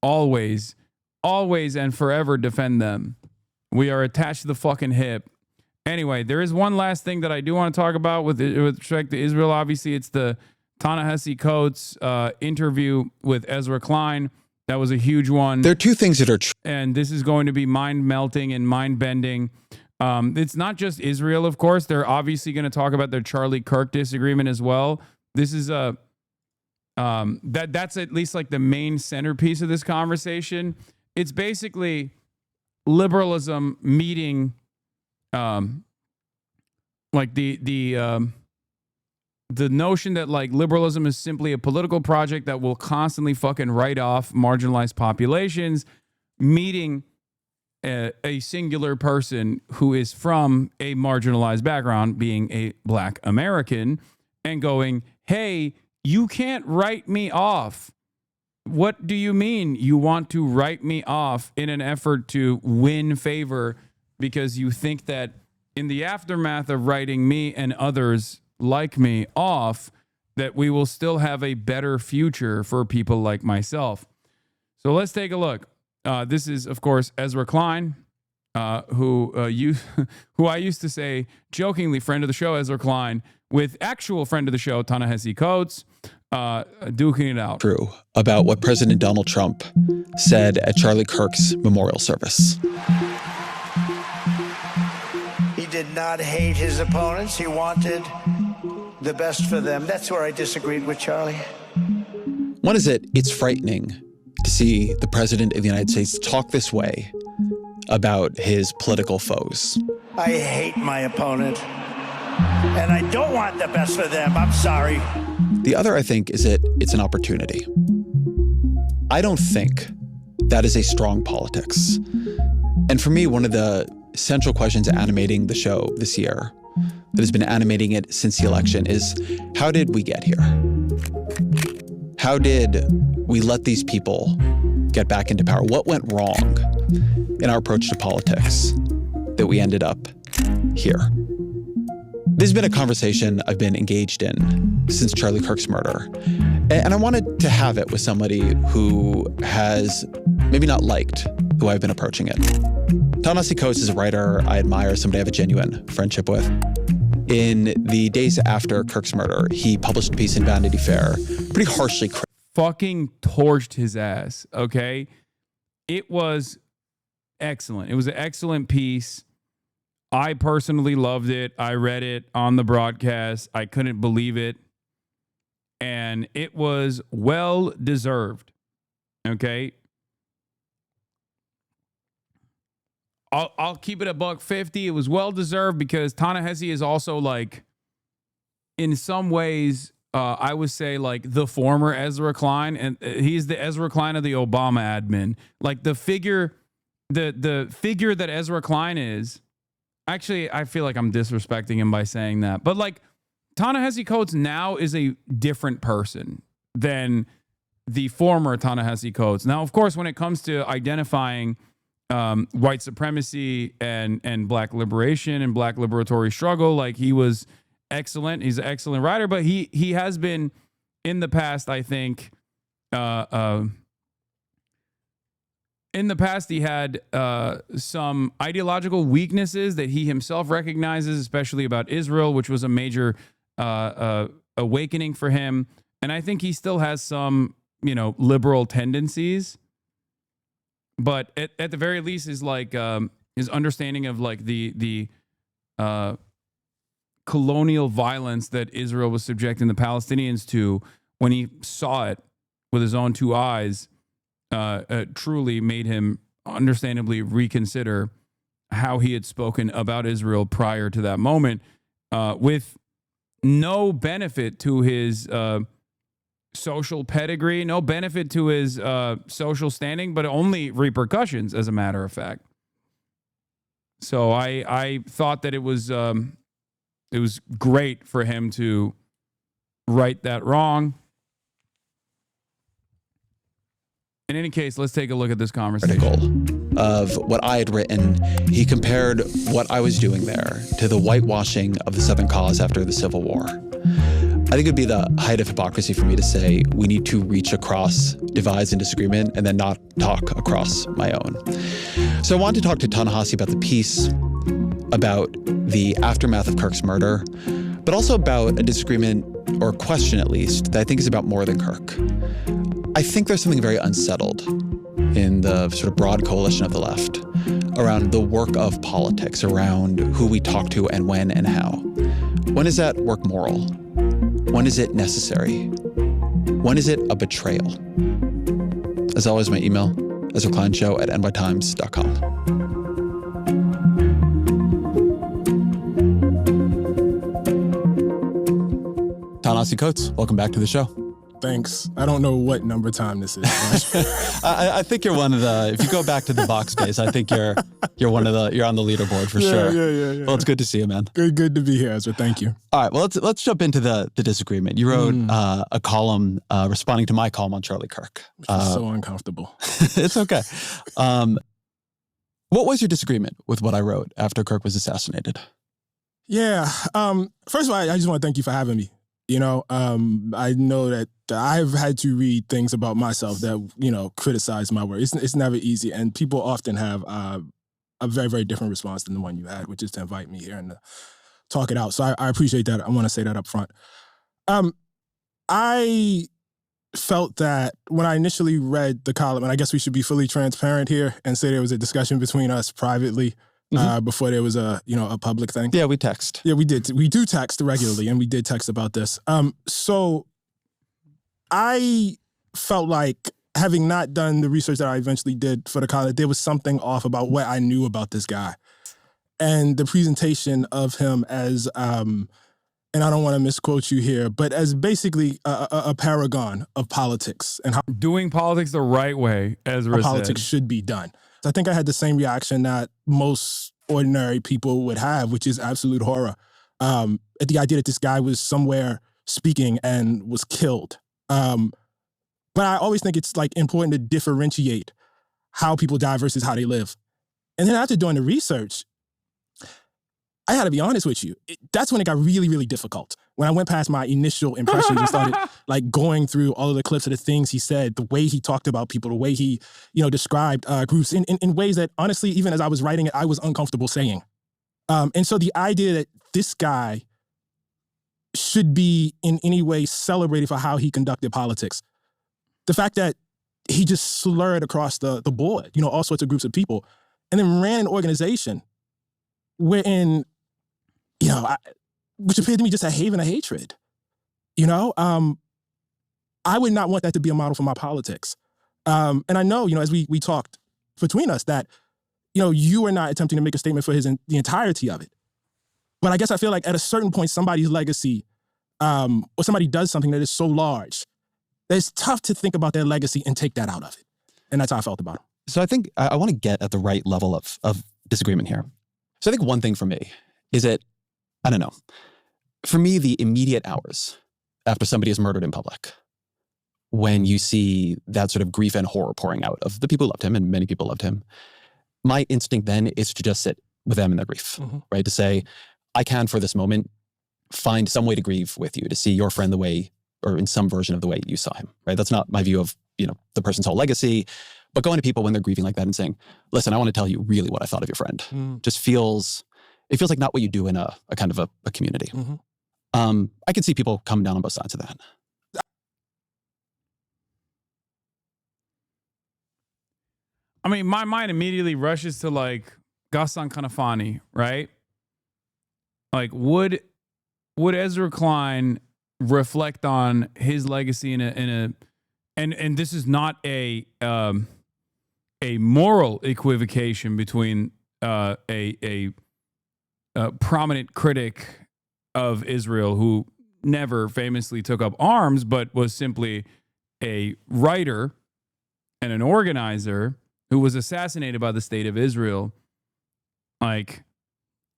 always and forever defend them. We are attached to the fucking hip. Anyway, there is one last thing that I do want to talk about with respect to Israel. Obviously, it's the Ta-Nehisi Coates interview with Ezra Klein. That was a huge one. There are two things that are true. And this is going to be mind-melting and mind-bending. It's not just Israel, of course. They're obviously going to talk about their Charlie Kirk disagreement as well. This is that's at least like the main centerpiece of this conversation. It's basically liberalism meeting like the notion that like liberalism is simply a political project that will constantly fucking write off marginalized populations, meeting a singular person who is from a marginalized background, being a black American, and going, hey, you can't write me off. What do you mean you want to write me off in an effort to win favor because you think that in the aftermath of writing me and others like me off, that we will still have a better future for people like myself? So let's take a look. This is, of course, Ezra Klein, who I used to say jokingly, friend of the show, Ezra Klein, with actual friend of the show, Ta-Nehisi Coates, duking it out. True about what President Donald Trump said at Charlie Kirk's memorial service. He did not hate his opponents. He wanted the best for them. That's where I disagreed with Charlie. One is that it's frightening to see the president of the United States talk this way about his political foes. I hate my opponent, and I don't want the best for them. I'm sorry. The other, I think, is that it's an opportunity. I don't think that is a strong politics. And for me, one of the central questions animating the show this year, that has been animating it since the election, is how did we get here? How did we let these people get back into power? What went wrong in our approach to politics that we ended up here? This has been a conversation I've been engaged in since Charlie Kirk's murder. And I wanted to have it with somebody who has maybe not liked the way I've been approaching it. Ta-Nehisi Coates is a writer I admire, somebody I have a genuine friendship with. In the days after Kirk's murder, he published a piece in Vanity Fair, pretty harshly fucking torched his ass, okay? It was excellent. It was an excellent piece. I personally loved it. I read it on the broadcast. I couldn't believe it. And it was well deserved. Okay. I'll keep it $150. It was well deserved because Ta-Nehisi is also like, in some ways, I would say like the former Ezra Klein, and he's the Ezra Klein of the Obama admin. Like the figure that Ezra Klein is. Actually, I feel like I'm disrespecting him by saying that. But like Ta-Nehisi Coates now is a different person than the former Ta-Nehisi Coates. Now, of course, when it comes to identifying white supremacy and black liberation and black liberatory struggle, like he was excellent. He's an excellent writer, but he has been in the past, I think, in the past, he had some ideological weaknesses that he himself recognizes, especially about Israel, which was a major awakening for him. And I think he still has some, liberal tendencies. But at the very least, is like his understanding of like the colonial violence that Israel was subjecting the Palestinians to when he saw it with his own two eyes, truly made him understandably reconsider how he had spoken about Israel prior to that moment, with no benefit to his social pedigree, no benefit to his social standing, but only repercussions, as a matter of fact. So I thought that it was great for him to right that wrong. In any case, let's take a look at this conversation. Of what I had written, he compared what I was doing there to the whitewashing of the Southern cause after the Civil War. I think it would be the height of hypocrisy for me to say we need to reach across divides and disagreement and then not talk across my own. So I wanted to talk to Ta-Nehisi about the piece, about the aftermath of Kirk's murder, but also about a disagreement, or question at least, that I think is about more than Kirk. I think there's something very unsettled in the sort of broad coalition of the left around the work of politics, around who we talk to and when and how. When is that work moral? When is it necessary? When is it a betrayal? As always, my email, EzraKleinShow@nytimes.com. Ta-Nehisi Coates, welcome back to the show. Thanks. I don't know what number time this is. I think you're one of the. If you go back to the box days, I think you're one of the. You're on the leaderboard for sure. Yeah. Well, it's good to see you, man. Good to be here, Ezra. Thank you. All right. Well, let's jump into the disagreement. You wrote a column responding to my column on Charlie Kirk. So uncomfortable. It's okay. What was your disagreement with what I wrote after Kirk was assassinated? Yeah. First of all, I just want to thank you for having me. You know, I know that I've had to read things about myself that, criticize my work. It's never easy. And people often have a very, very different response than the one you had, which is to invite me here and to talk it out. So I appreciate that. I want to say that up front. I felt that when I initially read the column, and I guess we should be fully transparent here and say there was a discussion between us privately before there was a public thing. Yeah, we text. Yeah, we did. We do text regularly, and we did text about this. So I felt like, having not done the research that I eventually did for the college, there was something off about what I knew about this guy. And the presentation of him as, and I don't want to misquote you here, but as basically a paragon of politics and how doing politics the right way, as politics should be done. I think I had the same reaction that most ordinary people would have, which is absolute horror at the idea that this guy was somewhere speaking and was killed. But I always think it's important to differentiate how people die versus how they live. And then after doing the research, I had to be honest with you. That's when it got really, really difficult. When I went past my initial impressions and started going through all of the clips of the things he said, the way he talked about people, the way he, described groups in ways that, honestly, even as I was writing it, I was uncomfortable saying. And so the idea that this guy should be in any way celebrated for how he conducted politics, the fact that he just slurred across the board, all sorts of groups of people, and then ran an organization wherein, which appeared to me just a haven of hatred. I would not want that to be a model for my politics. And I know, as we talked between us that, you are not attempting to make a statement for the entirety of it. But I guess I feel like at a certain point, somebody's legacy, or somebody does something that is so large, that it's tough to think about their legacy and take that out of it. And that's how I felt about him. So I think I want to get at the right level of disagreement here. So I think one thing for me is that, I don't know, for me, the immediate hours after somebody is murdered in public, when you see that sort of grief and horror pouring out of the people who loved him, and many people loved him, my instinct then is to just sit with them in their grief, right? To say, I can, for this moment, find some way to grieve with you, to see your friend the way, or in some version of the way you saw him, right? That's not my view of, the person's whole legacy, but going to people when they're grieving like that and saying, listen, I want to tell you really what I thought of your friend. Just feels like not what you do in a kind of a community. I could see people come down on both sides of that. I mean, my mind immediately rushes to Ghassan Kanafani, right? Would Ezra Klein reflect on his legacy and this is not a moral equivocation between a prominent critic of Israel who never famously took up arms, but was simply a writer and an organizer who was assassinated by the state of Israel. Like,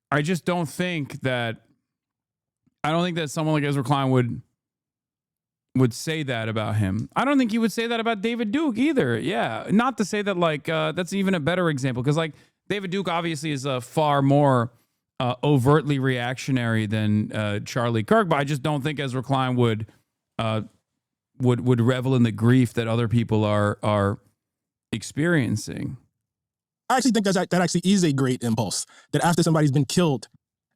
I just don't think that someone like Ezra Klein would say that about him. I don't think he would say that about David Duke either. Yeah. Not to say that, like, that's even a better example, because, like, David Duke obviously is a far more overtly reactionary than Charlie Kirk, but I just don't think Ezra Klein would revel in the grief that other people are experiencing. I actually think that actually is a great impulse, that after somebody's been killed,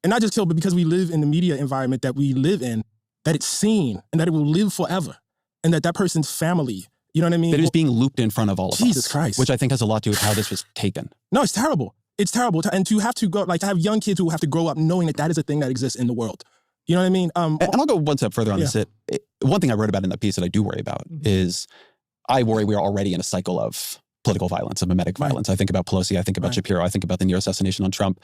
and not just killed, but because we live in the media environment that we live in, that it's seen and that it will live forever, and that person's family, you know what I mean? That is being looped in front of all of us. Jesus Christ. Which I think has a lot to do with how this was taken. No, it's terrible. It's terrible. And to have to go, like, to have young kids who have to grow up knowing that is a thing that exists in the world. You know what I mean? And I'll go one step further on this. One thing I wrote about in that piece that I do worry about is I worry we are already in a cycle of political violence, of mimetic violence. I think about Pelosi. I think about Shapiro. I think about the near assassination on Trump.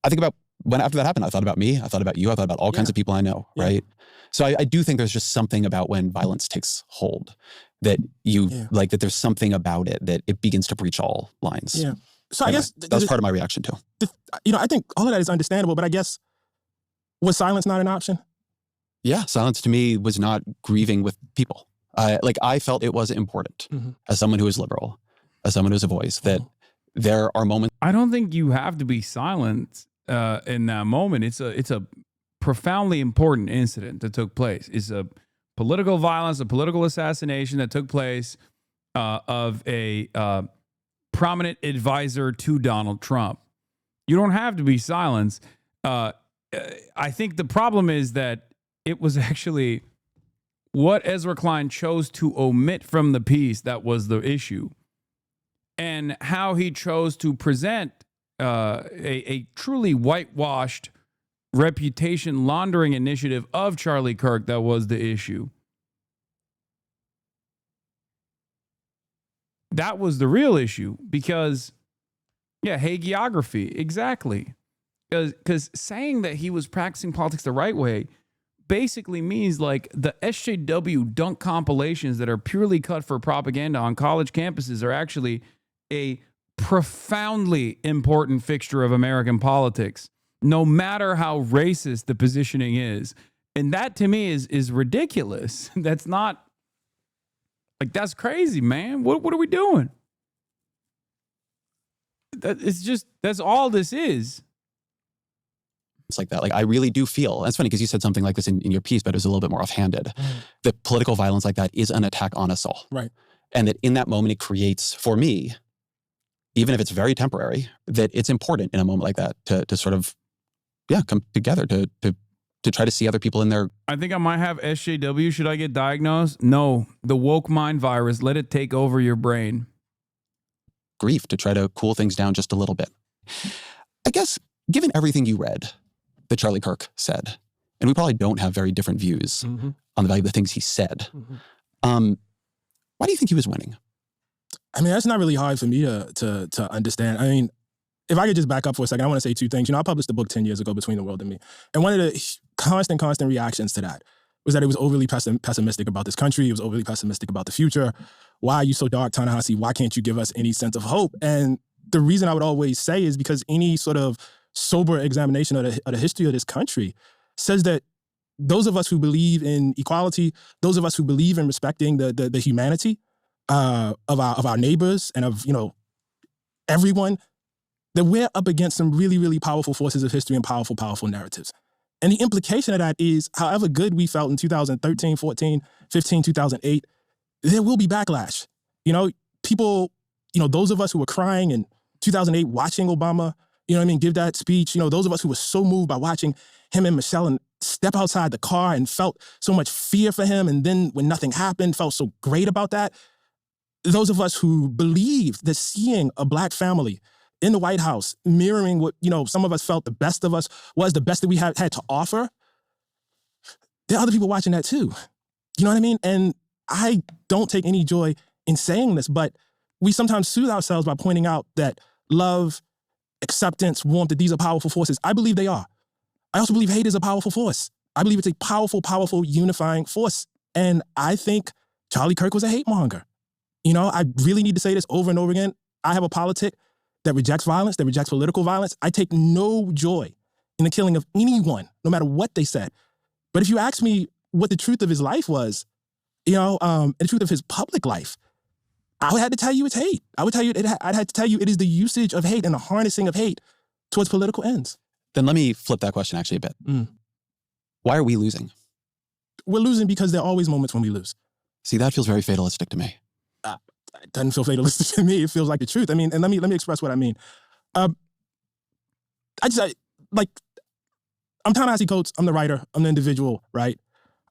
I think about when after that happened, I thought about me. I thought about you. I thought about all kinds of people I know, right? So I do think there's just something about when violence takes hold that like, that there's something about it that it begins to breach all lines. Yeah. So anyway, I guess that was part of my reaction too. I think all of that is understandable, but I guess, was silence not an option? Yeah, silence to me was not grieving with people. I felt it was important as someone who is liberal, as someone who's a voice, that there are moments. I don't think you have to be silent in that moment. It's a profoundly important incident that took place. It's a political violence, a political assassination that took place of a prominent advisor to Donald Trump. You don't have to be silenced. I think the problem is that it was actually what Ezra Klein chose to omit from the piece that was the issue, and how he chose to present a truly whitewashed reputation laundering initiative of Charlie Kirk that was the issue. That was the real issue, because, hagiography, exactly. Because saying that he was practicing politics the right way basically means, like, the SJW dunk compilations that are purely cut for propaganda on college campuses are actually a profoundly important fixture of American politics, no matter how racist the positioning is. And that, to me, is ridiculous. That's not, like, that's crazy, man. What are we doing? That's all this is. It's like that. Like, I really do feel, that's funny because you said something like this in your piece, but it was a little bit more offhanded. That political violence like that is an attack on us all. Right. And that in that moment it creates, for me, even if it's very temporary, that it's important in a moment like that to sort of, come together to try to see other people in their... I think I might have SJW. Should I get diagnosed? No. The woke mind virus, let it take over your brain. Grief, to try to cool things down just a little bit. I guess, given everything you read that Charlie Kirk said, and we probably don't have very different views on the value of the things he said, why do you think he was winning? I mean, that's not really hard for me to understand. I mean, if I could just back up for a second, I want to say two things. I published a book 10 years ago, Between the World and Me. And one of the constant reactions to that was that it was overly pessimistic about this country. It was overly pessimistic about the future. Why are you so dark, Ta-Nehisi? Why can't you give us any sense of hope? And the reason I would always say is because any sort of sober examination of the history of this country says that those of us who believe in equality, those of us who believe in respecting the humanity of our neighbors and of everyone, that we're up against some really, really powerful forces of history and powerful narratives. And the implication of that is, however good we felt in 2013, 14, 15, 2008, there will be backlash. People, those of us who were crying in 2008 watching Obama, give that speech, those of us who were so moved by watching him and Michelle and step outside the car and felt so much fear for him, and then when nothing happened, felt so great about that. Those of us who believed that seeing a Black family in the White House, mirroring what, some of us felt the best of us was the best that we had to offer, there are other people watching that too. You know what I mean? And I don't take any joy in saying this, but we sometimes soothe ourselves by pointing out that love, acceptance, warmth, that these are powerful forces. I believe they are. I also believe hate is a powerful force. I believe it's a powerful, powerful unifying force. And I think Charlie Kirk was a hate monger. You know, I really need to say this over and over again. I have a politic that rejects violence, that rejects political violence. I take no joy in the killing of anyone, no matter what they said. But if you ask me what the truth of his life was, you know, and the truth of his public life, I would have to tell you it's hate. I'd have to tell you it is the usage of hate and the harnessing of hate towards political ends. Then let me flip that question actually a bit. Why are we losing? We're losing because there are always moments when we lose. See, that feels very fatalistic to me. It doesn't feel fatalistic to me. It feels like the truth. I mean, and let me express what I mean. I'm Ta-Nehisi Coates. I'm the writer. I'm the individual, right?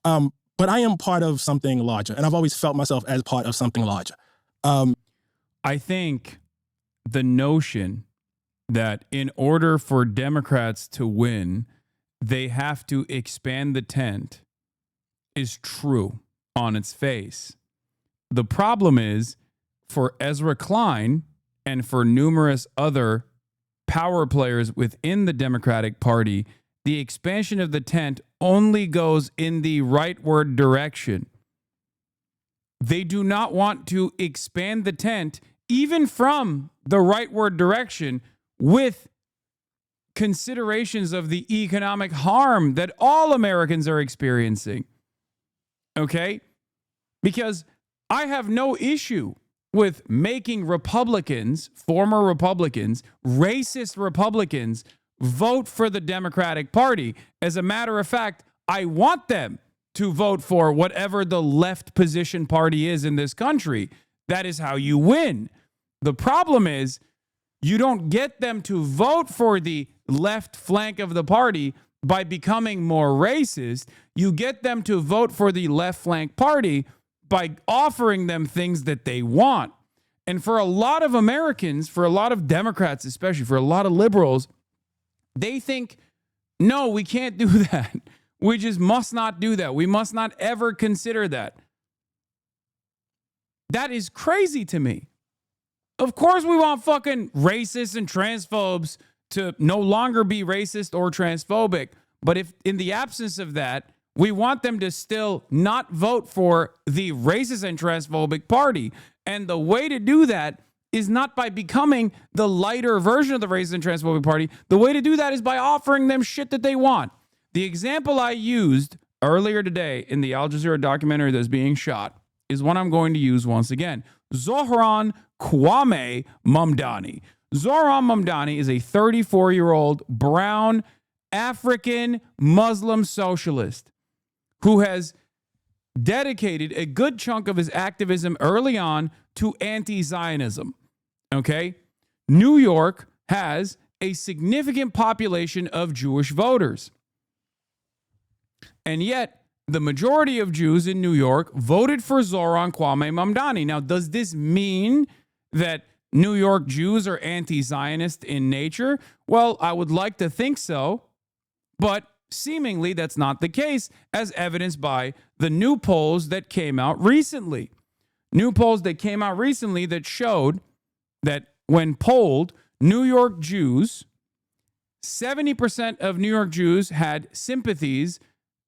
But I am part of something larger, and I've always felt myself as part of something larger. I think the notion that in order for Democrats to win, they have to expand the tent is true on its face. The problem is, for Ezra Klein and for numerous other power players within the Democratic Party, the expansion of the tent only goes in the rightward direction. They do not want to expand the tent even from the rightward direction with considerations of the economic harm that all Americans are experiencing. Okay? Because I have no issue with making Republicans, former Republicans, racist Republicans, vote for the Democratic Party. As a matter of fact, I want them to vote for whatever the left position party is in this country. That is how you win. The problem is you don't get them to vote for the left flank of the party by becoming more racist. You get them to vote for the left flank party by offering them things that they want. And for a lot of Americans, for a lot of Democrats, especially for a lot of liberals, they think, no, we can't do that. We just must not do that. We must not ever consider that. That is crazy to me. Of course we want fucking racists and transphobes to no longer be racist or transphobic. But if in the absence of that, we want them to still not vote for the racist and transphobic party. And the way to do that is not by becoming the lighter version of the racist and transphobic party. The way to do that is by offering them shit that they want. The example I used earlier today in the Al Jazeera documentary that's being shot is one I'm going to use once again. Zohran Kwame Mamdani. Zohran Mamdani is a 34-year-old brown African Muslim socialist who has dedicated a good chunk of his activism early on to anti-Zionism. Okay? New York has a significant population of Jewish voters. And yet, the majority of Jews in New York voted for Zohran Kwame Mamdani. Now, does this mean that New York Jews are anti-Zionist in nature? Well, I would like to think so, but seemingly that's not the case, as evidenced by the new polls that came out recently. New polls that came out recently that showed that when polled, New York Jews, 70% of New York Jews had sympathies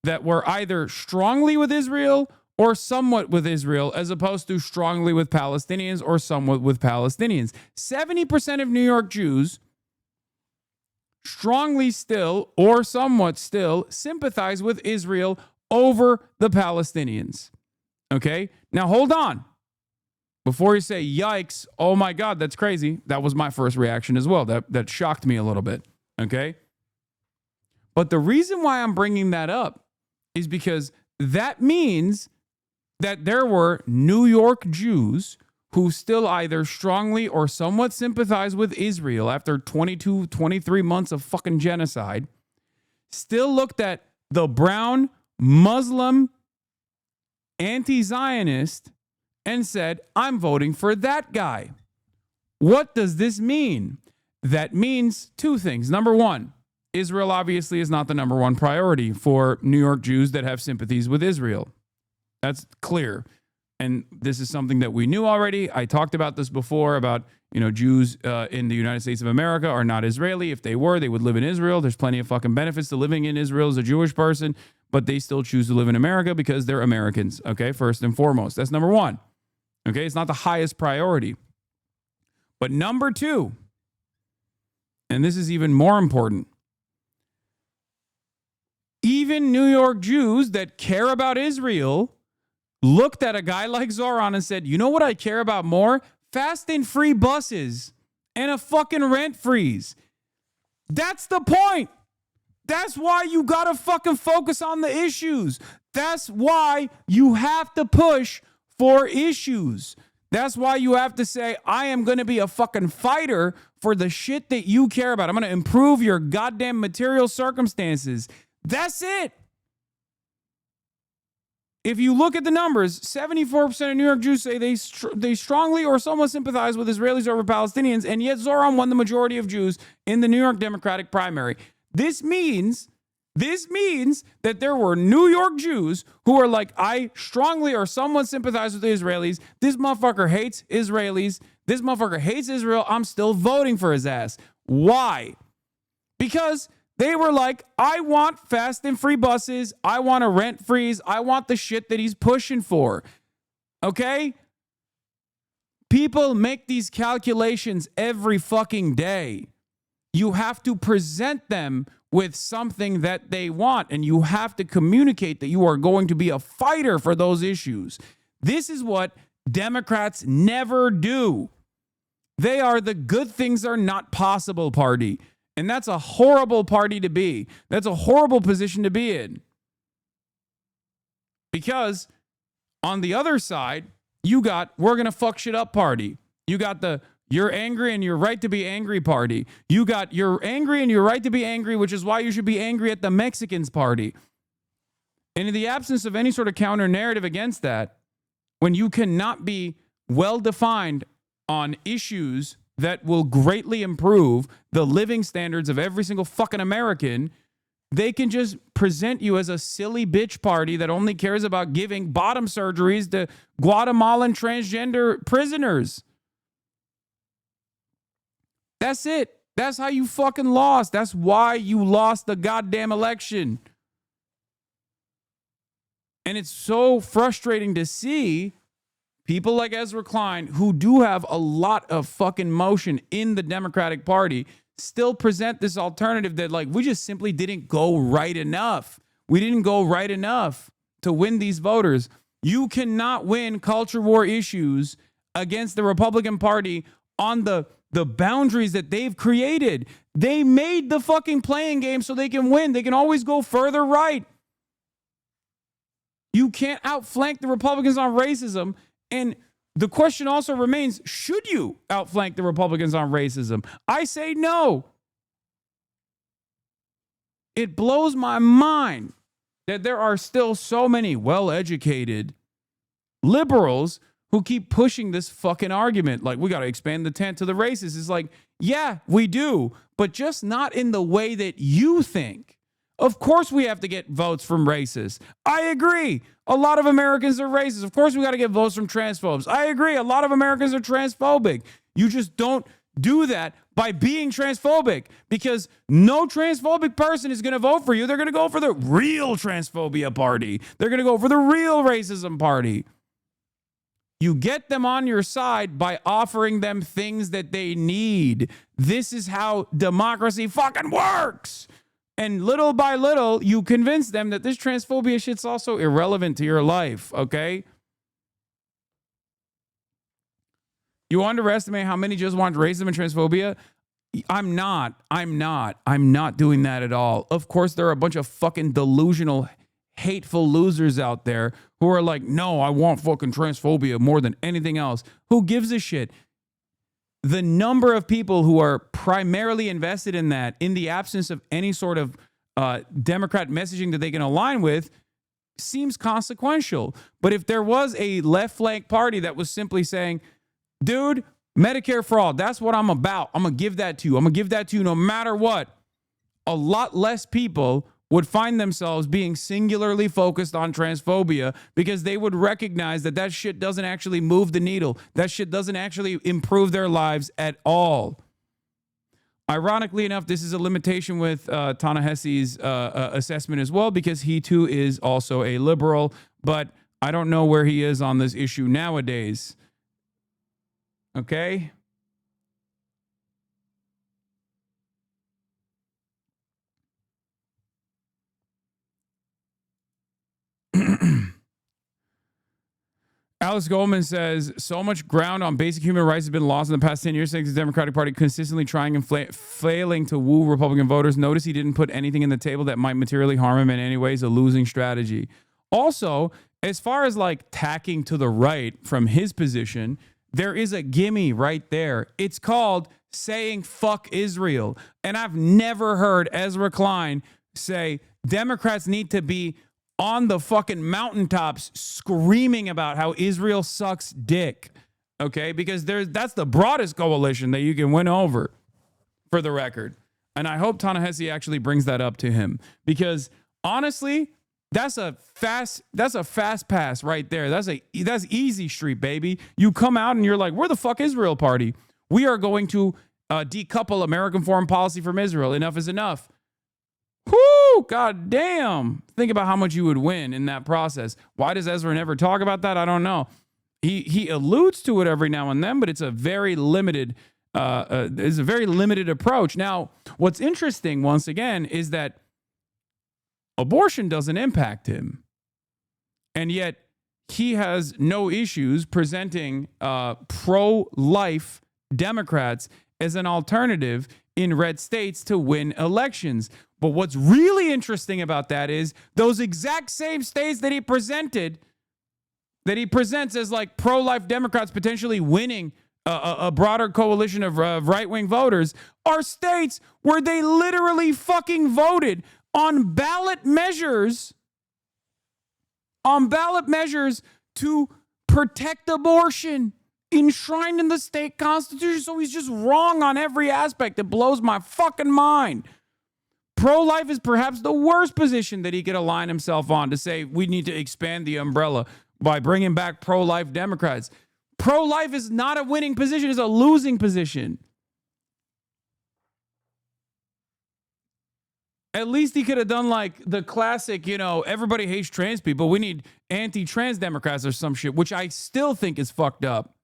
that were either strongly with Israel or somewhat with Israel, as opposed to strongly with Palestinians or somewhat with Palestinians. 70% of New York Jews strongly still or somewhat still sympathize with Israel over the Palestinians. Okay? Now hold on. Before you say, yikes, oh my God, that's crazy. That was my first reaction as well. That shocked me a little bit. Okay? But the reason why I'm bringing that up is because that means that there were New York Jews who still either strongly or somewhat sympathize with Israel after 22, 23 months of fucking genocide, still looked at the brown Muslim anti-Zionist and said, I'm voting for that guy. What does this mean? That means two things. Number one, Israel obviously is not the number one priority for New York Jews that have sympathies with Israel. That's clear. And this is something that we knew already. I talked about this before about, Jews in the United States of America are not Israeli. If they were, they would live in Israel. There's plenty of fucking benefits to living in Israel as a Jewish person, but they still choose to live in America because they're Americans, okay, first and foremost. That's number one, okay? It's not the highest priority. But number two, and this is even more important, even New York Jews that care about Israel looked at a guy like Zoran and said, you know what I care about more? Fast and free buses and a fucking rent freeze. That's the point. That's why you gotta fucking focus on the issues. That's why you have to push for issues. That's why you have to say, I am going to be a fucking fighter for the shit that you care about. I'm going to improve your goddamn material circumstances. That's it. If you look at the numbers, 74% of New York Jews say they strongly or somewhat sympathize with Israelis over Palestinians, and yet Zoran won the majority of Jews in the New York Democratic primary. This means that there were New York Jews who are like, I strongly or somewhat sympathize with the Israelis. This motherfucker hates Israelis. This motherfucker hates Israel. I'm still voting for his ass. Why? Because they were like, I want fast and free buses. I want a rent freeze. I want the shit that he's pushing for. Okay? People make these calculations every fucking day. You have to present them with something that they want, and you have to communicate that you are going to be a fighter for those issues. This is what Democrats never do. They are the good things are not possible party. And that's a horrible party to be. That's a horrible position to be in. Because on the other side, you got we're going to fuck shit up party. You got the you're angry and you're right to be angry party. You got you're angry and you're right to be angry, which is why you should be angry at the Mexicans party. And in the absence of any sort of counter narrative against that, when you cannot be well defined on issues that will greatly improve the living standards of every single fucking American, they can just present you as a silly bitch party that only cares about giving bottom surgeries to Guatemalan transgender prisoners. That's it. That's how you fucking lost. That's why you lost the goddamn election. And it's so frustrating to see people like Ezra Klein, who do have a lot of fucking motion in the Democratic Party, still present this alternative that, like, we just simply didn't go right enough. We didn't go right enough to win these voters. You cannot win culture war issues against the Republican Party on the boundaries that they've created. They made the fucking playing game so they can win. They can always go further right. You can't outflank the Republicans on racism. And the question also remains, should you outflank the Republicans on racism? I say no. It blows my mind that there are still so many well-educated liberals who keep pushing this fucking argument. Like, we got to expand the tent to the races. It's like, yeah, we do, but just not in the way that you think. Of course we have to get votes from racists. I agree. A lot of Americans are racist. Of course we got to get votes from transphobes. I agree. A lot of Americans are transphobic. You just don't do that by being transphobic, because no transphobic person is going to vote for you. They're going to go for the real transphobia party. They're going to go for the real racism party. You get them on your side by offering them things that they need. This is how democracy fucking works. And little by little, you convince them that this transphobia shit's also irrelevant to your life, okay? You underestimate how many just want racism and transphobia? I'm not doing that at all. Of course, there are a bunch of fucking delusional, hateful losers out there who are like, no, I want fucking transphobia more than anything else. Who gives a shit? The number of people who are primarily invested in that, in the absence of any sort of Democrat messaging that they can align with, seems consequential. But if there was a left flank party that was simply saying, dude, Medicare for all, that's what I'm about. I'm going to give that to you. I'm going to give that to you no matter what. a lot less people would find themselves being singularly focused on transphobia because they would recognize that that shit doesn't actually move the needle. That shit doesn't actually improve their lives at all. Ironically enough, this is a limitation with Ta-Nehisi's assessment as well, because he too is also a liberal, but I don't know where he is on this issue nowadays. Okay? Alice Goldman says, so much ground on basic human rights has been lost in the past 10 years thanks to the Democratic Party consistently trying and failing to woo Republican voters. Notice he didn't put anything in the table that might materially harm him in any ways, a losing strategy. Also, as far as like tacking to the right from his position, there is a gimme right there. It's called saying fuck Israel. And I've never heard Ezra Klein say Democrats need to be on the fucking mountaintops screaming about how Israel sucks dick, okay? Because that's the broadest coalition that you can win over, for the record. And I hope Ta-Nehisi actually brings that up to him, because honestly, that's a fast pass right there. That's easy street, baby. You come out and you're like, we're the fuck Israel party. We are going to decouple American foreign policy from Israel. Enough is enough. Whoo, god damn. Think about how much you would win in that process. Why does Ezra never talk about that? I don't know. He alludes to it every now and then, but it's a very limited approach. Now, what's interesting once again is that abortion doesn't impact him. And yet he has no issues presenting pro-life Democrats as an alternative in red states to win elections. But what's really interesting about that is those exact same states that he presents as like pro-life Democrats potentially winning a broader coalition of right-wing voters are states where they literally fucking voted on ballot measures to protect abortion enshrined in the state constitution. So he's just wrong on every aspect. It blows my fucking mind. Pro-life is perhaps the worst position that he could align himself on, to say we need to expand the umbrella by bringing back pro-life Democrats. Pro-life is not a winning position, it's a losing position. At least he could have done like the classic, everybody hates trans people. We need anti-trans Democrats or some shit, which I still think is fucked up.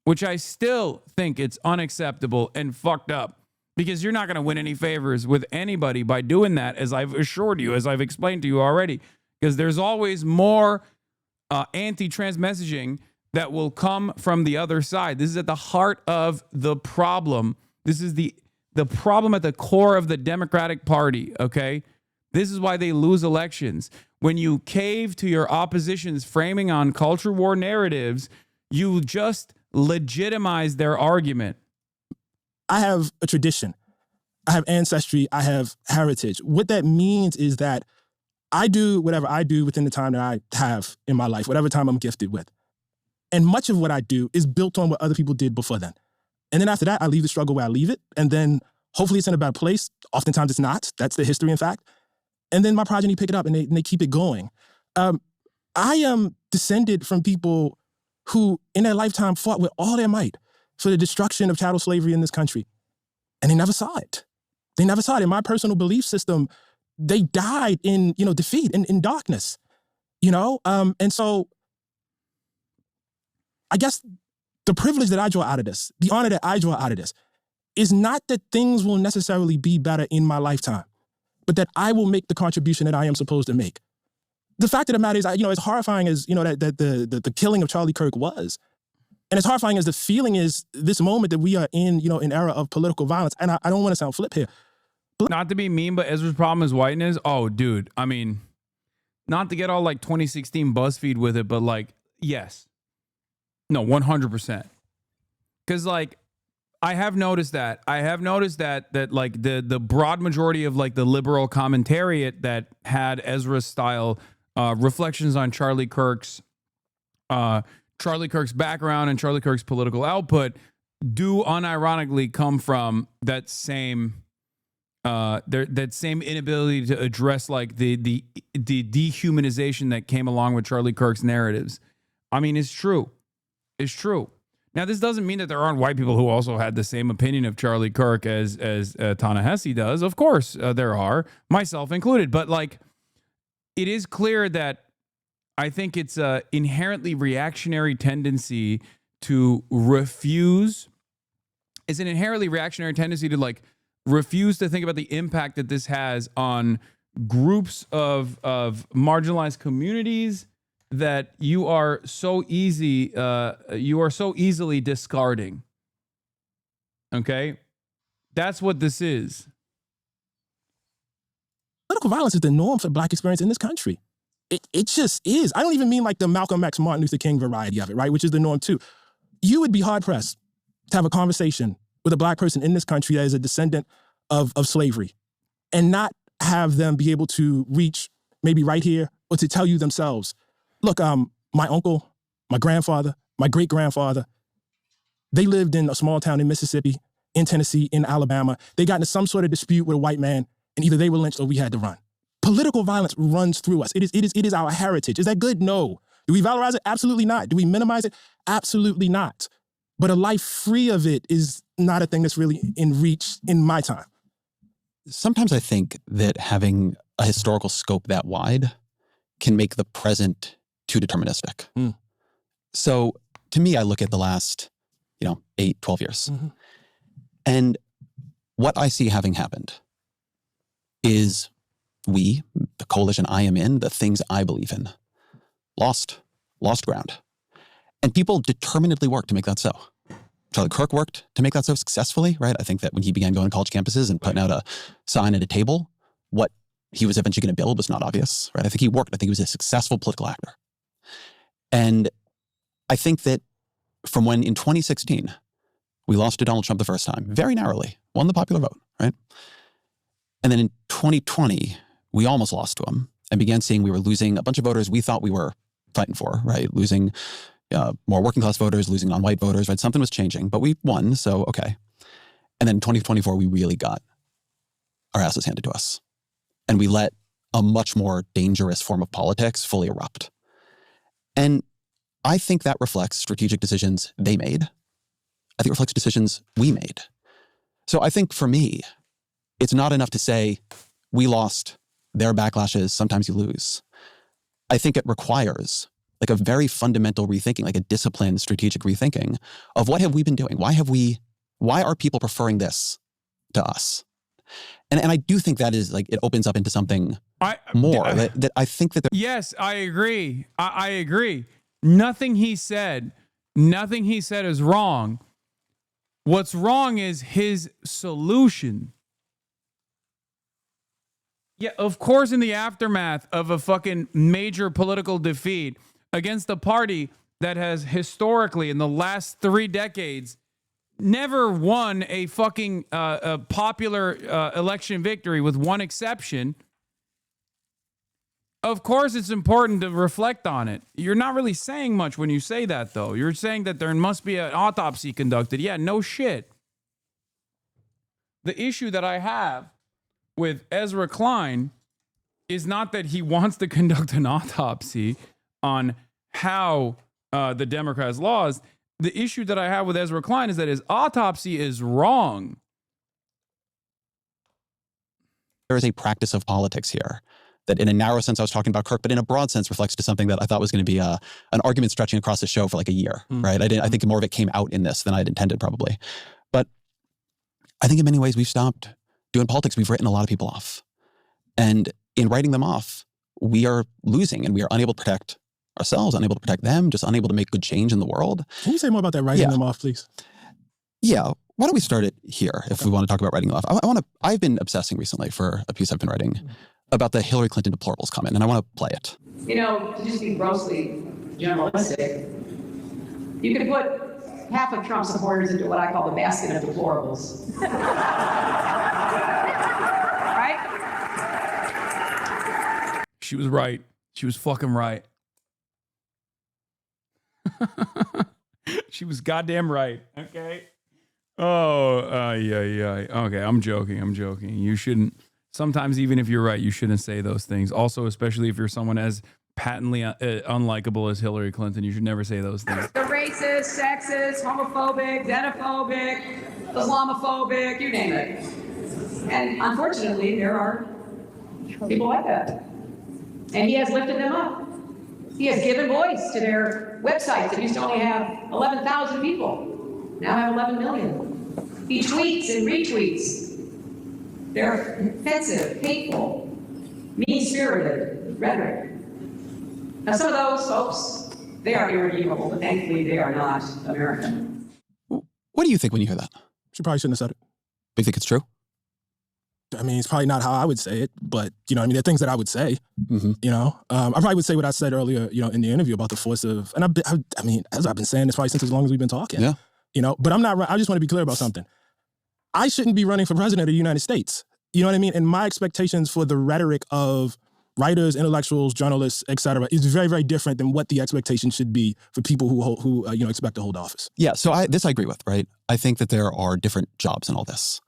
Which I still think it's unacceptable and fucked up. Because you're not going to win any favors with anybody by doing that, as I've assured you, as I've explained to you already. Because there's always more anti-trans messaging that will come from the other side. This is at the heart of the problem. This is the problem at the core of the Democratic Party, okay? This is why they lose elections. When you cave to your opposition's framing on culture war narratives, you just legitimize their argument. I have a tradition. I have ancestry. I have heritage. What that means is that I do whatever I do within the time that I have in my life, whatever time I'm gifted with. And much of what I do is built on what other people did before then. And then after that, I leave the struggle where I leave it. And then hopefully it's in a better place. Oftentimes it's not. That's the history, in fact. And then my progeny pick it up and they keep it going. I am descended from people who in their lifetime fought with all their might for the destruction of chattel slavery in this country. And they never saw it. They never saw it. In my personal belief system, they died in, defeat, in darkness, And so I guess the privilege that I draw out of this, the honor that I draw out of this, is not that things will necessarily be better in my lifetime, but that I will make the contribution that I am supposed to make. The fact of the matter is, as horrifying as, that the killing of Charlie Kirk was, and as horrifying as the feeling is, this moment that we are in, an era of political violence, and I don't want to sound flip here. Not to be mean, but Ezra's problem is whiteness. Oh, dude. I mean, not to get all like 2016 BuzzFeed with it, but like, yes. No, 100%. Because like, I have noticed that like the broad majority of like the liberal commentariat that had Ezra's style reflections on Charlie Kirk's background and Charlie Kirk's political output do unironically come from that same that same inability to address like the dehumanization that came along with Charlie Kirk's narratives. I mean, it's true. It's true. Now, this doesn't mean that there aren't white people who also had the same opinion of Charlie Kirk as Ta-Nehisi does. Of course, there are, myself included. But like, it is clear that I think it's an inherently reactionary tendency to refuse. It's an inherently reactionary tendency to like refuse to think about the impact that this has on groups of marginalized communities that you are so easily discarding. Okay? That's what this is. Political violence is the norm for Black experience in this country. It just is. I don't even mean like the Malcolm X, Martin Luther King variety of it, right? Which is the norm too. You would be hard-pressed to have a conversation with a Black person in this country that is a descendant of slavery and not have them be able to reach maybe right here or to tell you themselves, look, my uncle, my grandfather, my great-grandfather, they lived in a small town in Mississippi, in Tennessee, in Alabama. They got into some sort of dispute with a white man, and either they were lynched or we had to run. Political violence runs through us. It is our heritage. Is that good? No. Do we valorize it? Absolutely not. Do we minimize it? Absolutely not. But a life free of it is not a thing that's really in reach in my time. Sometimes I think that having a historical scope that wide can make the present too deterministic. So to me, I look at the last, 8, 12 years. Mm-hmm. And what I see having happened is we, the coalition I am in, the things I believe in, lost ground. And people determinedly worked to make that so. Charlie Kirk worked to make that so successfully, right? I think that when he began going to college campuses and putting out a sign at a table, what he was eventually going to build was not obvious, right? I think he worked. I think he was a successful political actor. And I think that from when in 2016, we lost to Donald Trump the first time, very narrowly, won the popular vote, right? And then in 2020, we almost lost to him and began seeing we were losing a bunch of voters we thought we were fighting for, right? Losing more working class voters, losing non-white voters, right? Something was changing, but we won, so okay. And then in 2024, we really got our asses handed to us. And we let a much more dangerous form of politics fully erupt. And I think that reflects strategic decisions they made. I think it reflects decisions we made. So I think for me, it's not enough to say, we lost, there are backlashes, sometimes you lose. I think it requires like a very fundamental rethinking, like a disciplined strategic rethinking of what have we been doing? Why are people preferring this to us? And I do think that is like, it opens up into something more that I think that. Yes, I agree. I agree. Nothing he said is wrong. What's wrong is his solution. Yeah, of course, in the aftermath of a fucking major political defeat against a party that has historically, in the last 3 decades, never won a fucking a popular election victory with one exception. Of course, it's important to reflect on it. You're not really saying much when you say that, though. You're saying that there must be an autopsy conducted. Yeah, no shit. The issue that I have with Ezra Klein is not that he wants to conduct an autopsy on how the Democrats lost. The issue that I have with Ezra Klein is that his autopsy is wrong. There is a practice of politics here that in a narrow sense I was talking about Kirk, but in a broad sense reflects to something that I thought was going to be an argument stretching across the show for like a year, right? I think more of it came out in this than I had intended probably. But I think in many ways we've stopped doing politics. We've written a lot of people off. And in writing them off, we are losing and we are unable to protect ourselves, unable to protect them, just unable to make good change in the world. Can you say more about that writing them off, please? Yeah. Why don't we start it here if we want to talk about writing them off? I've been obsessing recently for a piece I've been writing about the Hillary Clinton deplorables comment, and I want to play it. To just be grossly generalistic, you could put half of Trump supporters into what I call the basket of deplorables. Right? She was right. She was fucking right. She was goddamn right. Okay. Yeah. Okay, I'm joking. You shouldn't. Sometimes, even if you're right, you shouldn't say those things. Also, especially if you're someone as patently unlikable as Hillary Clinton, you should never say those things. They're racist, sexist, homophobic, xenophobic, Islamophobic, you name it. And unfortunately, there are people like that. And he has lifted them up. He has given voice to their websites that used to only have 11,000 people, now have 11 million. He tweets and retweets. They're offensive, hateful, mean-spirited rhetoric. Now, some of those folks, they are irredeemable, but thankfully they are not American. What do you think when you hear that? She probably shouldn't have said it. Do you think it's true? I mean, it's probably not how I would say it, but, there are things that I would say, I probably would say what I said earlier, in the interview about the force of, and as I've been saying this probably since as long as we've been talking, but I'm not, I just want to be clear about something. I shouldn't be running for president of the United States. You know what I mean? And my expectations for the rhetoric of writers, intellectuals, journalists, et cetera, is very, very different than what the expectation should be for people who expect to hold office. Yeah, so I agree with, right? I think that there are different jobs in all this.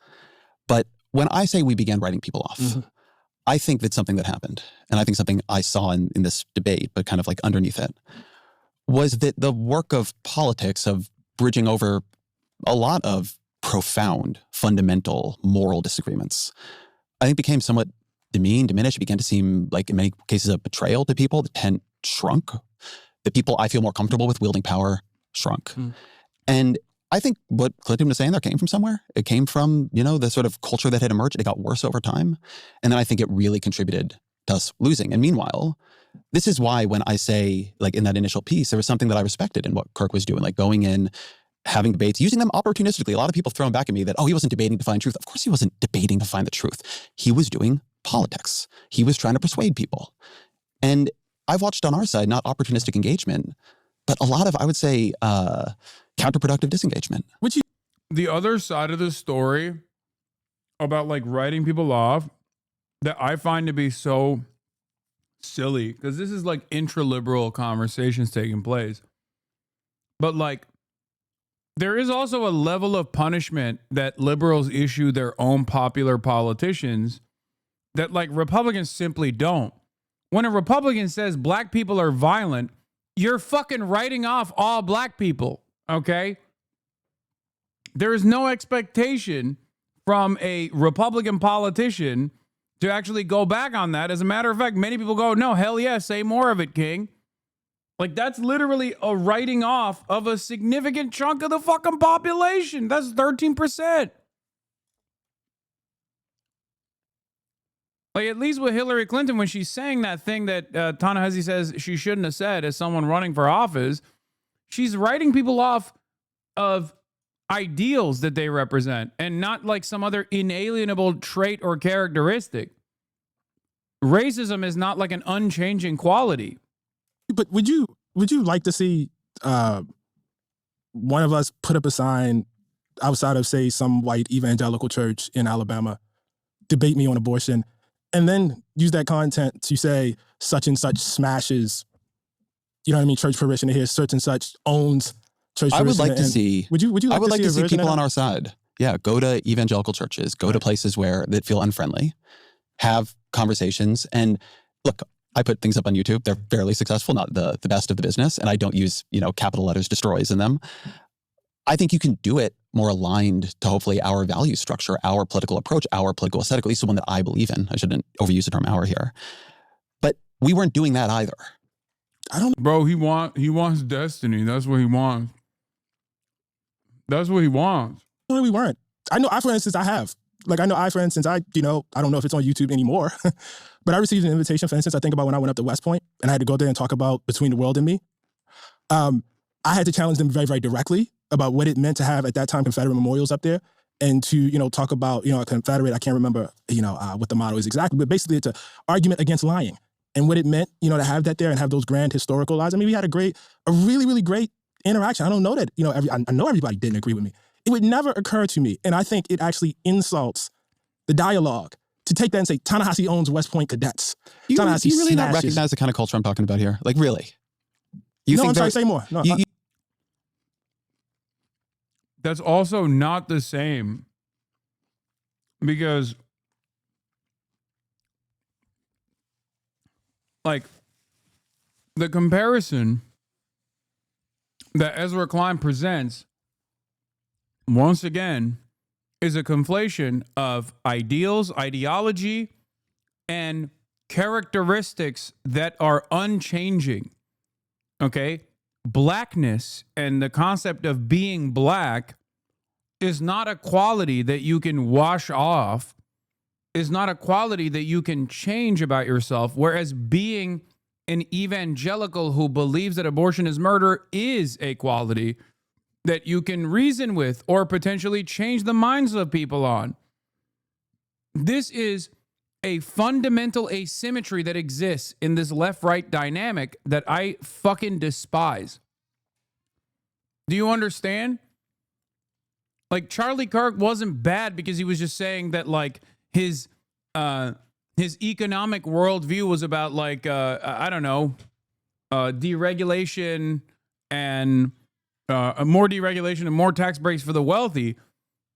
But when I say we began writing people off, I think that something that happened, and I think something I saw in this debate, but kind of like underneath it, was that the work of politics, of bridging over a lot of profound, fundamental, moral disagreements, I think became somewhat demeaned, diminished. It began to seem like, in many cases, a betrayal to people. The tent shrunk. The people I feel more comfortable with wielding power shrunk. And I think what Clinton was saying there came from somewhere. It came from, the sort of culture that had emerged. It got worse over time. And then I think it really contributed to us losing. And meanwhile, this is why when I say, like in that initial piece, there was something that I respected in what Kirk was doing, like going in, having debates, using them opportunistically. A lot of people throwing back at me that, he wasn't debating to find truth. Of course he wasn't debating to find the truth. He was doing politics. He was trying to persuade people. And I've watched on our side, not opportunistic engagement, but a lot of, I would say, counterproductive disengagement. The other side of the story about like writing people off that I find to be so silly, because this is like intra-liberal conversations taking place. But like, there is also a level of punishment that liberals issue their own popular politicians that like Republicans simply don't. When a Republican says black people are violent, you're fucking writing off all black people, okay? There is no expectation from a Republican politician to actually go back on that. As a matter of fact, many people go, no, hell yeah, say more of it, King. Like, that's literally a writing off of a significant chunk of the fucking population. That's 13%. Like, at least with Hillary Clinton, when she's saying that thing that Ta-Nehisi says she shouldn't have said as someone running for office, she's writing people off of ideals that they represent and not like some other inalienable trait or characteristic. Racism is not like an unchanging quality. But would you like to see one of us put up a sign outside of, say, some white evangelical church in Alabama, debate me on abortion, and then use that content to say such and such smashes, church parishioner here, such and such owns church parishioner? I would like to see. Would you like I would like to see people on our our side. Yeah, go to evangelical churches, go to places that feel unfriendly, have conversations, and look. I put things up on YouTube. They're fairly successful, not the best of the business. And I don't use, capital letters destroys in them. I think you can do it more aligned to hopefully our value structure, our political approach, our political aesthetic, at least the one that I believe in. I shouldn't overuse the term our here. But we weren't doing that either. Bro, he wants destiny. That's what he wants. That's what he wants. No, we weren't. I know, for instance, I have. Like, I know for instance, I don't know if it's on YouTube anymore, but I received an invitation, for instance, I think about when I went up to West Point and I had to go there and talk about Between the World and Me. I had to challenge them very, very directly about what it meant to have, at that time, Confederate memorials up there and to, talk about, a Confederate, I can't remember, what the motto is exactly, but basically it's an argument against lying and what it meant, to have that there and have those grand historical lies. I mean, we had a really, really great interaction. I don't know that, I know everybody didn't agree with me. It would never occur to me, and I think it actually insults the dialogue to take that and say, Ta-Nehisi owns West Point cadets. You really not recognize the kind of culture I'm talking about here? Like, really? I'm sorry, say more. No, that's also not the same, because like the comparison that Ezra Klein presents once again is a conflation of ideals, ideology, and characteristics that are unchanging. Okay? Blackness and the concept of being black is not a quality that you can wash off, is not a quality that you can change about yourself, whereas being an evangelical who believes that abortion is murder is a quality that you can reason with or potentially change the minds of people on. This is a fundamental asymmetry that exists in this left-right dynamic that I fucking despise. Do you understand? Like, Charlie Kirk wasn't bad because he was just saying that, like, his economic worldview was about, like, I don't know, deregulation and more deregulation and more tax breaks for the wealthy.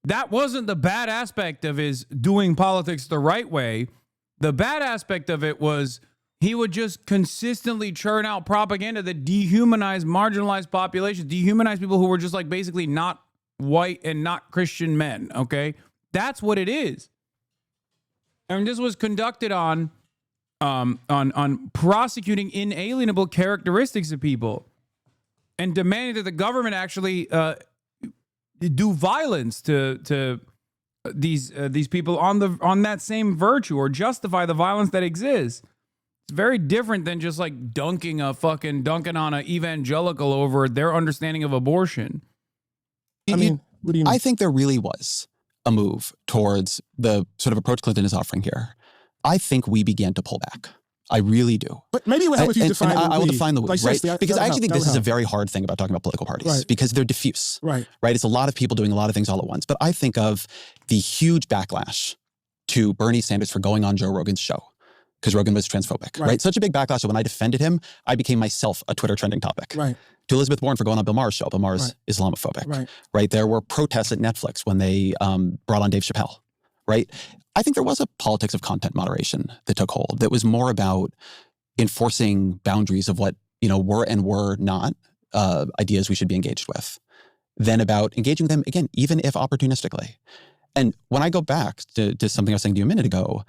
That wasn't the bad aspect of his doing politics the right way. The bad aspect of it was he would just consistently churn out propaganda that dehumanized marginalized populations, dehumanized people who were just like basically not white and not Christian men. Okay, that's what it is. And this was conducted on prosecuting inalienable characteristics of people and demanding that the government actually do violence to these people on that same virtue, or justify the violence that exists. It's very different than just like dunking on an evangelical over their understanding of abortion. I mean, what do you mean? I think there really was a move towards the sort of approach Clinton is offering here. I think we began to pull back. I really do. But maybe it would help if you define I will we. define the we, like, right? Because I actually think this is a help. very hard thing about talking about political parties, Right. because they're diffuse, Right. right? It's a lot of people doing a lot of things all at once. But I think of the huge backlash to Bernie Sanders for going on Joe Rogan's show because Rogan was transphobic, right? Such a big backlash that when I defended him, I became myself a Twitter trending topic. Right. To Elizabeth Warren for going on Bill Maher's show. Bill Maher's Islamophobic, right? There were protests at Netflix when they brought on Dave Chappelle, right? I think there was a politics of content moderation that took hold that was more about enforcing boundaries of what, were and were not ideas we should be engaged with, than about engaging them, again, even if opportunistically. And when I go back to something I was saying to you a minute ago,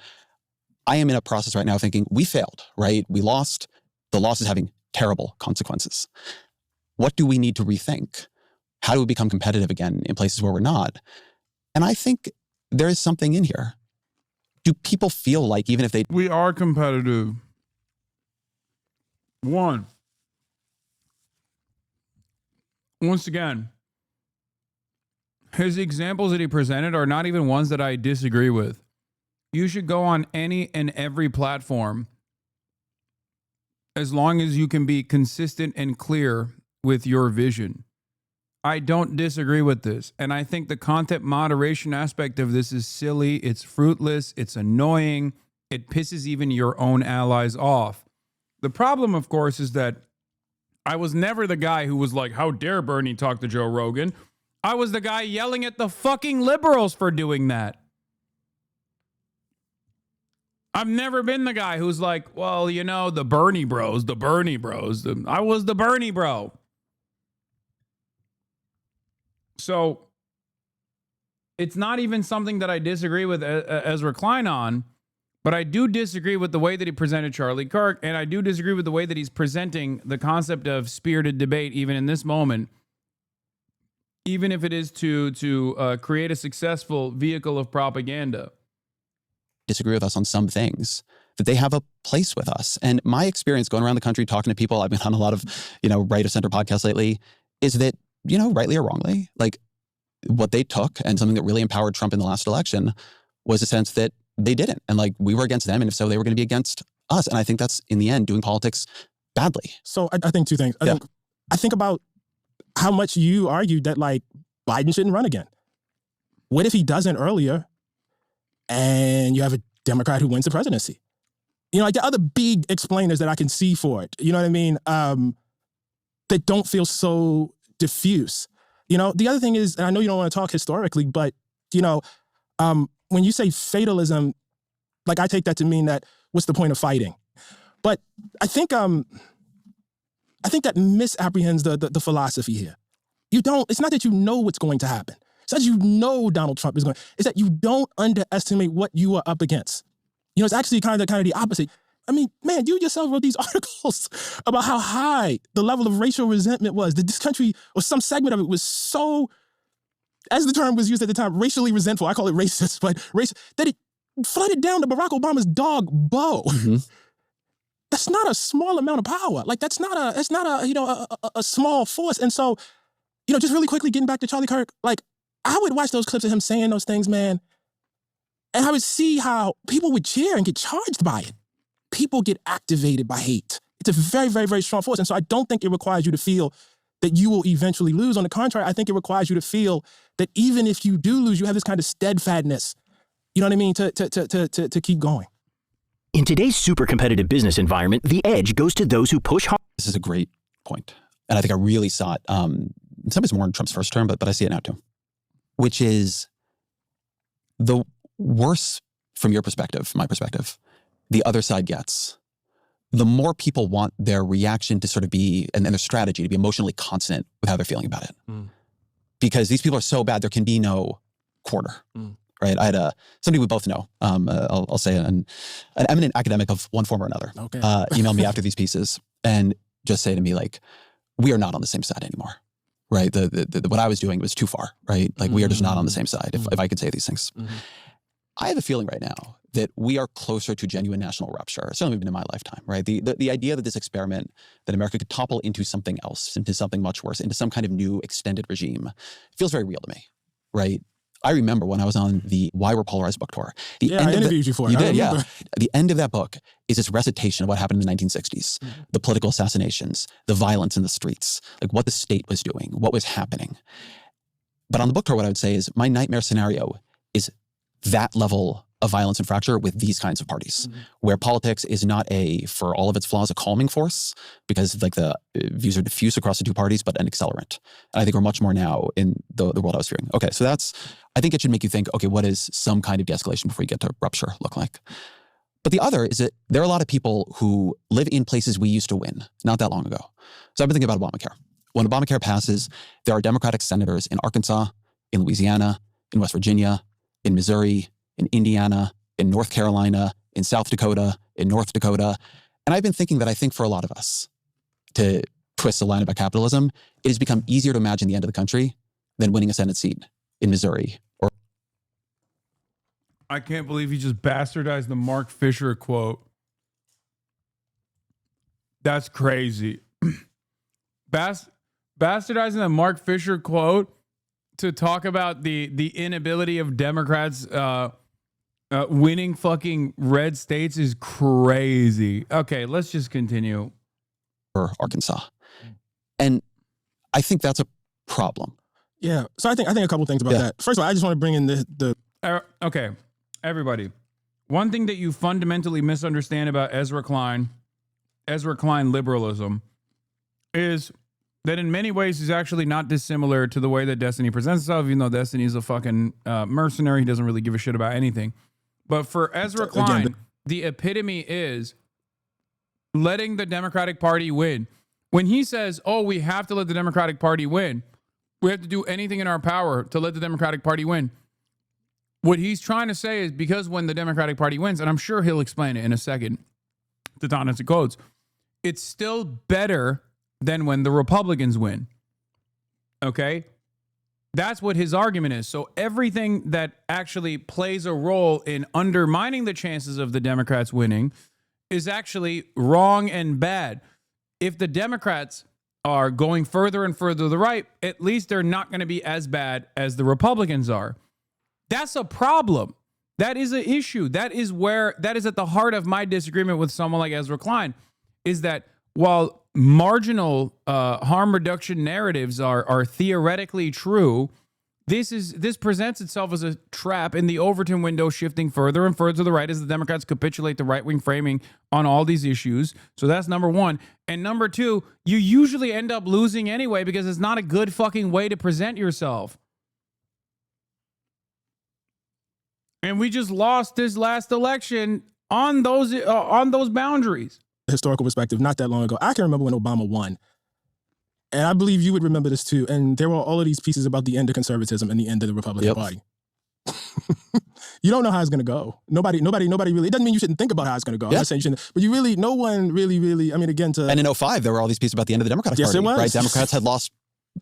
I am in a process right now thinking we failed, right? We lost. The loss is having terrible consequences. What do we need to rethink? How do we become competitive again in places where we're not? And I think there is something in here. Do people feel like even if they... We are competitive. Once again, his examples that he presented are not even ones that I disagree with. You should go on any and every platform as long as you can be consistent and clear with your vision. I don't disagree with this. And I think the content moderation aspect of this is silly. It's fruitless. It's annoying. It pisses even your own allies off. The problem, of course, is that I was never the guy who was like, how dare Bernie talk to Joe Rogan? I was the guy yelling at the fucking liberals for doing that. I've never been the guy who's like, well, the Bernie bros. I was the Bernie bro. So it's not even something that I disagree with Ezra Klein on, but I do disagree with the way that he presented Charlie Kirk, and I do disagree with the way that he's presenting the concept of spirited debate even in this moment, even if it is to create a successful vehicle of propaganda. Disagree with us on some things, that they have a place with us. And my experience going around the country talking to people, I've been on a lot of, right of center podcasts lately, is that, rightly or wrongly, like what they took and something that really empowered Trump in the last election was a sense that they didn't. And like we were against them. And if so, they were going to be against us. And I think that's in the end doing politics badly. So I think two things. I think about how much you argued that like Biden shouldn't run again. What if he doesn't earlier and you have a Democrat who wins the presidency? Like the other big explainers that I can see for it, you know what I mean? That don't feel so diffuse. You know, the other thing is, and I know you don't want to talk historically, but, you know, when you say fatalism, like I take that to mean that what's the point of fighting? But I think that misapprehends the philosophy here. It's not that you know what's going to happen. It's not that you know Donald Trump is going, it's that you don't underestimate what you are up against. You know, it's actually kind of the opposite. I mean, man, you yourself wrote these articles about how high the level of racial resentment was, that this country, or some segment of it was so, as the term was used at the time, racially resentful. I call it racist, but that it flooded down to Barack Obama's dog, Bo. Mm-hmm. That's not a small amount of power. Like, that's not a small force. And so, you know, just really quickly getting back to Charlie Kirk, like, I would watch those clips of him saying those things, man, and I would see how people would cheer and get charged by it. People get activated by hate. It's a very, very, very strong force. And so I don't think it requires you to feel that you will eventually lose. On the contrary, I think it requires you to feel that even if you do lose, you have this kind of steadfastness, you know what I mean, to keep going. In today's super competitive business environment, the edge goes to those who push hard. This is a great point. And I think I really saw it, in some ways more in Trump's first term, but I see it now too, which is the worse from your perspective, my perspective, the other side gets, the more people want their reaction to sort of be, and their strategy to be emotionally consonant with how they're feeling about it. Mm. Because these people are so bad, there can be no quarter, right? I had somebody we both know, I'll say an eminent academic of one form or another, email me after these pieces and just say to me, like, we are not on the same side anymore, right? The what I was doing was too far, right? Like, we are just not on the same side, if I could say these things. Mm-hmm. I have a feeling right now that we are closer to genuine national rupture, certainly been in my lifetime, right? The idea that this experiment, that America could topple into something else, into something much worse, into some kind of new extended regime, feels very real to me, right? I remember when I was on the Why We're Polarized book tour. I interviewed you for it. You did, yeah. The end of that book is this recitation of what happened in the 1960s, the political assassinations, the violence in the streets, like what the state was doing, what was happening. But on the book tour, what I would say is my nightmare scenario is that level of violence and fracture with these kinds of parties, where politics is not for all of its flaws, a calming force, because like the views are diffuse across the two parties, but an accelerant. And I think we're much more now in the world I was fearing. Okay, so I think it should make you think, okay, what does some kind of de-escalation before you get to rupture look like? But the other is that there are a lot of people who live in places we used to win not that long ago. So I've been thinking about Obamacare. When Obamacare passes, there are Democratic senators in Arkansas, in Louisiana, in West Virginia, in Missouri, in Indiana, in North Carolina, in South Dakota, in North Dakota. And I've been thinking that I think for a lot of us, to twist the line about capitalism, it has become easier to imagine the end of the country than winning a Senate seat in Missouri. I can't believe you just bastardized the Mark Fisher quote. That's crazy. Bastardizing the Mark Fisher quote to talk about the inability of Democrats winning fucking red states is crazy. Okay, let's just continue. Arkansas. And I think that's a problem. Yeah. So I think a couple things about that. First of all, I just want to bring in the okay, everybody. One thing that you fundamentally misunderstand about Ezra Klein liberalism, is that in many ways he's actually not dissimilar to the way that Destiny presents itself, even though Destiny is a fucking mercenary. He doesn't really give a shit about anything. But for Ezra Klein, the epitome is letting the Democratic Party win. When he says, oh, we have to let the Democratic Party win, we have to do anything in our power to let the Democratic Party win. What he's trying to say is, because when the Democratic Party wins, and I'm sure he'll explain it in a second, to Donuts and Codes, it's still better than when the Republicans win. Okay? That's what his argument is. So everything that actually plays a role in undermining the chances of the Democrats winning is actually wrong and bad. If the Democrats are going further and further to the right, at least they're not going to be as bad as the Republicans are. That's a problem. That is an issue. That is at the heart of my disagreement with someone like Ezra Klein, is that while marginal harm reduction narratives are theoretically true, This presents itself as a trap in the Overton window, shifting further and further to the right as the Democrats capitulate the right-wing framing on all these issues. So that's number one. And number two, you usually end up losing anyway because it's not a good fucking way to present yourself. And we just lost this last election on those boundaries. Historical perspective, not that long ago, I can remember when Obama won. And I believe you would remember this too. And there were all of these pieces about the end of conservatism and the end of the Republican Party. You don't know how it's going to go. Nobody really, it doesn't mean you shouldn't think about how it's going to go. I'm not saying you shouldn't, but no one really, I mean, again, And in 2005, there were all these pieces about the end of the Democratic Party. Yes, it was. Right? Democrats had lost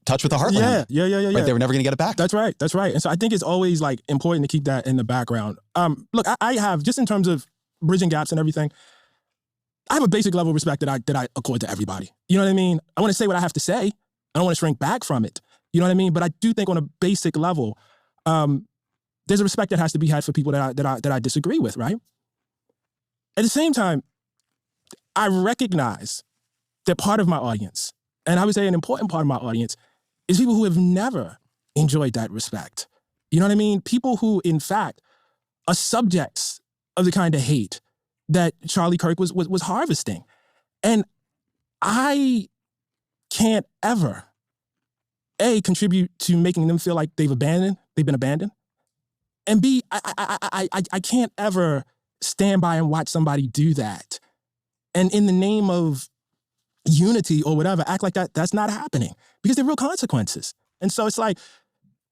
touch with the heartland. Yeah. Like they were never going to get it back. That's right. And so I think it's always like important to keep that in the background. Look, I have, just in terms of bridging gaps and everything, I have a basic level of respect that I accord to everybody. You know what I mean? I want to say what I have to say. I don't want to shrink back from it. You know what I mean? But I do think on a basic level, there's a respect that has to be had for people that I disagree with, right? At the same time, I recognize that part of my audience, and I would say an important part of my audience, is people who have never enjoyed that respect. You know what I mean? People who, in fact, are subjects of the kind of hate that Charlie Kirk was harvesting. And I can't ever, A, contribute to making them feel like they've been abandoned. And B, I can't ever stand by and watch somebody do that. And in the name of unity or whatever, act like that's not happening. Because there are real consequences. And so it's like,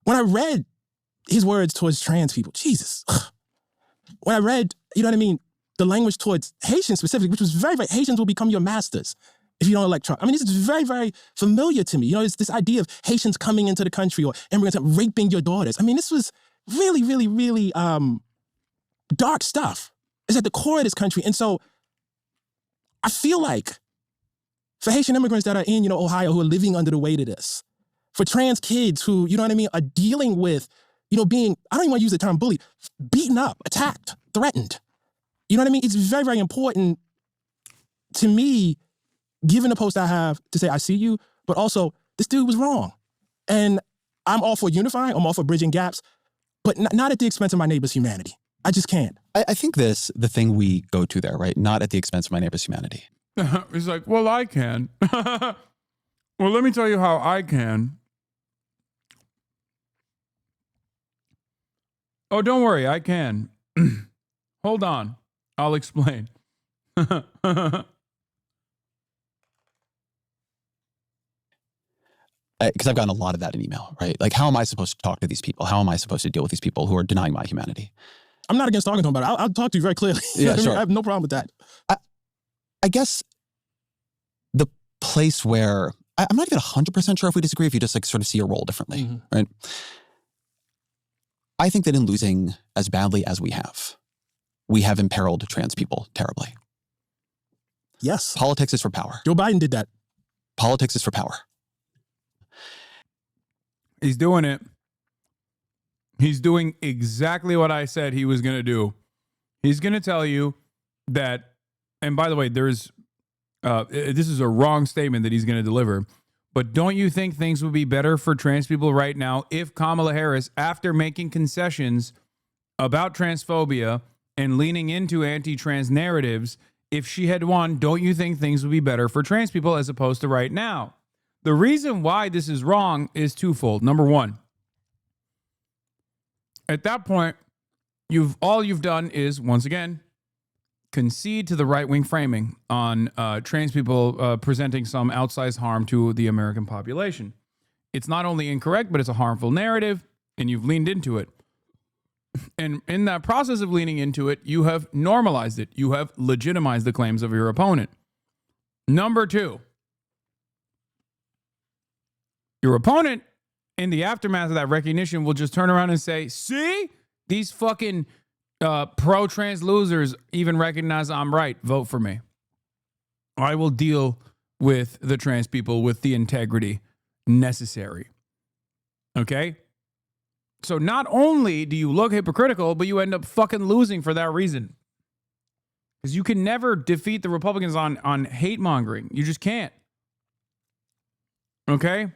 when I read his words towards trans people, Jesus. When I read, you know what I mean, the language towards Haitians specifically, which was very, very, Haitians will become your masters if you don't elect Trump. I mean, this is very, very familiar to me. You know, it's this idea of Haitians coming into the country or immigrants raping your daughters. I mean, this was really, really, really dark stuff. It's at the core of this country. And so I feel like for Haitian immigrants that are in, Ohio, who are living under the weight of this, for trans kids who, you know what I mean, are dealing with, being, I don't even want to use the term bullied, beaten up, attacked, threatened. You know what I mean? It's very, very important to me, given the post I have, to say I see you, but also this dude was wrong. And I'm all for unifying, I'm all for bridging gaps, but not at the expense of my neighbor's humanity. I just can't. I think the thing we go to there, right? Not at the expense of my neighbor's humanity. He's like, well, I can. Well, let me tell you how I can. Oh, don't worry, I can. Hold on. I'll explain. Because I've gotten a lot of that in email, right? Like, how am I supposed to talk to these people? How am I supposed to deal with these people who are denying my humanity? I'm not against talking to them about it. I'll talk to you very clearly. Yeah, sure. I have no problem with that. I guess the place where, I'm not even 100% sure if we disagree, if you just like sort of see a role differently, right? I think that in losing as badly as we have imperiled trans people terribly. Yes. Politics is for power. Joe Biden did that. Politics is for power. He's doing it. He's doing exactly what I said he was going to do. He's going to tell you that, and by the way, this is a wrong statement that he's going to deliver, but don't you think things would be better for trans people right now if Kamala Harris, after making concessions about transphobia and leaning into anti-trans narratives, if she had won, don't you think things would be better for trans people as opposed to right now? The reason why this is wrong is twofold. Number one, at that point, all you've done is, once again, concede to the right-wing framing on trans people presenting some outsized harm to the American population. It's not only incorrect, but it's a harmful narrative, and you've leaned into it. And in that process of leaning into it, you have normalized it. You have legitimized the claims of your opponent. Number two, your opponent, in the aftermath of that recognition, will just turn around and say, see, these fucking pro-trans losers even recognize I'm right. Vote for me. I will deal with the trans people with the integrity necessary. Okay? So not only do you look hypocritical, but you end up fucking losing for that reason. Because you can never defeat the Republicans on hate mongering. You just can't. Okay?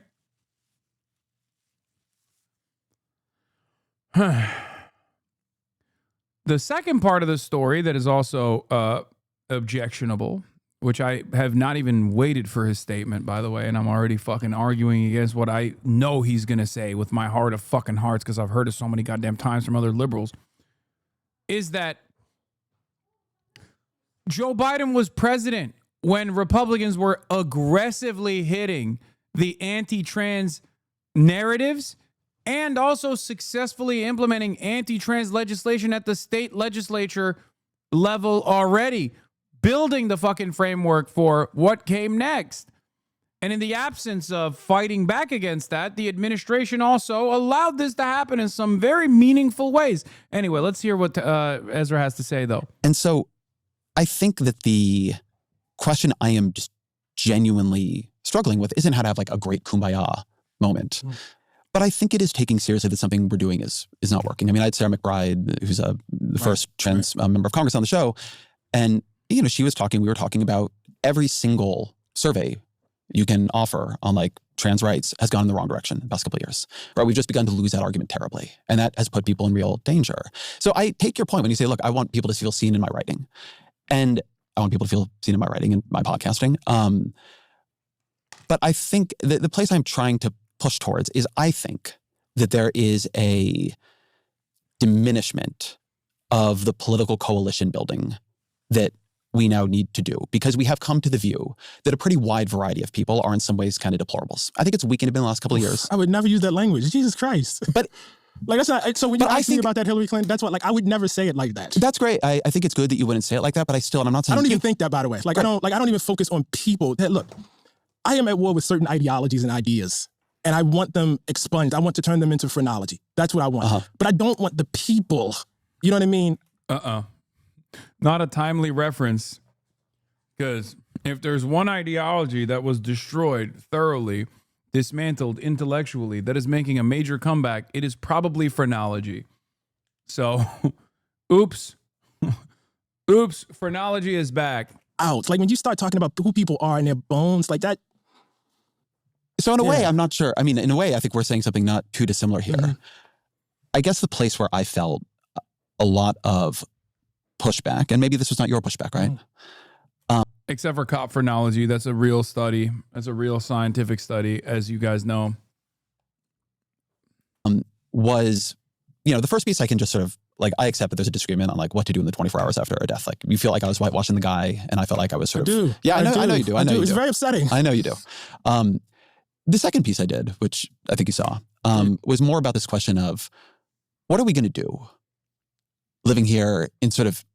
The second part of the story that is also objectionable, which I have not even waited for his statement, by the way, and I'm already fucking arguing against what I know he's going to say with my heart of fucking hearts because I've heard it so many goddamn times from other liberals, is that Joe Biden was president when Republicans were aggressively hitting the anti-trans narratives and also successfully implementing anti-trans legislation at the state legislature level already, building the fucking framework for what came next. And in the absence of fighting back against that, the administration also allowed this to happen in some very meaningful ways. Anyway, let's hear what Ezra has to say, though. And so I think that the question I am just genuinely struggling with isn't how to have like a great kumbaya moment. But I think it is taking seriously that something we're doing is not working. I mean, I had Sarah McBride, who's the first trans member of Congress on the show. And, you know, we were talking about every single survey you can offer on like trans rights has gone in the wrong direction the past couple of years, right? We've just begun to lose that argument terribly. And that has put people in real danger. So I take your point when you say, look, I want people to feel seen in my writing. And I want people to feel seen in my writing and my podcasting. But I think the place I'm trying to push towards is I think that there is a diminishment of the political coalition building that we now need to do because we have come to the view that a pretty wide variety of people are in some ways kind of deplorables. I think it's weakened a bit in the last couple of years. I would never use that language. Jesus Christ. But like that's not, so when you ask me about that Hillary Clinton, that's what, like, I would never say it like that. That's great. I think it's good that you wouldn't say it like that, but and I'm not saying I don't even think that, by the way. Like, right. I don't even focus on people. Look, I am at war with certain ideologies and ideas. And I want them expunged. I want to turn them into phrenology. That's what I want. But I don't want the people. You know what I mean? Not a timely reference. Because if there's one ideology that was destroyed thoroughly, dismantled intellectually, that is making a major comeback, it is probably phrenology. So, oops. Oops, phrenology is back. Ouch. Like when you start talking about who people are and their bones, like that. So in a way, I'm not sure. I mean, in a way, I think we're saying something not too dissimilar here. I guess the place where I felt a lot of pushback, and maybe this was not your pushback, right? Except for cop phrenology, that's a real study. That's a real scientific study, as you guys know. Was, you know, the first piece I can just sort of, like, I accept that there's a disagreement on like what to do in the 24 hours after a death. Like, you feel like I was whitewashing the guy, and I felt like I was sort of. Yeah, I know you do. I know you do. It's very upsetting. I know you do. The second piece I did, which I think you saw, was more about this question of what are we going to do living here in sort of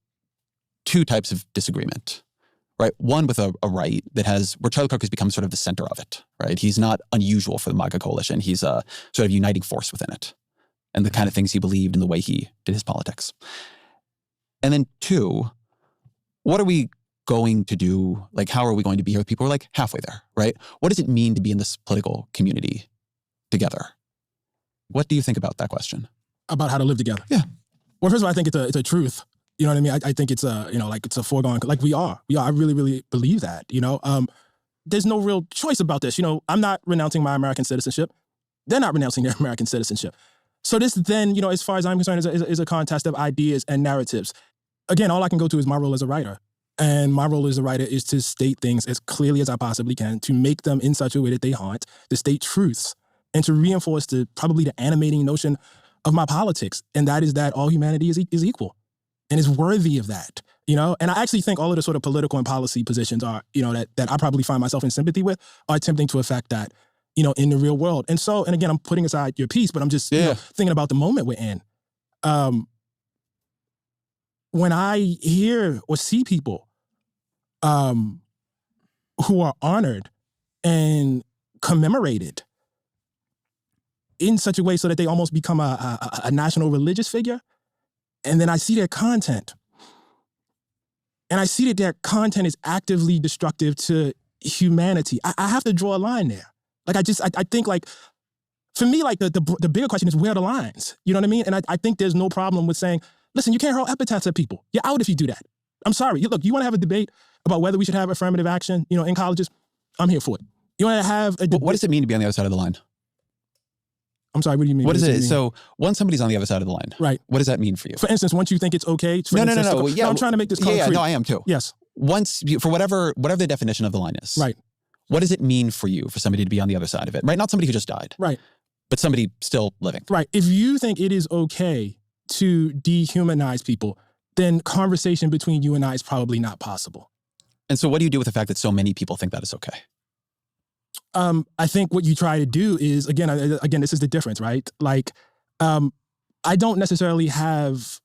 two types of disagreement, right? One with a right that where Charlie Kirk has become sort of the center of it, right? He's not unusual for the MAGA coalition. He's a sort of uniting force within it and the kind of things he believed and the way he did his politics. And then two, what are we going to do? Like, how are we going to be here with people who are like halfway there, right? What does it mean to be in this political community together? What do you think about that question? About how to live together? Yeah. Well, first of all, I think it's a truth. You know what I mean? I think it's it's a foregone, like we are. I really, really believe that, you know? There's no real choice about this. You know, I'm not renouncing my American citizenship. They're not renouncing their American citizenship. So this then, you know, as far as I'm concerned, is a contest of ideas and narratives. Again, all I can go to is my role as a writer. And my role as a writer is to state things as clearly as I possibly can, to make them in such a way that they haunt, to state truths, and to reinforce probably the animating notion of my politics. And that is that all humanity is equal and is worthy of that, you know? And I actually think all of the sort of political and policy positions are, you know, that I probably find myself in sympathy with are attempting to affect that, you know, in the real world. And so, and again, I'm putting aside your piece, but I'm just you know, thinking about the moment we're in. When I hear or see people who are honored and commemorated in such a way so that they almost become a national religious figure, and then I see their content, and I see that their content is actively destructive to humanity, I have to draw a line there. Like, I think, like, for me, like, the bigger question is where are the lines? You know what I mean? And I think there's no problem with saying, listen, you can't hurl epithets at people. You're out if you do that. I'm sorry. Look, you want to have a debate about whether we should have affirmative action, you know, in colleges? I'm here for it. You want to have a debate? What does it mean to be on the other side of the line? I'm sorry, what do you mean? What is it? mean? So once somebody's on the other side of the line, right? What does that mean for you? For instance, once you think it's okay. No. I'm trying to make this concrete. Yeah, no, I am too. Yes. Once, for whatever the definition of the line is. Right. What does it mean for you for somebody to be on the other side of it? Right? Not somebody who just died. Right. But somebody still living. Right. If you think it is okay to dehumanize people, then conversation between you and I is probably not possible. And so what do you do with the fact that so many people think that is okay? I think what you try to do is, again, this is the difference, right? Like, I don't necessarily have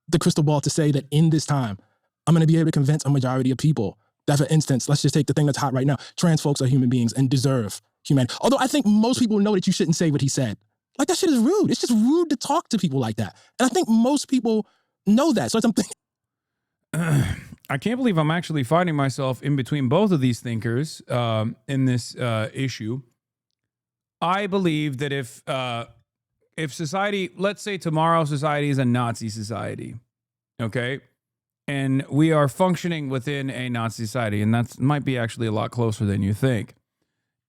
the crystal ball to say that in this time, I'm going to be able to convince a majority of people that, for instance, let's just take the thing that's hot right now. Trans folks are human beings and deserve humanity. Although I think most people know that you shouldn't say what he said. Like, that shit is rude. It's just rude to talk to people like that. And I think most people know that. So it's something. I can't believe I'm actually finding myself in between both of these thinkers in this issue. I believe that if society, let's say tomorrow society is a Nazi society, okay? And we are functioning within a Nazi society, and that might be actually a lot closer than you think.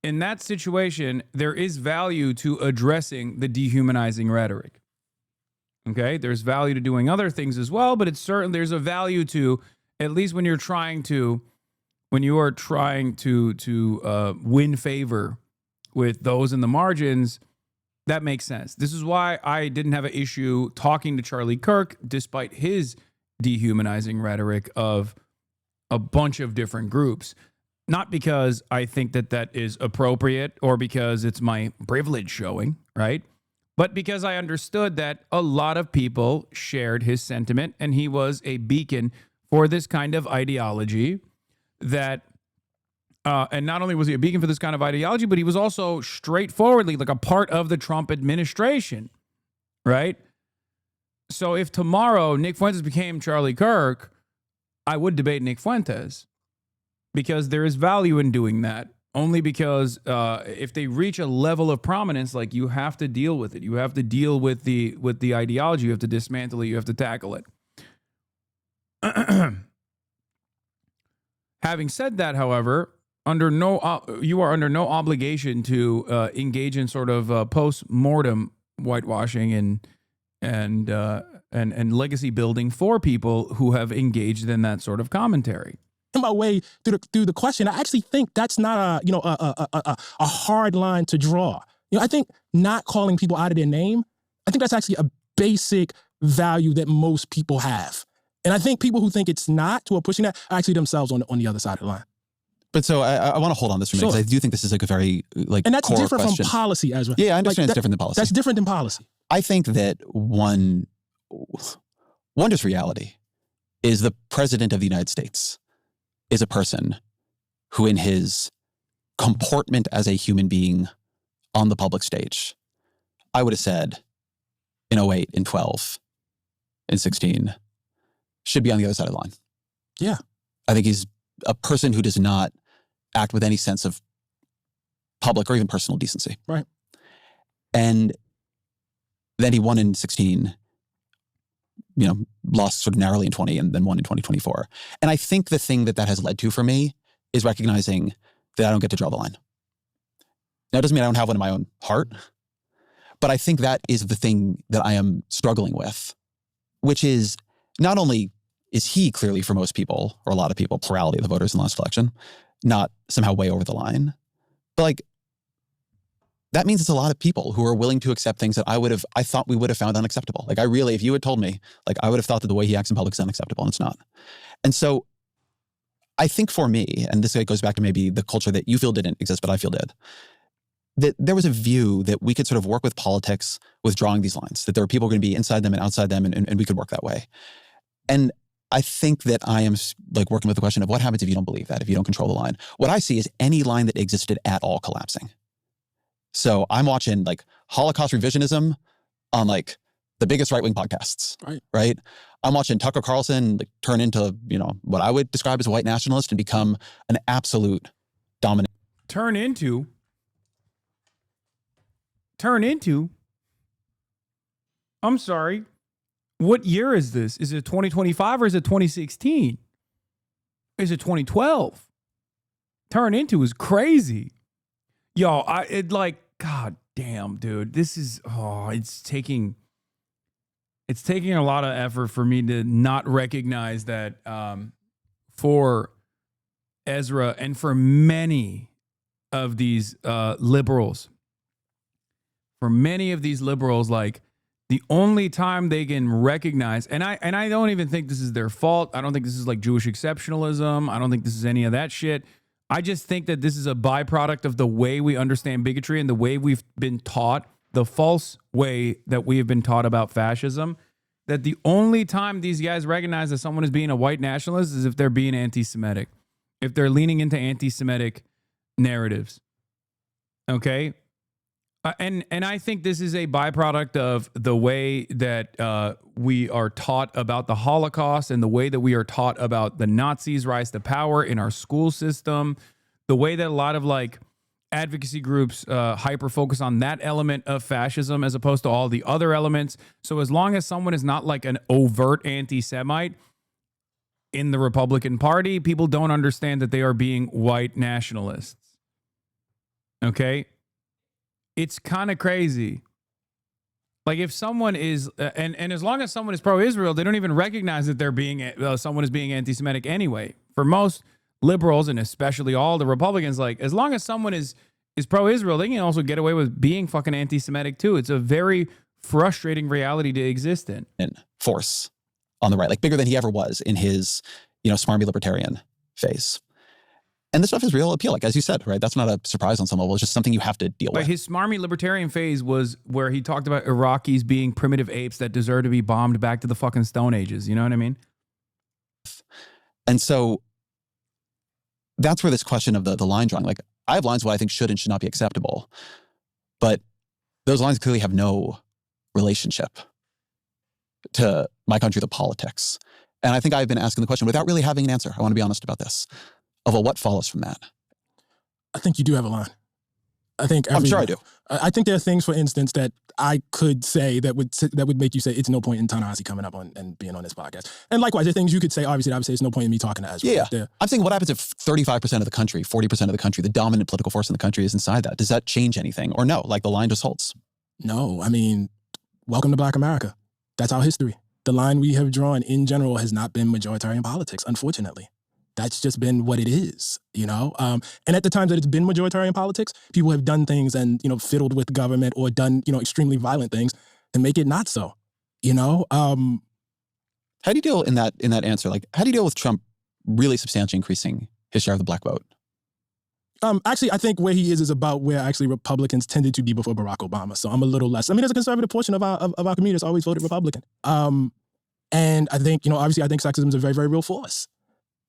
In that situation, there is value to addressing the dehumanizing rhetoric. Okay, there's value to doing other things as well, but it's certain there's a value to, at least when you are trying to win favor with those in the margins, that makes sense. This is why I didn't have an issue talking to Charlie Kirk, despite his dehumanizing rhetoric of a bunch of different groups. Not because I think that is appropriate or because it's my privilege showing, right? But because I understood that a lot of people shared his sentiment, and he was a beacon for this kind of ideology that, and not only was he a beacon for this kind of ideology, but he was also straightforwardly like a part of the Trump administration, right? So if tomorrow Nick Fuentes became Charlie Kirk, I would debate Nick Fuentes because there is value in doing that. Only because if they reach a level of prominence, like, you have to deal with it. You have to deal with the ideology. You have to dismantle it. You have to tackle it. Having said that, however, you are under no obligation to engage in sort of post-mortem whitewashing and legacy building for people who have engaged in that sort of commentary. My way through the question, I actually think that's not a hard line to draw. I think not calling people out of their name, I think that's actually a basic value that most people have. And I think people who think it's not, who are pushing that, are actually themselves on the other side of the line. But so I want to hold on this for a minute, because I do think this is like a very and that's core different question. From policy, Ezra. Yeah, I understand it's different than policy. That's different than policy. I think that one just reality is the president of the United States is a person who, in his comportment as a human being on the public stage, I would have said in 08, in 12, in 16, should be on the other side of the line. Yeah. I think he's a person who does not act with any sense of public or even personal decency. Right. And then he won in 16, lost sort of narrowly in 20 and then won in 2024. And I think the thing that has led to for me is recognizing that I don't get to draw the line. Now, it doesn't mean I don't have one in my own heart, but I think that is the thing that I am struggling with, which is not only is he clearly for most people, or a lot of people, plurality of the voters in the last election, not somehow way over the line, but that means it's a lot of people who are willing to accept things that I thought we would have found unacceptable. If you had told me, I would have thought that the way he acts in public is unacceptable, and it's not. And so I think for me, and this goes back to maybe the culture that you feel didn't exist, but I feel did, that there was a view that we could sort of work with politics with drawing these lines, that there were people going to be inside them and outside them, and we could work that way. And I think that I am working with the question of what happens if you don't believe that, if you don't control the line. What I see is any line that existed at all collapsing. So I'm watching Holocaust revisionism on the biggest right-wing podcasts, right? I'm watching Tucker Carlson turn into, what I would describe as a white nationalist and become an absolute dominant. Turn into? I'm sorry. What year is this? Is it 2025 or is it 2016? Is it 2012? Turn into is crazy. Yo, God, damn, dude, this is it's taking a lot of effort for me to not recognize that for Ezra and for many of these liberals, like the only time they can recognize, and I don't even think this is their fault. I don't think this is like Jewish exceptionalism. I don't think this is any of that shit. I just think that this is a byproduct of the way we understand bigotry and the way we've been taught, the false way that we have been taught about fascism, that the only time these guys recognize that someone is being a white nationalist is if they're being anti-Semitic, if they're leaning into anti-Semitic narratives. Okay? And I think this is a byproduct of the way that we are taught about the Holocaust and the way that we are taught about the Nazis' rise to power in our school system, the way that a lot of like advocacy groups hyper focus on that element of fascism as opposed to all the other elements. So as long as someone is not like an overt anti-Semite in the Republican Party, people don't understand that they are being white nationalists. Okay? It's kind of crazy. Like if someone is, and as long as someone is pro-Israel, they don't even recognize that they're being, someone is being anti-Semitic anyway. For most liberals, and especially all the Republicans, like as long as someone is pro-Israel, they can also get away with being fucking anti-Semitic too. It's a very frustrating reality to exist in. And force on the right, like bigger than he ever was in his, smarmy libertarian phase. And this stuff has real appeal, like as you said, right? That's not a surprise on some level. It's just something you have to deal with. But his smarmy libertarian phase was where he talked about Iraqis being primitive apes that deserve to be bombed back to the fucking Stone Ages. You know what I mean? And so that's where this question of the line drawing, like I have lines of what I think should and should not be acceptable, but those lines clearly have no relationship to my country, the politics. And I think I've been asking the question without really having an answer. I want to be honest about this. Of what follows from that? I think you do have a line. I'm sure I do. I think there are things, for instance, that I could say that would make you say it's no point in Ta-Nehisi coming up and being on this podcast. And likewise, there are things you could say. Obviously, I would say it's no point in me talking to Ezra. Yeah. I'm saying what happens if 35% of the country, 40% of the country, the dominant political force in the country is inside that? Does that change anything? Or no, like the line just holds? No, I mean, welcome to Black America. That's our history. The line we have drawn in general has not been majoritarian politics, unfortunately. That's just been what it is, And at the times that it's been majoritarian politics, people have done things and, fiddled with government or done, extremely violent things to make it not so, How do you deal in that answer? Like, how do you deal with Trump really substantially increasing his share of the black vote? Actually, I think where he is about where actually Republicans tended to be before Barack Obama. So I'm a little less. I mean, there's a conservative portion of our community that's always voted Republican. And I think, obviously I think sexism is a very, very real force.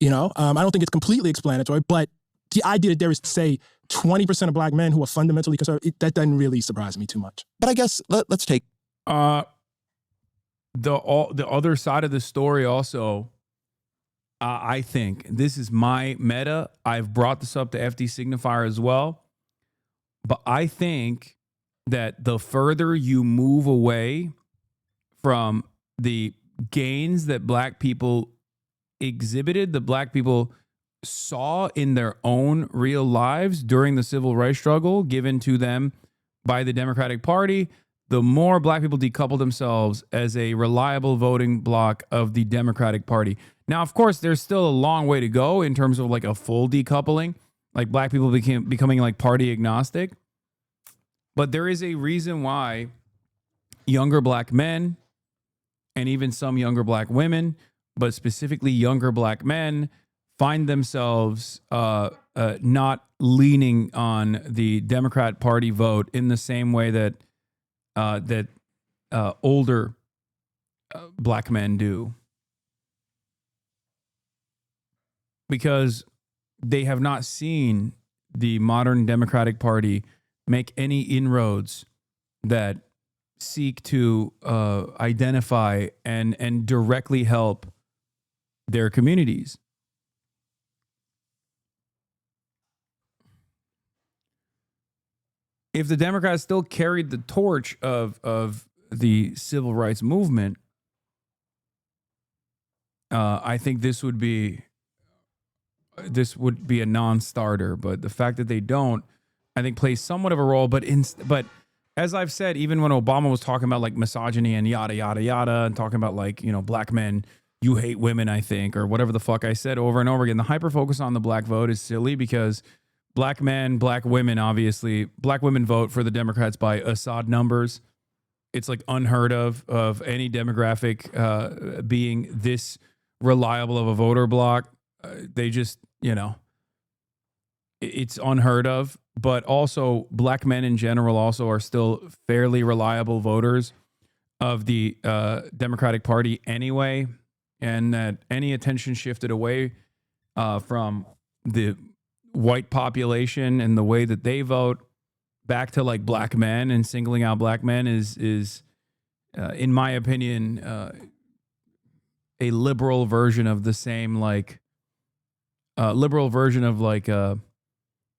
I don't think it's completely explanatory, but the idea that there is, say, 20% of black men who are fundamentally conservative, that doesn't really surprise me too much. But I guess let's take the other side of the story also. I think this is my meta. I've brought this up to FD Signifier as well, but I think that the further you move away from the gains that black people exhibited, the black people saw in their own real lives during the civil rights struggle given to them by the Democratic Party, the more black people decouple themselves as a reliable voting bloc of the Democratic Party. Now, of course, there's still a long way to go in terms of like a full decoupling, like black people becoming like party agnostic. But there is a reason why younger black men and even some younger black women, but specifically younger black men, find themselves not leaning on the Democrat Party vote in the same way that older black men do, because they have not seen the modern Democratic Party make any inroads that seek to identify and directly help their communities. If the Democrats still carried the torch of the civil rights movement, I think this would be a non-starter. But the fact that they don't, I think, plays somewhat of a role. But as I've said, even when Obama was talking about like misogyny and yada, yada, yada, and talking about like, black men, you hate women, I think, or whatever the fuck I said over and over again, the hyper focus on the black vote is silly because black men, black women, obviously, black women vote for the Democrats by Assad numbers. It's like unheard of any demographic being this reliable of a voter block. They just, it's unheard of. But also, black men in general also are still fairly reliable voters of the Democratic Party anyway. And that any attention shifted away from the white population and the way that they vote back to like black men and singling out black men is in my opinion, a liberal version of the same, like liberal version of like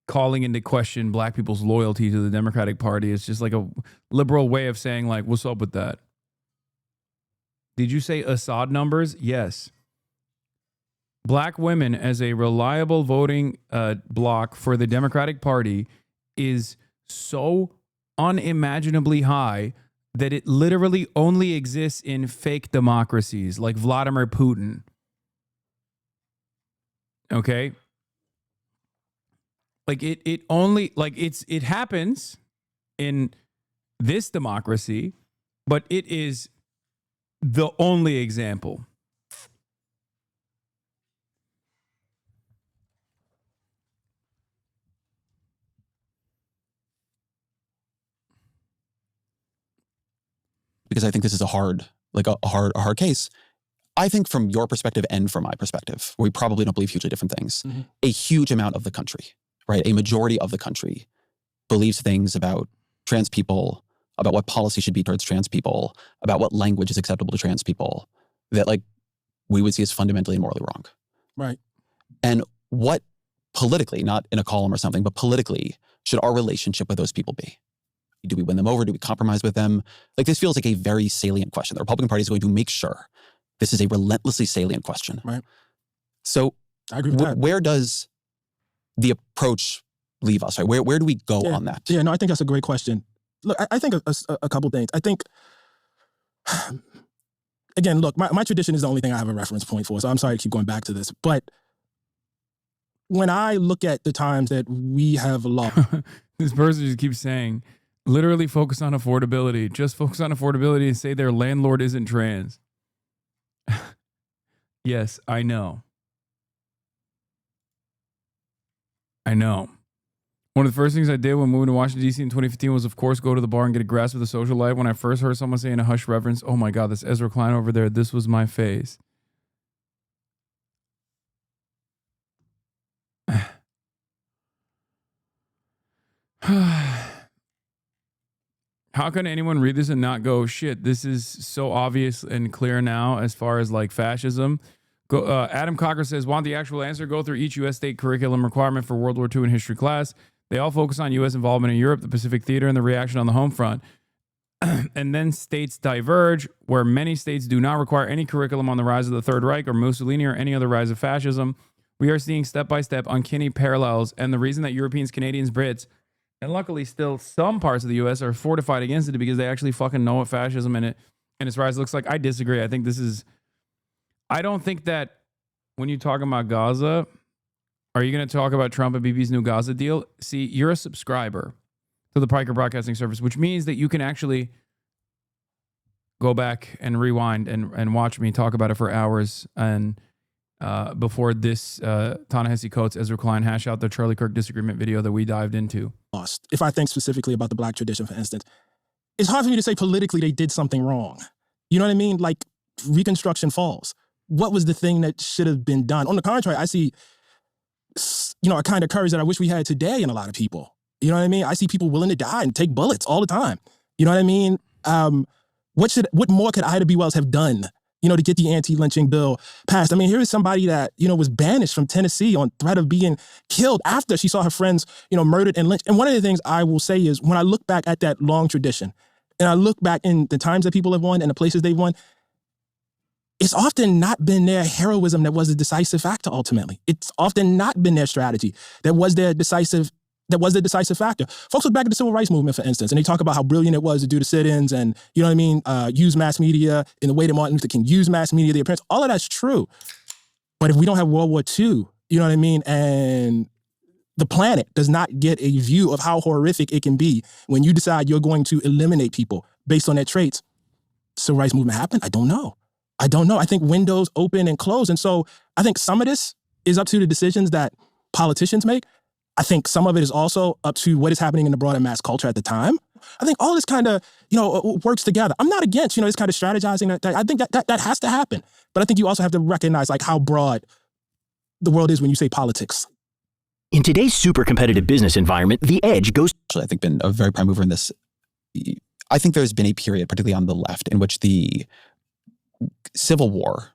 calling into question black people's loyalty to the Democratic Party. It's just like a liberal way of saying like, what's up with that? Did you say Assad numbers? Yes. Black women as a reliable voting block for the Democratic Party is so unimaginably high that it literally only exists in fake democracies like Vladimir Putin. Okay? Like it only, like it happens in this democracy, but it is the only example. Because I think this is a hard case. I think from your perspective and from my perspective, we probably don't believe hugely different things. Mm-hmm. A huge amount of the country, right? A majority of the country believes things about trans people, about what policy should be towards trans people, about what language is acceptable to trans people, that like we would see as fundamentally and morally wrong. Right. And what politically, not in a column or something, but politically, should our relationship with those people be? Do we win them over? Do we compromise with them? Like this feels like a very salient question. The Republican Party is going to make sure this is a relentlessly salient question. Right. So I agree with that. Where does the approach leave us? Right? Where do we go on that? Yeah, no, I think that's a great question. Look, I think a couple things. I think, again, look, my tradition is the only thing I have a reference point for, so I'm sorry to keep going back to this. But when I look at the times that we have lost... This person just keeps saying, literally focus on affordability. Just focus on affordability and say their landlord isn't trans. Yes, I know. I know. One of the first things I did when moving to Washington, D.C. in 2015 was, of course, go to the bar and get a grasp of the social life. When I first heard someone say in a hushed reverence, oh my God, that's Ezra Klein over there. This was my face. How can anyone read this and not go, shit, this is so obvious and clear now as far as like fascism? Adam Cocker says, want the actual answer? Go through each U.S. state curriculum requirement for World War II in history class. They all focus on U.S. involvement in Europe, the Pacific Theater, and the reaction on the home front. And then states diverge, where many states do not require any curriculum on the rise of the Third Reich or Mussolini or any other rise of fascism. We are seeing step-by-step uncanny parallels, and the reason that Europeans, Canadians, Brits, and luckily still some parts of the U.S. are fortified against it because they actually fucking know what fascism and its rise looks like. I disagree. I think this is... I don't think that when you talk about Gaza, are you going to talk about Trump and BB's new Gaza deal? See, you're a subscriber to the Piker Broadcasting Service, which means that you can actually go back and rewind and watch me talk about it for hours. And before this, Ta-Nehisi Coates, Ezra Klein hash out the Charlie Kirk disagreement video that we dived into. If I think specifically about the black tradition, for instance, it's hard for me to say politically they did something wrong. You know what I mean? Like Reconstruction falls. What was the thing that should have been done? On the contrary, I see, a kind of courage that I wish we had today in a lot of people. You know what I mean? I see people willing to die and take bullets all the time. You know what I mean? What more could Ida B. Wells have done, to get the anti-lynching bill passed? I mean, here is somebody that, was banished from Tennessee on threat of being killed after she saw her friends, murdered and lynched. And one of the things I will say is when I look back at that long tradition and I look back in the times that people have won and the places they've won, it's often not been their heroism that was the decisive factor ultimately. It's often not been their strategy that was their decisive that was the decisive factor. Folks look back at the civil rights movement, for instance, and they talk about how brilliant it was to do the sit-ins and, you know what I mean, use mass media in the way that Martin Luther King used mass media, the appearance, all of that's true. But if we don't have World War II, you know what I mean, and the planet does not get a view of how horrific it can be when you decide you're going to eliminate people based on their traits, civil rights movement happened? I don't know. I think windows open and close. And so I think some of this is up to the decisions that politicians make. I think some of it is also up to what is happening in the broader mass culture at the time. I think all this kind of, works together. I'm not against, this kind of strategizing. I think that has to happen. But I think you also have to recognize like how broad the world is when you say politics. In today's super competitive business environment, the edge goes. Actually, I think been a very prime mover in this. I think there's been a period, particularly on the left, in which the Civil War,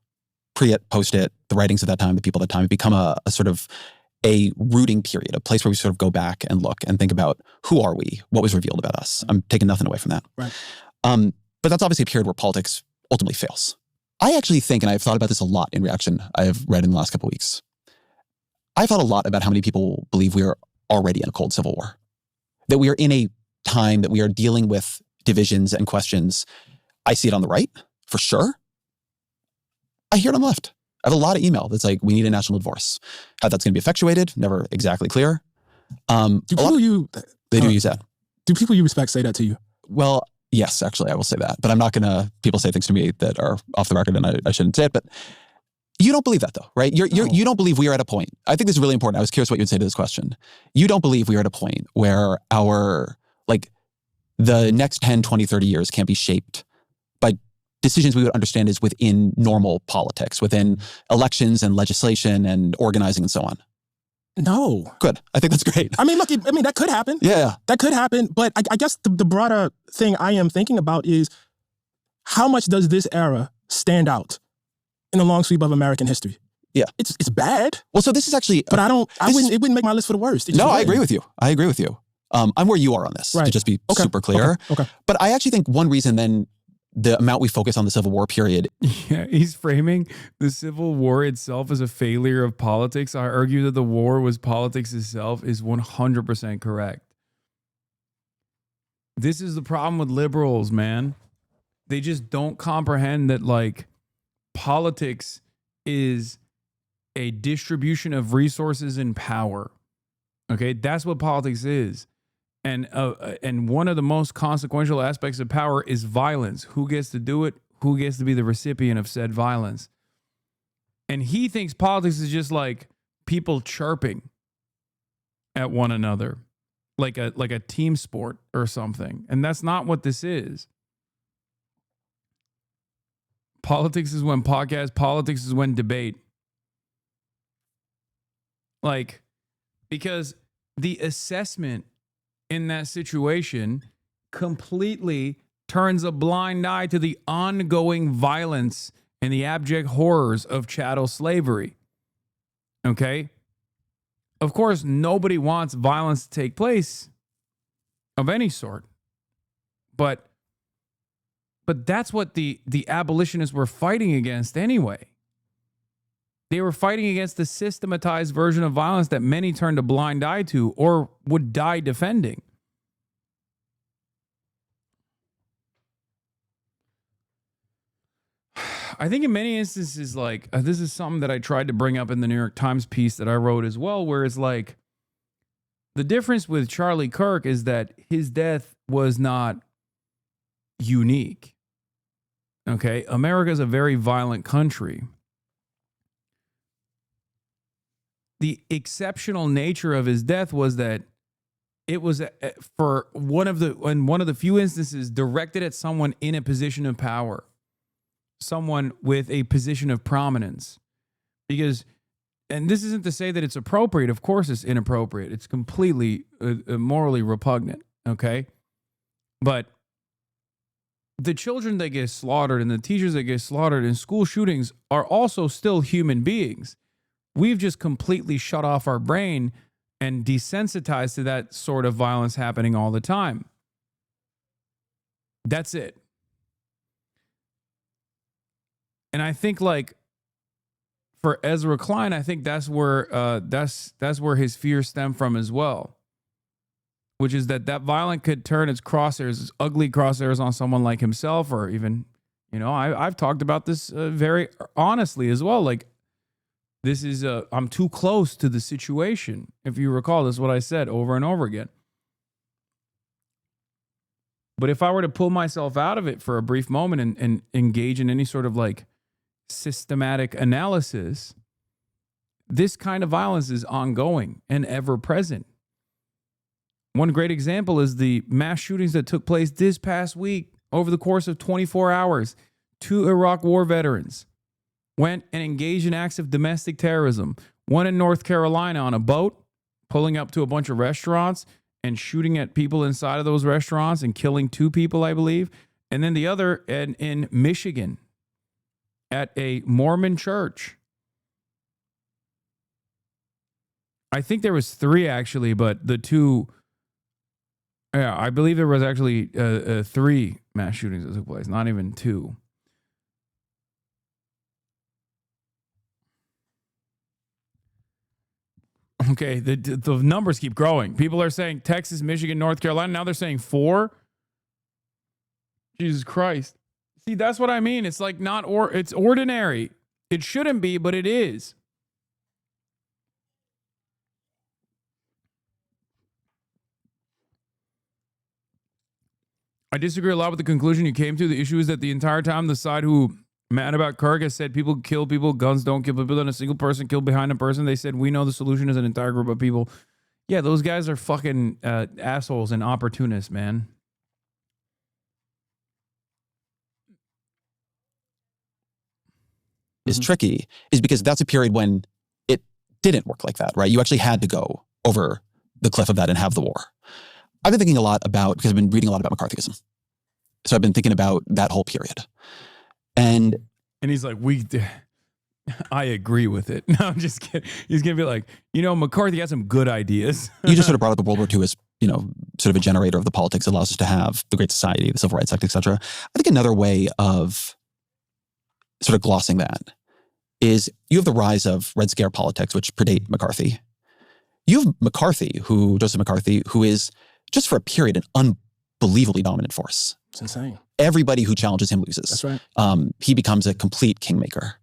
pre it, post it, the writings of that time, the people of that time, have become a sort of a rooting period, a place where we sort of go back and look and think about who are we, what was revealed about us. I'm taking nothing away from that. Right. But that's obviously a period where politics ultimately fails. I actually think, and I've thought about this a lot in reaction I have read in the last couple of weeks, I thought a lot about how many people believe we are already in a cold civil war, that we are in a time that we are dealing with divisions and questions. I see it on the right, for sure. I hear it on the left. I have a lot of email that's like, we need a national divorce. How that's going to be effectuated, never exactly clear. Do people they do use that. Do people you respect say that to you? Well, yes, actually, I will say that. But I'm not going to, people say things to me that are off the record and I shouldn't say it. But you don't believe that though, right? You don't believe we are at a point. I think this is really important. I was curious what you would say to this question. You don't believe we are at a point where the next 10, 20, 30 years can't be shaped by decisions we would understand is within normal politics, within elections and legislation and organizing and so on. No. Good. I think that's great. I mean, look, that could happen. Yeah. That could happen. But I guess the broader thing I am thinking about is how much does this era stand out in the long sweep of American history? Yeah. It's bad. Well, so this is actually... But it wouldn't make my list for the worst. No, I agree with you. I'm where you are on this, to just be super clear. Okay. But I actually think one reason then the amount we focus on the Civil War period. Yeah, he's framing the Civil War itself as a failure of politics. I argue that the war was politics itself is 100% correct. This is the problem with liberals, man. They just don't comprehend that politics is a distribution of resources and power. Okay, that's what politics is. And one of the most consequential aspects of power is violence. Who gets to do it? Who gets to be the recipient of said violence? And he thinks politics is just like people chirping at one another, like a team sport or something. And that's not what this is. Politics is when podcast. Politics is when debate. Because the assessment in that situation completely turns a blind eye to the ongoing violence and the abject horrors of chattel slavery. Okay? Of course, nobody wants violence to take place of any sort. But that's what the abolitionists were fighting against anyway. They were fighting against the systematized version of violence that many turned a blind eye to or would die defending. I think in many instances, this is something that I tried to bring up in the New York Times piece that I wrote as well, where it's the difference with Charlie Kirk is that his death was not unique. Okay? America is a very violent country. The exceptional nature of his death was that it was for one of the few instances directed at someone in a position of power, someone with a position of prominence. Because, and this isn't to say that it's appropriate. Of course it's inappropriate. It's completely morally repugnant. Okay? But the children that get slaughtered and the teachers that get slaughtered in school shootings are also still human beings. We've just completely shut off our brain and desensitized to that sort of violence happening all the time. That's it. And I think for Ezra Klein, I think that's where his fears stem from as well. which is that violence could turn its crosshairs, its ugly crosshairs on someone like himself, or even, I've talked about this very honestly as well. Like, this is, I'm too close to the situation. If you recall, this is what I said over and over again. But if I were to pull myself out of it for a brief moment and engage in any sort of like systematic analysis, this kind of violence is ongoing and ever present. One great example is the mass shootings that took place this past week. Over the course of 24 hours, 2 Iraq war veterans went and engaged in acts of domestic terrorism. One in North Carolina on a boat, pulling up to a bunch of restaurants and shooting at people inside of those restaurants and killing 2 people, I believe. And then the other in Michigan at a Mormon church. I think there was 3 actually, but the 2, yeah, I believe there was actually 3 mass shootings that took place, not even 2. Okay, the numbers keep growing. People are saying Texas, Michigan, North Carolina. Now they're saying 4. Jesus Christ. See, that's what I mean. It's like it's ordinary. It shouldn't be, but it is. I disagree a lot with the conclusion you came to. The issue is that the entire time the side who mad about Kirk has said people kill people, guns don't kill people, and a single person killed behind a person. They said, we know the solution is an entire group of people. Yeah, those guys are fucking assholes and opportunists, man. Is tricky is because that's a period when it didn't work like that, right? You actually had to go over the cliff of that and have the war. I've been thinking a lot about, because I've been reading a lot about McCarthyism. So I've been thinking about that whole period. And he's like, I agree with it. No, I'm just kidding. He's going to be like, McCarthy has some good ideas. You just sort of brought up the World War II as, sort of a generator of the politics that allows us to have the Great Society, the Civil Rights Act, et cetera. I think another way of sort of glossing that is you have the rise of Red Scare politics, which predate McCarthy. You have Joseph McCarthy, who is just for a period an unbelievably dominant force. It's insane. Everybody who challenges him loses. That's right. He becomes a complete kingmaker.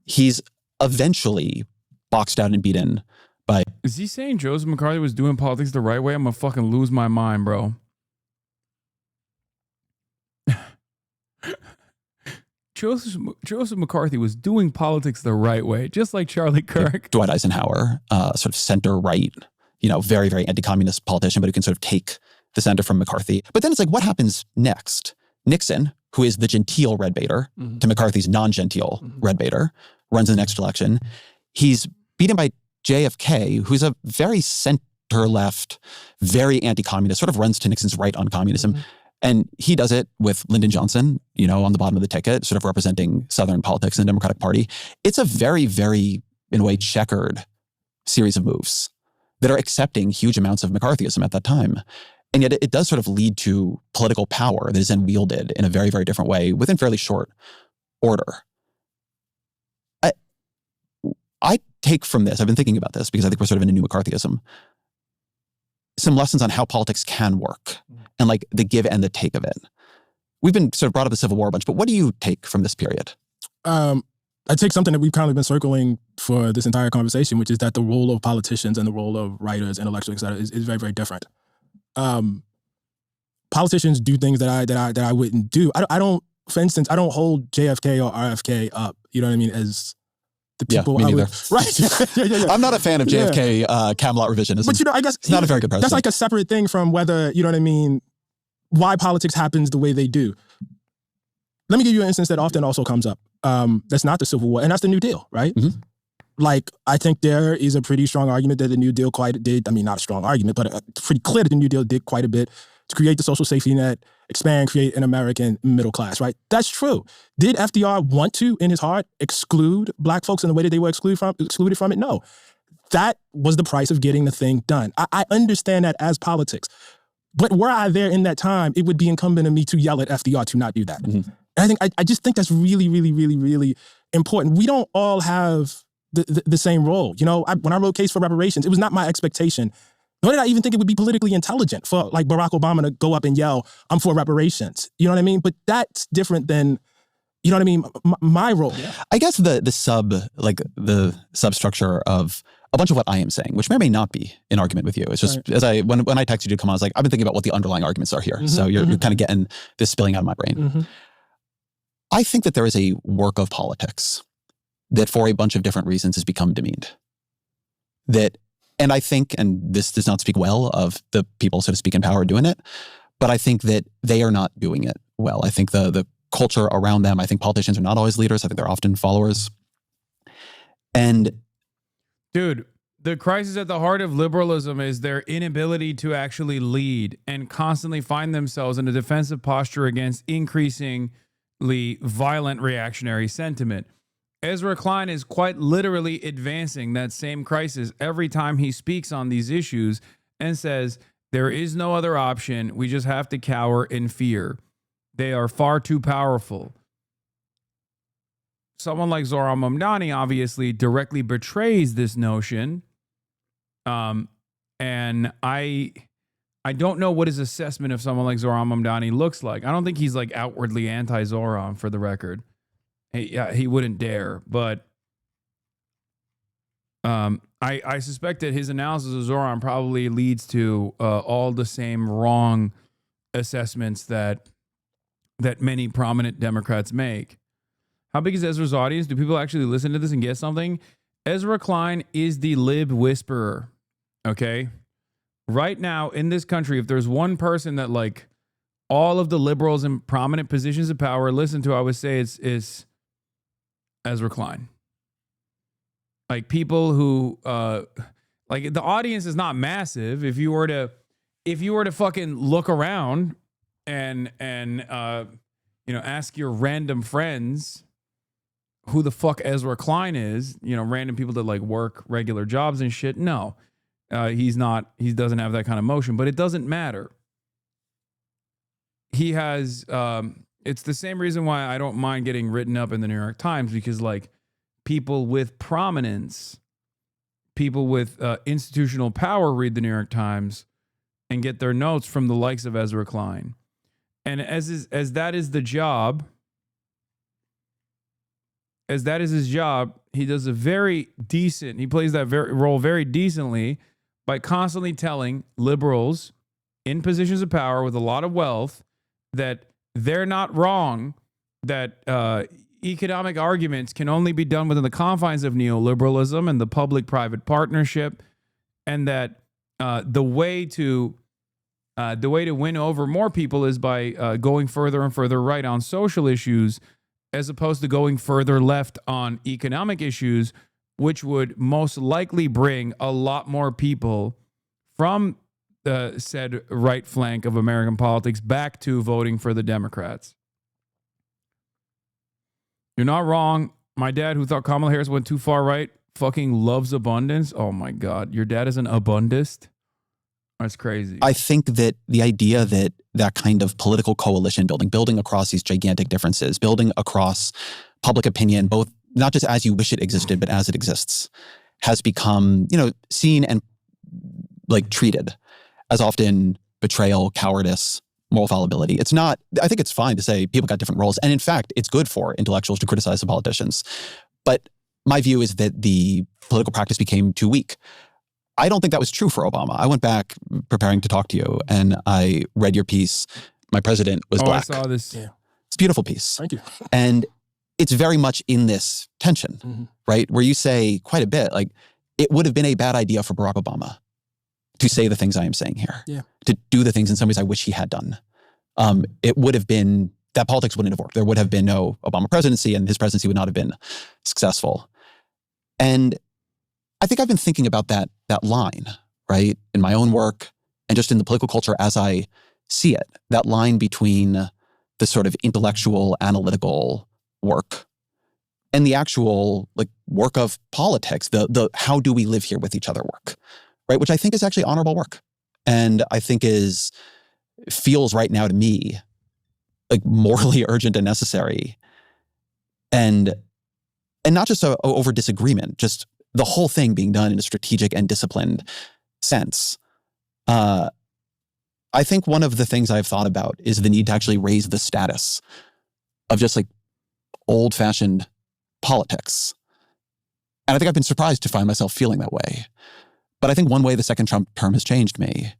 He's eventually boxed out and beaten by... Is he saying Joseph McCarthy was doing politics the right way? I'm going to fucking lose my mind, bro. Joseph McCarthy was doing politics the right way, just like Charlie Kirk. Dwight Eisenhower, sort of center-right, very, very anti-communist politician, but who can sort of take the center from McCarthy. But then it's like, what happens next? Nixon, who is the genteel red baiter to McCarthy's non-genteel red baiter, runs in the next election. He's beaten by JFK, who's a very center-left, very anti-communist, sort of runs to Nixon's right on communism. And he does it with Lyndon Johnson, on the bottom of the ticket, sort of representing Southern politics in the Democratic Party. It's a very, very, in a way, checkered series of moves that are accepting huge amounts of McCarthyism at that time. And yet it does sort of lead to political power that is then wielded in a very, very different way within fairly short order. I take from this, I've been thinking about this because I think we're sort of in a new McCarthyism, some lessons on how politics can work and like the give and the take of it. We've been sort of brought up the Civil War a bunch, but what do you take from this period? I take something that we've kind of been circling for this entire conversation, which is that the role of politicians and the role of writers, intellectuals, et cetera, is very, very different. Politicians do things that I wouldn't do. I don't, for instance, I don't hold JFK or RFK up, you know what I mean, as the people. Yeah, me neither. Right. Yeah. I'm not a fan of JFK Camelot revisionism. But I guess it's not a very good president. That's like a separate thing from whether, you know what I mean, why politics happens the way they do. Let me give you an instance that often also comes up. That's not the Civil War, and that's the New Deal, right? Mm-hmm. Like, I think there is a pretty strong argument that the New Deal not a strong argument, but pretty clear that the New Deal did quite a bit to create the social safety net, create an American middle class, right? That's true. Did FDR want to, in his heart, exclude Black folks in the way that they were excluded from it? No. That was the price of getting the thing done. I understand that as politics. But were I there in that time, it would be incumbent on me to yell at FDR to not do that. Mm-hmm. And I just think that's really, really, really, really important. We don't all have the same role. When I wrote Case for Reparations, it was not my expectation Nor did I even think it would be politically intelligent for like Barack Obama to go up and yell, I'm for reparations. You know what I mean? But that's different than, you know what I mean, my role. I guess the substructure of a bunch of what I am saying, which may or may not be in argument with you. It's just, right. when I texted you to come on, I was like, I've been thinking about what the underlying arguments are here. So you're kind of getting this spilling out of my brain. I think that there is a work of politics that for a bunch of different reasons has become demeaned. And I think, and this does not speak well of the people, so to speak, in power doing it, but I think that they are not doing it well. I think the culture around them, I think politicians are not always leaders. I think they're often followers. And dude, the crisis at the heart of liberalism is their inability to actually lead and constantly find themselves in a defensive posture against increasingly violent reactionary sentiment. Ezra Klein is quite literally advancing that same crisis every time he speaks on these issues and says, there is no other option. We just have to cower in fear. They are far too powerful. Someone like Zohran Mamdani obviously directly betrays this notion. And I don't know what his assessment of someone like Zohran Mamdani looks like. I don't think he's like outwardly anti-Zohran, for the record. He wouldn't dare, but I suspect that his analysis of Zohran probably leads to all the same wrong assessments that many prominent Democrats make. How big is Ezra's audience? Do people actually listen to this and get something? Ezra Klein is the lib whisperer, okay? Right now in this country, if there's one person that like all of the liberals in prominent positions of power listen to, I would say it's Ezra Klein. Like people who like the audience is not massive. If you were to fucking look around and ask your random friends who the fuck Ezra Klein is, random people that like work regular jobs and shit. No, he doesn't have that kind of motion, but it doesn't matter. He has, it's the same reason why I don't mind getting written up in the New York Times, because like people with prominence, people with institutional power read the New York Times and get their notes from the likes of Ezra Klein. And as that is the job, as that is his job, he does he plays that role very decently by constantly telling liberals in positions of power with a lot of wealth that they're not wrong, that economic arguments can only be done within the confines of neoliberalism and the public-private partnership, and that the way to win over more people is by going further and further right on social issues, as opposed to going further left on economic issues, which would most likely bring a lot more people from the said right flank of American politics back to voting for the Democrats. You're not wrong. My dad, who thought Kamala Harris went too far right, fucking loves abundance. Oh my God. Your dad is an abundist? That's crazy. I think that the idea that kind of political coalition building across these gigantic differences, building across public opinion, both not just as you wish it existed, but as it exists, has become, seen and like treated as often betrayal, cowardice, moral fallibility. It's not, I think it's fine to say people got different roles. And in fact, it's good for intellectuals to criticize the politicians. But my view is that the political practice became too weak. I don't think that was true for Obama. I went back preparing to talk to you and I read your piece. My president was black. I saw this. Yeah. It's a beautiful piece. Thank you. And it's very much in this tension, right? Where you say quite a bit, like, it would have been a bad idea for Barack Obama to say the things I am saying here, to do the things in some ways I wish he had done. It would have been, that politics wouldn't have worked. There would have been no Obama presidency and his presidency would not have been successful. And I think I've been thinking about that line, right? In my own work and just in the political culture as I see it, that line between the sort of intellectual, analytical work and the actual like work of politics, the how do we live here with each other work, right? Which I think is actually honorable work. And I think feels right now to me like morally urgent and necessary. And not just over disagreement, just the whole thing being done in a strategic and disciplined sense. I think one of the things I've thought about is the need to actually raise the status of just like old-fashioned politics. And I think I've been surprised to find myself feeling that way. But I think one way the second Trump term has changed me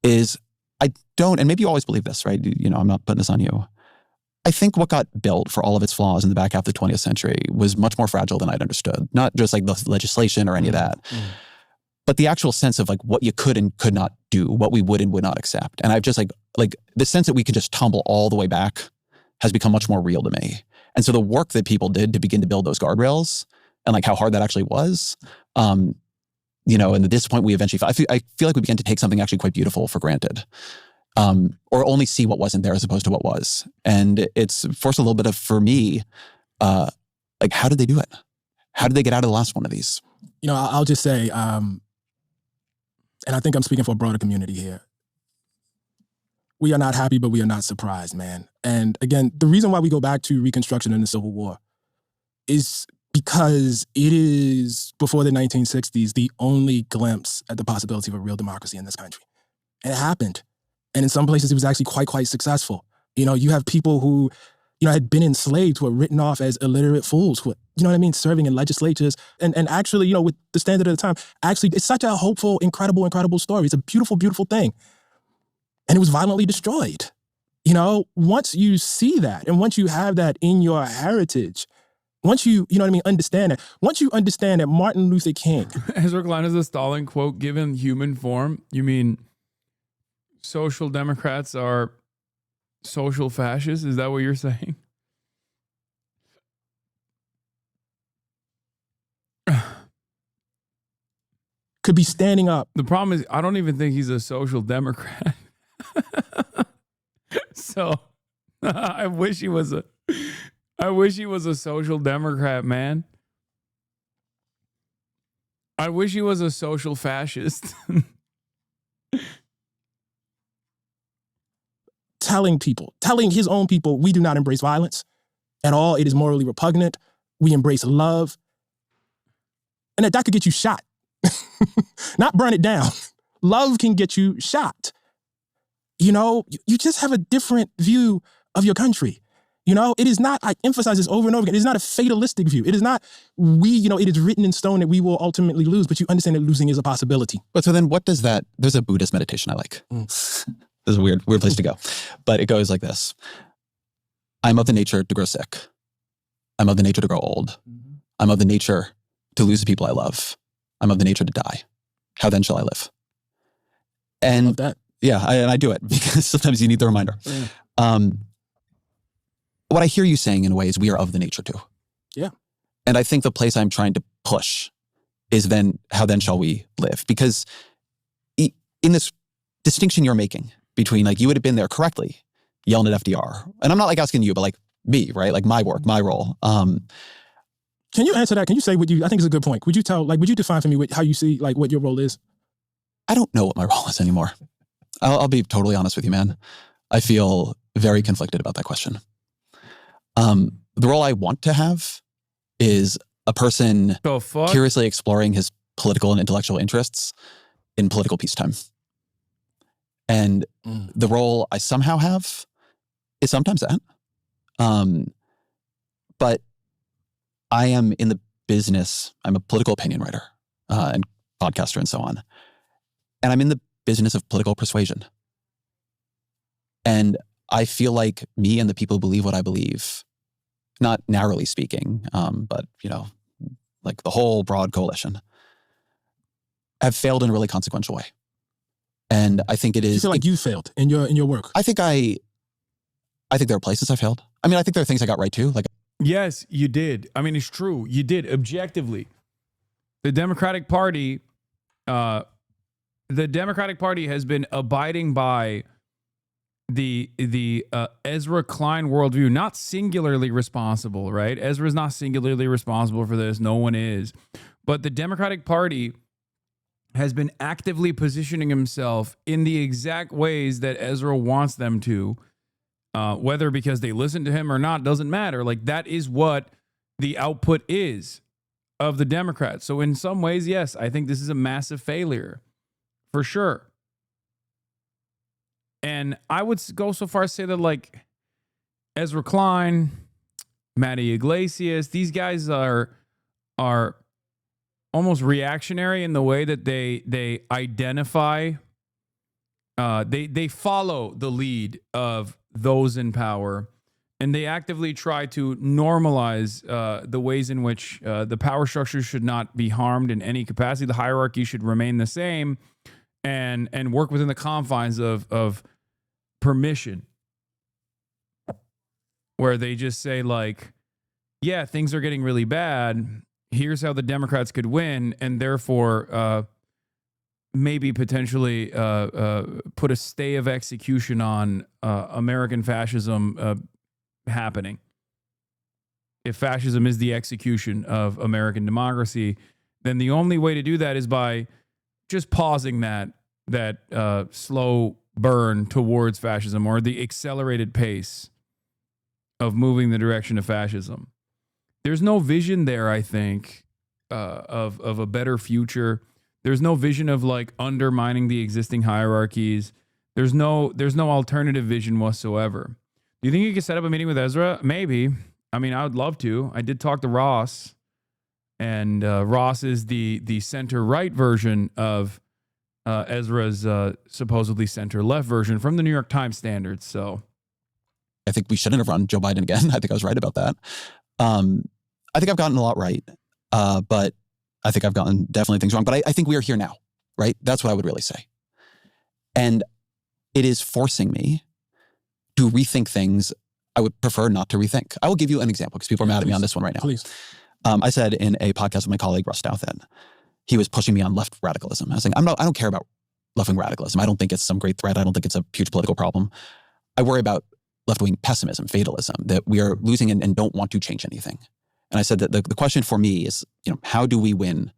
is I don't, and maybe you always believe this, right? You know, I'm not putting this on you. I think what got built for all of its flaws in the back half of the 20th century was much more fragile than I'd understood. Not just like the legislation or any of that, but the actual sense of like what you could and could not do, what we would and would not accept. And I've just like the sense that we could just tumble all the way back has become much more real to me. And so the work that people did to begin to build those guardrails and like how hard that actually was, you know, and the disappointment we eventually, I feel like we began to take something actually quite beautiful for granted, or only see what wasn't there as opposed to what was. And it's forced a little bit of, for me, like, how did they do it? How did they get out of the last one of these? You know, I'll just say, and I think I'm speaking for a broader community here. We are not happy, but we are not surprised, man. And again, the reason why we go back to Reconstruction and the Civil War is because it is, before the 1960s, the only glimpse at the possibility of a real democracy in this country. And it happened. And in some places, it was actually quite successful. You know, you have people who, you know, had been enslaved, who were written off as illiterate fools, who, you know what I mean, serving in legislatures. And actually, you know, with the standard of the time, actually, it's such a hopeful, incredible story. It's a beautiful thing. And it was violently destroyed. You know, once you see that, and once you have that in your heritage, once you know what I mean, understand it. Once you understand that Martin Luther King. Ezra Klein is a Stalin quote, given human form. You mean social democrats are social fascists? Is that what you're saying? Could be standing up. The problem is, I don't even think he's a social democrat. So I wish he was a social democrat, man. I wish he was a social fascist. telling his own people, we do not embrace violence at all. It is morally repugnant. We embrace love. And that could get you shot. Not burn it down. Love can get you shot. You know, you just have a different view of your country. You know, it is not, I emphasize this over and over again, it is not a fatalistic view. It is not, it is written in stone that we will ultimately lose, but you understand that losing is a possibility. But so then what does that, there's a Buddhist meditation I like. This is a weird place to go. But it goes like this. I'm of the nature to grow sick. I'm of the nature to grow old. I'm of the nature to lose the people I love. I'm of the nature to die. How then shall I live? And love that. Yeah, I do it because sometimes you need the reminder. Yeah. What I hear you saying in a way is we are of the nature too. Yeah. And I think the place I'm trying to push is then, how then shall we live? Because in this distinction you're making between like, you would have been there correctly yelling at FDR. And I'm not like asking you, but like me, right? Like my work, my role. Can you answer that? Can you say what I think is a good point. Would you define for me how you see like what your role is? I don't know what my role is anymore. I'll be totally honest with you, man. I feel very conflicted about that question. The role I want to have is a person curiously exploring his political and intellectual interests in political peacetime. And the role I somehow have is sometimes that. But I am in the business, I'm a political opinion writer and podcaster and so on. And I'm in the business of political persuasion. And I feel like me and the people who believe what I believe, not narrowly speaking, but, you know, like the whole broad coalition, have failed in a really consequential way. And I think it is. You feel like you failed in your work? I think there are places I failed. I mean, I think there are things I got right too. Like, yes, you did. I mean, it's true. You did objectively. The Democratic Party has been abiding by the Ezra Klein worldview, not singularly responsible, right? Ezra is not singularly responsible for this. No one is. But the Democratic Party has been actively positioning himself in the exact ways that Ezra wants them to, whether because they listen to him or not, doesn't matter. Like, that is what the output is of the Democrats. So in some ways, yes, I think this is a massive failure, for sure. And I would go so far as to say that, like, Ezra Klein, Matty Iglesias, these guys are almost reactionary in the way that they identify. They follow the lead of those in power, and they actively try to normalize the ways in which the power structure should not be harmed in any capacity. The hierarchy should remain the same, and work within the confines of permission, where they just say, like, yeah, things are getting really bad. Here's how the Democrats could win, and therefore maybe potentially put a stay of execution on American fascism happening. If fascism is the execution of American democracy, then the only way to do that is by just pausing that slow burn towards fascism, or the accelerated pace of moving the direction of fascism. There's no vision there, I think, of a better future. There's no vision of, like, undermining the existing hierarchies. There's no alternative vision whatsoever. Do you think you could set up a meeting with Ezra? Maybe. I mean, I would love to. I did talk to Ross, and Ross is the center-right version of Ezra's supposedly center-left version from the New York Times standards. So I think we shouldn't have run Joe Biden again. I think I was right about that. I think I've gotten a lot right, but I think I've gotten definitely things wrong. But I think we are here now, right? That's what I would really say. And it is forcing me to rethink things I would prefer not to rethink. I will give you an example because people are mad at me on this one right now. Please. I said in a podcast with my colleague Russ Douthat, he was pushing me on left radicalism. I was saying, I don't care about left-wing radicalism. I don't think it's some great threat. I don't think it's a huge political problem. I worry about left-wing pessimism, fatalism, that we are losing and don't want to change anything. And I said that the question for me is, how do we win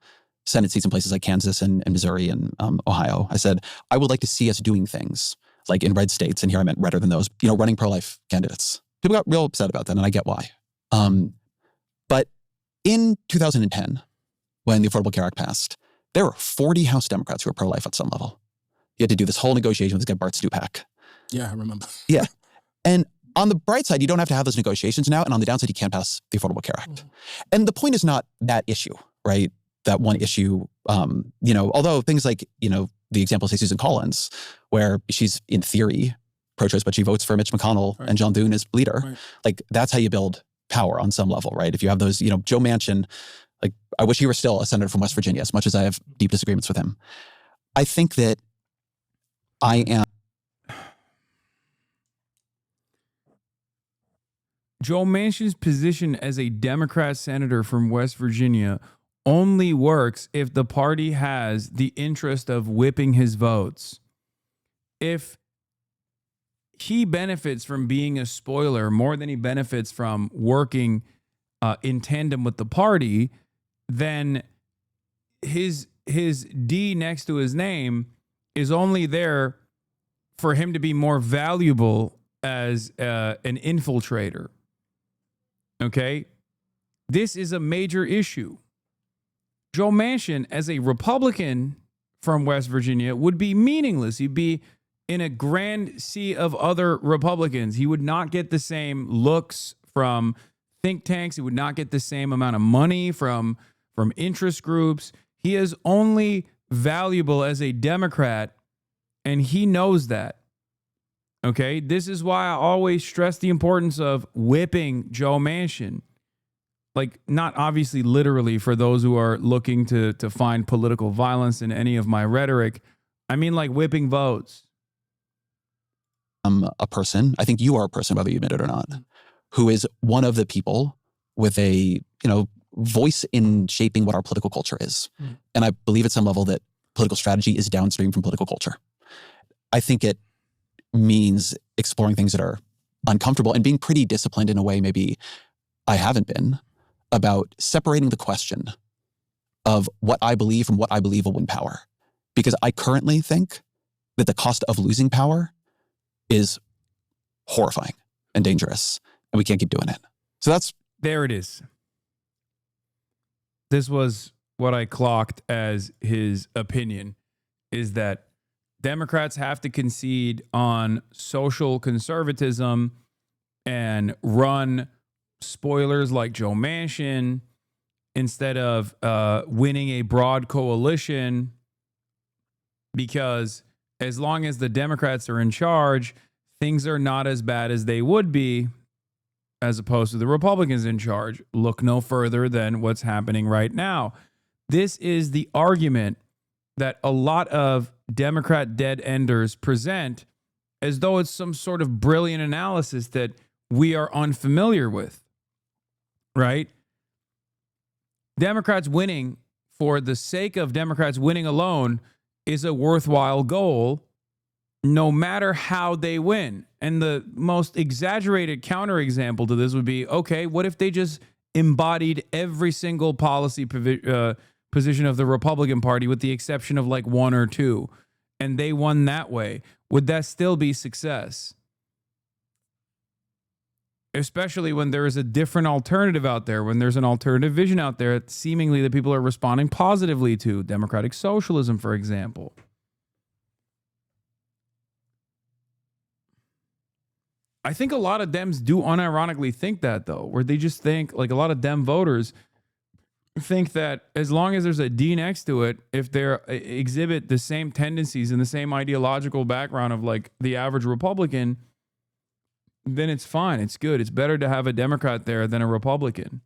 Senate seats in places like Kansas and Missouri and Ohio? I said, I would like to see us doing things like in red states, and here I meant redder than those, running pro-life candidates. People got real upset about that, and I get why. But in 2010, when the Affordable Care Act passed, there were 40 House Democrats who were pro-life at some level. You had to do this whole negotiation with this guy, Bart Stupak. Yeah, I remember. Yeah. And on the bright side, you don't have to have those negotiations now. And on the downside, you can't pass the Affordable Care Act. And the point is not that issue, right? That one issue, although things like, the example, say, Susan Collins, where she's in theory pro-choice, but she votes for Mitch McConnell and John Thune as leader. Right. Like, that's how you build power on some level, right? If you have those, Joe Manchin, like, I wish he were still a senator from West Virginia, as much as I have deep disagreements with him. I think that I am. Joe Manchin's position as a Democrat senator from West Virginia only works if the party has the interest of whipping his votes. If he benefits from being a spoiler more than he benefits from working in tandem with the party, then his D next to his name is only there for him to be more valuable as an infiltrator. Okay? This is a major issue. Joe Manchin, as a Republican from West Virginia, would be meaningless. He'd be in a grand sea of other Republicans. He would not get the same looks from think tanks. He would not get the same amount of money from interest groups. He is only valuable as a Democrat, and he knows that. Okay, this is why I always stress the importance of whipping Joe Manchin. Like, not obviously literally for those who are looking to find political violence in any of my rhetoric. I mean, like, whipping votes. I'm a person, I think you are a person, whether you admit it or not, who is one of the people with a, voice in shaping what our political culture is. And I believe at some level that political strategy is downstream from political culture. I think it means exploring things that are uncomfortable and being pretty disciplined in a way maybe I haven't been about separating the question of what I believe from what I believe will win power. Because I currently think that the cost of losing power is horrifying and dangerous, and we can't keep doing it. So that's... There it is. This was what I clocked as his opinion, is that Democrats have to concede on social conservatism and run spoilers like Joe Manchin instead of winning a broad coalition, because as long as the Democrats are in charge, things are not as bad as they would be as opposed to the Republicans in charge. Look no further than what's happening right now. This is the argument that a lot of Democrat dead-enders present as though it's some sort of brilliant analysis that we are unfamiliar with, right? Democrats winning for the sake of Democrats winning alone is a worthwhile goal, no matter how they win. And the most exaggerated counterexample to this would be, okay, what if they just embodied every single policy position of the Republican Party with the exception of like one or two, and they won that way? Would that still be success? Especially when there is a different alternative out there, when there's an alternative vision out there, seemingly that people are responding positively to. Democratic socialism, for example. I think a lot of Dems do unironically think that, though, where they just think, like a lot of Dem voters think that as long as there's a D next to it, if they exhibit the same tendencies and the same ideological background of like the average Republican, then it's fine. It's good. It's better to have a Democrat there than a Republican.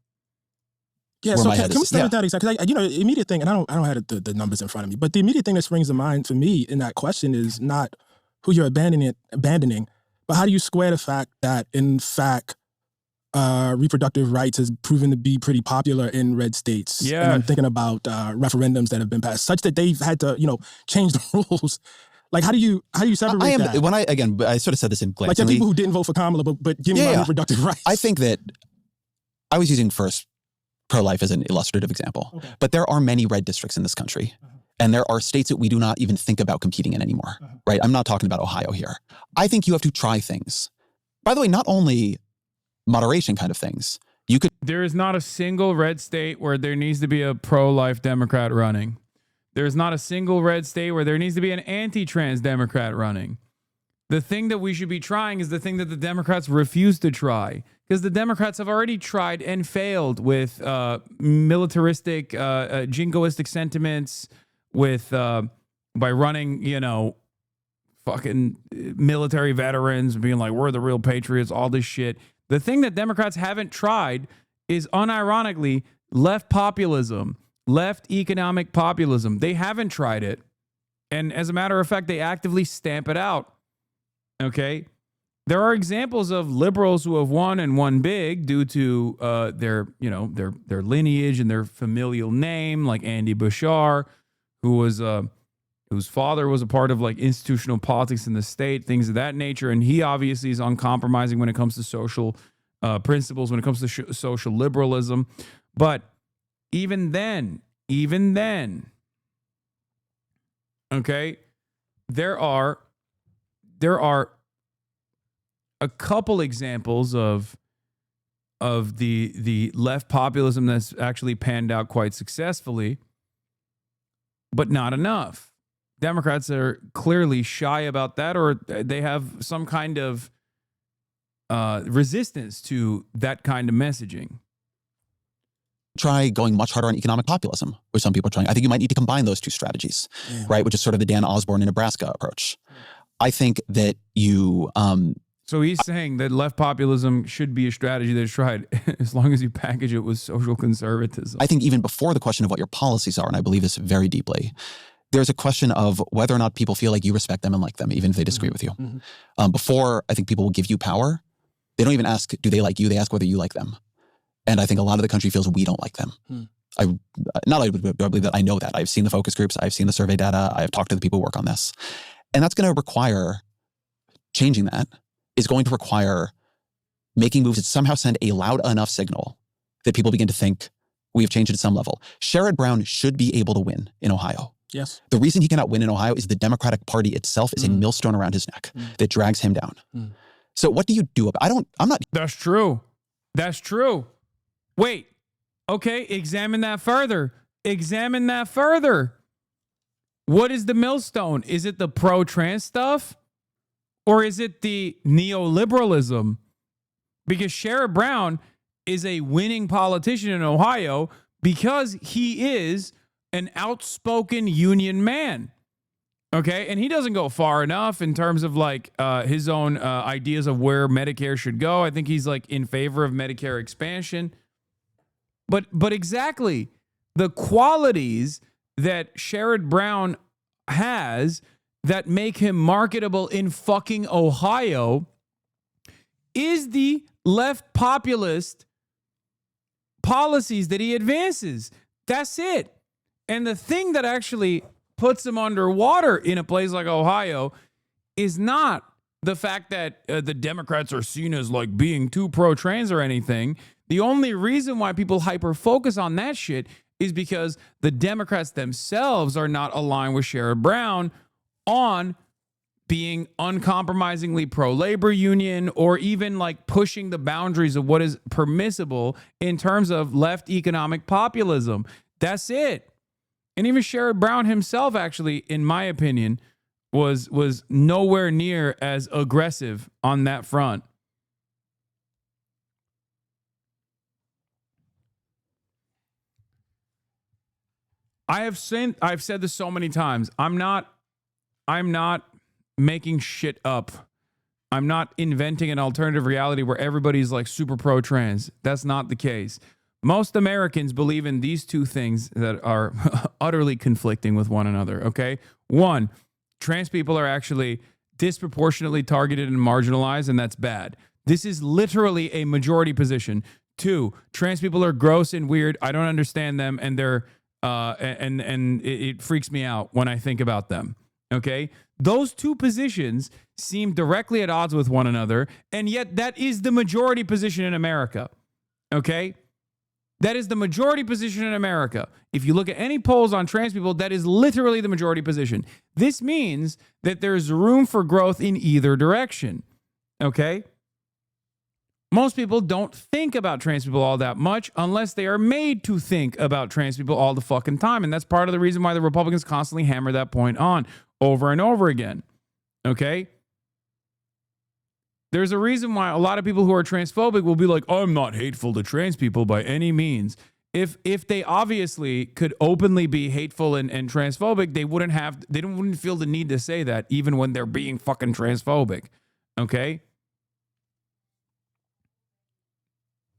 Yeah, so can we start with that exactly? You know, the immediate thing, and I don't have the numbers in front of me, but the immediate thing that springs to mind for me in that question is not who you're abandoning, but how do you square the fact that, in fact, reproductive rights has proven to be pretty popular in red states? Yeah. And I'm thinking about referendums that have been passed, such that they've had to, change the rules. Like, how do you separate that? When I sort of said this in glancingly. Like, there are people who didn't vote for Kamala, but give me my reproductive rights. I think that I was using first pro-life as an illustrative example, but there are many red districts in this country. And there are states that we do not even think about competing in anymore, right? I'm not talking about Ohio here. I think you have to try things. By the way, not only moderation kind of things. There is not a single red state where there needs to be a pro-life Democrat running. There's not a single red state where there needs to be an anti-trans Democrat running. The thing that we should be trying is the thing that the Democrats refuse to try, because the Democrats have already tried and failed with militaristic, jingoistic sentiments, with by running, fucking military veterans, being like, we're the real patriots, all this shit. The thing that Democrats haven't tried is, unironically, left populism, left economic populism. They haven't tried it. And as a matter of fact, they actively stamp it out. Okay? There are examples of liberals who have won and won big due to their lineage and their familial name, like Andy Bashar, who was whose father was a part of like institutional politics in the state, things of that nature. And he obviously is uncompromising when it comes to social principles, when it comes to social liberalism. But even then, okay, there are a couple examples of the left populism that's actually panned out quite successfully, but not enough. Democrats are clearly shy about that, or they have some kind of resistance to that kind of messaging. Try going much harder on economic populism, which some people are trying. I think you might need to combine those two strategies, right? Which is sort of the Dan Osborne in Nebraska approach. I think that you... So he's saying that left populism should be a strategy that's tried as long as you package it with social conservatism. I think even before the question of what your policies are, and I believe this very deeply, there's a question of whether or not people feel like you respect them and like them, even if they disagree with you. Before, I think people will give you power. They don't even ask, do they like you? They ask whether you like them. And I think a lot of the country feels we don't like them. I believe that I know that. I've seen the focus groups. I've seen the survey data. I've talked to the people who work on this. And that's going to require changing that. Is going to require making moves that somehow send a loud enough signal that people begin to think we have changed at some level. Sherrod Brown should be able to win in Ohio. Yes. The reason he cannot win in Ohio is the Democratic Party itself is a millstone around his neck that drags him down. So what do you do about it? I'm not. That's true. That's true. Wait. Okay, examine that further. What is the millstone? Is it the pro-trans stuff? Or is it the neoliberalism? Because Sherrod Brown is a winning politician in Ohio because he is an outspoken union man. Okay, and he doesn't go far enough in terms of like his own ideas of where Medicare should go. I think he's like in favor of Medicare expansion. But exactly the qualities that Sherrod Brown has that make him marketable in fucking Ohio is the left populist policies that he advances. That's it. And the thing that actually puts him underwater in a place like Ohio is not the fact that the Democrats are seen as like being too pro-trans or anything. The only reason why people hyper focus on that shit is because the Democrats themselves are not aligned with Sherrod Brown on being uncompromisingly pro-labor union or even like pushing the boundaries of what is permissible in terms of left economic populism. That's it. And even Sherrod Brown himself, actually, in my opinion, was nowhere near as aggressive on that front. I've said this so many times. I'm not making shit up. I'm not inventing an alternative reality where everybody's like super pro-trans. That's not the case. Most Americans believe in these two things that are utterly conflicting with one another, okay? One, trans people are actually disproportionately targeted and marginalized, and that's bad. This is literally a majority position. Two, trans people are gross and weird. I don't understand them, and they're it freaks me out when I think about them, okay? Those two positions seem directly at odds with one another, and yet that is the majority position in America, okay? That is the majority position in America. If you look at any polls on trans people, that is literally the majority position. This means that there's room for growth in either direction, okay? Most people don't think about trans people all that much unless they are made to think about trans people all the fucking time. And that's part of the reason why the Republicans constantly hammer that point on over and over again, okay? There's a reason why a lot of people who are transphobic will be like, I'm not hateful to trans people by any means. If they obviously could openly be hateful and transphobic, they wouldn't feel the need to say that even when they're being fucking transphobic. Okay?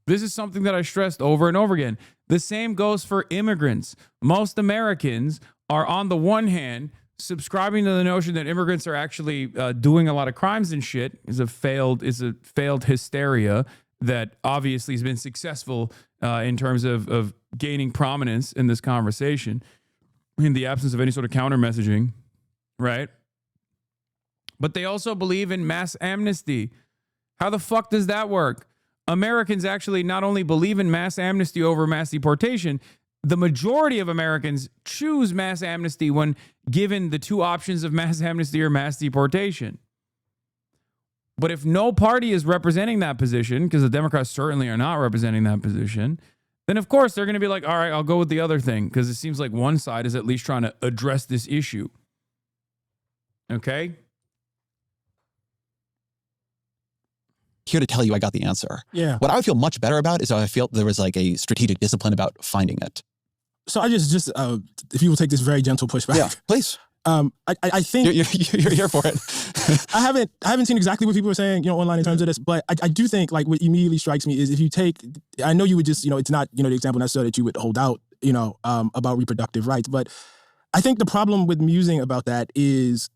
This is something that I stressed over and over again. The same goes for immigrants. Most Americans are, on the one hand, subscribing to the notion that immigrants are actually doing a lot of crimes and shit is a failed hysteria that obviously has been successful in terms of gaining prominence in this conversation in the absence of any sort of counter messaging, right? But they also believe in mass amnesty. How the fuck does that work? Americans actually not only believe in mass amnesty over mass deportation, the majority of Americans choose mass amnesty when given the two options of mass amnesty or mass deportation. But if no party is representing that position, because the Democrats certainly are not representing that position, then of course they're going to be like, all right, I'll go with the other thing, because it seems like one side is at least trying to address this issue. Okay? Here to tell you I got the answer. Yeah. What I would feel much better about is if I felt there was like a strategic discipline about finding it. So I just if you will take this very gentle pushback. Yeah, please. I think you're here for it. I haven't seen exactly what people are saying, online in terms of this, but I do think like what immediately strikes me is if you take, I know you would just, it's not, the example necessarily that you would hold out, about reproductive rights, but I think the problem with musing about that is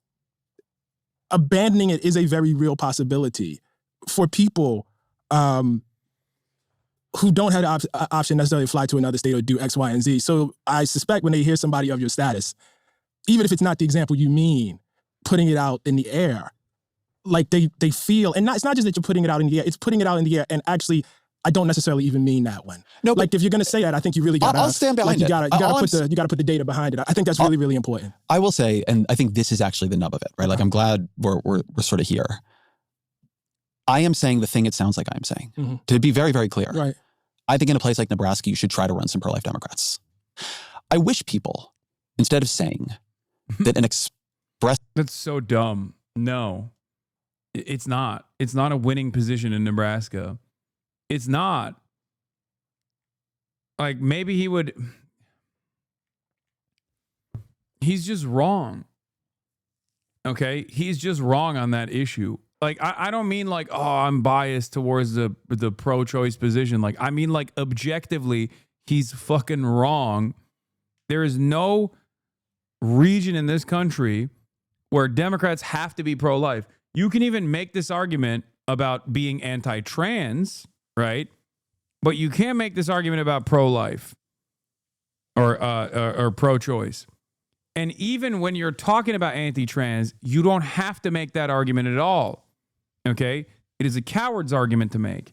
abandoning it is a very real possibility for people who don't have the option necessarily to fly to another state or do X, Y, and Z. So I suspect when they hear somebody of your status, even if it's not the example you mean, putting it out in the air, like they feel, and it's not just that you're putting it out in the air, it's putting it out in the air, and actually, I don't necessarily even mean that one. No, like if you're going to say that, I think you really got to. I'll stand behind it. You got to put the data behind it. I think that's really, really important. I will say, and I think this is actually the nub of it, right? Like I'm glad we're sort of here. I am saying the thing it sounds like I'm saying. Mm-hmm. To be very, very clear. Right. I think in a place like Nebraska, you should try to run some pro-life Democrats. I wish people, instead of saying that an express. That's so dumb. No, it's not. It's not a winning position in Nebraska. It's not. Like, maybe he would. He's just wrong. Okay? He's just wrong on that issue. Like, I don't mean like, oh, I'm biased towards the pro-choice position. Like, I mean, like, objectively, he's fucking wrong. There is no region in this country where Democrats have to be pro-life. You can even make this argument about being anti-trans, right? But you can't make this argument about pro-life or pro-choice. And even when you're talking about anti-trans, you don't have to make that argument at all. Okay? It is a coward's argument to make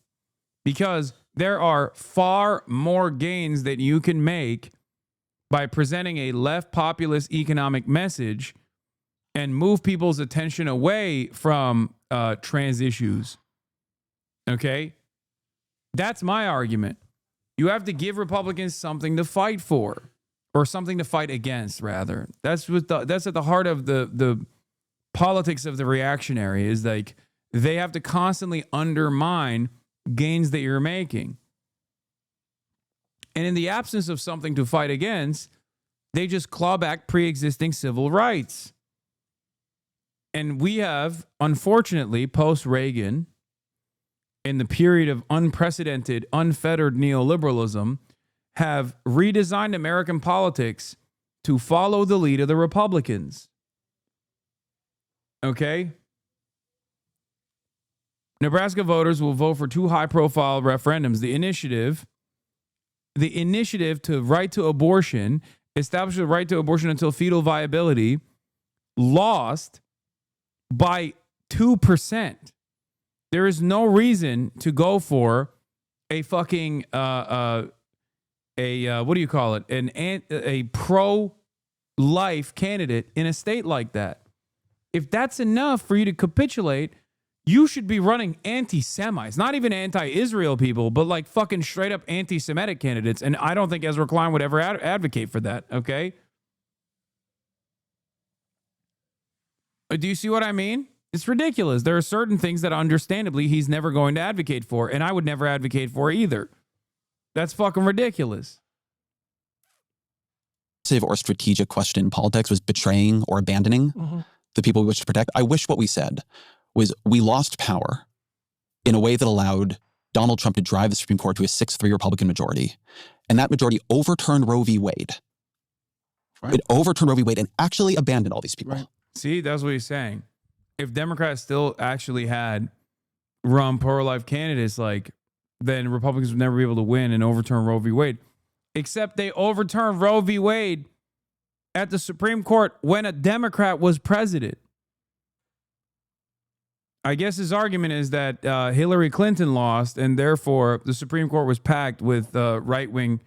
because there are far more gains that you can make by presenting a left populist economic message and move people's attention away from trans issues. Okay? That's my argument. You have to give Republicans something to fight for, or something to fight against, rather. That's at the heart of the politics of the reactionary, is like they have to constantly undermine gains that you're making. And in the absence of something to fight against, they just claw back pre-existing civil rights. And we have, unfortunately, post-Reagan, in the period of unprecedented, unfettered neoliberalism, have redesigned American politics to follow the lead of the Republicans. Okay? Nebraska voters will vote for two high-profile referendums. The initiative to right to abortion, establish the right to abortion until fetal viability, lost by 2%. There is no reason to go for a fucking what do you call it? A pro-life candidate in a state like that. If that's enough for you to capitulate, you should be running anti-Semites, not even anti-Israel people, but like fucking straight up anti-Semitic candidates. And I don't think Ezra Klein would ever advocate for that. Okay. Do you see what I mean? It's ridiculous. There are certain things that understandably he's never going to advocate for, and I would never advocate for either. That's fucking ridiculous. Or strategic question in politics was betraying or abandoning the people we wish to protect. I wish what we said was we lost power in a way that allowed Donald Trump to drive the Supreme Court to a 6-3 Republican majority. And that majority overturned Roe v. Wade. Right. It overturned Roe v. Wade and actually abandoned all these people. Right. See, that's what he's saying. If Democrats still actually had run pro-life candidates, like, then Republicans would never be able to win and overturn Roe v. Wade. Except they overturned Roe v. Wade at the Supreme Court when a Democrat was president. I guess his argument is that Hillary Clinton lost, and therefore the Supreme Court was packed with right-wing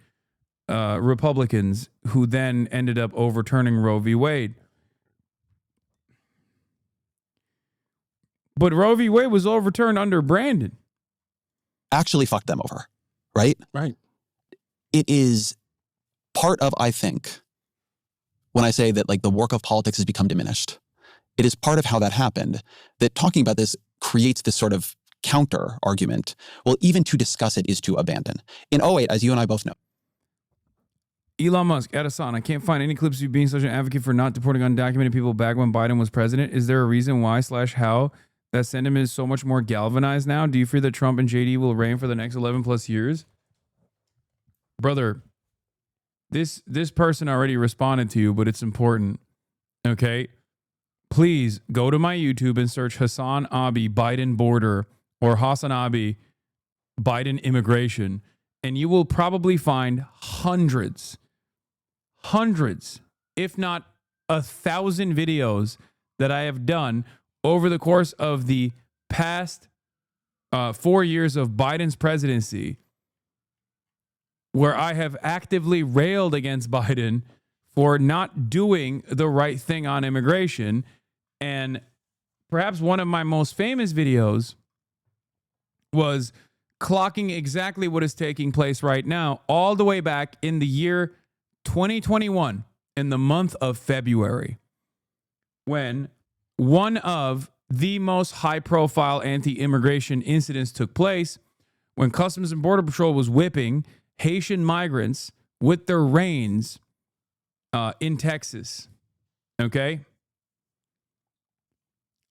Republicans who then ended up overturning Roe v. Wade. But Roe v. Wade was overturned under Brandon. Actually fucked them over, right? Right. It is part of, I think, when I say that like the work of politics has become diminished, it is part of how that happened, that talking about this creates this sort of counter argument. Well, even to discuss it is to abandon. In 2008, as you and I both know. Elon Musk, at Hasan, I can't find any clips of you being such an advocate for not deporting undocumented people back when Biden was president. Is there a reason why / how that sentiment is so much more galvanized now? Do you fear that Trump and JD will reign for the next 11 plus years? Brother, this person already responded to you, but it's important. Okay? Please go to my YouTube and search Hasanabi Biden border or Hasanabi Biden immigration, and you will probably find hundreds, if not 1,000 videos that I have done over the course of the past 4 years of Biden's presidency, where I have actively railed against Biden for not doing the right thing on immigration. And perhaps one of my most famous videos was clocking exactly what is taking place right now, all the way back in the year 2021, in the month of February. when one of the most high-profile anti-immigration incidents took place, when Customs and Border Patrol was whipping Haitian migrants with their reins in Texas. Okay?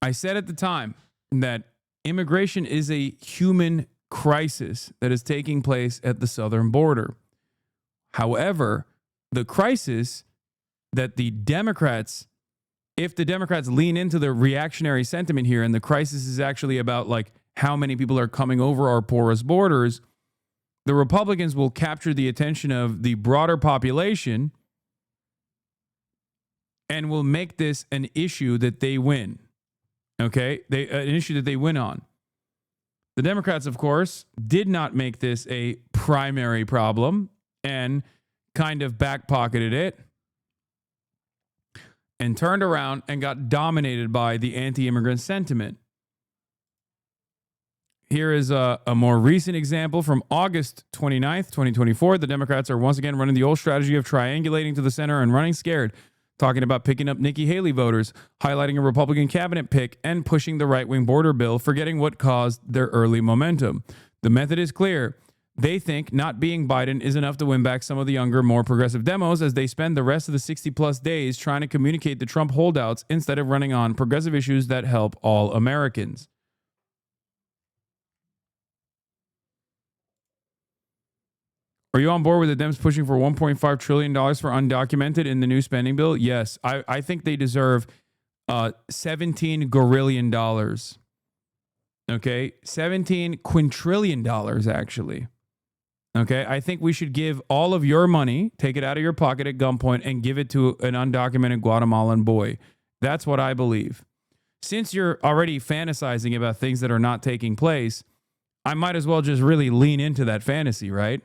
I said at the time that immigration is a human crisis that is taking place at the southern border. However, the crisis that the Democrats, if the Democrats lean into the reactionary sentiment here, and the crisis is actually about like how many people are coming over our porous borders, the Republicans will capture the attention of the broader population and will make this an issue that they win. Okay? An issue that they win on. The Democrats, of course, did not make this a primary problem and kind of backpocketed it and turned around and got dominated by the anti-immigrant sentiment. Here is a more recent example from August 29th, 2024. The Democrats are once again running the old strategy of triangulating to the center and running scared, talking about picking up Nikki Haley voters, highlighting a Republican cabinet pick, and pushing the right-wing border bill, forgetting what caused their early momentum. The method is clear. They think not being Biden is enough to win back some of the younger, more progressive demos as they spend the rest of the 60-plus days trying to communicate the Trump holdouts instead of running on progressive issues that help all Americans. Are you on board with the Dems pushing for $1.5 trillion for undocumented in the new spending bill? Yes. I think they deserve $17 gorillion. Okay? $17 quintillion, actually. Okay? I think we should give all of your money, take it out of your pocket at gunpoint, and give it to an undocumented Guatemalan boy. That's what I believe. Since you're already fantasizing about things that are not taking place, I might as well just really lean into that fantasy, right?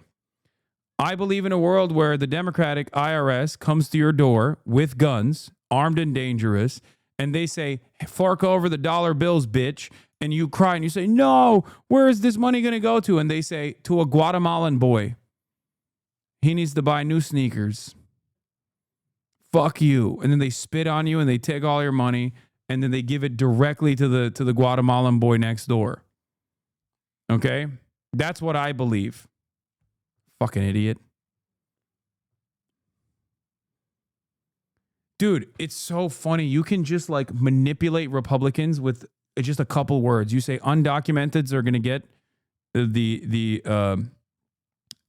I believe in a world where the Democratic IRS comes to your door with guns, armed and dangerous, and they say, fork over the dollar bills, bitch. And you cry and you say, no, where is this money going to go to? And they say, to a Guatemalan boy. He needs to buy new sneakers. Fuck you. And then they spit on you and they take all your money and then they give it directly to the Guatemalan boy next door. Okay? That's what I believe. Fucking idiot. Dude, it's so funny. You can just like manipulate Republicans with just a couple words. You say undocumenteds are going to get the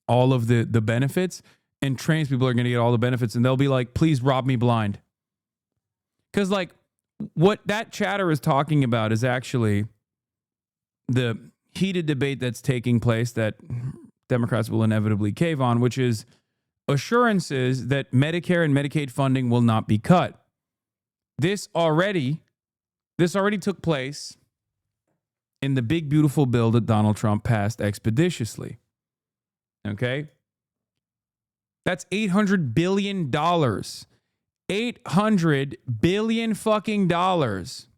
all of the benefits, and trans people are going to get all the benefits, and they'll be like, please rob me blind. Because like what that chatter is talking about is actually the heated debate that's taking place that Democrats will inevitably cave on, which is assurances that Medicare and Medicaid funding will not be cut. This already took place in the big, beautiful bill that Donald Trump passed expeditiously. Okay? That's $800 billion. $800 billion fucking dollars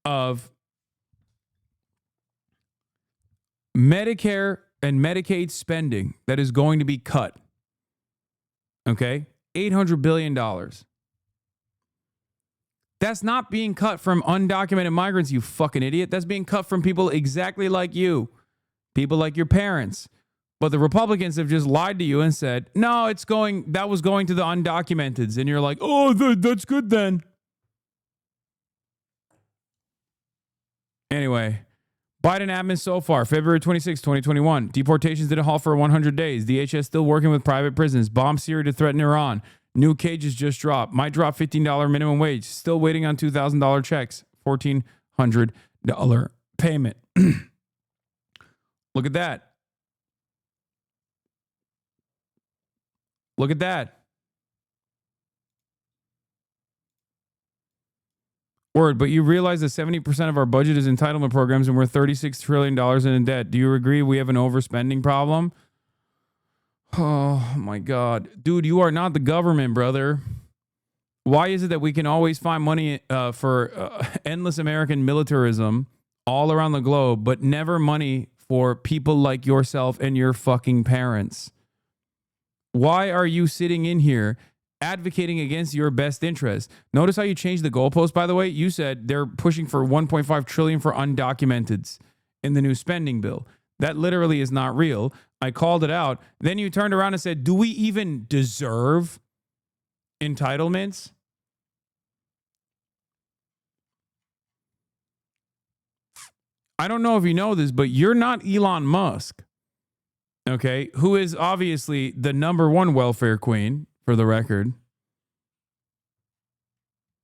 of Medicare and Medicaid spending that is going to be cut. Okay? $800 billion. That's not being cut from undocumented migrants, you fucking idiot. That's being cut from people exactly like you. People like your parents. But the Republicans have just lied to you and said, no, that was going to the undocumenteds. And you're like, oh, that's good then. Anyway, Biden admin so far, February 26, 2021. Deportations didn't halt for 100 days. DHS still working with private prisons. Bomb Syria to threaten Iran. New cages just dropped. Might drop $15 minimum wage. Still waiting on $2,000 checks. $1,400 payment. Look at that. Look at that. Word, but you realize that 70% of our budget is entitlement programs and we're $36 trillion in debt. Do you agree we have an overspending problem? Oh my God. Dude, you are not the government, brother. Why is it that we can always find money for endless American militarism all around the globe, but never money for people like yourself and your fucking parents? Why are you sitting in here advocating against your best interest. Notice how you changed the goalpost, by the way. You said they're pushing for 1.5 trillion for undocumenteds in the new spending bill. That literally is not real. I called it out. Then you turned around and said, do we even deserve entitlements? I don't know if you know this, but you're not Elon Musk, okay, who is obviously the #1 welfare queen, for the record.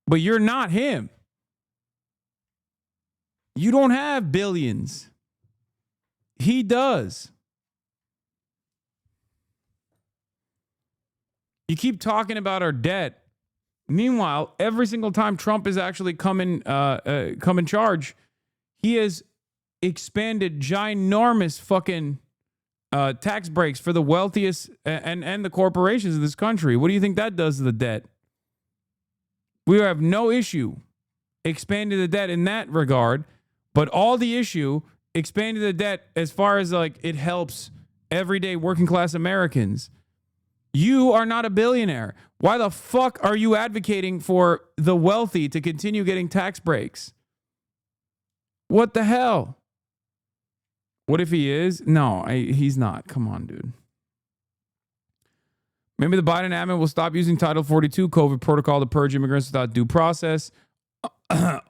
But you're not him. You don't have billions. He does. You keep talking about our debt. Meanwhile, every single time Trump has actually come in charge, he has expanded ginormous fucking tax breaks for the wealthiest and the corporations of this country. What do you think that does to the debt? We have no issue expanding the debt in that regard, but all the issue expanding the debt as far as like it helps everyday working class Americans. You are not a billionaire. Why the fuck are you advocating for the wealthy to continue getting tax breaks? What the hell? What if he is? No, he's not. Come on, dude. Maybe the Biden admin will stop using Title 42 COVID protocol to purge immigrants without due process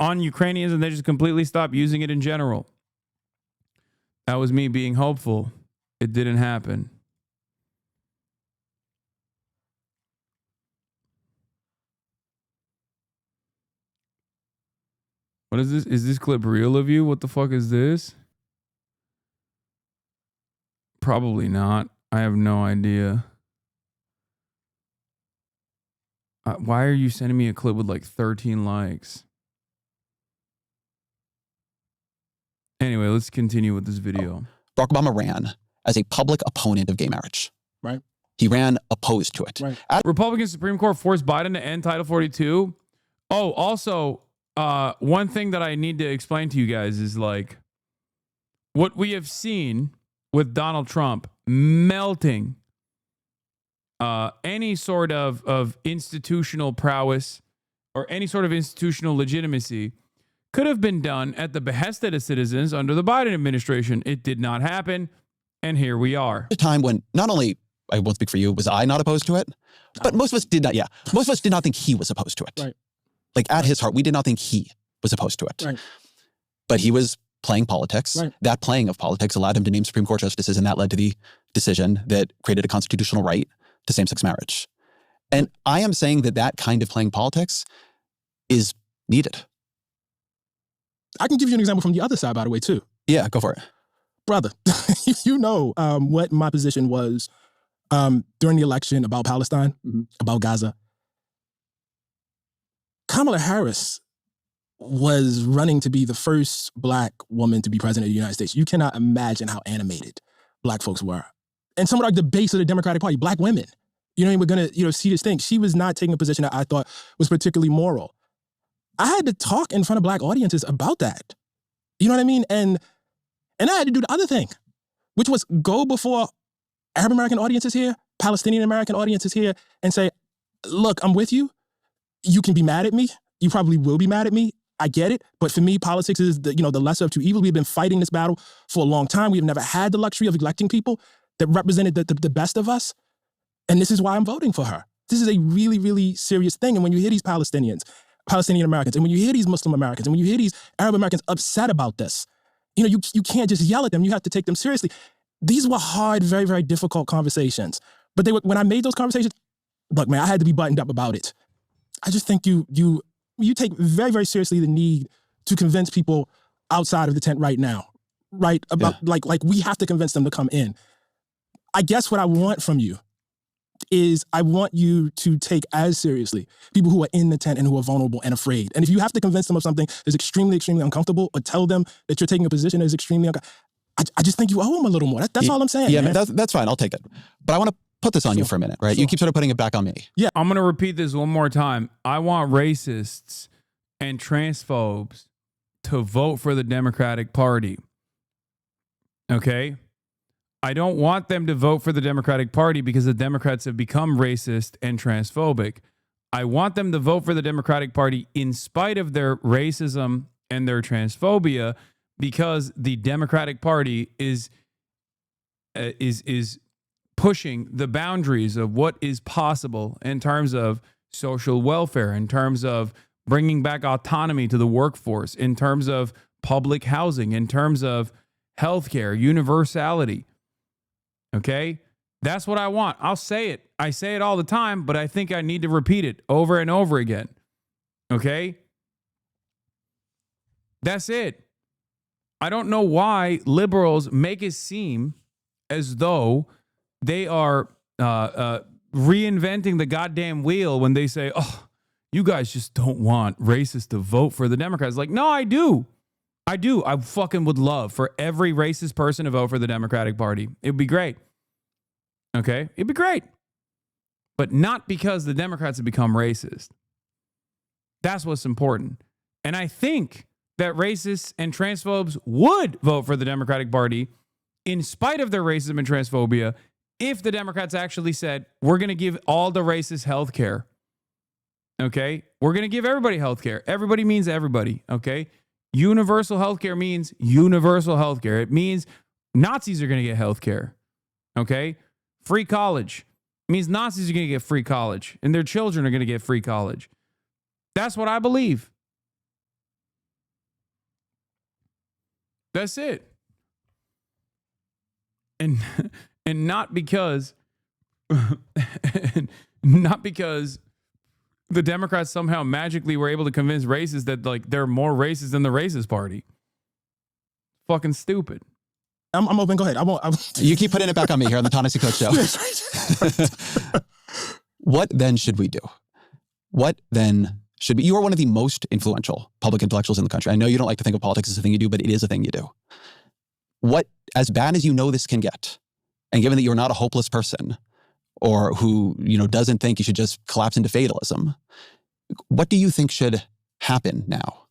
on Ukrainians, and they just completely stop using it in general. That was me being hopeful. It didn't happen. What is this? Is this clip real of you? What the fuck is this? Probably not. I have no idea. Why are you sending me a clip with like 13 likes? Anyway, let's continue with this video. Barack Obama ran as a public opponent of gay marriage. Right. He ran opposed to it. Right. Republican Supreme Court forced Biden to end Title 42. Oh, also, one thing that I need to explain to you guys is like what we have seen with Donald Trump melting any sort of institutional prowess or any sort of institutional legitimacy could have been done at the behest of the citizens under the Biden administration. It did not happen, and here we are. A time when not only, I won't speak for you, was I not opposed to it, but most of us did not, most of us did not think he was opposed to it. Right. Like at his heart, we did not think he was opposed to it. Right. But he was playing politics. Right. That playing of politics allowed him to name Supreme Court justices, and that led to the decision that created a constitutional right to same-sex marriage. And I am saying that that kind of playing politics is needed. I can give you an example from the other side, by the way, too. Yeah, go for it. Brother, you know what my position was during the election about Palestine, about Gaza. Kamala Harris was running to be the first Black woman to be president of the United States. You cannot imagine how animated Black folks were. And some of like the base of the Democratic Party, Black women, we're going to, see this thing. She was not taking a position that I thought was particularly moral. I had to talk in front of Black audiences about that. You know what I mean? And I had to do the other thing, which was go before Arab American audiences here, Palestinian American audiences here, and say, look, I'm with you. You can be mad at me. You probably will be mad at me. I get it. But for me, politics is the lesser of two evils. We've been fighting this battle for a long time. We've never had the luxury of electing people that represented the best of us. And this is why I'm voting for her. This is a really, really serious thing. And when you hear these Palestinian Americans, and when you hear these Muslim Americans, and when you hear these Arab Americans upset about this, you can't just yell at them. You have to take them seriously. These were hard, very, very difficult conversations. But when I made those conversations, look, man, I had to be buttoned up about it. I just think you take very, very seriously the need to convince people outside of the tent right now, right? About like we have to convince them to come in. I guess what I want from you is I want you to take as seriously people who are in the tent and who are vulnerable and afraid. And if you have to convince them of something that's extremely, extremely uncomfortable, or tell them that you're taking a position that is extremely uncomfortable, I just think you owe them a little more. That's all I'm saying. Yeah, man. that's fine. I'll take it. But I want to put this on you for a minute, right? Sure. You keep sort of putting it back on me. Yeah, I'm going to repeat this one more time. I want racists and transphobes to vote for the Democratic Party. Okay? I don't want them to vote for the Democratic Party because the Democrats have become racist and transphobic. I want them to vote for the Democratic Party in spite of their racism and their transphobia, because the Democratic Party is pushing the boundaries of what is possible in terms of social welfare, in terms of bringing back autonomy to the workforce, in terms of public housing, in terms of healthcare, universality. Okay? That's what I want. I'll say it. I say it all the time, but I think I need to repeat it over and over again. Okay? That's it. I don't know why liberals make it seem as though they are reinventing the goddamn wheel when they say, oh, you guys just don't want racists to vote for the Democrats. Like, no, I do. I do. I fucking would love for every racist person to vote for the Democratic Party. It would be great. Okay? It'd be great. But not because the Democrats have become racist. That's what's important. And I think that racists and transphobes would vote for the Democratic Party in spite of their racism and transphobia if the Democrats actually said, we're going to give all the racists health care. Okay? We're going to give everybody health care. Everybody means everybody. Okay? Universal health care means universal health care. It means Nazis are going to get health care. Okay? Free college means Nazis are going to get free college and their children are going to get free college. That's what I believe. That's it. And not because not because the Democrats somehow magically were able to convince racists that like they're more racist than the racist party. Fucking stupid. I'm open. Go ahead. I won't. You keep putting it back on me here on the Ta-Nehisi Coates Show. What then should we do? What then should be? You are one of the most influential public intellectuals in the country. I know you don't like to think of politics as a thing you do, but it is a thing you do. What, as bad as you know this can get, and given that you're not a hopeless person or who, doesn't think you should just collapse into fatalism, what do you think should happen now?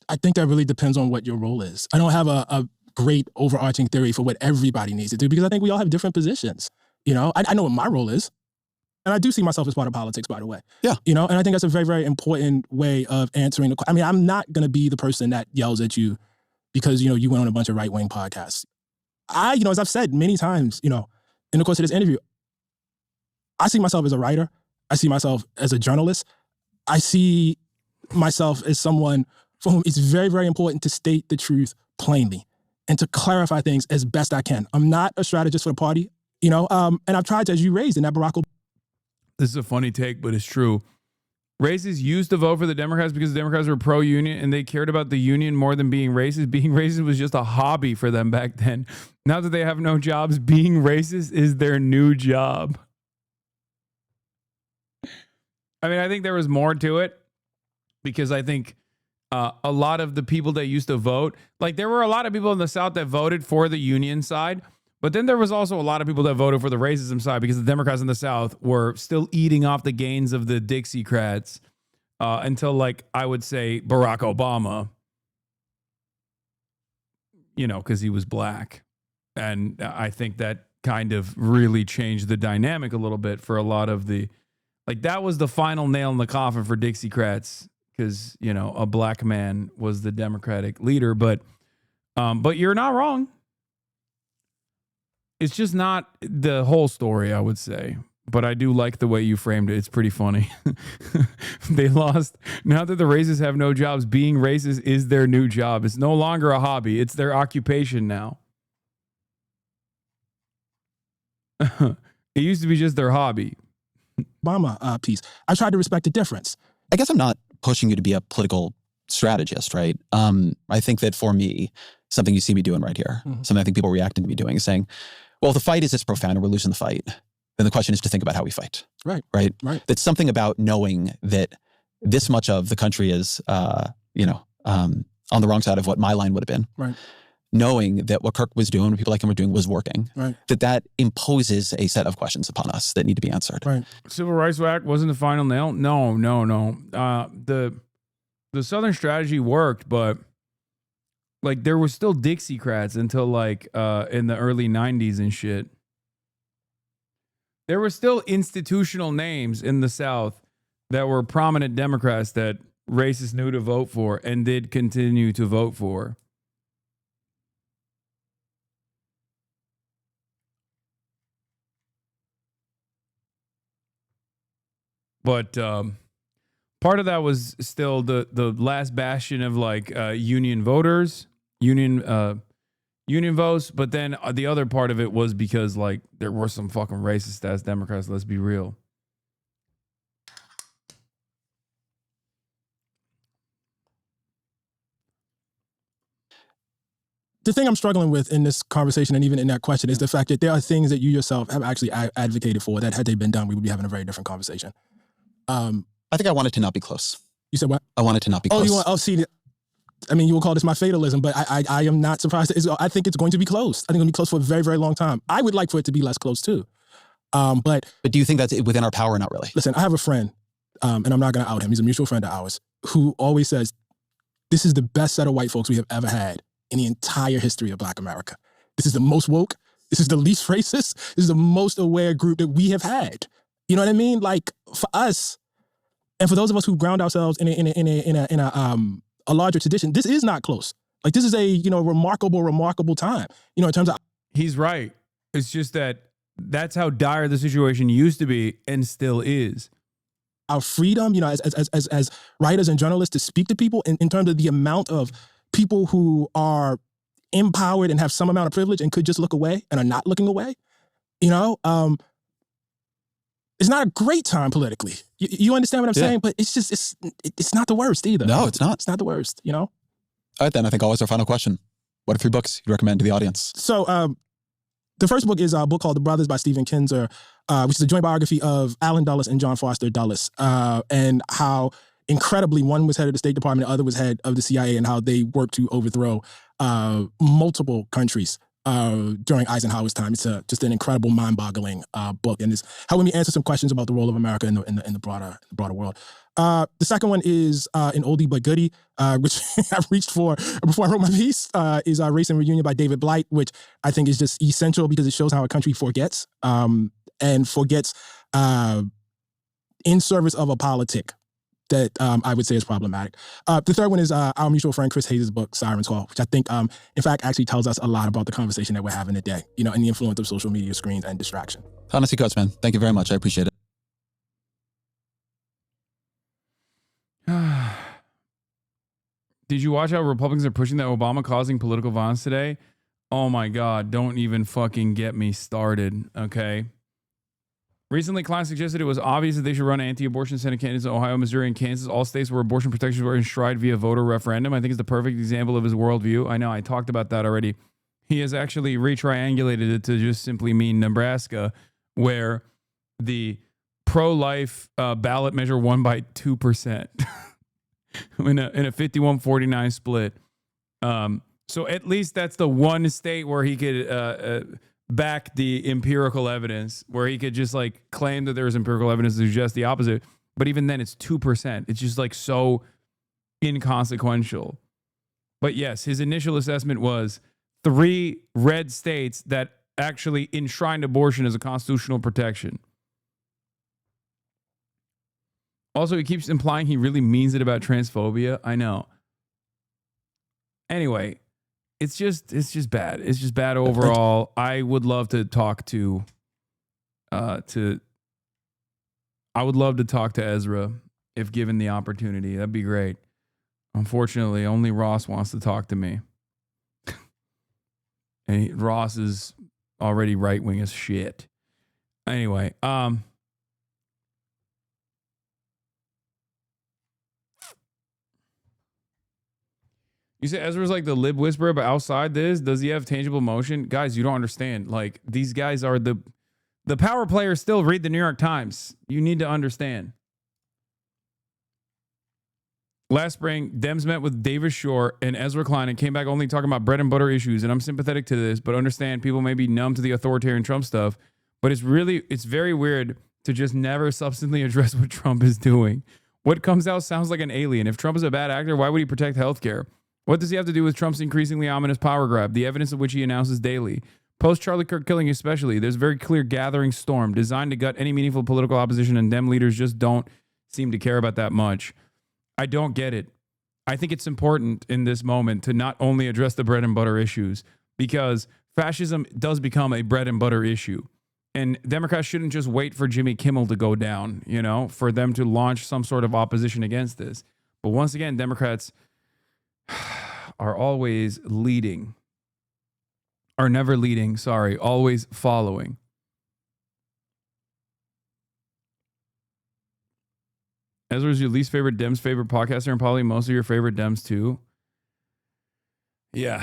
I think that really depends on what your role is. I don't have a great overarching theory for what everybody needs to do because I think we all have different positions. I know what my role is. And I do see myself as part of politics, by the way. Yeah. And I think that's a very, very important way of answering the question. I mean, I'm not going to be the person that yells at you because, you went on a bunch of right-wing podcasts. As I've said many times, in the course of this interview, I see myself as a writer. I see myself as a journalist. I see myself as someone for whom it's very, very important to state the truth plainly and to clarify things as best I can. I'm not a strategist for the party, and I've tried to, as you raised in that Barack Obama. This is a funny take, but it's true. Racists used to vote for the Democrats because the Democrats were pro-union and they cared about the union more than being racist. Being racist was just a hobby for them back then. Now that they have no jobs, being racist is their new job. I mean, I think there was more to it because I think a lot of the people that used to vote, like there were a lot of people in the South that voted for the union side. But then there was also a lot of people that voted for the racism side because the Democrats in the South were still eating off the gains of the Dixiecrats until, like, I would say Barack Obama, because he was black. And I think that kind of really changed the dynamic a little bit for a lot of the, like, that was the final nail in the coffin for Dixiecrats because, a black man was the Democratic leader. But you're not wrong. It's just not the whole story, I would say. But I do like the way you framed it. It's pretty funny. They lost. Now that the racists have no jobs, being racist is their new job. It's no longer a hobby. It's their occupation now. It used to be just their hobby. Obama piece. I tried to respect the difference. I guess I'm not pushing you to be a political strategist, right? I think that for me, something you see me doing right here, something I think people reacting to me doing is saying, well, if the fight is this profound and we're losing the fight, then the question is to think about how we fight. Right. Right? Right. That's something about knowing that this much of the country is, on the wrong side of what my line would have been. Right. Knowing that what Kirk was doing, what people like him were doing was working. Right. That imposes a set of questions upon us that need to be answered. Right. Civil Rights Act wasn't the final nail. No. The Southern strategy worked, but Like there were still Dixiecrats until like in the early 90s and shit. There were still institutional names in the South that were prominent Democrats that racists knew to vote for and did continue to vote for. But part of that was still the last bastion of like union voters, union votes. But then the other part of it was because like there were some fucking racist ass Democrats. Let's be real. The thing I'm struggling with in this conversation and even in that question is the fact that there are things that you yourself have actually advocated for that had they been done, we would be having a very different conversation. I think I want it to not be close. You said what? I want it to not be close. See, I mean, you will call this my fatalism, but I am not surprised. I think it's going to be close. I think it'll be close for a very, very long time. I would like for it to be less close too. But do you think that's within our power or not really? Listen, I have a friend, and I'm not going to out him. He's a mutual friend of ours who always says, this is the best set of white folks we have ever had in the entire history of Black America. This is the most woke. This is the least racist. This is the most aware group that we have had. You know what I mean? Like for us, and for those of us who ground ourselves in a larger tradition, this is not close. Like this is a remarkable time. In terms of he's right. It's just that's how dire the situation used to be and still is. Our freedom, as writers and journalists to speak to people in terms of the amount of people who are empowered and have some amount of privilege and could just look away and are not looking away, it's not a great time politically. You understand what I'm saying? But it's just, it's not the worst either. No, it's not. It's not the worst, All right, then I think always our final question. What are 3 books you'd recommend to the audience? So the first book is a book called The Brothers by Stephen Kinzer, which is a joint biography of Allen Dulles and John Foster Dulles, and how incredibly one was head of the State Department, the other was head of the CIA, and how they worked to overthrow multiple countries during Eisenhower's time. It's just an incredible, mind-boggling book, and it's helping me answer some questions about the role of America in the broader world. The second one is an oldie but goodie, which I've reached for before I wrote my piece, is Race and Reunion by David Blight, which I think is just essential because it shows how a country forgets, and forgets in service of a politic that I would say is problematic. The third one is our mutual friend Chris Hayes' book, Sirens Hall, which I think, in fact, actually tells us a lot about the conversation that we're having today, and the influence of social media screens and distraction. Honestly, Coach, man, thank you very much. I appreciate it. Did you watch how Republicans are pushing that Obama causing political violence today? Oh my God, don't even fucking get me started, okay? Recently, Klein suggested it was obvious that they should run anti-abortion Senate candidates in Ohio, Missouri, and Kansas, all states where abortion protections were enshrined via voter referendum. I think it's the perfect example of his worldview. I know, I talked about that already. He has actually retriangulated it to just simply mean Nebraska, where the pro-life ballot measure won by 2% in a 51-49 split. So at least that's the one state where he could back the empirical evidence, where he could just like claim that there's empirical evidence to suggest the opposite. But even then, it's 2%. It's just like so inconsequential. But yes, his initial assessment was 3 red states that actually enshrined abortion as a constitutional protection. Also, he keeps implying he really means it about transphobia. I know. Anyway, it's just bad. It's just bad overall. I would love to talk to Ezra if given the opportunity. That'd be great. Unfortunately, only Ross wants to talk to me. And Ross is already right-wing as shit. Anyway, you say Ezra's like the lib whisperer, but outside this, does he have tangible emotion? Guys, you don't understand. Like, these guys are the power players still read the New York Times. You need to understand. Last spring, Dems met with Davis Shore and Ezra Klein and came back only talking about bread and butter issues. And I'm sympathetic to this, but understand people may be numb to the authoritarian Trump stuff. But it's very weird to just never substantially address what Trump is doing. What comes out sounds like an alien. If Trump is a bad actor, why would he protect healthcare? What does he have to do with Trump's increasingly ominous power grab, the evidence of which he announces daily? Post Charlie Kirk killing especially, there's a very clear gathering storm designed to gut any meaningful political opposition, and Dem leaders just don't seem to care about that much. I don't get it. I think it's important in this moment to not only address the bread and butter issues, because fascism does become a bread and butter issue. And Democrats shouldn't just wait for Jimmy Kimmel to go down, you know, for them to launch some sort of opposition against this. But once again, Democrats are always leading. Are never leading, sorry, always following. Ezra's your least favorite Dems favorite podcaster, and probably most of your favorite Dems too. Yeah.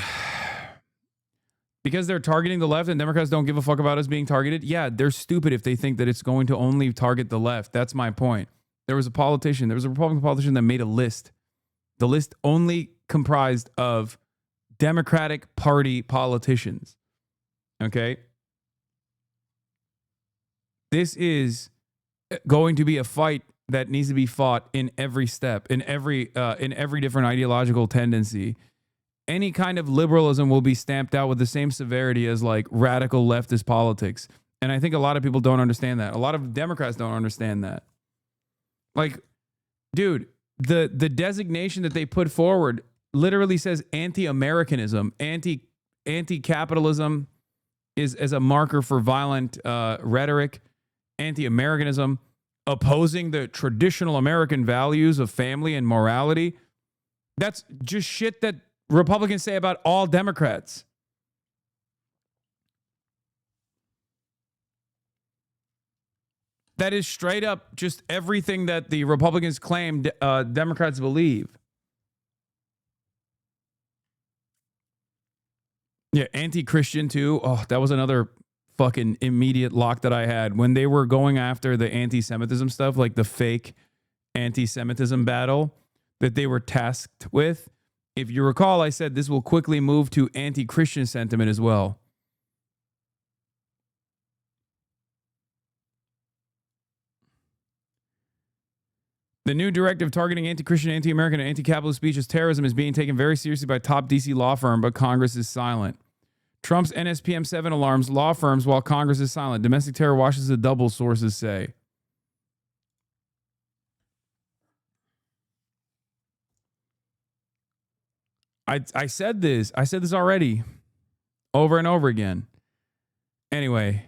Because they're targeting the left and Democrats don't give a fuck about us being targeted. Yeah, they're stupid if they think that it's going to only target the left. That's my point. There was a Republican politician that made a list. The list only comprised of Democratic Party politicians. Okay? This is going to be a fight that needs to be fought in every step, in every different ideological tendency. Any kind of liberalism will be stamped out with the same severity as like radical leftist politics. And I think a lot of people don't understand that. A lot of Democrats don't understand that. Like, dude, the designation that they put forward literally says anti-Americanism, anti-capitalism is as a marker for violent rhetoric, anti-Americanism, opposing the traditional American values of family and morality. That's just shit that Republicans say about all Democrats. That is straight up just everything that the Republicans claim Democrats believe. Yeah, anti-Christian too. Oh, that was another fucking immediate lock that I had when they were going after the anti-Semitism stuff, like the fake anti-Semitism battle that they were tasked with. If you recall, I said this will quickly move to anti-Christian sentiment as well. The new directive targeting anti-Christian, anti-American, and anti-capitalist speech as terrorism is being taken very seriously by top DC law firm, but Congress is silent. Trump's NSPM 7 alarms law firms while Congress is silent. Domestic terror washes the double, sources say. I said this already over and over again. Anyway,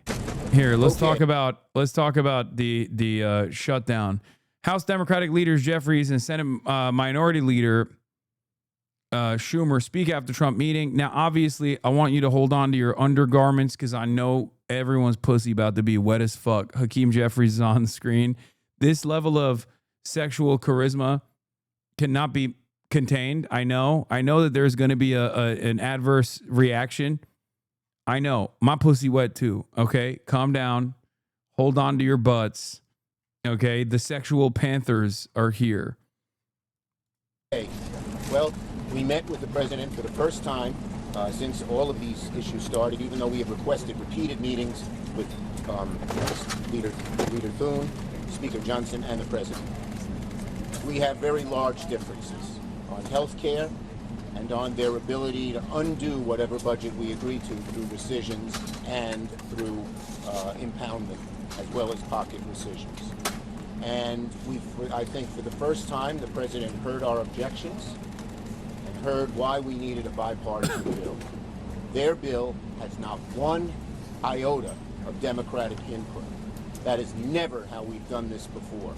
here, let's talk about the shutdown. House Democratic leaders Jeffries and Senate Minority Leader Schumer speak after Trump meeting. Now, obviously, I want you to hold on to your undergarments because I know everyone's pussy about to be wet as fuck. Hakeem Jeffries is on the screen. This level of sexual charisma cannot be contained. I know that there's going to be an adverse reaction. I know. My pussy wet too. Okay, calm down. Hold on to your butts. Okay, the sexual panthers are here. Okay. Well, we met with the president for the first time since all of these issues started, even though we have requested repeated meetings with Leader Thune, Speaker Johnson, and the president. We have very large differences on health care and on their ability to undo whatever budget we agree to through rescissions and through impoundment, as well as pocket rescissions. And I think for the first time, the president heard our objections and heard why we needed a bipartisan bill. Their bill has not one iota of Democratic input. That is never how we've done this before.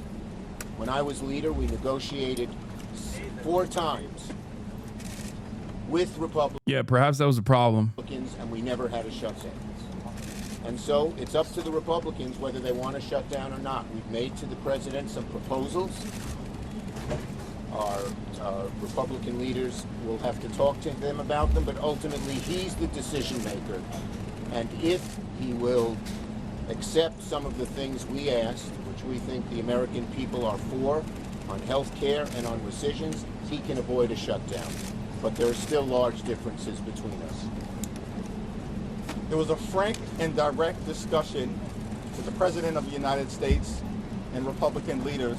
When I was leader, we negotiated 4 times with Republicans. Yeah, perhaps that was a problem. And we never had a shutdown. And so it's up to the Republicans whether they want to shut down or not. We've made to the president some proposals. Our Republican leaders will have to talk to them about them, but ultimately he's the decision maker. And if he will accept some of the things we asked, which we think the American people are for, on health care and on rescissions, he can avoid a shutdown. But there are still large differences between us. There was a frank and direct discussion with the President of the United States and Republican leaders,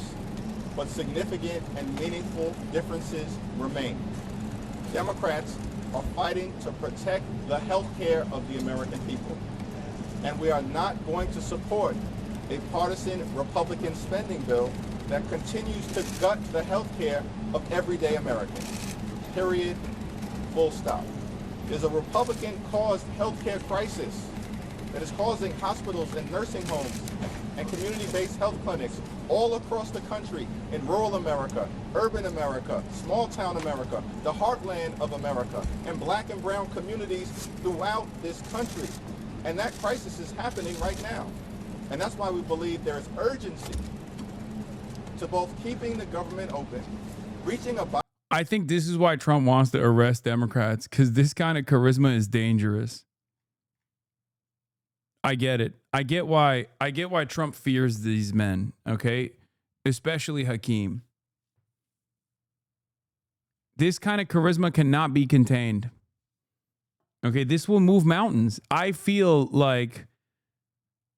but significant and meaningful differences remain. Democrats are fighting to protect the health care of the American people. And we are not going to support a partisan Republican spending bill that continues to gut the health care of everyday Americans. Period. Full stop. There's a Republican-caused health care crisis that is causing hospitals and nursing homes and community-based health clinics all across the country, in rural America, urban America, small-town America, the heartland of America, and black and brown communities throughout this country. And that crisis is happening right now. And that's why we believe there is urgency to both keeping the government open, reaching a... I think this is why Trump wants to arrest Democrats, because this kind of charisma is dangerous. I get it. I get why Trump fears these men, okay? Especially Hakeem. This kind of charisma cannot be contained. Okay, this will move mountains. I feel like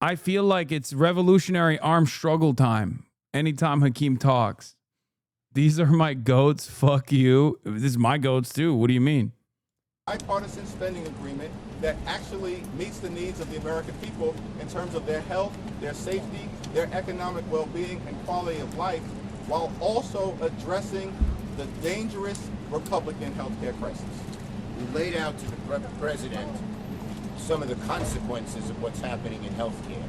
it's revolutionary armed struggle time anytime Hakeem talks. These are my goats. Fuck you. This is my goats too. What do you mean? Bipartisan spending agreement that actually meets the needs of the American people in terms of their health, their safety, their economic well-being and quality of life, while also addressing the dangerous Republican healthcare crisis. We laid out to the president some of the consequences of what's happening in healthcare.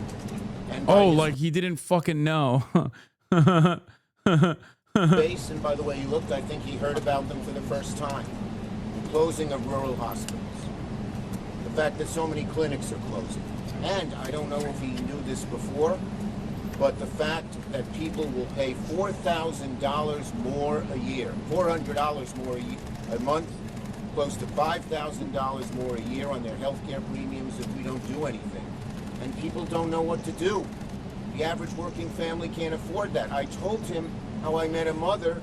And like he didn't fucking know. Base, and by the way he looked, I think he heard about them for the first time. The closing of rural hospitals. The fact that so many clinics are closing. And I don't know if he knew this before, but the fact that people will pay $4,000 more a year, $400 more a month, close to $5,000 more a year on their health care premiums if we don't do anything. And people don't know what to do. The average working family can't afford that. I told him how I met a mother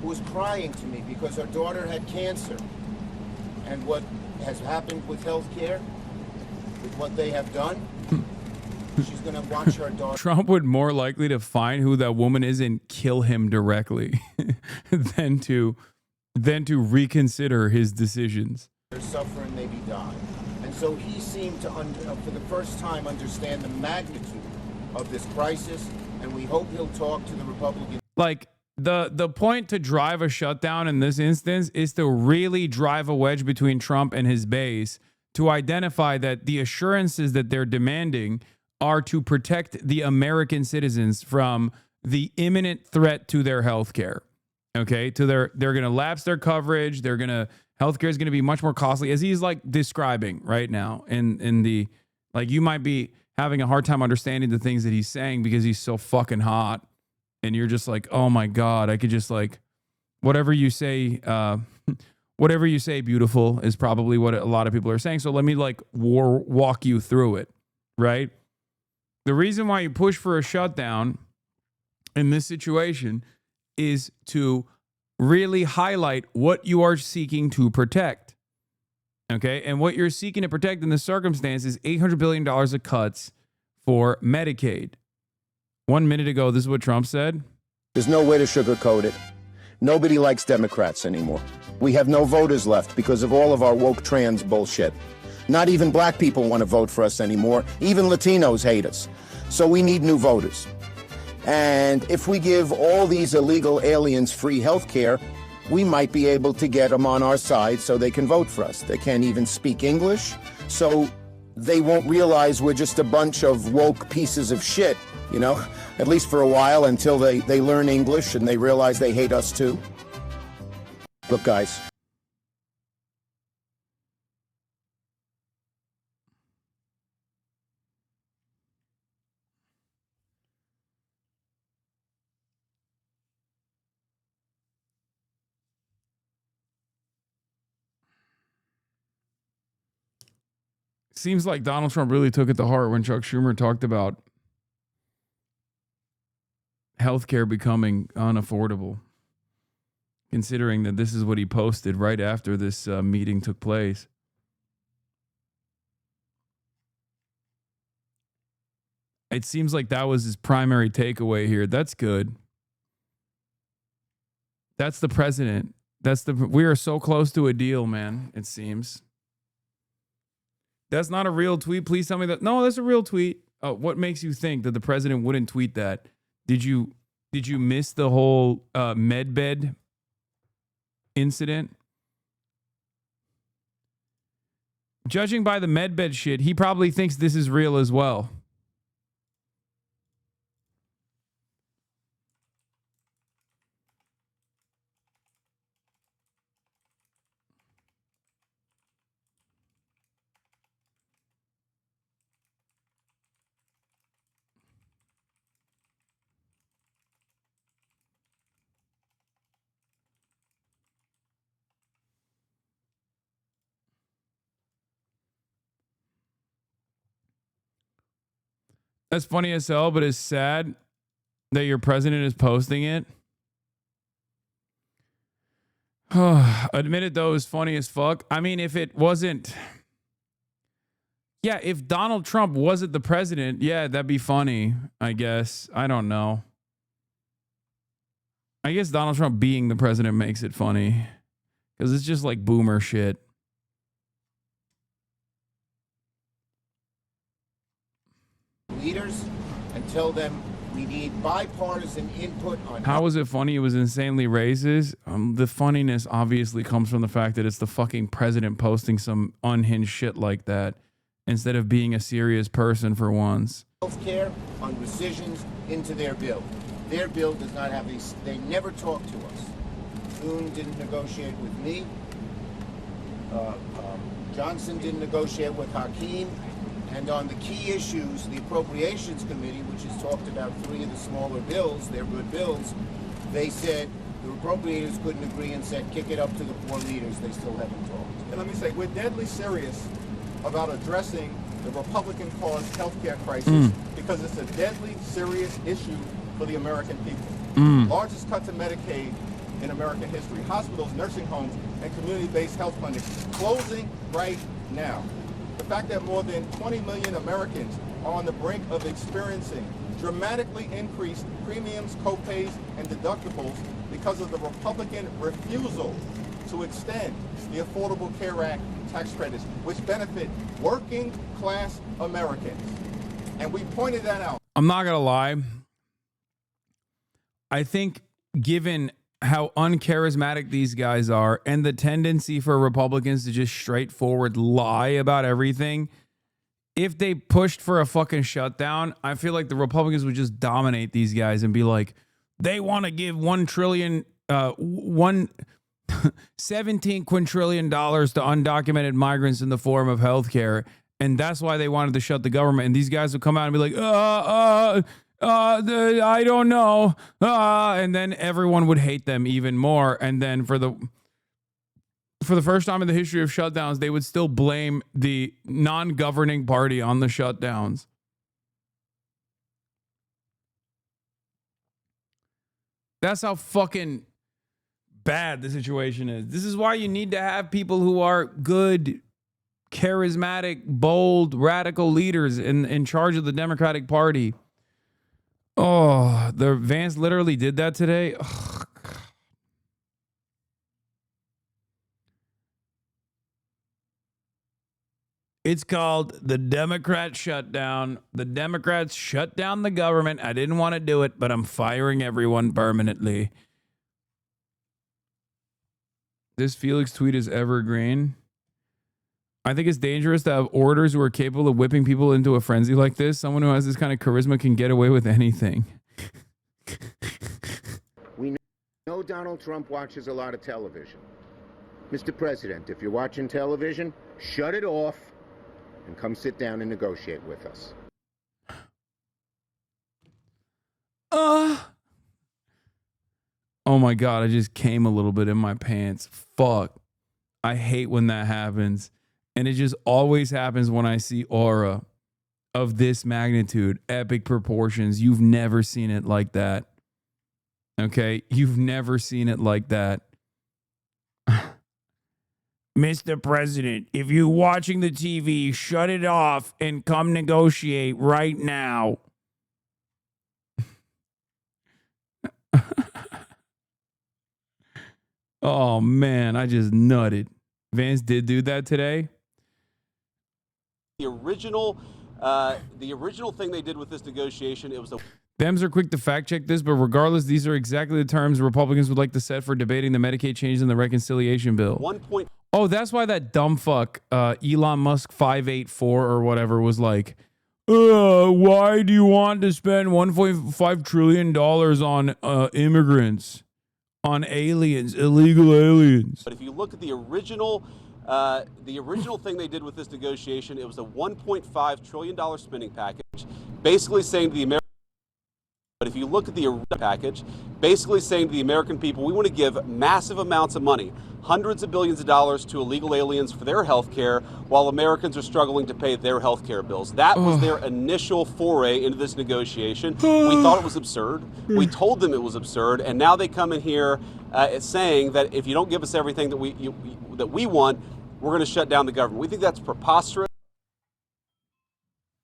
who was crying to me because her daughter had cancer. And what has happened with health care, with what they have done, she's going to watch her daughter. Trump would more likely to find who that woman is and kill him directly than to reconsider his decisions. Suffer and maybe die. And so he seemed to, for the first time, understand the magnitude of this crisis, and we hope he'll talk to the Republicans. Like, the point to drive a shutdown in this instance is to really drive a wedge between Trump and his base to identify that the assurances that they're demanding are to protect the American citizens from the imminent threat to their health care. Okay, they're going to lapse their coverage. Healthcare is going to be much more costly, as he's like describing right now. In the, like, you might be having a hard time understanding the things that he's saying because he's so fucking hot, and you're just like, oh my god, I could just like, whatever you say, beautiful is probably what a lot of people are saying. So let me like walk you through it, right? The reason why you push for a shutdown in this situation is to really highlight what you are seeking to protect. Okay. And what you're seeking to protect in this circumstance is $800 billion of cuts for Medicaid. 1 minute ago, this is what Trump said. There's no way to sugarcoat it. Nobody likes Democrats anymore. We have no voters left because of all of our woke trans bullshit. Not even black people want to vote for us anymore. Even Latinos hate us. So we need new voters. And if we give all these illegal aliens free health care, we might be able to get them on our side so they can vote for us. They can't even speak English, so they won't realize we're just a bunch of woke pieces of shit, you know, at least for a while until they learn English and they realize they hate us too. Look, guys. Seems like Donald Trump really took it to heart when Chuck Schumer talked about healthcare becoming unaffordable, considering that this is what he posted right after this meeting took place. It seems like that was his primary takeaway here. That's good. That's the president. We are so close to a deal, man, it seems. That's not a real tweet. Please tell me that. No, that's a real tweet. What makes you think that the president wouldn't tweet that? Did you miss the whole medbed incident? Judging by the medbed shit, he probably thinks this is real as well. That's funny as hell, but it's sad that your president is posting it. Admit it, though, is funny as fuck. I mean, if it wasn't... Yeah, if Donald Trump wasn't the president, yeah, that'd be funny, I guess. I don't know. I guess Donald Trump being the president makes it funny. Because it's just like boomer shit. Leaders and tell them we need bipartisan input on How was it funny? It was insanely racist. The funniness obviously comes from the fact that it's the fucking president posting some unhinged shit like that instead of being a serious person for once. Healthcare on rescissions into their bill. Their bill does not have these. They never talk to us. Thune didn't negotiate with me. Johnson didn't negotiate with Hakeem. And on the key issues, the Appropriations Committee, which has talked about 3 of the smaller bills, they're good bills, they said the appropriators couldn't agree and said kick it up to the 4 leaders. They still haven't talked. And let me say, we're deadly serious about addressing the Republican-caused healthcare crisis because it's a deadly serious issue for the American people. Largest cut to Medicaid in American history. Hospitals, nursing homes, and community-based health clinics closing right now. The fact that more than 20 million Americans are on the brink of experiencing dramatically increased premiums, copays, and deductibles because of the Republican refusal to extend the Affordable Care Act tax credits, which benefit working class Americans. And we pointed that out. I'm not going to lie. I think given how uncharismatic these guys are and the tendency for Republicans to just straightforward lie about everything, if they pushed for a fucking shutdown, I feel like the Republicans would just dominate these guys and be like, they want to give $17 quintillion to undocumented migrants in the form of healthcare. And that's why they wanted to shut the government. And these guys would come out and be like, I don't know. And then everyone would hate them even more. And then for the first time in the history of shutdowns, they would still blame the non-governing party on the shutdowns. That's how fucking bad the situation is. This is why you need to have people who are good, charismatic, bold, radical leaders in charge of the Democratic Party. Oh, the Vance literally did that today. Oh, God. It's called the Democrat shutdown. The Democrats shut down the government. I didn't want to do it, but I'm firing everyone permanently. This Felix tweet is evergreen. I think it's dangerous to have orators who are capable of whipping people into a frenzy like this. Someone who has this kind of charisma can get away with anything. We know Donald Trump watches a lot of television. Mr. President, if you're watching television, shut it off and come sit down and negotiate with us. Oh my God, I just came a little bit in my pants. Fuck. I hate when that happens. And it just always happens when I see aura of this magnitude, epic proportions. You've never seen it like that. Okay? You've never seen it like that. Mr. President, if you're watching the TV, shut it off and come negotiate right now. Oh, man, I just nutted. Vance did do that today. The original thing they did with this negotiation, it was a... Dems are quick to fact check this, but regardless, these are exactly the terms Republicans would like to set for debating the Medicaid changes in the reconciliation bill. Oh, that's why that dumb fuck, Elon Musk 584 or whatever, was like, why do you want to spend $1.5 trillion on immigrants, on aliens, illegal aliens? But if you look at the original thing they did with this negotiation, it was a $1.5 trillion spending package, basically saying to the American... But if you look at the package, basically saying to the American people, we want to give massive amounts of money, hundreds of billions of dollars to illegal aliens for their health care, while Americans are struggling to pay their health care bills. That was their initial foray into this negotiation. We thought it was absurd. We told them it was absurd, and now they come in here saying that if you don't give us everything that we want, we're going to shut down the government. We think that's preposterous.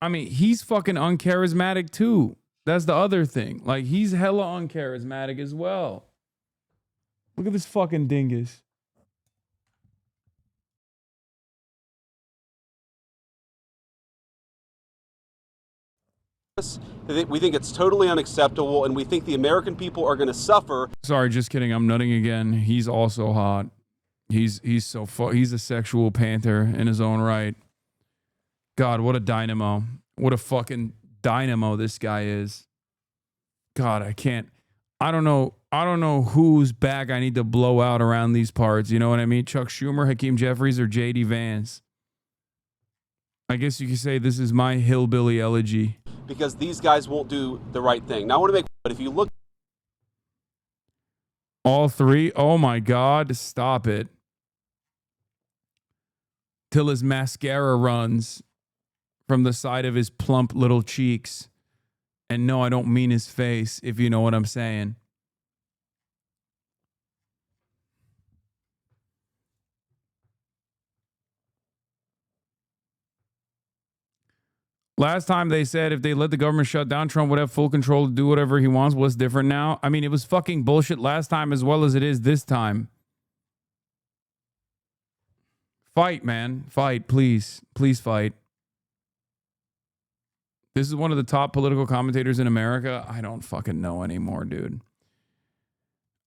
I mean, he's fucking uncharismatic too. That's the other thing. Like, he's hella uncharismatic as well. Look at this fucking dingus. We think it's totally unacceptable, and we think the American people are going to suffer. Sorry, just kidding. I'm nutting again. He's also hot. He's a sexual panther in his own right. God, what a dynamo. What a fucking dynamo this guy is. God, I don't know whose back I need to blow out around these parts. You know what I mean? Chuck Schumer, Hakeem Jeffries, or J.D. Vance. I guess you could say this is my hillbilly elegy. Because these guys won't do the right thing. Now, I want to but if you look... All three? Oh my God, stop it. Till his mascara runs from the side of his plump little cheeks. And no, I don't mean his face, if you know what I'm saying. Last time they said if they let the government shut down, Trump would have full control to do whatever he wants. What's different now? I mean, it was fucking bullshit last time as well as it is this time. Fight, man. Fight, please. Please fight. This is one of the top political commentators in America. I don't fucking know anymore, dude.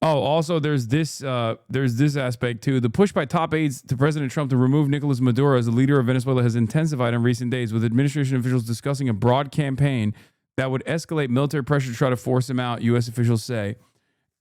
Oh, also there's this aspect too. The push by top aides to President Trump to remove Nicolas Maduro as the leader of Venezuela has intensified in recent days, with administration officials discussing a broad campaign that would escalate military pressure to try to force him out, U.S. officials say.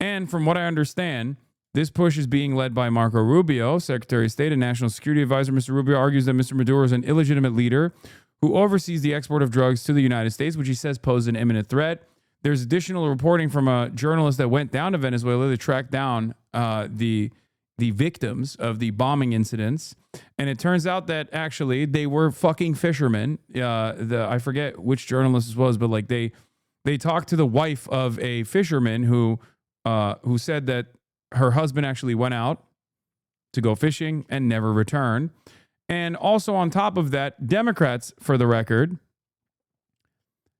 And from what I understand, this push is being led by Marco Rubio, Secretary of State and National Security Advisor. Mr. Rubio argues that Mr. Maduro is an illegitimate leader who oversees the export of drugs to the United States, which he says poses an imminent threat. There's additional reporting from a journalist that went down to Venezuela to track down the victims of the bombing incidents. And it turns out that actually they were fucking fishermen. I forget which journalist this was, but like they talked to the wife of a fisherman who said that her husband actually went out to go fishing and never returned. And also on top of that, Democrats, for the record,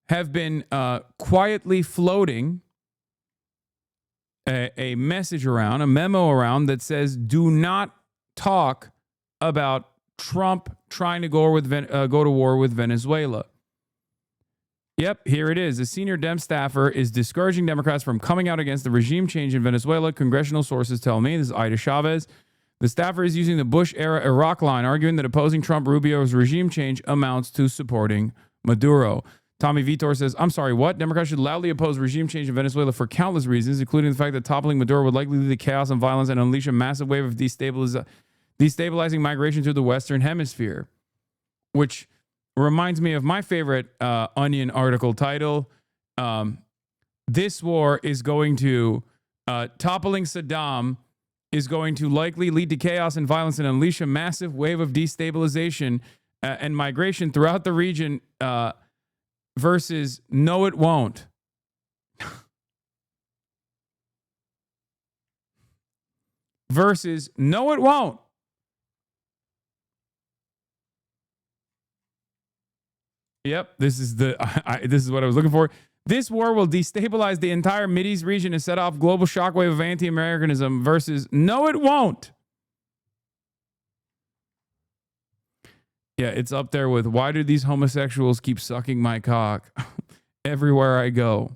have been quietly floating a message around, a memo around that says, do not talk about Trump trying to go to war with Venezuela. Yep, here it is. A senior Dem staffer is discouraging Democrats from coming out against the regime change in Venezuela. Congressional sources tell me. This is Ida Chavez. The staffer is using the Bush-era Iraq line, arguing that opposing Trump-Rubio's regime change amounts to supporting Maduro. Tommy Vitor says, I'm sorry, what? Democrats should loudly oppose regime change in Venezuela for countless reasons, including the fact that toppling Maduro would likely lead to chaos and violence and unleash a massive wave of destabilizing migration to the Western Hemisphere. Which reminds me of my favorite Onion article title. This war is going to, toppling Saddam is going to likely lead to chaos and violence and unleash a massive wave of destabilization and migration throughout the region versus no, it won't. Versus no, it won't. Yep, this is this is what I was looking for. This war will destabilize the entire Mideast region and set off global shockwave of anti-Americanism versus no, it won't. Yeah, it's up there with why do these homosexuals keep sucking my cock everywhere I go?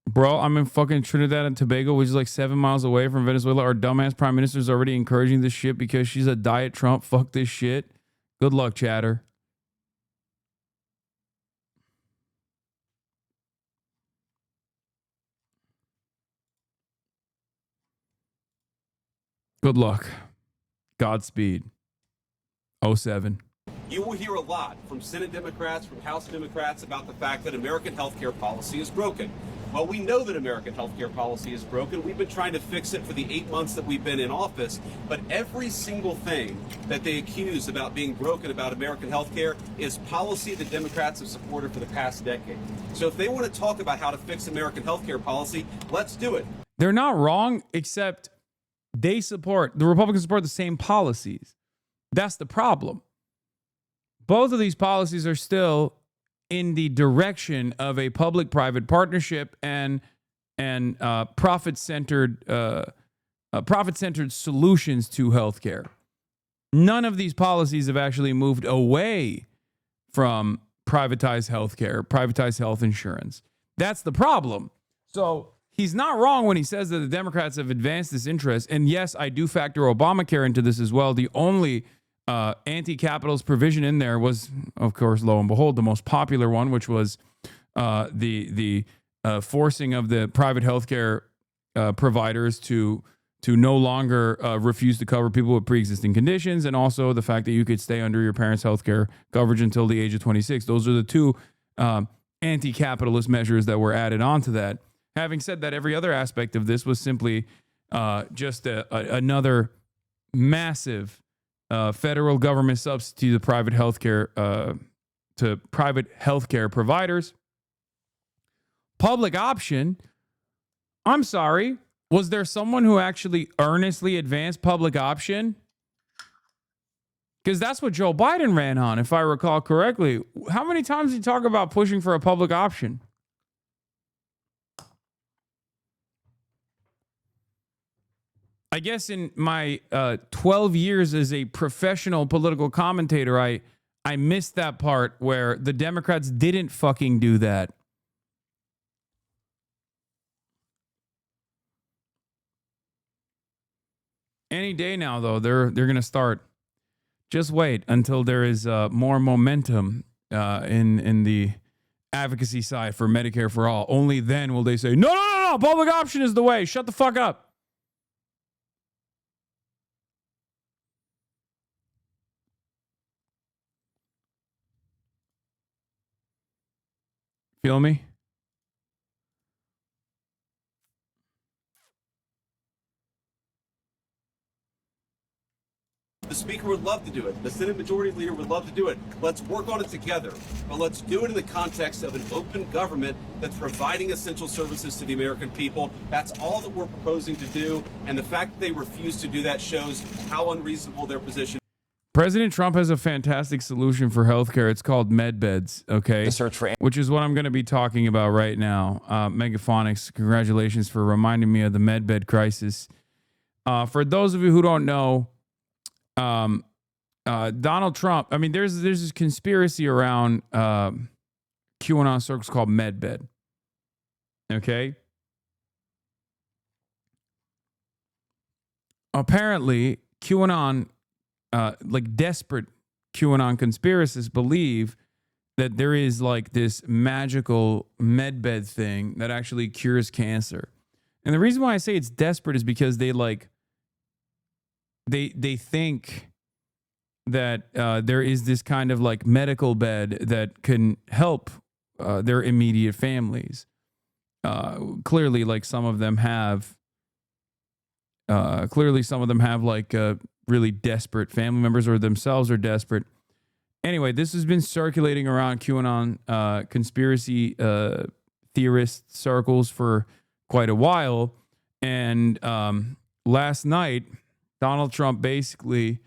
Bro, I'm in fucking Trinidad and Tobago, which is like 7 miles away from Venezuela. Our dumbass prime minister is already encouraging this shit because she's a diet Trump. Fuck this shit. Good luck, chatter. Good luck. Godspeed. 07. You will hear a lot from Senate Democrats, from House Democrats about the fact that American healthcare policy is broken. Well, we know that American healthcare policy is broken. We've been trying to fix it for the 8 months that we've been in office, but every single thing that they accuse about being broken about American healthcare is policy that Democrats have supported for the past decade. So if they want to talk about how to fix American healthcare policy, let's do it. They're not wrong, except the Republicans support the same policies. That's the problem. Both of these policies are still in the direction of a public-private partnership and profit-centered solutions to healthcare. None of these policies have actually moved away from privatized healthcare, privatized health insurance. That's the problem. So he's not wrong when he says that the Democrats have advanced this interest. And yes, I do factor Obamacare into this as well. The only anti-capitalist provision in there was, of course, lo and behold, the most popular one, which was the forcing of the private healthcare providers to no longer refuse to cover people with pre-existing conditions, and also the fact that you could stay under your parents' healthcare coverage until the age of 26. Those are the two anti-capitalist measures that were added onto that. Having said that, every other aspect of this was simply just another massive federal government subsidy to private healthcare providers. Public option. I'm sorry. Was there someone who actually earnestly advanced public option? Because that's what Joe Biden ran on, if I recall correctly. How many times did he talk about pushing for a public option? I guess in my 12 years as a professional political commentator, I missed that part where the Democrats didn't fucking do that. Any day now, though, they're going to start. Just wait until there is more momentum in the advocacy side for Medicare for all. Only then will they say, no, public option is the way. Shut the fuck up. Feel me? The Speaker would love to do it. The Senate Majority Leader would love to do it. Let's work on it together. But let's do it in the context of an open government that's providing essential services to the American people. That's all that we're proposing to do. And the fact that they refuse to do that shows how unreasonable their position is. President Trump has a fantastic solution for healthcare. It's called MedBeds, okay? The search for which is what I'm going to be talking about right now. Megaphonics, congratulations for reminding me of the MedBed crisis. For those of you who don't know, Donald Trump, I mean, there's this conspiracy around QAnon circles called MedBed, okay? Apparently, QAnon, like desperate QAnon conspiracists believe that there is like this magical medbed thing that actually cures cancer. And the reason why I say it's desperate is because they think that there is this kind of like medical bed that can help their immediate families. clearly, like some of them have like really desperate family members or themselves are desperate. Anyway, this has been circulating around QAnon conspiracy theorist circles for quite a while. And last night, Donald Trump basically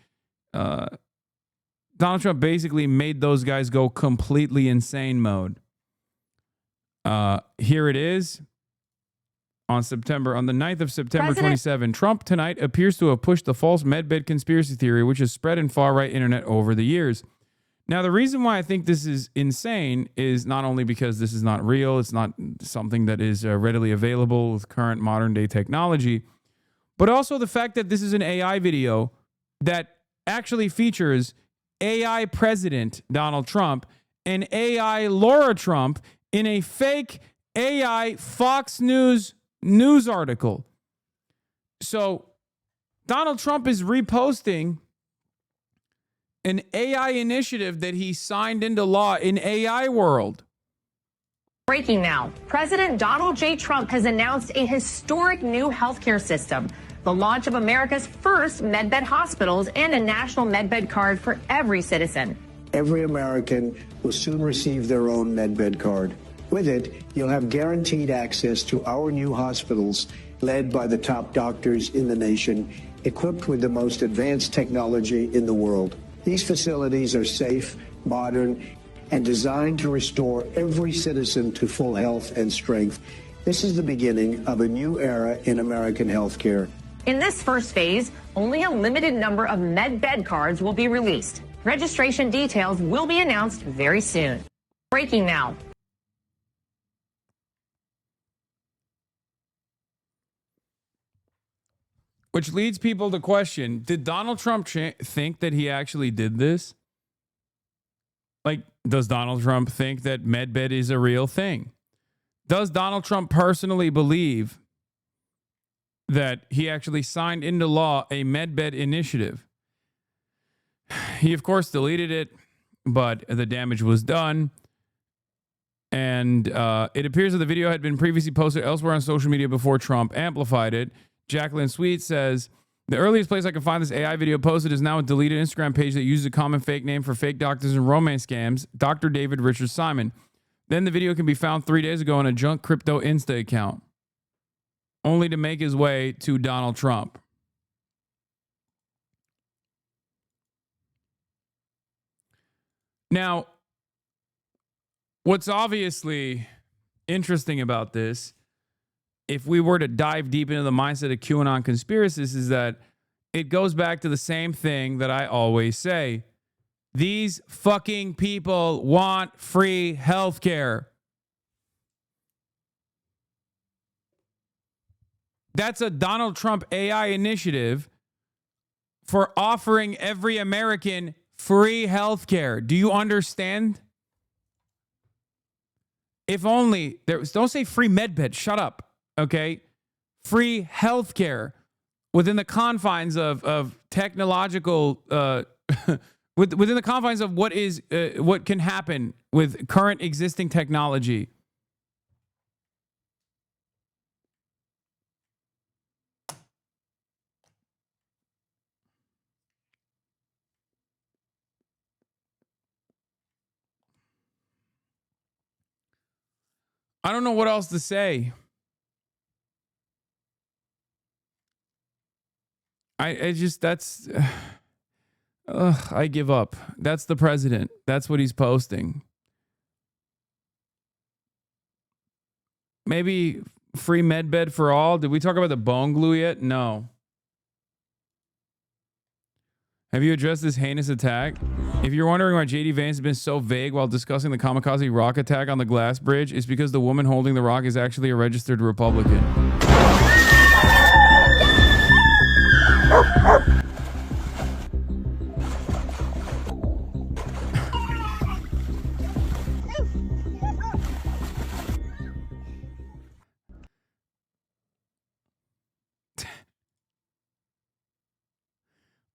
made those guys go completely insane mode. Here it is. On the 9th of September 27, Trump tonight appears to have pushed the false medbed conspiracy theory, which has spread in far-right internet over the years. Now, the reason why I think this is insane is not only because this is not real, it's not something that is readily available with current modern-day technology, but also the fact that this is an AI video that actually features AI President Donald Trump and AI Laura Trump in a fake AI Fox News article. So Donald Trump is reposting an AI initiative that he signed into law in AI world. Breaking now. President Donald J. Trump has announced a historic new healthcare system, the launch of America's first medbed hospitals and a national medbed card for every citizen. Every American will soon receive their own medbed card. With it, you'll have guaranteed access to our new hospitals led by the top doctors in the nation, equipped with the most advanced technology in the world. These facilities are safe, modern, and designed to restore every citizen to full health and strength. This is the beginning of a new era in American healthcare. In this first phase, only a limited number of medbed cards will be released. Registration details will be announced very soon. Breaking now. Which leads people to question, did Donald Trump think that he actually did this? Like, does Donald Trump think that medbed is a real thing? Does Donald Trump personally believe that he actually signed into law a medbed initiative? He, of course, deleted it, but the damage was done. And it appears that the video had been previously posted elsewhere on social media before Trump amplified it. Jacqueline Sweet says, the earliest place I can find this AI video posted is now a deleted Instagram page that uses a common fake name for fake doctors and romance scams, Dr. David Richard Simon. Then the video can be found 3 days ago on a junk crypto Insta account, only to make his way to Donald Trump. Now, what's obviously interesting about this, if we were to dive deep into the mindset of QAnon conspiracists, is that it goes back to the same thing that I always say. These fucking people want free healthcare. That's a Donald Trump AI initiative for offering every American free healthcare. Do you understand? If only there was, don't say free medbed, shut up. Okay, free healthcare within the confines of technological, within the confines of what can happen with current existing technology. I don't know what else to say. I just, that's, I give up. That's the president. That's what he's posting. Maybe free medbed for all. Did we talk about the bone glue yet? No. Have you addressed this heinous attack? If you're wondering why J.D. Vance has been so vague while discussing the kamikaze rock attack on the glass bridge, it's because the woman holding the rock is actually a registered Republican.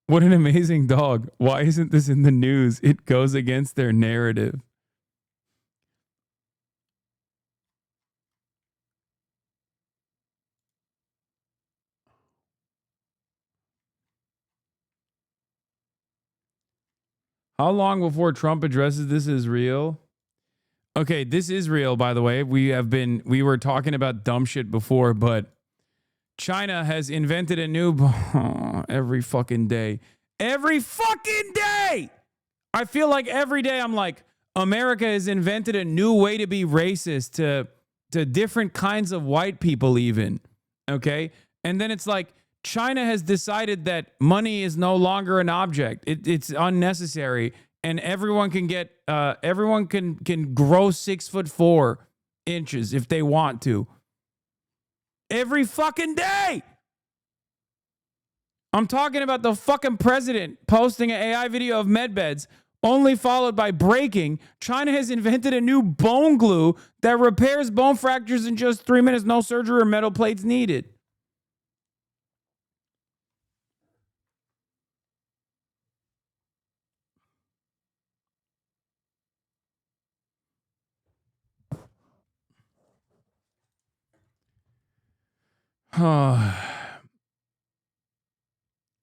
What an amazing dog. Why isn't this in the news? It goes against their narrative. How long before Trump addresses this is real? Okay, this is real, by the way. We were talking about dumb shit before, but China has invented a new every fucking day. Every fucking day! I feel like every day I'm like, America has invented a new way to be racist to different kinds of white people even. Okay? And then it's like, China has decided that money is no longer an object. It's unnecessary, and everyone can get everyone can grow 6'4" if they want to. Every fucking day. I'm talking about the fucking president posting an AI video of medbeds, only followed by breaking. China has invented a new bone glue that repairs bone fractures in just 3 minutes. No surgery or metal plates needed.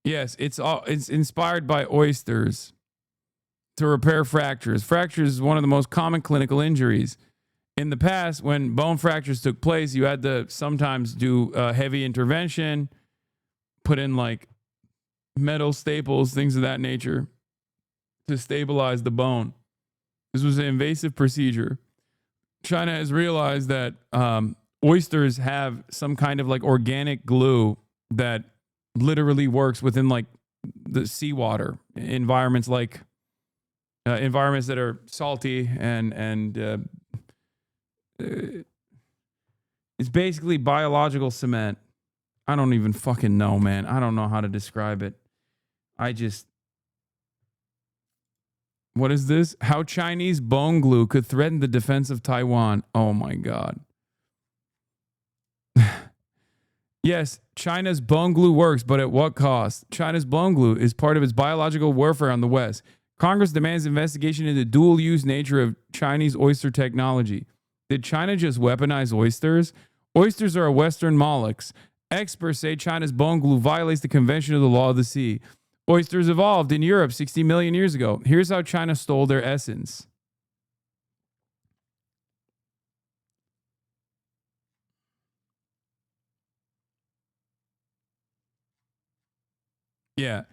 Yes, it's inspired by oysters to repair fractures. Fractures is one of the most common clinical injuries. In the past, when bone fractures took place, you had to sometimes do heavy intervention, put in like metal staples, things of that nature to stabilize the bone. This was an invasive procedure. China has realized that oysters have some kind of like organic glue that literally works within like the seawater environments, like environments that are salty and it's basically biological cement. I don't even fucking know, man. I don't know how to describe it. What is this? How Chinese bone glue could threaten the defense of Taiwan. Oh my God. Yes, China's bone glue works, but at what cost? China's bone glue is part of its biological warfare on the West. Congress demands investigation into the dual-use nature of Chinese oyster technology. Did China just weaponize oysters? Oysters are a Western mollusks. Experts say China's bone glue violates the convention of the law of the sea. Oysters evolved in Europe 60 million years ago. Here's how China stole their essence. Yeah.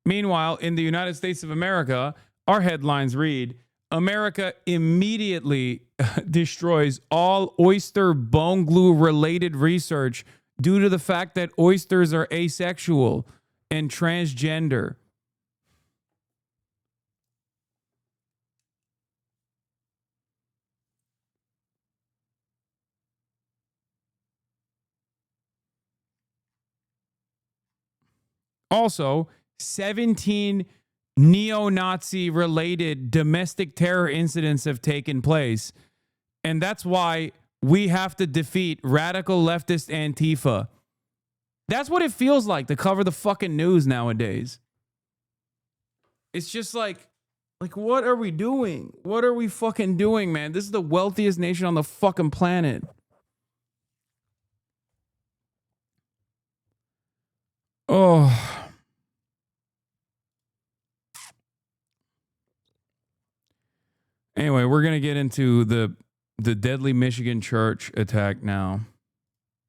Meanwhile, in the United States of America, our headlines read, America immediately destroys all oyster bone glue related research due to the fact that oysters are asexual and transgender. Also, 17 neo-Nazi related domestic terror incidents have taken place. And that's why we have to defeat radical leftist Antifa. That's what it feels like to cover the fucking news nowadays. It's just like what are we doing? What are we fucking doing, man? This is the wealthiest nation on the fucking planet. Oh. Anyway, we're going to get into the deadly Michigan church attack now.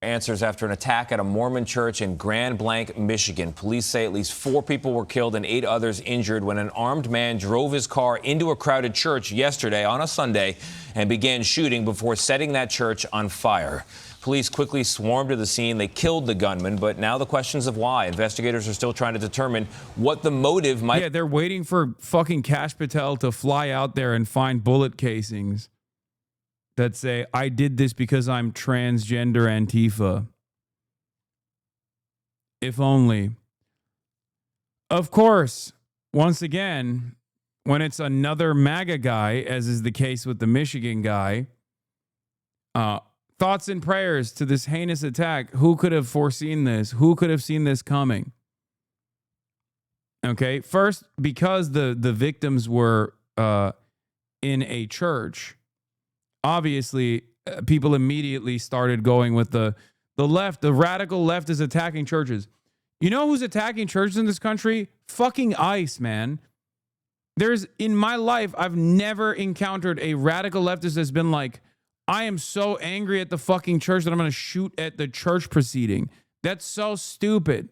Answers after an attack at a Mormon church in Grand Blanc, Michigan. Police say at least 4 people were killed and 8 others injured when an armed man drove his car into a crowded church yesterday on a Sunday and began shooting before setting that church on fire. Police quickly swarmed to the scene. They killed the gunman, but now the questions of why. Investigators are still trying to determine what the motive might. Yeah, they're waiting for fucking Kash Patel to fly out there and find bullet casings that say, I did this because I'm transgender Antifa. If only. Of course, once again, when it's another MAGA guy, as is the case with the Michigan guy, thoughts and prayers to this heinous attack. Who could have foreseen this? Who could have seen this coming? Okay, first, because the victims were in a church, obviously, people immediately started going with the left. The radical left is attacking churches. You know who's attacking churches in this country? Fucking ICE, man. In my life, I've never encountered a radical leftist that's been like, I am so angry at the fucking church that I'm going to shoot at the church proceeding. That's so stupid.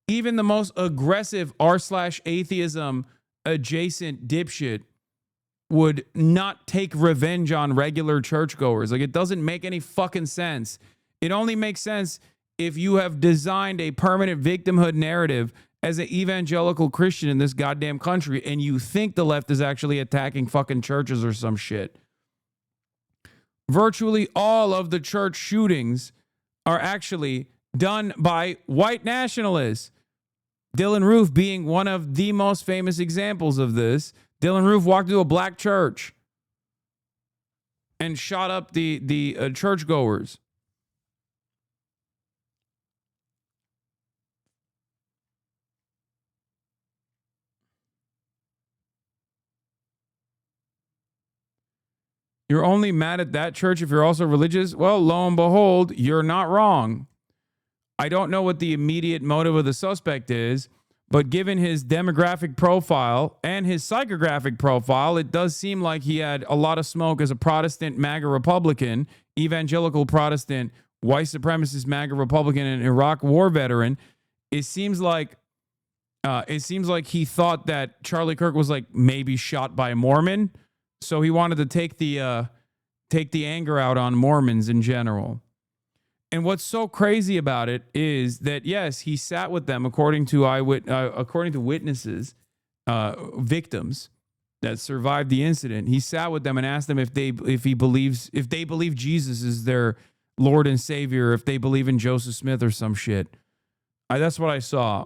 Even the most aggressive r/atheism adjacent dipshit would not take revenge on regular churchgoers. Like, it doesn't make any fucking sense. It only makes sense if you have designed a permanent victimhood narrative as an evangelical Christian in this goddamn country and you think the left is actually attacking fucking churches or some shit. Virtually all of the church shootings are actually done by white nationalists. Dylan Roof being one of the most famous examples of this. Dylan Roof walked into a black church and shot up the churchgoers. You're only mad at that church if you're also religious? Well, lo and behold, you're not wrong. I don't know what the immediate motive of the suspect is, but given his demographic profile and his psychographic profile, it does seem like he had a lot of smoke as a Protestant MAGA Republican, evangelical Protestant, white supremacist MAGA Republican, and Iraq war veteran. It seems like he thought that Charlie Kirk was like maybe shot by a Mormon. So he wanted to take the anger out on Mormons in general. And what's so crazy about it is that, yes, he sat with them, according to witnesses, victims that survived the incident. He sat with them and asked them if they believe Jesus is their Lord and Savior, if they believe in Joseph Smith or some shit. That's what I saw.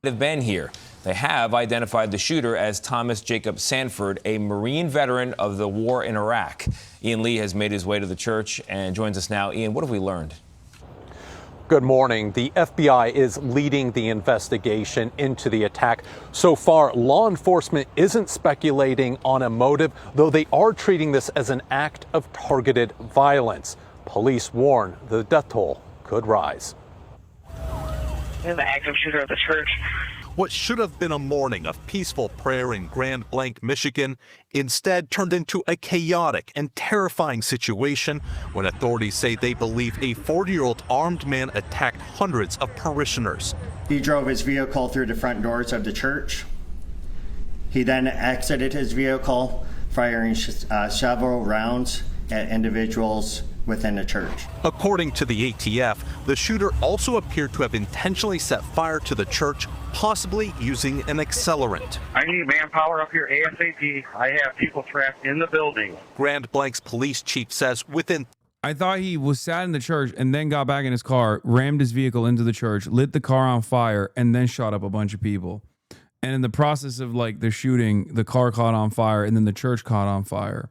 Have been here. They have identified the shooter as Thomas Jacob Sanford, a Marine veteran of the war in Iraq. Ian Lee has made his way to the church and joins us now. Ian, what have we learned? Good morning. The FBI is leading the investigation into the attack. So far, law enforcement isn't speculating on a motive, though they are treating this as an act of targeted violence. Police warn the death toll could rise. The active shooter at the church. What should have been a morning of peaceful prayer in Grand Blanc, Michigan, instead turned into a chaotic and terrifying situation when authorities say they believe a 40-year-old armed man attacked hundreds of parishioners. He drove his vehicle through the front doors of the church. He then exited his vehicle, firing several rounds at individuals within the church. According to the ATF, the shooter also appeared to have intentionally set fire to the church, possibly using an accelerant. I need manpower up here ASAP. I have people trapped in the building. Grand Blanc's police chief says within... I thought he was sat in the church and then got back in his car, rammed his vehicle into the church, lit the car on fire, and then shot up a bunch of people. And in the process of like the shooting, the car caught on fire and then the church caught on fire.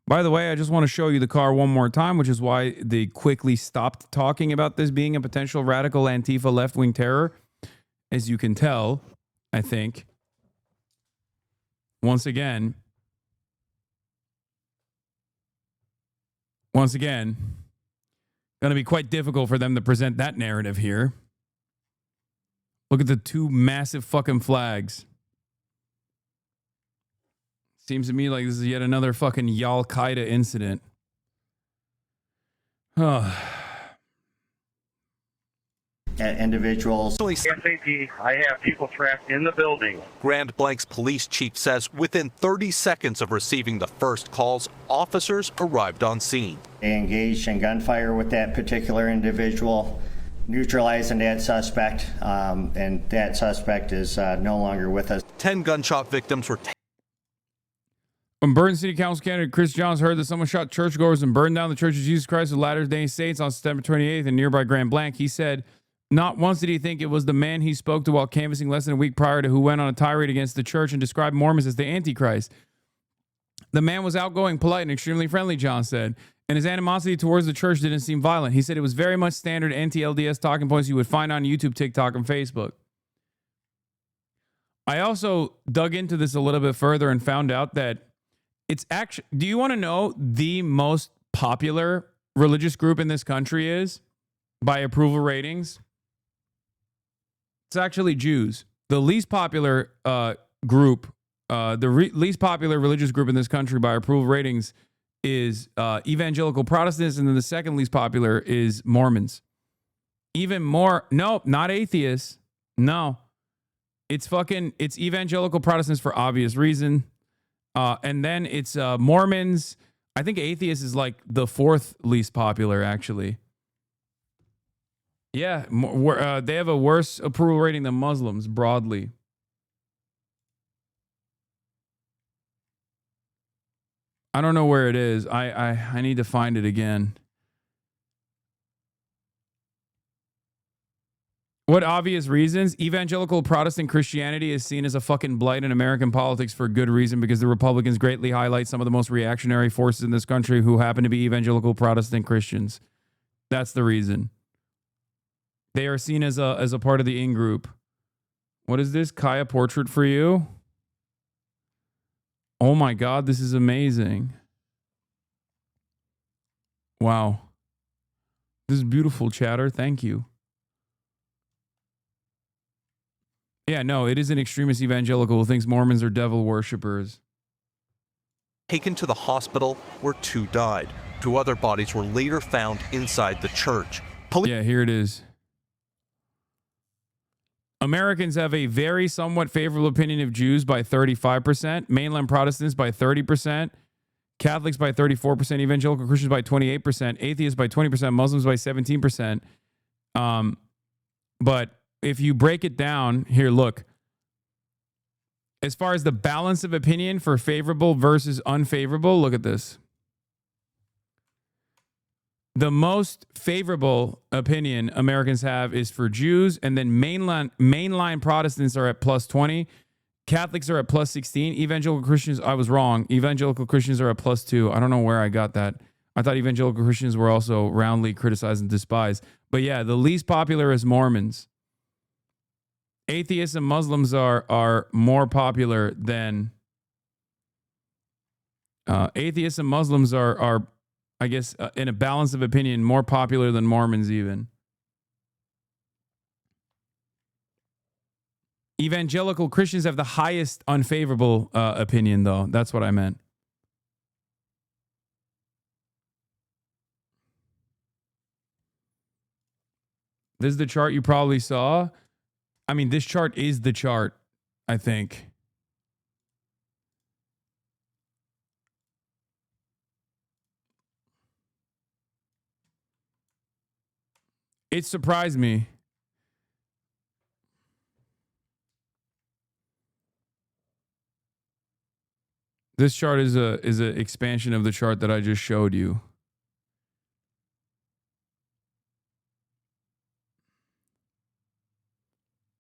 By the way, I just want to show you the car one more time, which is why they quickly stopped talking about this being a potential radical Antifa left-wing terror. As you can tell, I think, once again, going to be quite difficult for them to present that narrative here. Look at the two massive fucking flags. Seems to me like this is yet another fucking Al-Qaeda incident. At individuals. ASAP. I have people trapped in the building. Grand Blanc's police chief says within 30 seconds of receiving the first calls, officers arrived on scene. They engaged in gunfire with that particular individual, neutralizing that suspect, and that suspect is no longer with us. 10 gunshot victims were taken. When Burton City Council candidate Chris Johns heard that someone shot churchgoers and burned down the Church of Jesus Christ of Latter-day Saints on September 28th in nearby Grand Blanc, he said not once did he think it was the man he spoke to while canvassing less than a week prior to who went on a tirade against the church and described Mormons as the Antichrist. The man was outgoing, polite, and extremely friendly, John said, and his animosity towards the church didn't seem violent. He said it was very much standard anti-LDS talking points you would find on YouTube, TikTok, and Facebook. I also dug into this a little bit further and found out that it's actually, do you want to know the most popular religious group in this country is by approval ratings? It's actually Jews. The least popular group least popular religious group in this country by approval ratings is evangelical Protestants, and then the second least popular is Mormons. Even more, nope, not atheists. No, it's evangelical Protestants for obvious reason, and then it's Mormons. I think atheists is like the fourth least popular, actually. Yeah, they have a worse approval rating than Muslims broadly. I don't know where it is. I need to find it again. What obvious reasons? Evangelical Protestant Christianity is seen as a fucking blight in American politics for good reason, because the Republicans greatly highlight some of the most reactionary forces in this country who happen to be evangelical Protestant Christians. That's the reason. They are seen as a part of the in-group. What is this? Kaya portrait for you? Oh my God, this is amazing. Wow. This is beautiful, chatter. Thank you. Yeah, no, it is an extremist evangelical who thinks Mormons are devil worshippers. Taken to the hospital where 2 died. 2 other bodies were later found inside the church. Yeah, here it is. Americans have a very somewhat favorable opinion of Jews by 35%, mainland Protestants by 30%, Catholics by 34%, evangelical Christians by 28%, atheists by 20%, Muslims by 17%. But if you break it down, here, look. As far as the balance of opinion for favorable versus unfavorable, look at this. The most favorable opinion Americans have is for Jews, and then mainline Protestants are at plus 20. Catholics are at plus 16. Evangelical Christians, I was wrong. Evangelical Christians are at plus 2. I don't know where I got that. I thought evangelical Christians were also roundly criticized and despised. But yeah, the least popular is Mormons. Atheists and Muslims are more popular than... atheists and Muslims are I guess, in a balance of opinion, more popular than Mormons even. Evangelical Christians have the highest unfavorable opinion, though. That's what I meant. This is the chart you probably saw. I mean, this chart is the chart, I think. It surprised me. This chart is a expansion of the chart that I just showed you.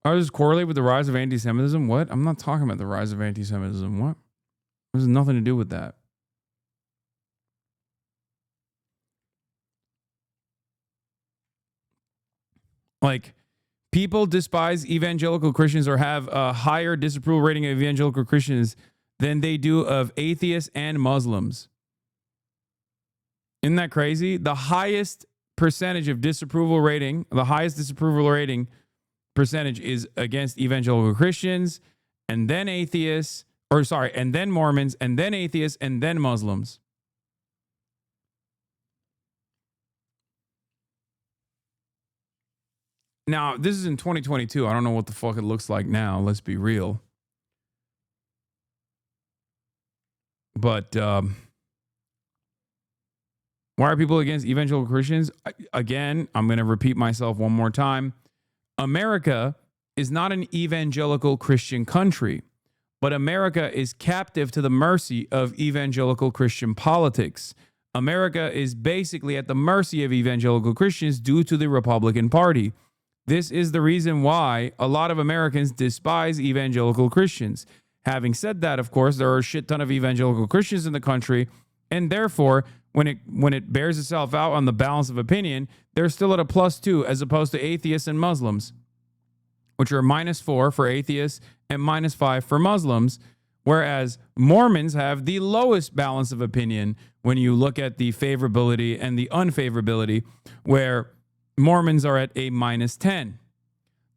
How does this correlate with the rise of anti-Semitism? What? I'm not talking about the rise of anti-Semitism. What? There's nothing to do with that. Like, people despise evangelical Christians or have a higher disapproval rating of evangelical Christians than they do of atheists and Muslims. Isn't that crazy? The highest percentage of disapproval rating, the highest disapproval rating percentage is against evangelical Christians, and then atheists, and then Mormons, and then atheists, and then Muslims. Now, this is in 2022. I don't know what the fuck it looks like now. Let's be real. But why are people against evangelical Christians? Again, I'm going to repeat myself one more time. America is not an evangelical Christian country, but America is captive to the mercy of evangelical Christian politics. America is basically at the mercy of evangelical Christians due to the Republican Party. This is the reason why a lot of Americans despise evangelical Christians. Having said that, of course, there are a shit ton of evangelical Christians in the country, and therefore, when it bears itself out on the balance of opinion, they're still at a +2 as opposed to atheists and Muslims, which are -4 for atheists and -5 for Muslims, whereas Mormons have the lowest balance of opinion when you look at the favorability and the unfavorability, where Mormons are at a -10.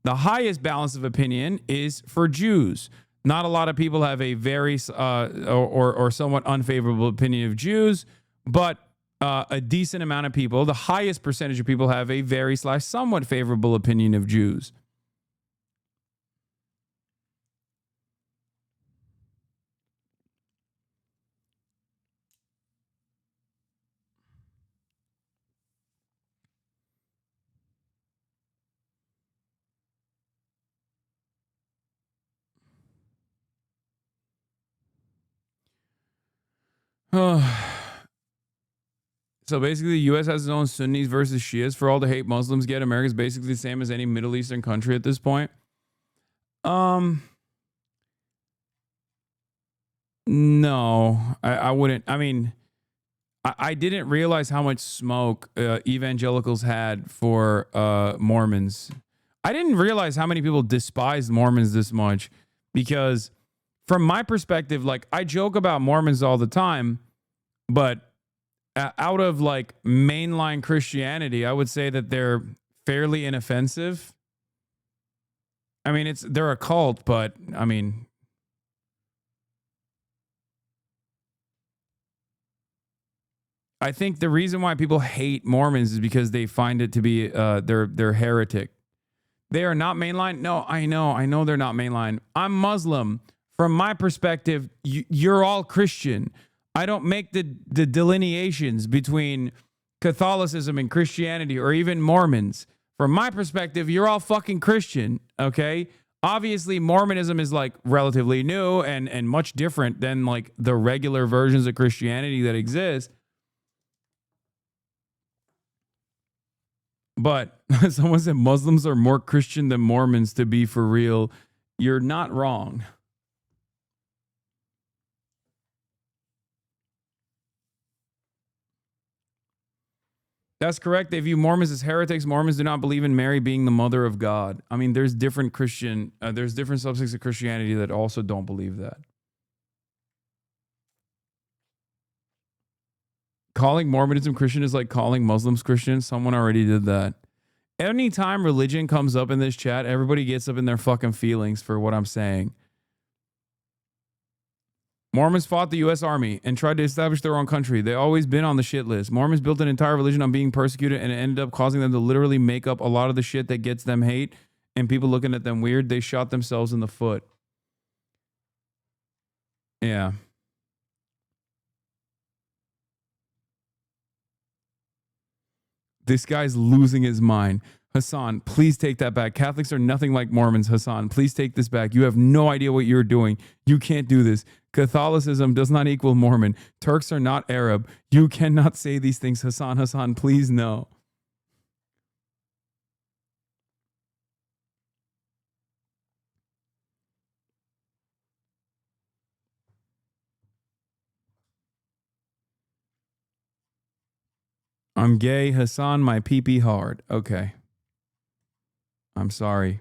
The highest balance of opinion is for Jews. Not a lot of people have a very or somewhat unfavorable opinion of Jews, but a decent amount of people, the highest percentage of people, have a very / somewhat favorable opinion of Jews. So basically, the U.S. has its own Sunnis versus Shias. For all the hate Muslims get, America is basically the same as any Middle Eastern country at this point. No, I wouldn't. I mean, I didn't realize how much smoke evangelicals had for Mormons. I didn't realize how many people despised Mormons this much, because from my perspective, like, I joke about Mormons all the time, but out of like mainline Christianity, I would say that they're fairly inoffensive. I mean, they're a cult, but I mean, I think the reason why people hate Mormons is because they find it to be they're heretic. They are not mainline. No, I know they're not mainline. I'm Muslim. From my perspective, you're all Christian. I don't make the delineations between Catholicism and Christianity, or even Mormons. From my perspective, you're all fucking Christian, okay? Obviously, Mormonism is like relatively new and much different than like the regular versions of Christianity that exist. But someone said Muslims are more Christian than Mormons, to be for real. You're not wrong. That's correct. They view Mormons as heretics. Mormons do not believe in Mary being the mother of God. I mean, there's different there's different subsects of Christianity that also don't believe that. Calling Mormonism Christian is like calling Muslims Christian. Someone already did that. Anytime religion comes up in this chat, everybody gets up in their fucking feelings for what I'm saying. Mormons fought the U.S. Army and tried to establish their own country. They've always been on the shit list. Mormons built an entire religion on being persecuted, and it ended up causing them to literally make up a lot of the shit that gets them hate and people looking at them weird. They shot themselves in the foot. Yeah. This guy's losing his mind. Hasan, please take that back. Catholics are nothing like Mormons. Hasan, please take this back. You have no idea what you're doing. You can't do this. Catholicism does not equal Mormon. Turks are not Arab. You cannot say these things. Hasan, please no. I'm gay. Hasan, my pee-pee hard. Okay. I'm sorry.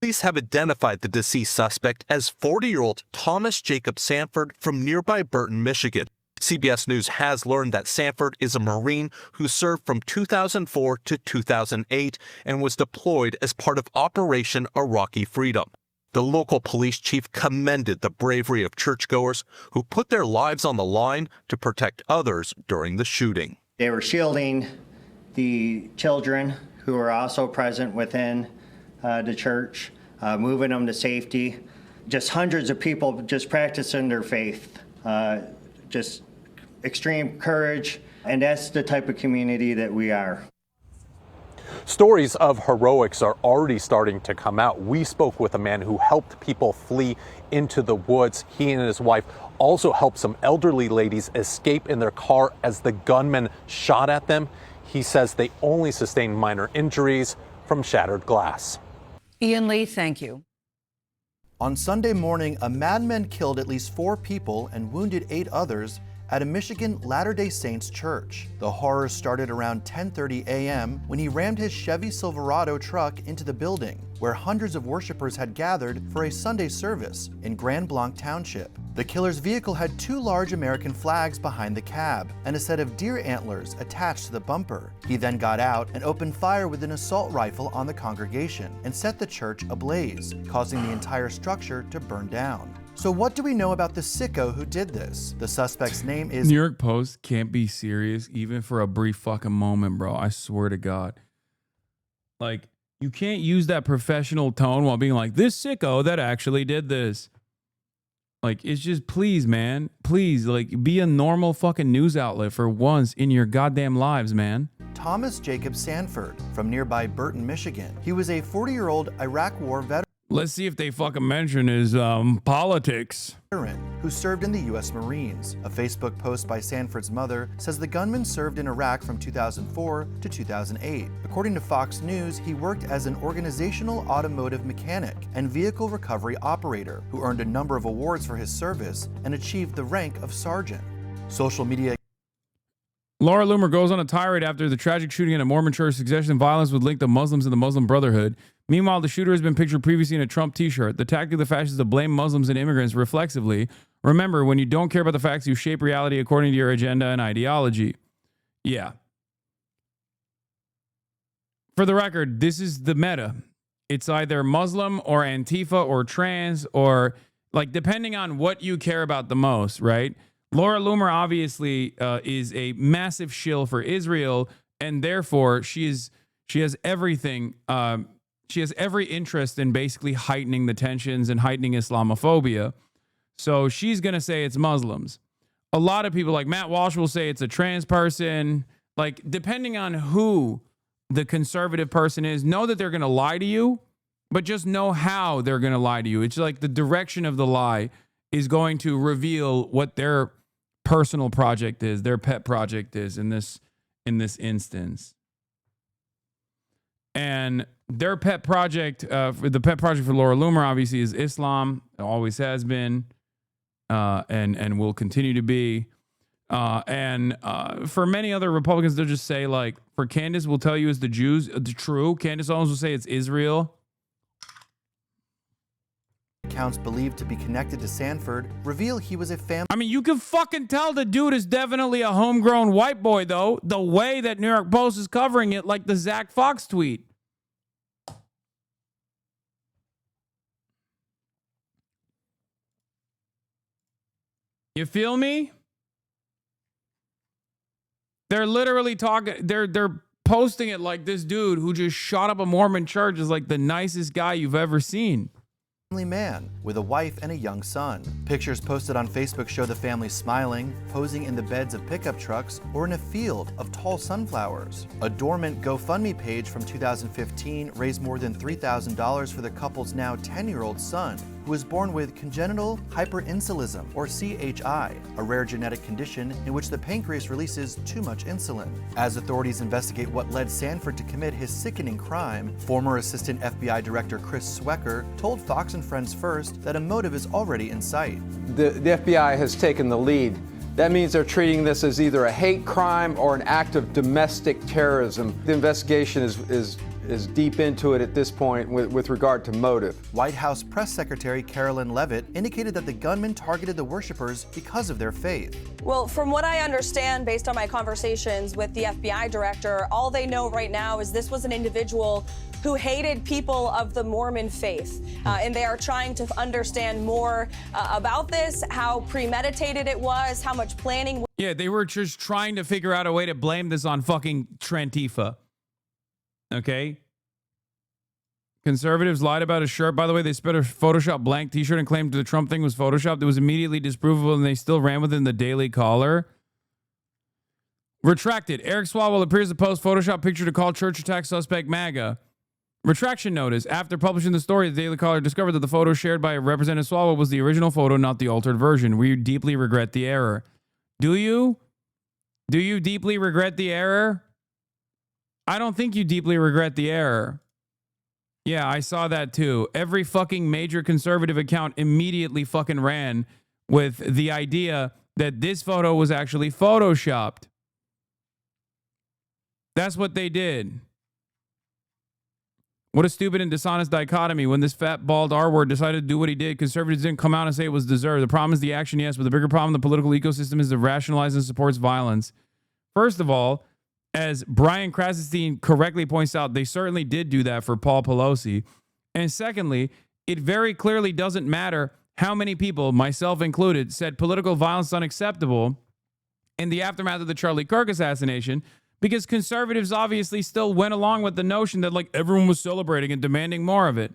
Police have identified the deceased suspect as 40-year-old Thomas Jacob Sanford from nearby Burton, Michigan. CBS News has learned that Sanford is a Marine who served from 2004 to 2008 and was deployed as part of Operation Iraqi Freedom. The local police chief commended the bravery of churchgoers who put their lives on the line to protect others during the shooting. They were shielding the children who were also present within the church, moving them to safety. Just hundreds of people just practicing their faith, just extreme courage, and that's the type of community that we are. Stories of heroics are already starting to come out. We spoke with a man who helped people flee into the woods. He and his wife also helped some elderly ladies escape in their car as the gunman shot at them. He says they only sustained minor injuries from shattered glass. Ian Lee, thank you. On Sunday morning, a madman killed at least 4 people and wounded 8 others at a Michigan Latter-day Saints church. The horror started around 10:30 a.m. when he rammed his Chevy Silverado truck into the building, where hundreds of worshipers had gathered for a Sunday service in Grand Blanc Township. The killer's vehicle had 2 large American flags behind the cab and a set of deer antlers attached to the bumper. He then got out and opened fire with an assault rifle on the congregation and set the church ablaze, causing the entire structure to burn down. So what do we know about the sicko who did this? The suspect's name is... New York Post can't be serious even for a brief fucking moment, bro. I swear to God. Like, you can't use that professional tone while being like, this sicko that actually did this. Like, it's just, please, man. Please, like, be a normal fucking news outlet for once in your goddamn lives, man. Thomas Jacob Sanford from nearby Burton, Michigan. He was a 40-year-old Iraq War veteran. Let's see if they fucking mention his politics. Who served in the U.S. Marines. A Facebook post by Sanford's mother says the gunman served in Iraq from 2004 to 2008. According to Fox News, he worked as an organizational automotive mechanic and vehicle recovery operator who earned a number of awards for his service and achieved the rank of sergeant. Social media... Laura Loomer goes on a tirade after the tragic shooting at a Mormon church suggesting violence would link the Muslims and the Muslim Brotherhood. Meanwhile, the shooter has been pictured previously in a Trump t-shirt. The tactic of the fascists to blame Muslims and immigrants reflexively. Remember, when you don't care about the facts, you shape reality according to your agenda and ideology. Yeah. For the record, this is the meta. It's either Muslim or Antifa or trans or, like, depending on what you care about the most, right? Laura Loomer obviously is a massive shill for Israel, and therefore she has everything. She has every interest in basically heightening the tensions and heightening Islamophobia. So she's going to say it's Muslims. A lot of people like Matt Walsh will say it's a trans person. Like, depending on who the conservative person is, know that they're going to lie to you, but just know how they're going to lie to you. It's like the direction of the lie is going to reveal what their personal project is, their pet project is in this instance. And their pet project, the pet project for Laura Loomer, obviously, is Islam. It always has been, and will continue to be. And for many other Republicans, they'll just say, like, for Candace, will tell you it's the Jews. True. Candace Owens will say it's Israel. Accounts believed to be connected to Sanford reveal he was a family. I mean, you can fucking tell the dude is definitely a homegrown white boy, though. The way that New York Post is covering it, like the Zach Fox tweet. You feel me? They're literally talking. They're posting it like this dude who just shot up a Mormon church is like the nicest guy you've ever seen. Man with a wife and a young son. Pictures posted on Facebook show the family smiling, posing in the beds of pickup trucks, or in a field of tall sunflowers. A dormant GoFundMe page from 2015 raised more than $3,000 for the couple's now 10-year-old son, who was born with congenital hyperinsulinism, or CHI, a rare genetic condition in which the pancreas releases too much insulin. As authorities investigate what led Sanford to commit his sickening crime, former Assistant FBI Director Chris Swecker told Fox and Friends First that a motive is already in sight. The FBI has taken the lead. That means they're treating this as either a hate crime or an act of domestic terrorism. The investigation is deep into it at this point with regard to motive. White House Press Secretary Carolyn Leavitt indicated that the gunman targeted the worshipers because of their faith. Well, from what I understand, based on my conversations with the FBI director, all they know right now is this was an individual who hated people of the Mormon faith. And they are trying to understand more about this, how premeditated it was, how much planning. Yeah, they were just trying to figure out a way to blame this on fucking Trantifa. Okay? Conservatives lied about his shirt. By the way, they spread a Photoshop blank t-shirt and claimed the Trump thing was Photoshopped. It was immediately disprovable, and they still ran within the Daily Caller. Retracted. Eric Swalwell appears to post Photoshop picture to call church attack suspect MAGA. Retraction notice. After publishing the story, the Daily Caller discovered that the photo shared by Representative Swalwell was the original photo, not the altered version. We deeply regret the error. Do you? Do you deeply regret the error? I don't think you deeply regret the error. Yeah, I saw that too. Every fucking major conservative account immediately fucking ran with the idea that this photo was actually photoshopped. That's what they did. What a stupid and dishonest dichotomy. When this fat, bald R-word decided to do what he did, conservatives didn't come out and say it was deserved. The problem is the action, yes, but the bigger problem in the political ecosystem is it rationalizes and supports violence. First of all, as Brian Krassenstein correctly points out, they certainly did do that for Paul Pelosi. And secondly, it very clearly doesn't matter how many people, myself included, said political violence is unacceptable in the aftermath of the Charlie Kirk assassination, because conservatives obviously still went along with the notion that like everyone was celebrating and demanding more of it.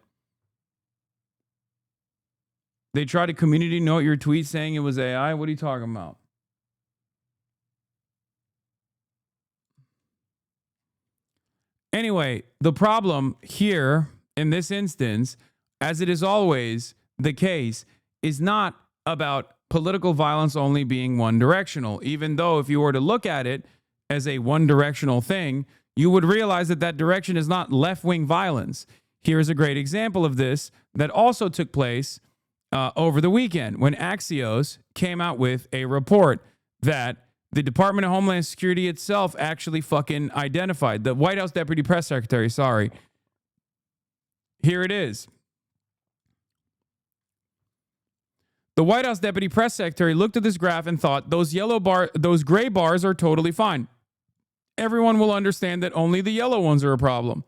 They tried to community note your tweet saying it was AI. What are you talking about? Anyway, the problem here in this instance, as it is always the case, is not about political violence only being one directional, even though if you were to look at it as a one-directional thing, you would realize that that direction is not left-wing violence. Here's a great example of this that also took place over the weekend when Axios came out with a report that the Department of Homeland Security itself actually fucking identified. The White House Deputy Press Secretary, sorry. Here it is. The White House Deputy Press Secretary looked at this graph and thought those gray bars are totally fine. Everyone will understand that only the yellow ones are a problem.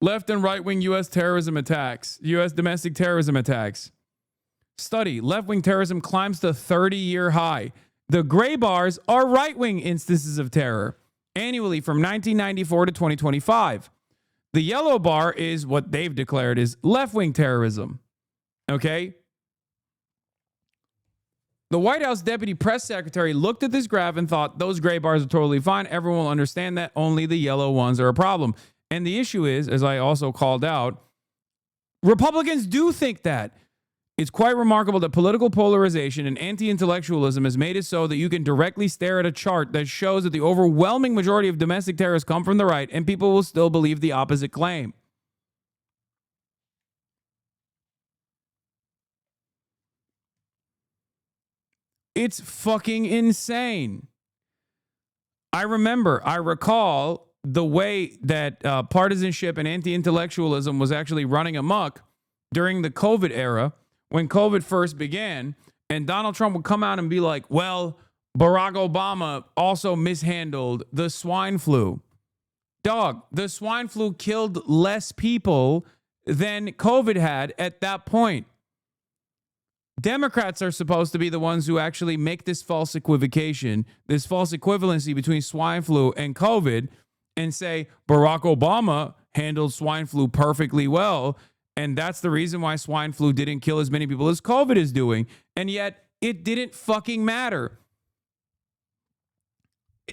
Left and right-wing U.S. terrorism attacks, U.S. domestic terrorism attacks. Study, left-wing terrorism climbs to 30-year high. The gray bars are right-wing instances of terror annually from 1994 to 2025. The yellow bar is what they've declared is left-wing terrorism. Okay? The White House Deputy Press Secretary looked at this graph and thought those gray bars are totally fine. Everyone will understand that only the yellow ones are a problem. And the issue is, as I also called out, Republicans do think that. It's quite remarkable that political polarization and anti-intellectualism has made it so that you can directly stare at a chart that shows that the overwhelming majority of domestic terrorists come from the right, and people will still believe the opposite claim. It's fucking insane. I recall the way that partisanship and anti-intellectualism was actually running amok during the COVID era when COVID first began, and Donald Trump would come out and be like, well, Barack Obama also mishandled the swine flu. Dog, the swine flu killed less people than COVID had at that point. Democrats are supposed to be the ones who actually make this false equivocation, this false equivalency between swine flu and COVID, and say Barack Obama handled swine flu perfectly well, and that's the reason why swine flu didn't kill as many people as COVID is doing. And yet it didn't fucking matter.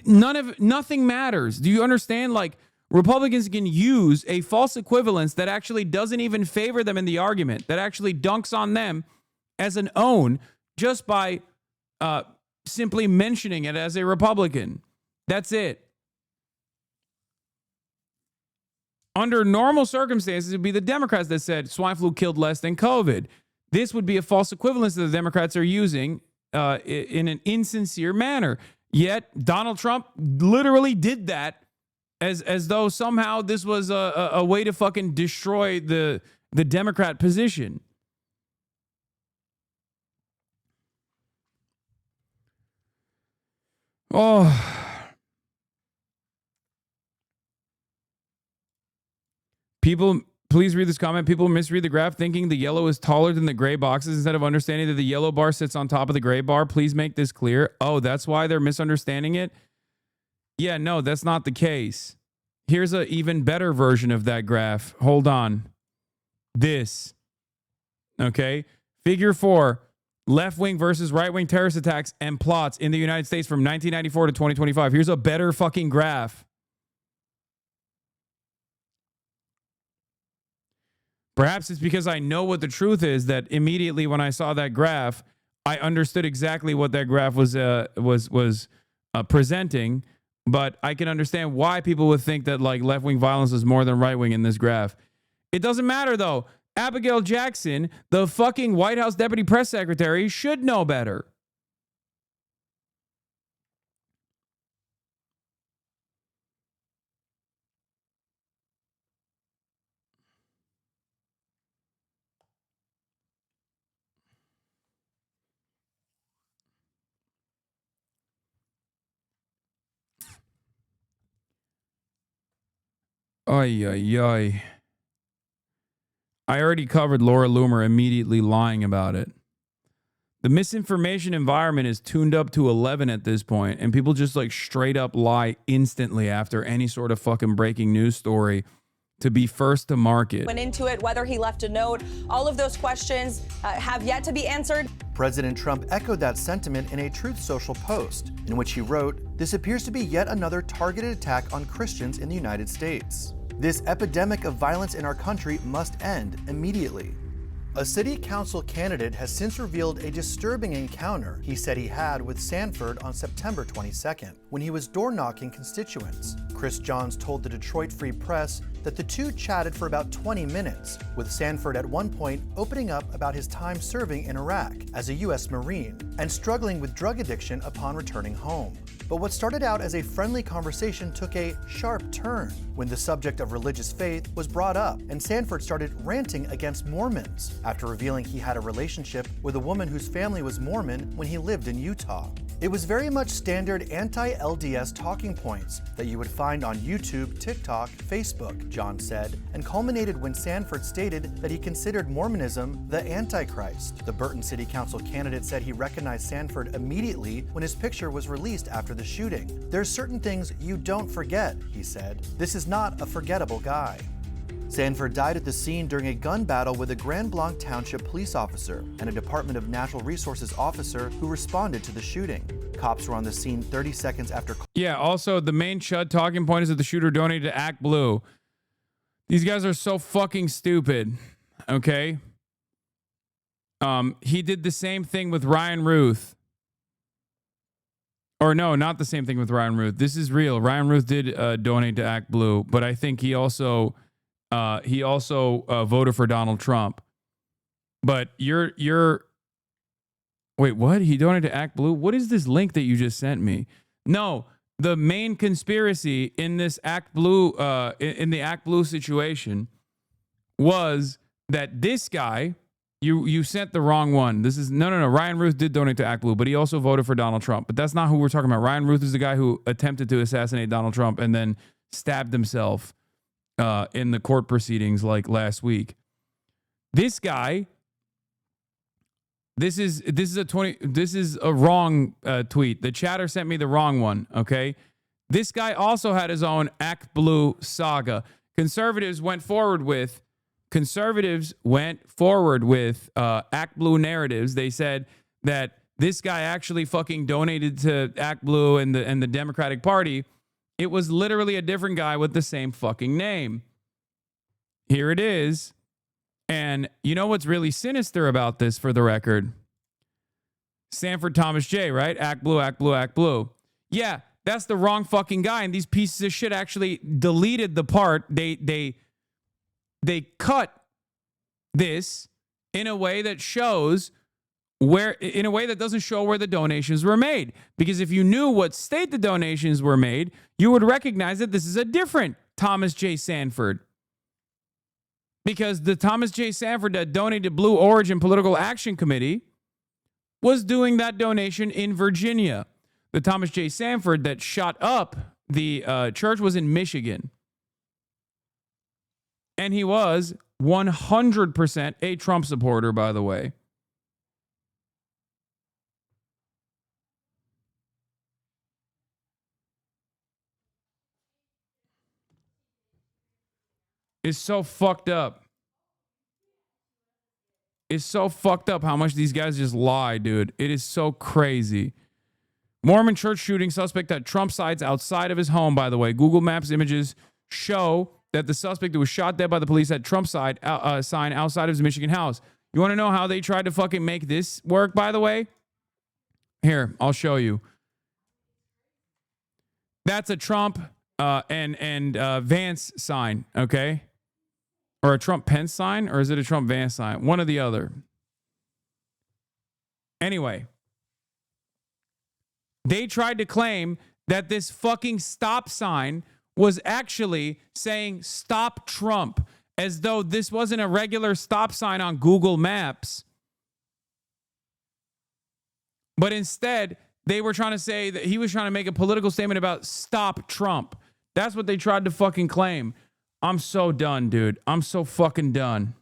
Nothing matters. Do you understand? Like, Republicans can use a false equivalence that actually doesn't even favor them in the argument, that actually dunks on them as an own just by simply mentioning it as a Republican. That's it. Under normal circumstances, it would be the Democrats that said swine flu killed less than COVID. This would be a false equivalence that the Democrats are using in an insincere manner. Yet Donald Trump literally did that as though somehow this was a way to fucking destroy the Democrat position. Oh. People, please read this comment. People misread the graph thinking the yellow is taller than the gray boxes instead of understanding that the yellow bar sits on top of the gray bar. Please make this clear. Oh, that's why they're misunderstanding it? Yeah, no, that's not the case. Here's an even better version of that graph. Hold on. This. Okay? Figure 4. Left-wing versus right-wing terrorist attacks and plots in the United States from 1994 to 2025. Here's a better fucking graph. Perhaps it's because I know what the truth is that immediately when I saw that graph, I understood exactly what that graph was presenting. But I can understand why people would think that like left-wing violence is more than right-wing in this graph. It doesn't matter though. Abigail Jackson, the fucking White House deputy press secretary, should know better. Ay, ay, ay. I already covered Laura Loomer immediately lying about it. The misinformation environment is tuned up to 11 at this point, and people just like straight up lie instantly after any sort of fucking breaking news story to be first to market. Went into it, whether he left a note, all of those questions have yet to be answered. President Trump echoed that sentiment in a Truth Social post, in which he wrote, "This appears to be yet another targeted attack on Christians in the United States. This epidemic of violence in our country must end immediately." A city council candidate has since revealed a disturbing encounter he said he had with Sanford on September 22nd, when he was door-knocking constituents. Chris Johns told the Detroit Free Press that the two chatted for about 20 minutes, with Sanford at one point opening up about his time serving in Iraq as a U.S. Marine and struggling with drug addiction upon returning home. But what started out as a friendly conversation took a sharp turn when the subject of religious faith was brought up and Sanford started ranting against Mormons after revealing he had a relationship with a woman whose family was Mormon when he lived in Utah. It was very much standard anti-LDS talking points that you would find on YouTube, TikTok, Facebook, John said, and culminated when Sanford stated that he considered Mormonism the Antichrist. The Burton City Council candidate said he recognized Sanford immediately when his picture was released after the shooting. "There's certain things you don't forget," he said. "This is not a forgettable guy." Sanford died at the scene during a gun battle with a Grand Blanc Township police officer and a Department of Natural Resources officer who responded to the shooting. Cops were on the scene 30 seconds after. Yeah, also, the main chud talking point is that the shooter donated to Act Blue. These guys are so fucking stupid, okay? He did the same thing with Ryan Ruth. Or no, not the same thing with Ryan Ruth. This is real. Ryan Ruth did donate to Act Blue, but I think he also voted for Donald Trump. But you're wait, what? He donated to Act Blue? What is this link that you just sent me? No, the main conspiracy in this Act Blue, in the Act Blue situation, was that this guy, you sent the wrong one. This is no. Ryan Ruth did donate to Act Blue, but he also voted for Donald Trump. But that's not who we're talking about. Ryan Ruth is the guy who attempted to assassinate Donald Trump and then stabbed himself in the court proceedings like last week. This guy, this is a wrong tweet. The chatter sent me the wrong one, okay? This guy also had his own Act Blue saga. Conservatives went forward with Act Blue narratives. They said that this guy actually fucking donated to Act Blue and the Democratic Party. It was literally a different guy with the same fucking name. Here it is. And you know what's really sinister about this, for the record? Sanford Thomas J, right? Act Blue, Act Blue, Act Blue. Yeah, that's the wrong fucking guy. And these pieces of shit actually deleted the part. They cut this in a way that shows in a way that doesn't show where the donations were made. Because if you knew what state the donations were made, you would recognize that this is a different Thomas J. Sanford. Because the Thomas J. Sanford that donated Blue Origin Political Action Committee was doing that donation in Virginia. The Thomas J. Sanford that shot up the church was in Michigan. And he was 100% a Trump supporter, by the way. It's so fucked up. It's so fucked up how much these guys just lie, dude. It is so crazy. Mormon church shooting suspect at Trump sites outside of his home, by the way. Google Maps images show that the suspect who was shot dead by the police at Trump sign outside of his Michigan house. You want to know how they tried to fucking make this work, by the way? Here, I'll show you. That's a Trump and Vance sign, okay? Or a Trump Pence sign? Or is it a Trump Vance sign? One or the other. Anyway. They tried to claim that this fucking stop sign was actually saying stop Trump, as though this wasn't a regular stop sign on Google Maps. But instead, they were trying to say that he was trying to make a political statement about stop Trump. That's what they tried to fucking claim. I'm so done, dude. I'm so fucking done.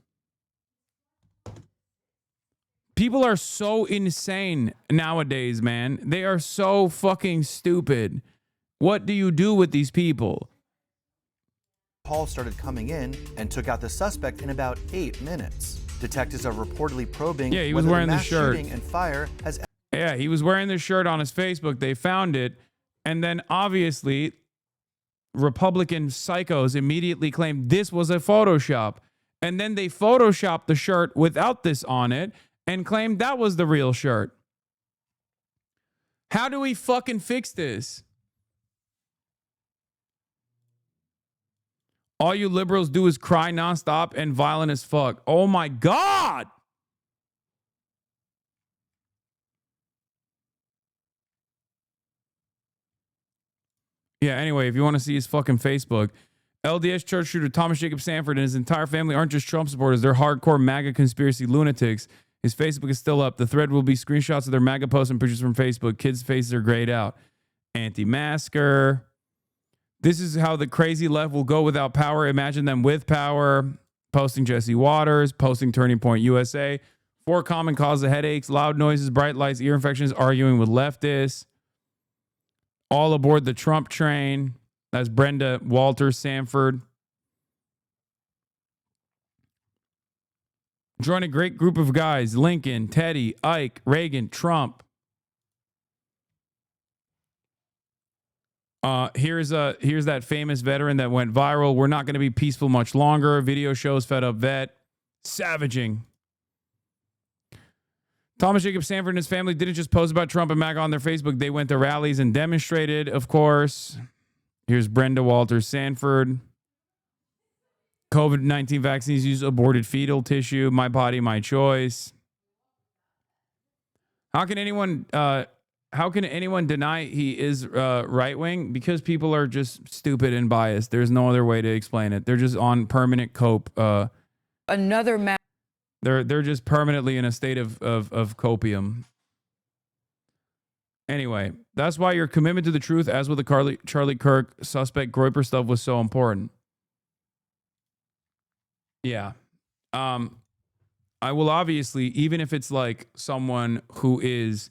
People are so insane nowadays, man. They are so fucking stupid. What do you do with these people? Calls started coming in and took out the suspect in about 8 minutes. Detectives are reportedly probing Yeah, he was whether wearing the the mass shirt. shooting and fire has. Yeah, he was wearing this shirt on his Facebook. They found it. And then obviously, Republican psychos immediately claimed this was a Photoshop. And then they Photoshopped the shirt without this on it and claimed that was the real shirt. How do we fucking fix this? All you liberals do is cry nonstop and violent as fuck. Oh my God! Yeah, anyway, if you want to see his fucking Facebook, LDS church shooter Thomas Jacob Sanford and his entire family aren't just Trump supporters, they're hardcore MAGA conspiracy lunatics. His Facebook is still up. The thread will be screenshots of their MAGA posts and pictures from Facebook. Kids' faces are grayed out. Anti-masker. This is how the crazy left will go without power. Imagine them with power. Posting Jesse Waters. Posting Turning Point USA. 4 common causes of headaches, loud noises, bright lights, ear infections, arguing with leftists. All aboard the Trump train. That's Brenda Walters Sanford. Join a great group of guys. Lincoln, Teddy, Ike, Reagan, Trump. Here's that famous veteran that went viral. We're not going to be peaceful much longer. Video shows fed up vet. Savaging. Thomas Jacob Sanford and his family didn't just post about Trump and MAGA on their Facebook. They went to rallies and demonstrated, of course. Here's Brenda Walters Sanford. COVID-19 vaccines use aborted fetal tissue. My body, my choice. How can anyone deny he is right wing? Because people are just stupid and biased. There's no other way to explain it. They're just on permanent cope. Another They're just permanently in a state of copium. Anyway, that's why your commitment to the truth, as with the Charlie Kirk suspect Groyper stuff, was so important. Yeah. I will obviously, even if it's someone who has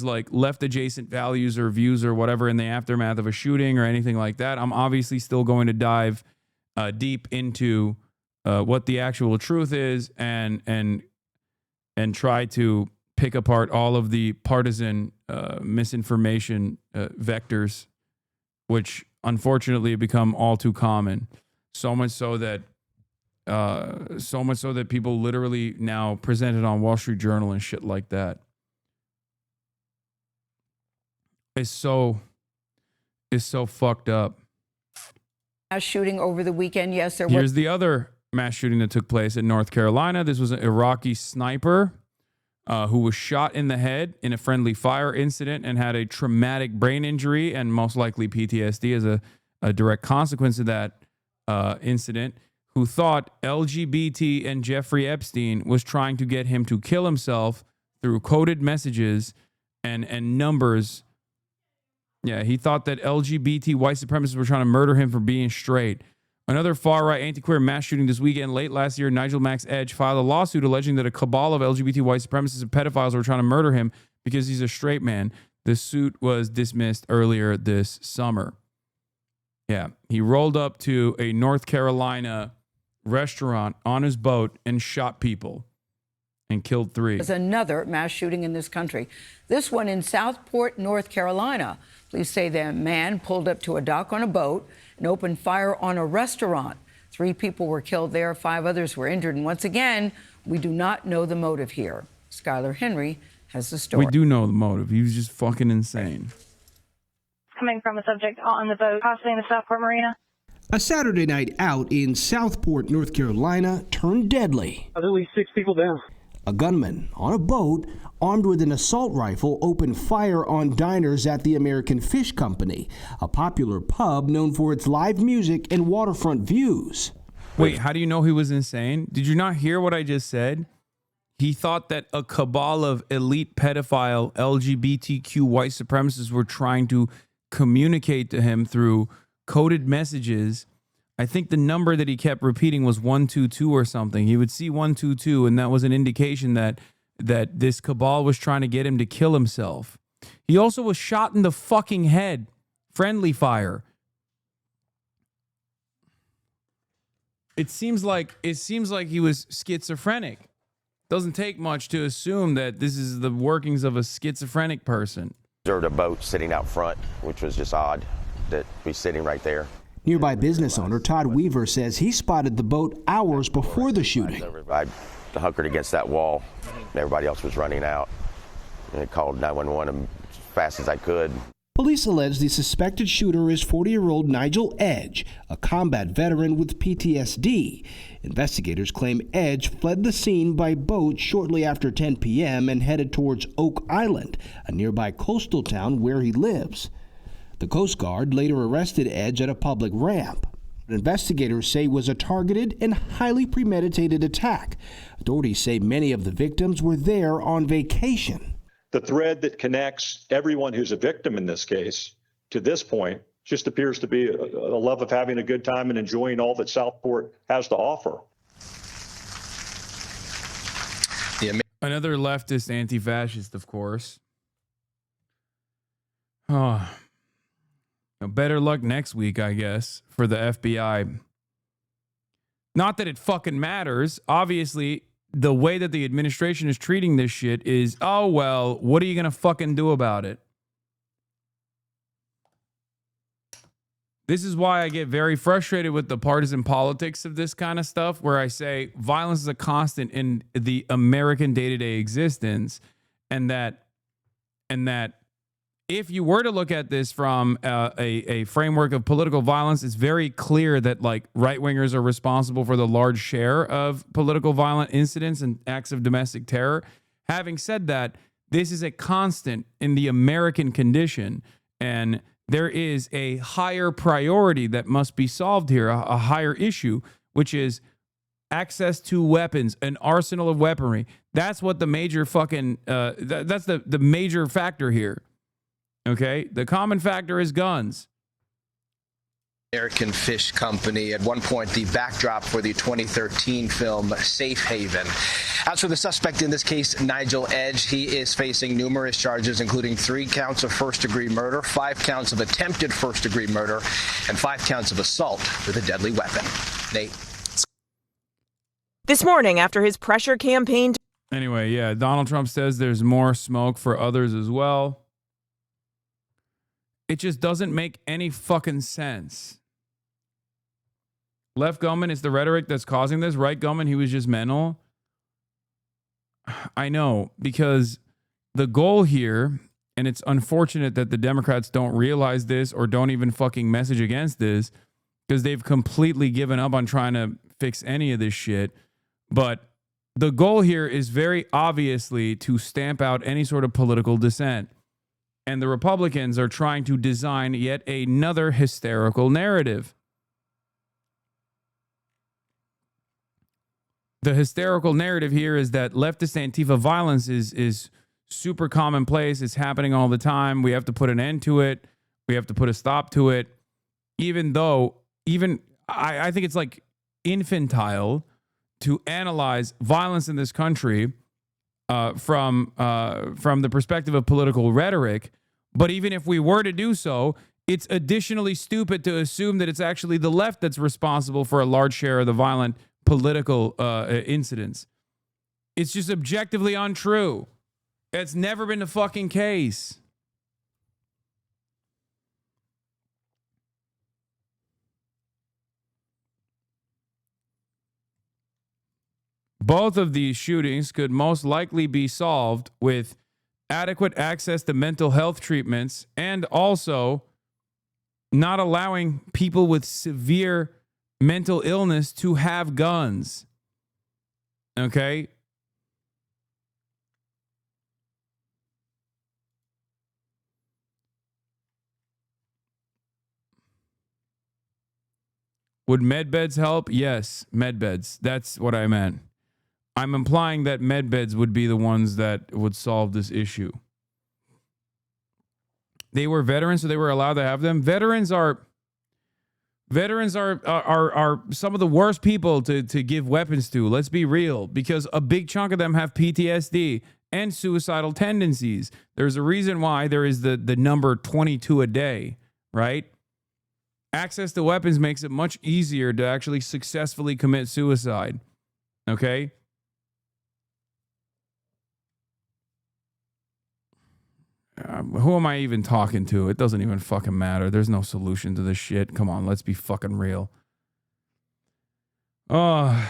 like left adjacent values or views or whatever in the aftermath of a shooting or anything like that, I'm obviously still going to dive deep into what the actual truth is and try to pick apart all of the partisan misinformation vectors, which unfortunately have become all too common. So much so that people literally now present it on Wall Street Journal and shit like that. It's so fucked up. Mass shooting over the weekend. Yes, there was. Here's the other mass shooting that took place in North Carolina. This was an Iraqi sniper who was shot in the head in a friendly fire incident and had a traumatic brain injury and most likely PTSD as a direct consequence of that incident, who thought LGBT and Jeffrey Epstein was trying to get him to kill himself through coded messages and numbers. Yeah, he thought that LGBT white supremacists were trying to murder him for being straight. Another far-right anti-queer mass shooting this weekend. Late last year, Nigel Max Edge filed a lawsuit alleging that a cabal of LGBT white supremacists and pedophiles were trying to murder him because he's a straight man. The suit was dismissed earlier this summer. Yeah, he rolled up to a North Carolina restaurant on his boat and shot people and killed 3. There's another mass shooting in this country. This one in Southport, North Carolina. Police say the man pulled up to a dock on a boat and opened fire on a restaurant. 3 people were killed there. 5 others were injured. And once again, we do not know the motive here. Skylar Henry has the story. We do know the motive. He was just fucking insane. Coming from a subject on the boat, possibly in the Southport Marina. A Saturday night out in Southport, North Carolina, turned deadly. At least 6 people down. A gunman on a boat, armed with an assault rifle, opened fire on diners at the American Fish Company, a popular pub known for its live music and waterfront views. Wait, how do you know he was insane? Did you not hear what I just said? He thought that a cabal of elite pedophile LGBTQ white supremacists were trying to communicate to him through coded messages. I think the number that he kept repeating was 122 or something. He would see 122, and that was an indication that this cabal was trying to get him to kill himself. He also was shot in the fucking head. Friendly fire. It seems like he was schizophrenic. Doesn't take much to assume that this is the workings of a schizophrenic person. There was a boat sitting out front, which was just odd that he's sitting right there. Nearby business owner Todd Weaver says he spotted the boat hours before the shooting. I hunkered against that wall, and everybody else was running out. And I called 911 as fast as I could. Police allege the suspected shooter is 40-year-old Nigel Edge, a combat veteran with PTSD. Investigators claim Edge fled the scene by boat shortly after 10 p.m. and headed towards Oak Island, a nearby coastal town where he lives. The Coast Guard later arrested Edge at a public ramp. Investigators say it was a targeted and highly premeditated attack. Authorities say many of the victims were there on vacation. The thread that connects everyone who's a victim in this case to this point just appears to be a love of having a good time and enjoying all that Southport has to offer. Another leftist anti-fascist, of course. Oh, better luck next week, I guess, for the FBI. Not that it fucking matters. Obviously, the way that the administration is treating this shit is, oh, well, what are you going to fucking do about it? This is why I get very frustrated with the partisan politics of this kind of stuff, where I say violence is a constant in the American day-to-day existence, and that if you were to look at this from a framework of political violence, it's very clear that like right-wingers are responsible for the large share of political violent incidents and acts of domestic terror. Having said that, this is a constant in the American condition, and there is a higher priority that must be solved here, a higher issue, which is access to weapons, an arsenal of weaponry. That's what the major fucking, that's the major factor here. Okay? The common factor is guns. American Fish Company, at one point the backdrop for the 2013 film Safe Haven. As for the suspect in this case, Nigel Edge, he is facing numerous charges, including 3 counts of first-degree murder, 5 counts of attempted first-degree murder, and 5 counts of assault with a deadly weapon. Nate. This morning, after his pressure campaign. Anyway, yeah, Donald Trump says there's more smoke for others as well. It just doesn't make any fucking sense. Left Gumman is the rhetoric that's causing this. Right Gumman, he was just mental. I know, because the goal here, and it's unfortunate that the Democrats don't realize this or don't even fucking message against this, because they've completely given up on trying to fix any of this shit. But the goal here is very obviously to stamp out any sort of political dissent. And the Republicans are trying to design yet another hysterical narrative. The hysterical narrative here is that leftist Antifa violence is super commonplace. It's happening all the time. We have to put an end to it. We have to put a stop to it. Even though, I think it's like infantile to analyze violence in this country from the perspective of political rhetoric. But even if we were to do so, it's additionally stupid to assume that it's actually the left that's responsible for a large share of the violent political incidents. It's just objectively untrue. It's never been the fucking case. Both of these shootings could most likely be solved with adequate access to mental health treatments and also not allowing people with severe mental illness to have guns. Okay? Would med beds help? Yes, med beds. That's what I meant. I'm implying that med beds would be the ones that would solve this issue. They were veterans, so they were allowed to have them. Veterans are some of the worst people to give weapons to. Let's be real, because a big chunk of them have PTSD and suicidal tendencies. There's a reason why there is the number 22 a day, right? Access to weapons makes it much easier to actually successfully commit suicide. Okay? Who am I even talking to? It doesn't even fucking matter. There's no solution to this shit. Come on, let's be fucking real. Oh.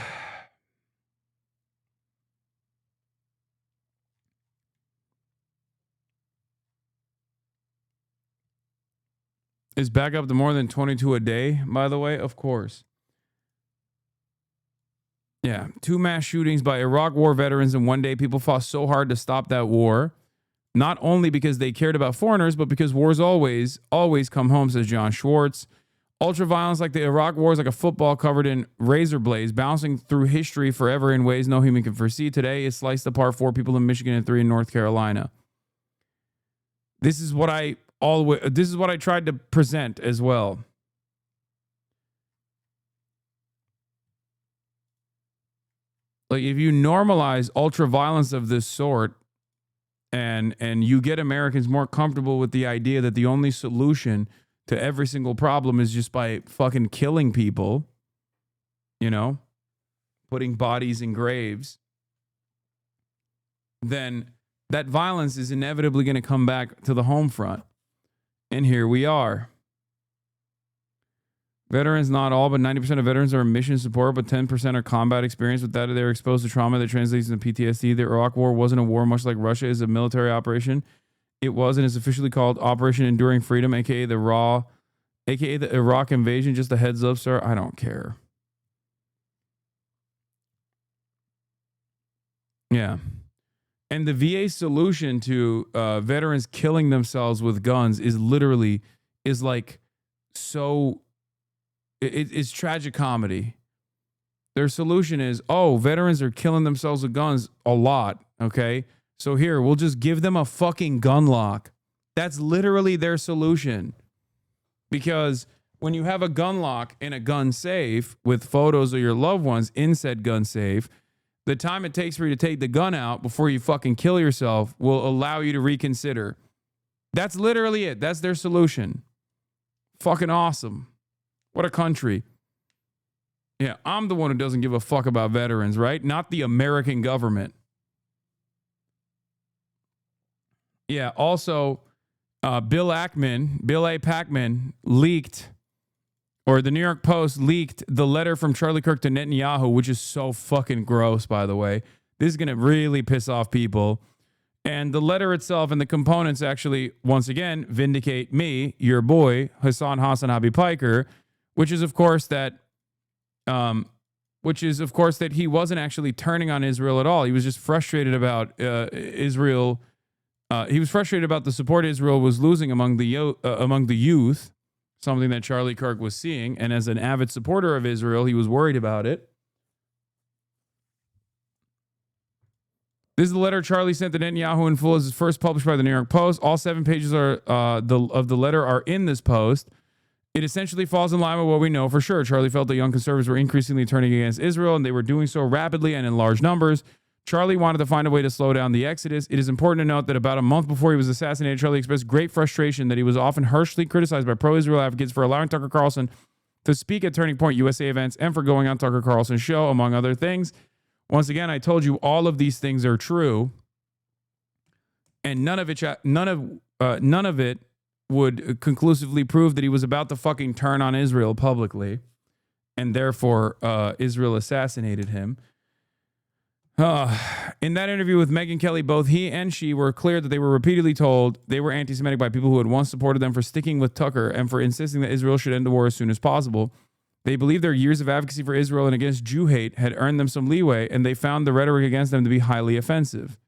Is back up to more than 22 a day, by the way? Of course. Yeah. 2 mass shootings by Iraq war veterans in one day. People fought so hard to stop that war. Not only because they cared about foreigners, but because wars always come home, says John Schwartz. Ultraviolence like the Iraq war is like a football covered in razor blades, bouncing through history forever in ways no human can foresee. Today is sliced apart, 4 people in Michigan and 3 in North Carolina. This is what I tried to present as well. Like, if you normalize ultraviolence of this sort, and you get Americans more comfortable with the idea that the only solution to every single problem is just by fucking killing people, you know, putting bodies in graves, then that violence is inevitably going to come back to the home front. And here we are. Veterans, not all, but 90% of veterans are mission support, but 10% are combat experience. With that, they're exposed to trauma that translates into PTSD. The Iraq War wasn't a war, much like Russia is a military operation. It was and is officially called Operation Enduring Freedom, aka the Iraq invasion. Just a heads up, sir. I don't care. Yeah. And the VA solution to veterans killing themselves with guns is like so... It's tragic comedy. Their solution is, veterans are killing themselves with guns a lot, okay? So here, we'll just give them a fucking gun lock. That's literally their solution. Because when you have a gun lock in a gun safe with photos of your loved ones in said gun safe, the time it takes for you to take the gun out before you fucking kill yourself will allow you to reconsider. That's literally it. That's their solution. Fucking awesome. What a country. Yeah, I'm the one who doesn't give a fuck about veterans, right? Not the American government. Yeah, also, Bill A. Packman leaked, or the New York Post leaked the letter from Charlie Kirk to Netanyahu, which is so fucking gross, by the way. This is going to really piss off people. And the letter itself and the components actually, once again, vindicate me, your boy, Hasanabi Piker, which is, of course, that he wasn't actually turning on Israel at all. He was just frustrated about Israel. He was frustrated about the support Israel was losing among the youth, something that Charlie Kirk was seeing. And as an avid supporter of Israel, he was worried about it. This is the letter Charlie sent to Netanyahu in full. This is first published by the New York Post. All 7 pages of the letter are in this post. It essentially falls in line with what we know for sure. Charlie felt that young conservatives were increasingly turning against Israel, and they were doing so rapidly and in large numbers. Charlie wanted to find a way to slow down the exodus. It is important to note that about a month before he was assassinated, Charlie expressed great frustration that he was often harshly criticized by pro-Israel advocates for allowing Tucker Carlson to speak at Turning Point USA events and for going on Tucker Carlson's show, among other things. Once again, I told you all of these things are true, and none of it would conclusively prove that he was about to fucking turn on Israel publicly, and therefore Israel assassinated him. In that interview with Megyn Kelly, both he and she were clear that they were repeatedly told they were anti-Semitic by people who had once supported them for sticking with Tucker and for insisting that Israel should end the war as soon as possible. They believe their years of advocacy for Israel and against Jew hate had earned them some leeway, and they found the rhetoric against them to be highly offensive.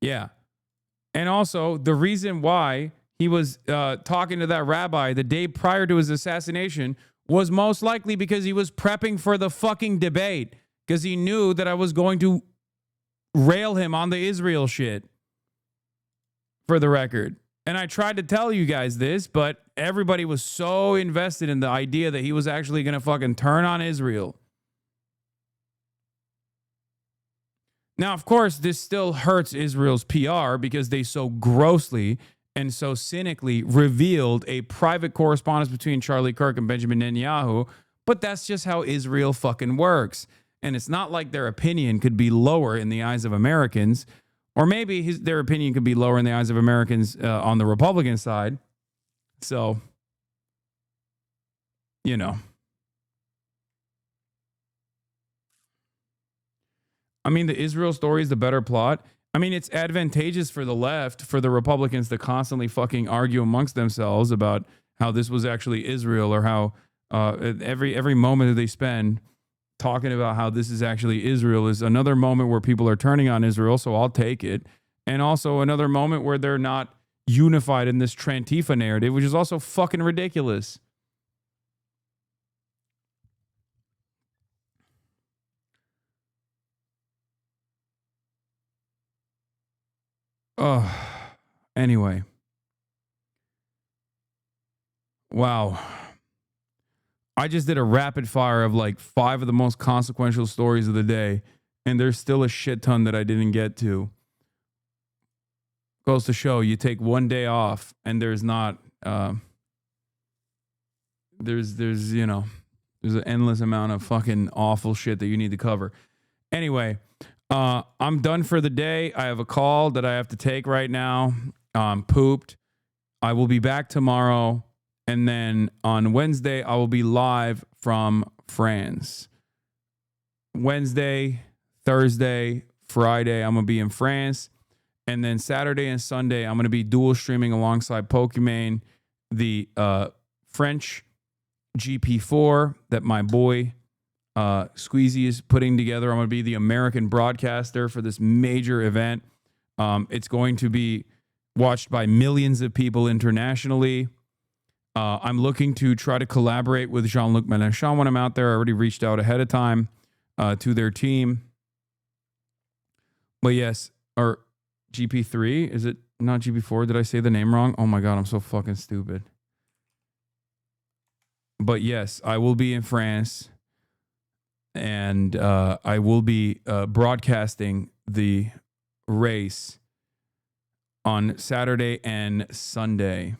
Yeah. And also, the reason why he was talking to that rabbi the day prior to his assassination was most likely because he was prepping for the fucking debate, because he knew that I was going to rail him on the Israel shit, for the record. And I tried to tell you guys this, but everybody was so invested in the idea that he was actually going to fucking turn on Israel. Now, of course, this still hurts Israel's PR because they so grossly and so cynically revealed a private correspondence between Charlie Kirk and Benjamin Netanyahu, but that's just how Israel fucking works. And it's not like their opinion could be lower in the eyes of Americans, or maybe their opinion could be lower in the eyes of Americans on the Republican side. So, you know. I mean, the Israel story is the better plot. I mean, it's advantageous for the left, for the Republicans to constantly fucking argue amongst themselves about how this was actually Israel, or how every moment that they spend talking about how this is actually Israel is another moment where people are turning on Israel, so I'll take it. And also another moment where they're not unified in this Trantifa narrative, which is also fucking ridiculous. Anyway. Wow. I just did a rapid fire of like 5 of the most consequential stories of the day, and there's still a shit ton that I didn't get to. Goes to show you take one day off and there's not there's you know, there's an endless amount of fucking awful shit that you need to cover. Anyway, I'm done for the day. I have a call that I have to take right now. I'm pooped. I will be back tomorrow. And then on Wednesday, I will be live from France. Wednesday, Thursday, Friday, I'm going to be in France. And then Saturday and Sunday, I'm going to be dual streaming alongside Pokimane, the French GP4 that my boy Squeezy is putting together. I'm going to be the American broadcaster for this major event. It's going to be watched by millions of people internationally. I'm looking to try to collaborate with Jean-Luc Mélenchon when I'm out there. I already reached out ahead of time to their team. But yes, or GP3, is it not GP4? Did I say the name wrong? Oh my God, I'm so fucking stupid. But yes, I will be in France, and I will be broadcasting the race on Saturday and Sunday.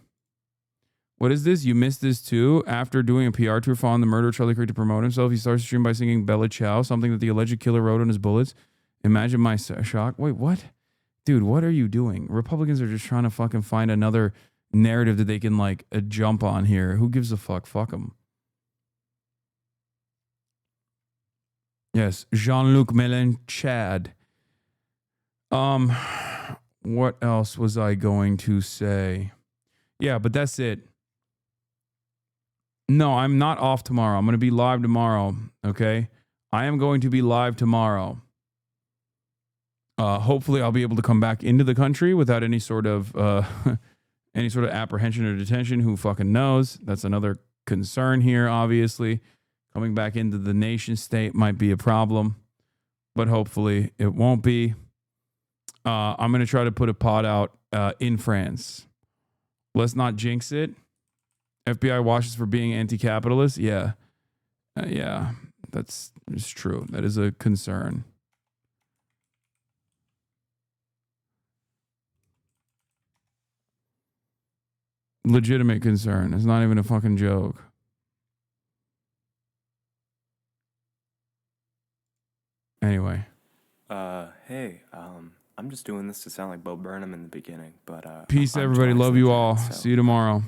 What is this? You missed this too? After doing a PR tour following the murder of Charlie Kirk to promote himself, he starts to stream by singing Bella Ciao, something that the alleged killer wrote on his bullets. Imagine my shock. Wait, what? Dude, what are you doing? Republicans are just trying to fucking find another narrative that they can like jump on here. Who gives a fuck? Fuck them. Yes, Jean-Luc Mélenchon. What else was I going to say? Yeah, but that's it. No, I'm not off tomorrow. I'm going to be live tomorrow, okay? I am going to be live tomorrow. Hopefully I'll be able to come back into the country without any sort of apprehension or detention. Who fucking knows? That's another concern here, obviously. Coming back into the nation state might be a problem, but hopefully it won't be. I'm going to try to put a pod out in France. Let's not jinx it. FBI watches for being anti-capitalist. Yeah. Yeah, that's true. That is a concern. Legitimate concern. It's not even a fucking joke. Anyway. Hey, I'm just doing this to sound like Bo Burnham in the beginning, but peace, everybody. Love you all. See you tomorrow.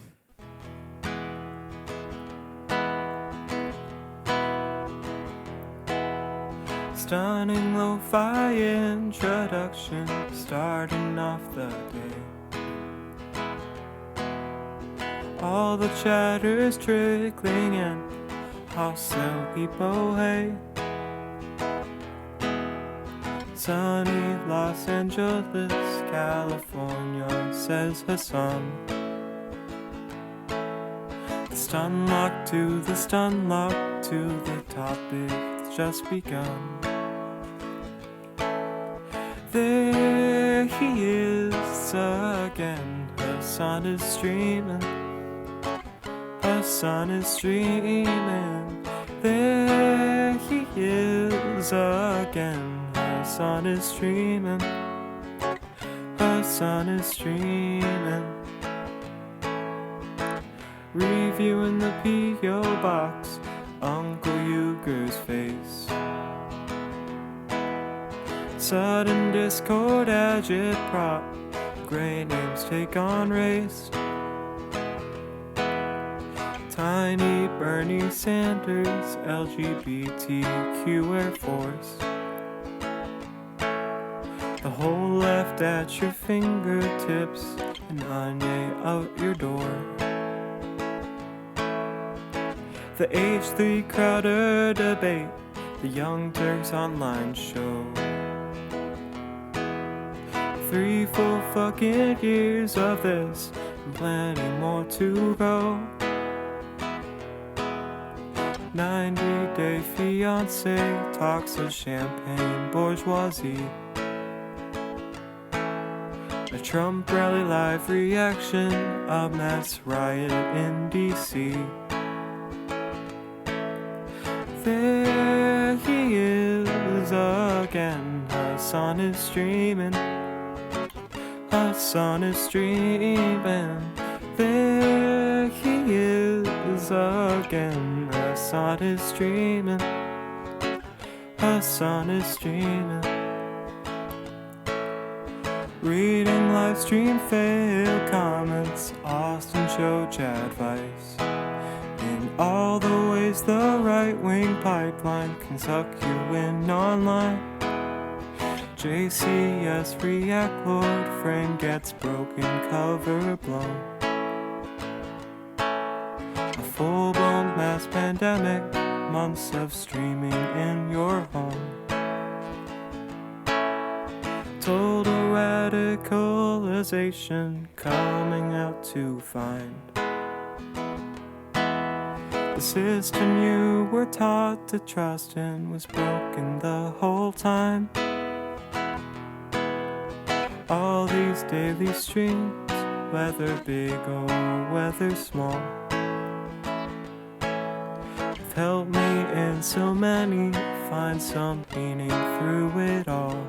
Running lo-fi introduction, starting off the day. All the chatter's trickling in, I'll sell people hay. Sunny Los Angeles, California, says Hasan. The stun lock to the stun lock to the topic that's just begun. There he is again, Hasan is streaming. Hasan is streaming. There he is again. Hasan is streaming. Hasan is streaming. Reviewing the P.O. box, Uncle Euchre's face. Sudden discord agitprop, gray names take on race. Tiny Bernie Sanders, LGBTQ Air Force. The whole left at your fingertips, and Anya out your door. The H3 Crowder debate, the Young Turks online show. 3 full fucking years of this, and plenty more to go. 90-day fiancé talks of champagne bourgeoisie. A Trump rally live reaction, a mass riot in D.C. There he is again, Hasan is streaming. Hasan is streaming. There he is again, Hasan is streaming. Hasan is streaming. Reading live stream fail comments, Austin show chat advice. In all the ways the right-wing pipeline can suck you in online. JCS react Lord frame gets broken, cover blown. A full-blown mass pandemic, months of streaming in your home. Total radicalization coming out to find. The system you were taught to trust in was broken the whole time. All these daily streams, whether big or whether small, have helped me in so many find some meaning through it all.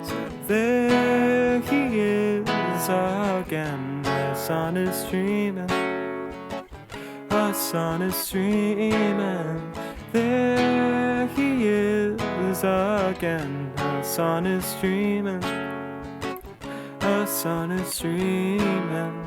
So there he is again, Hasan is streaming. Hasan is streaming. There he is again, Hasan is streaming. Hasan is streaming.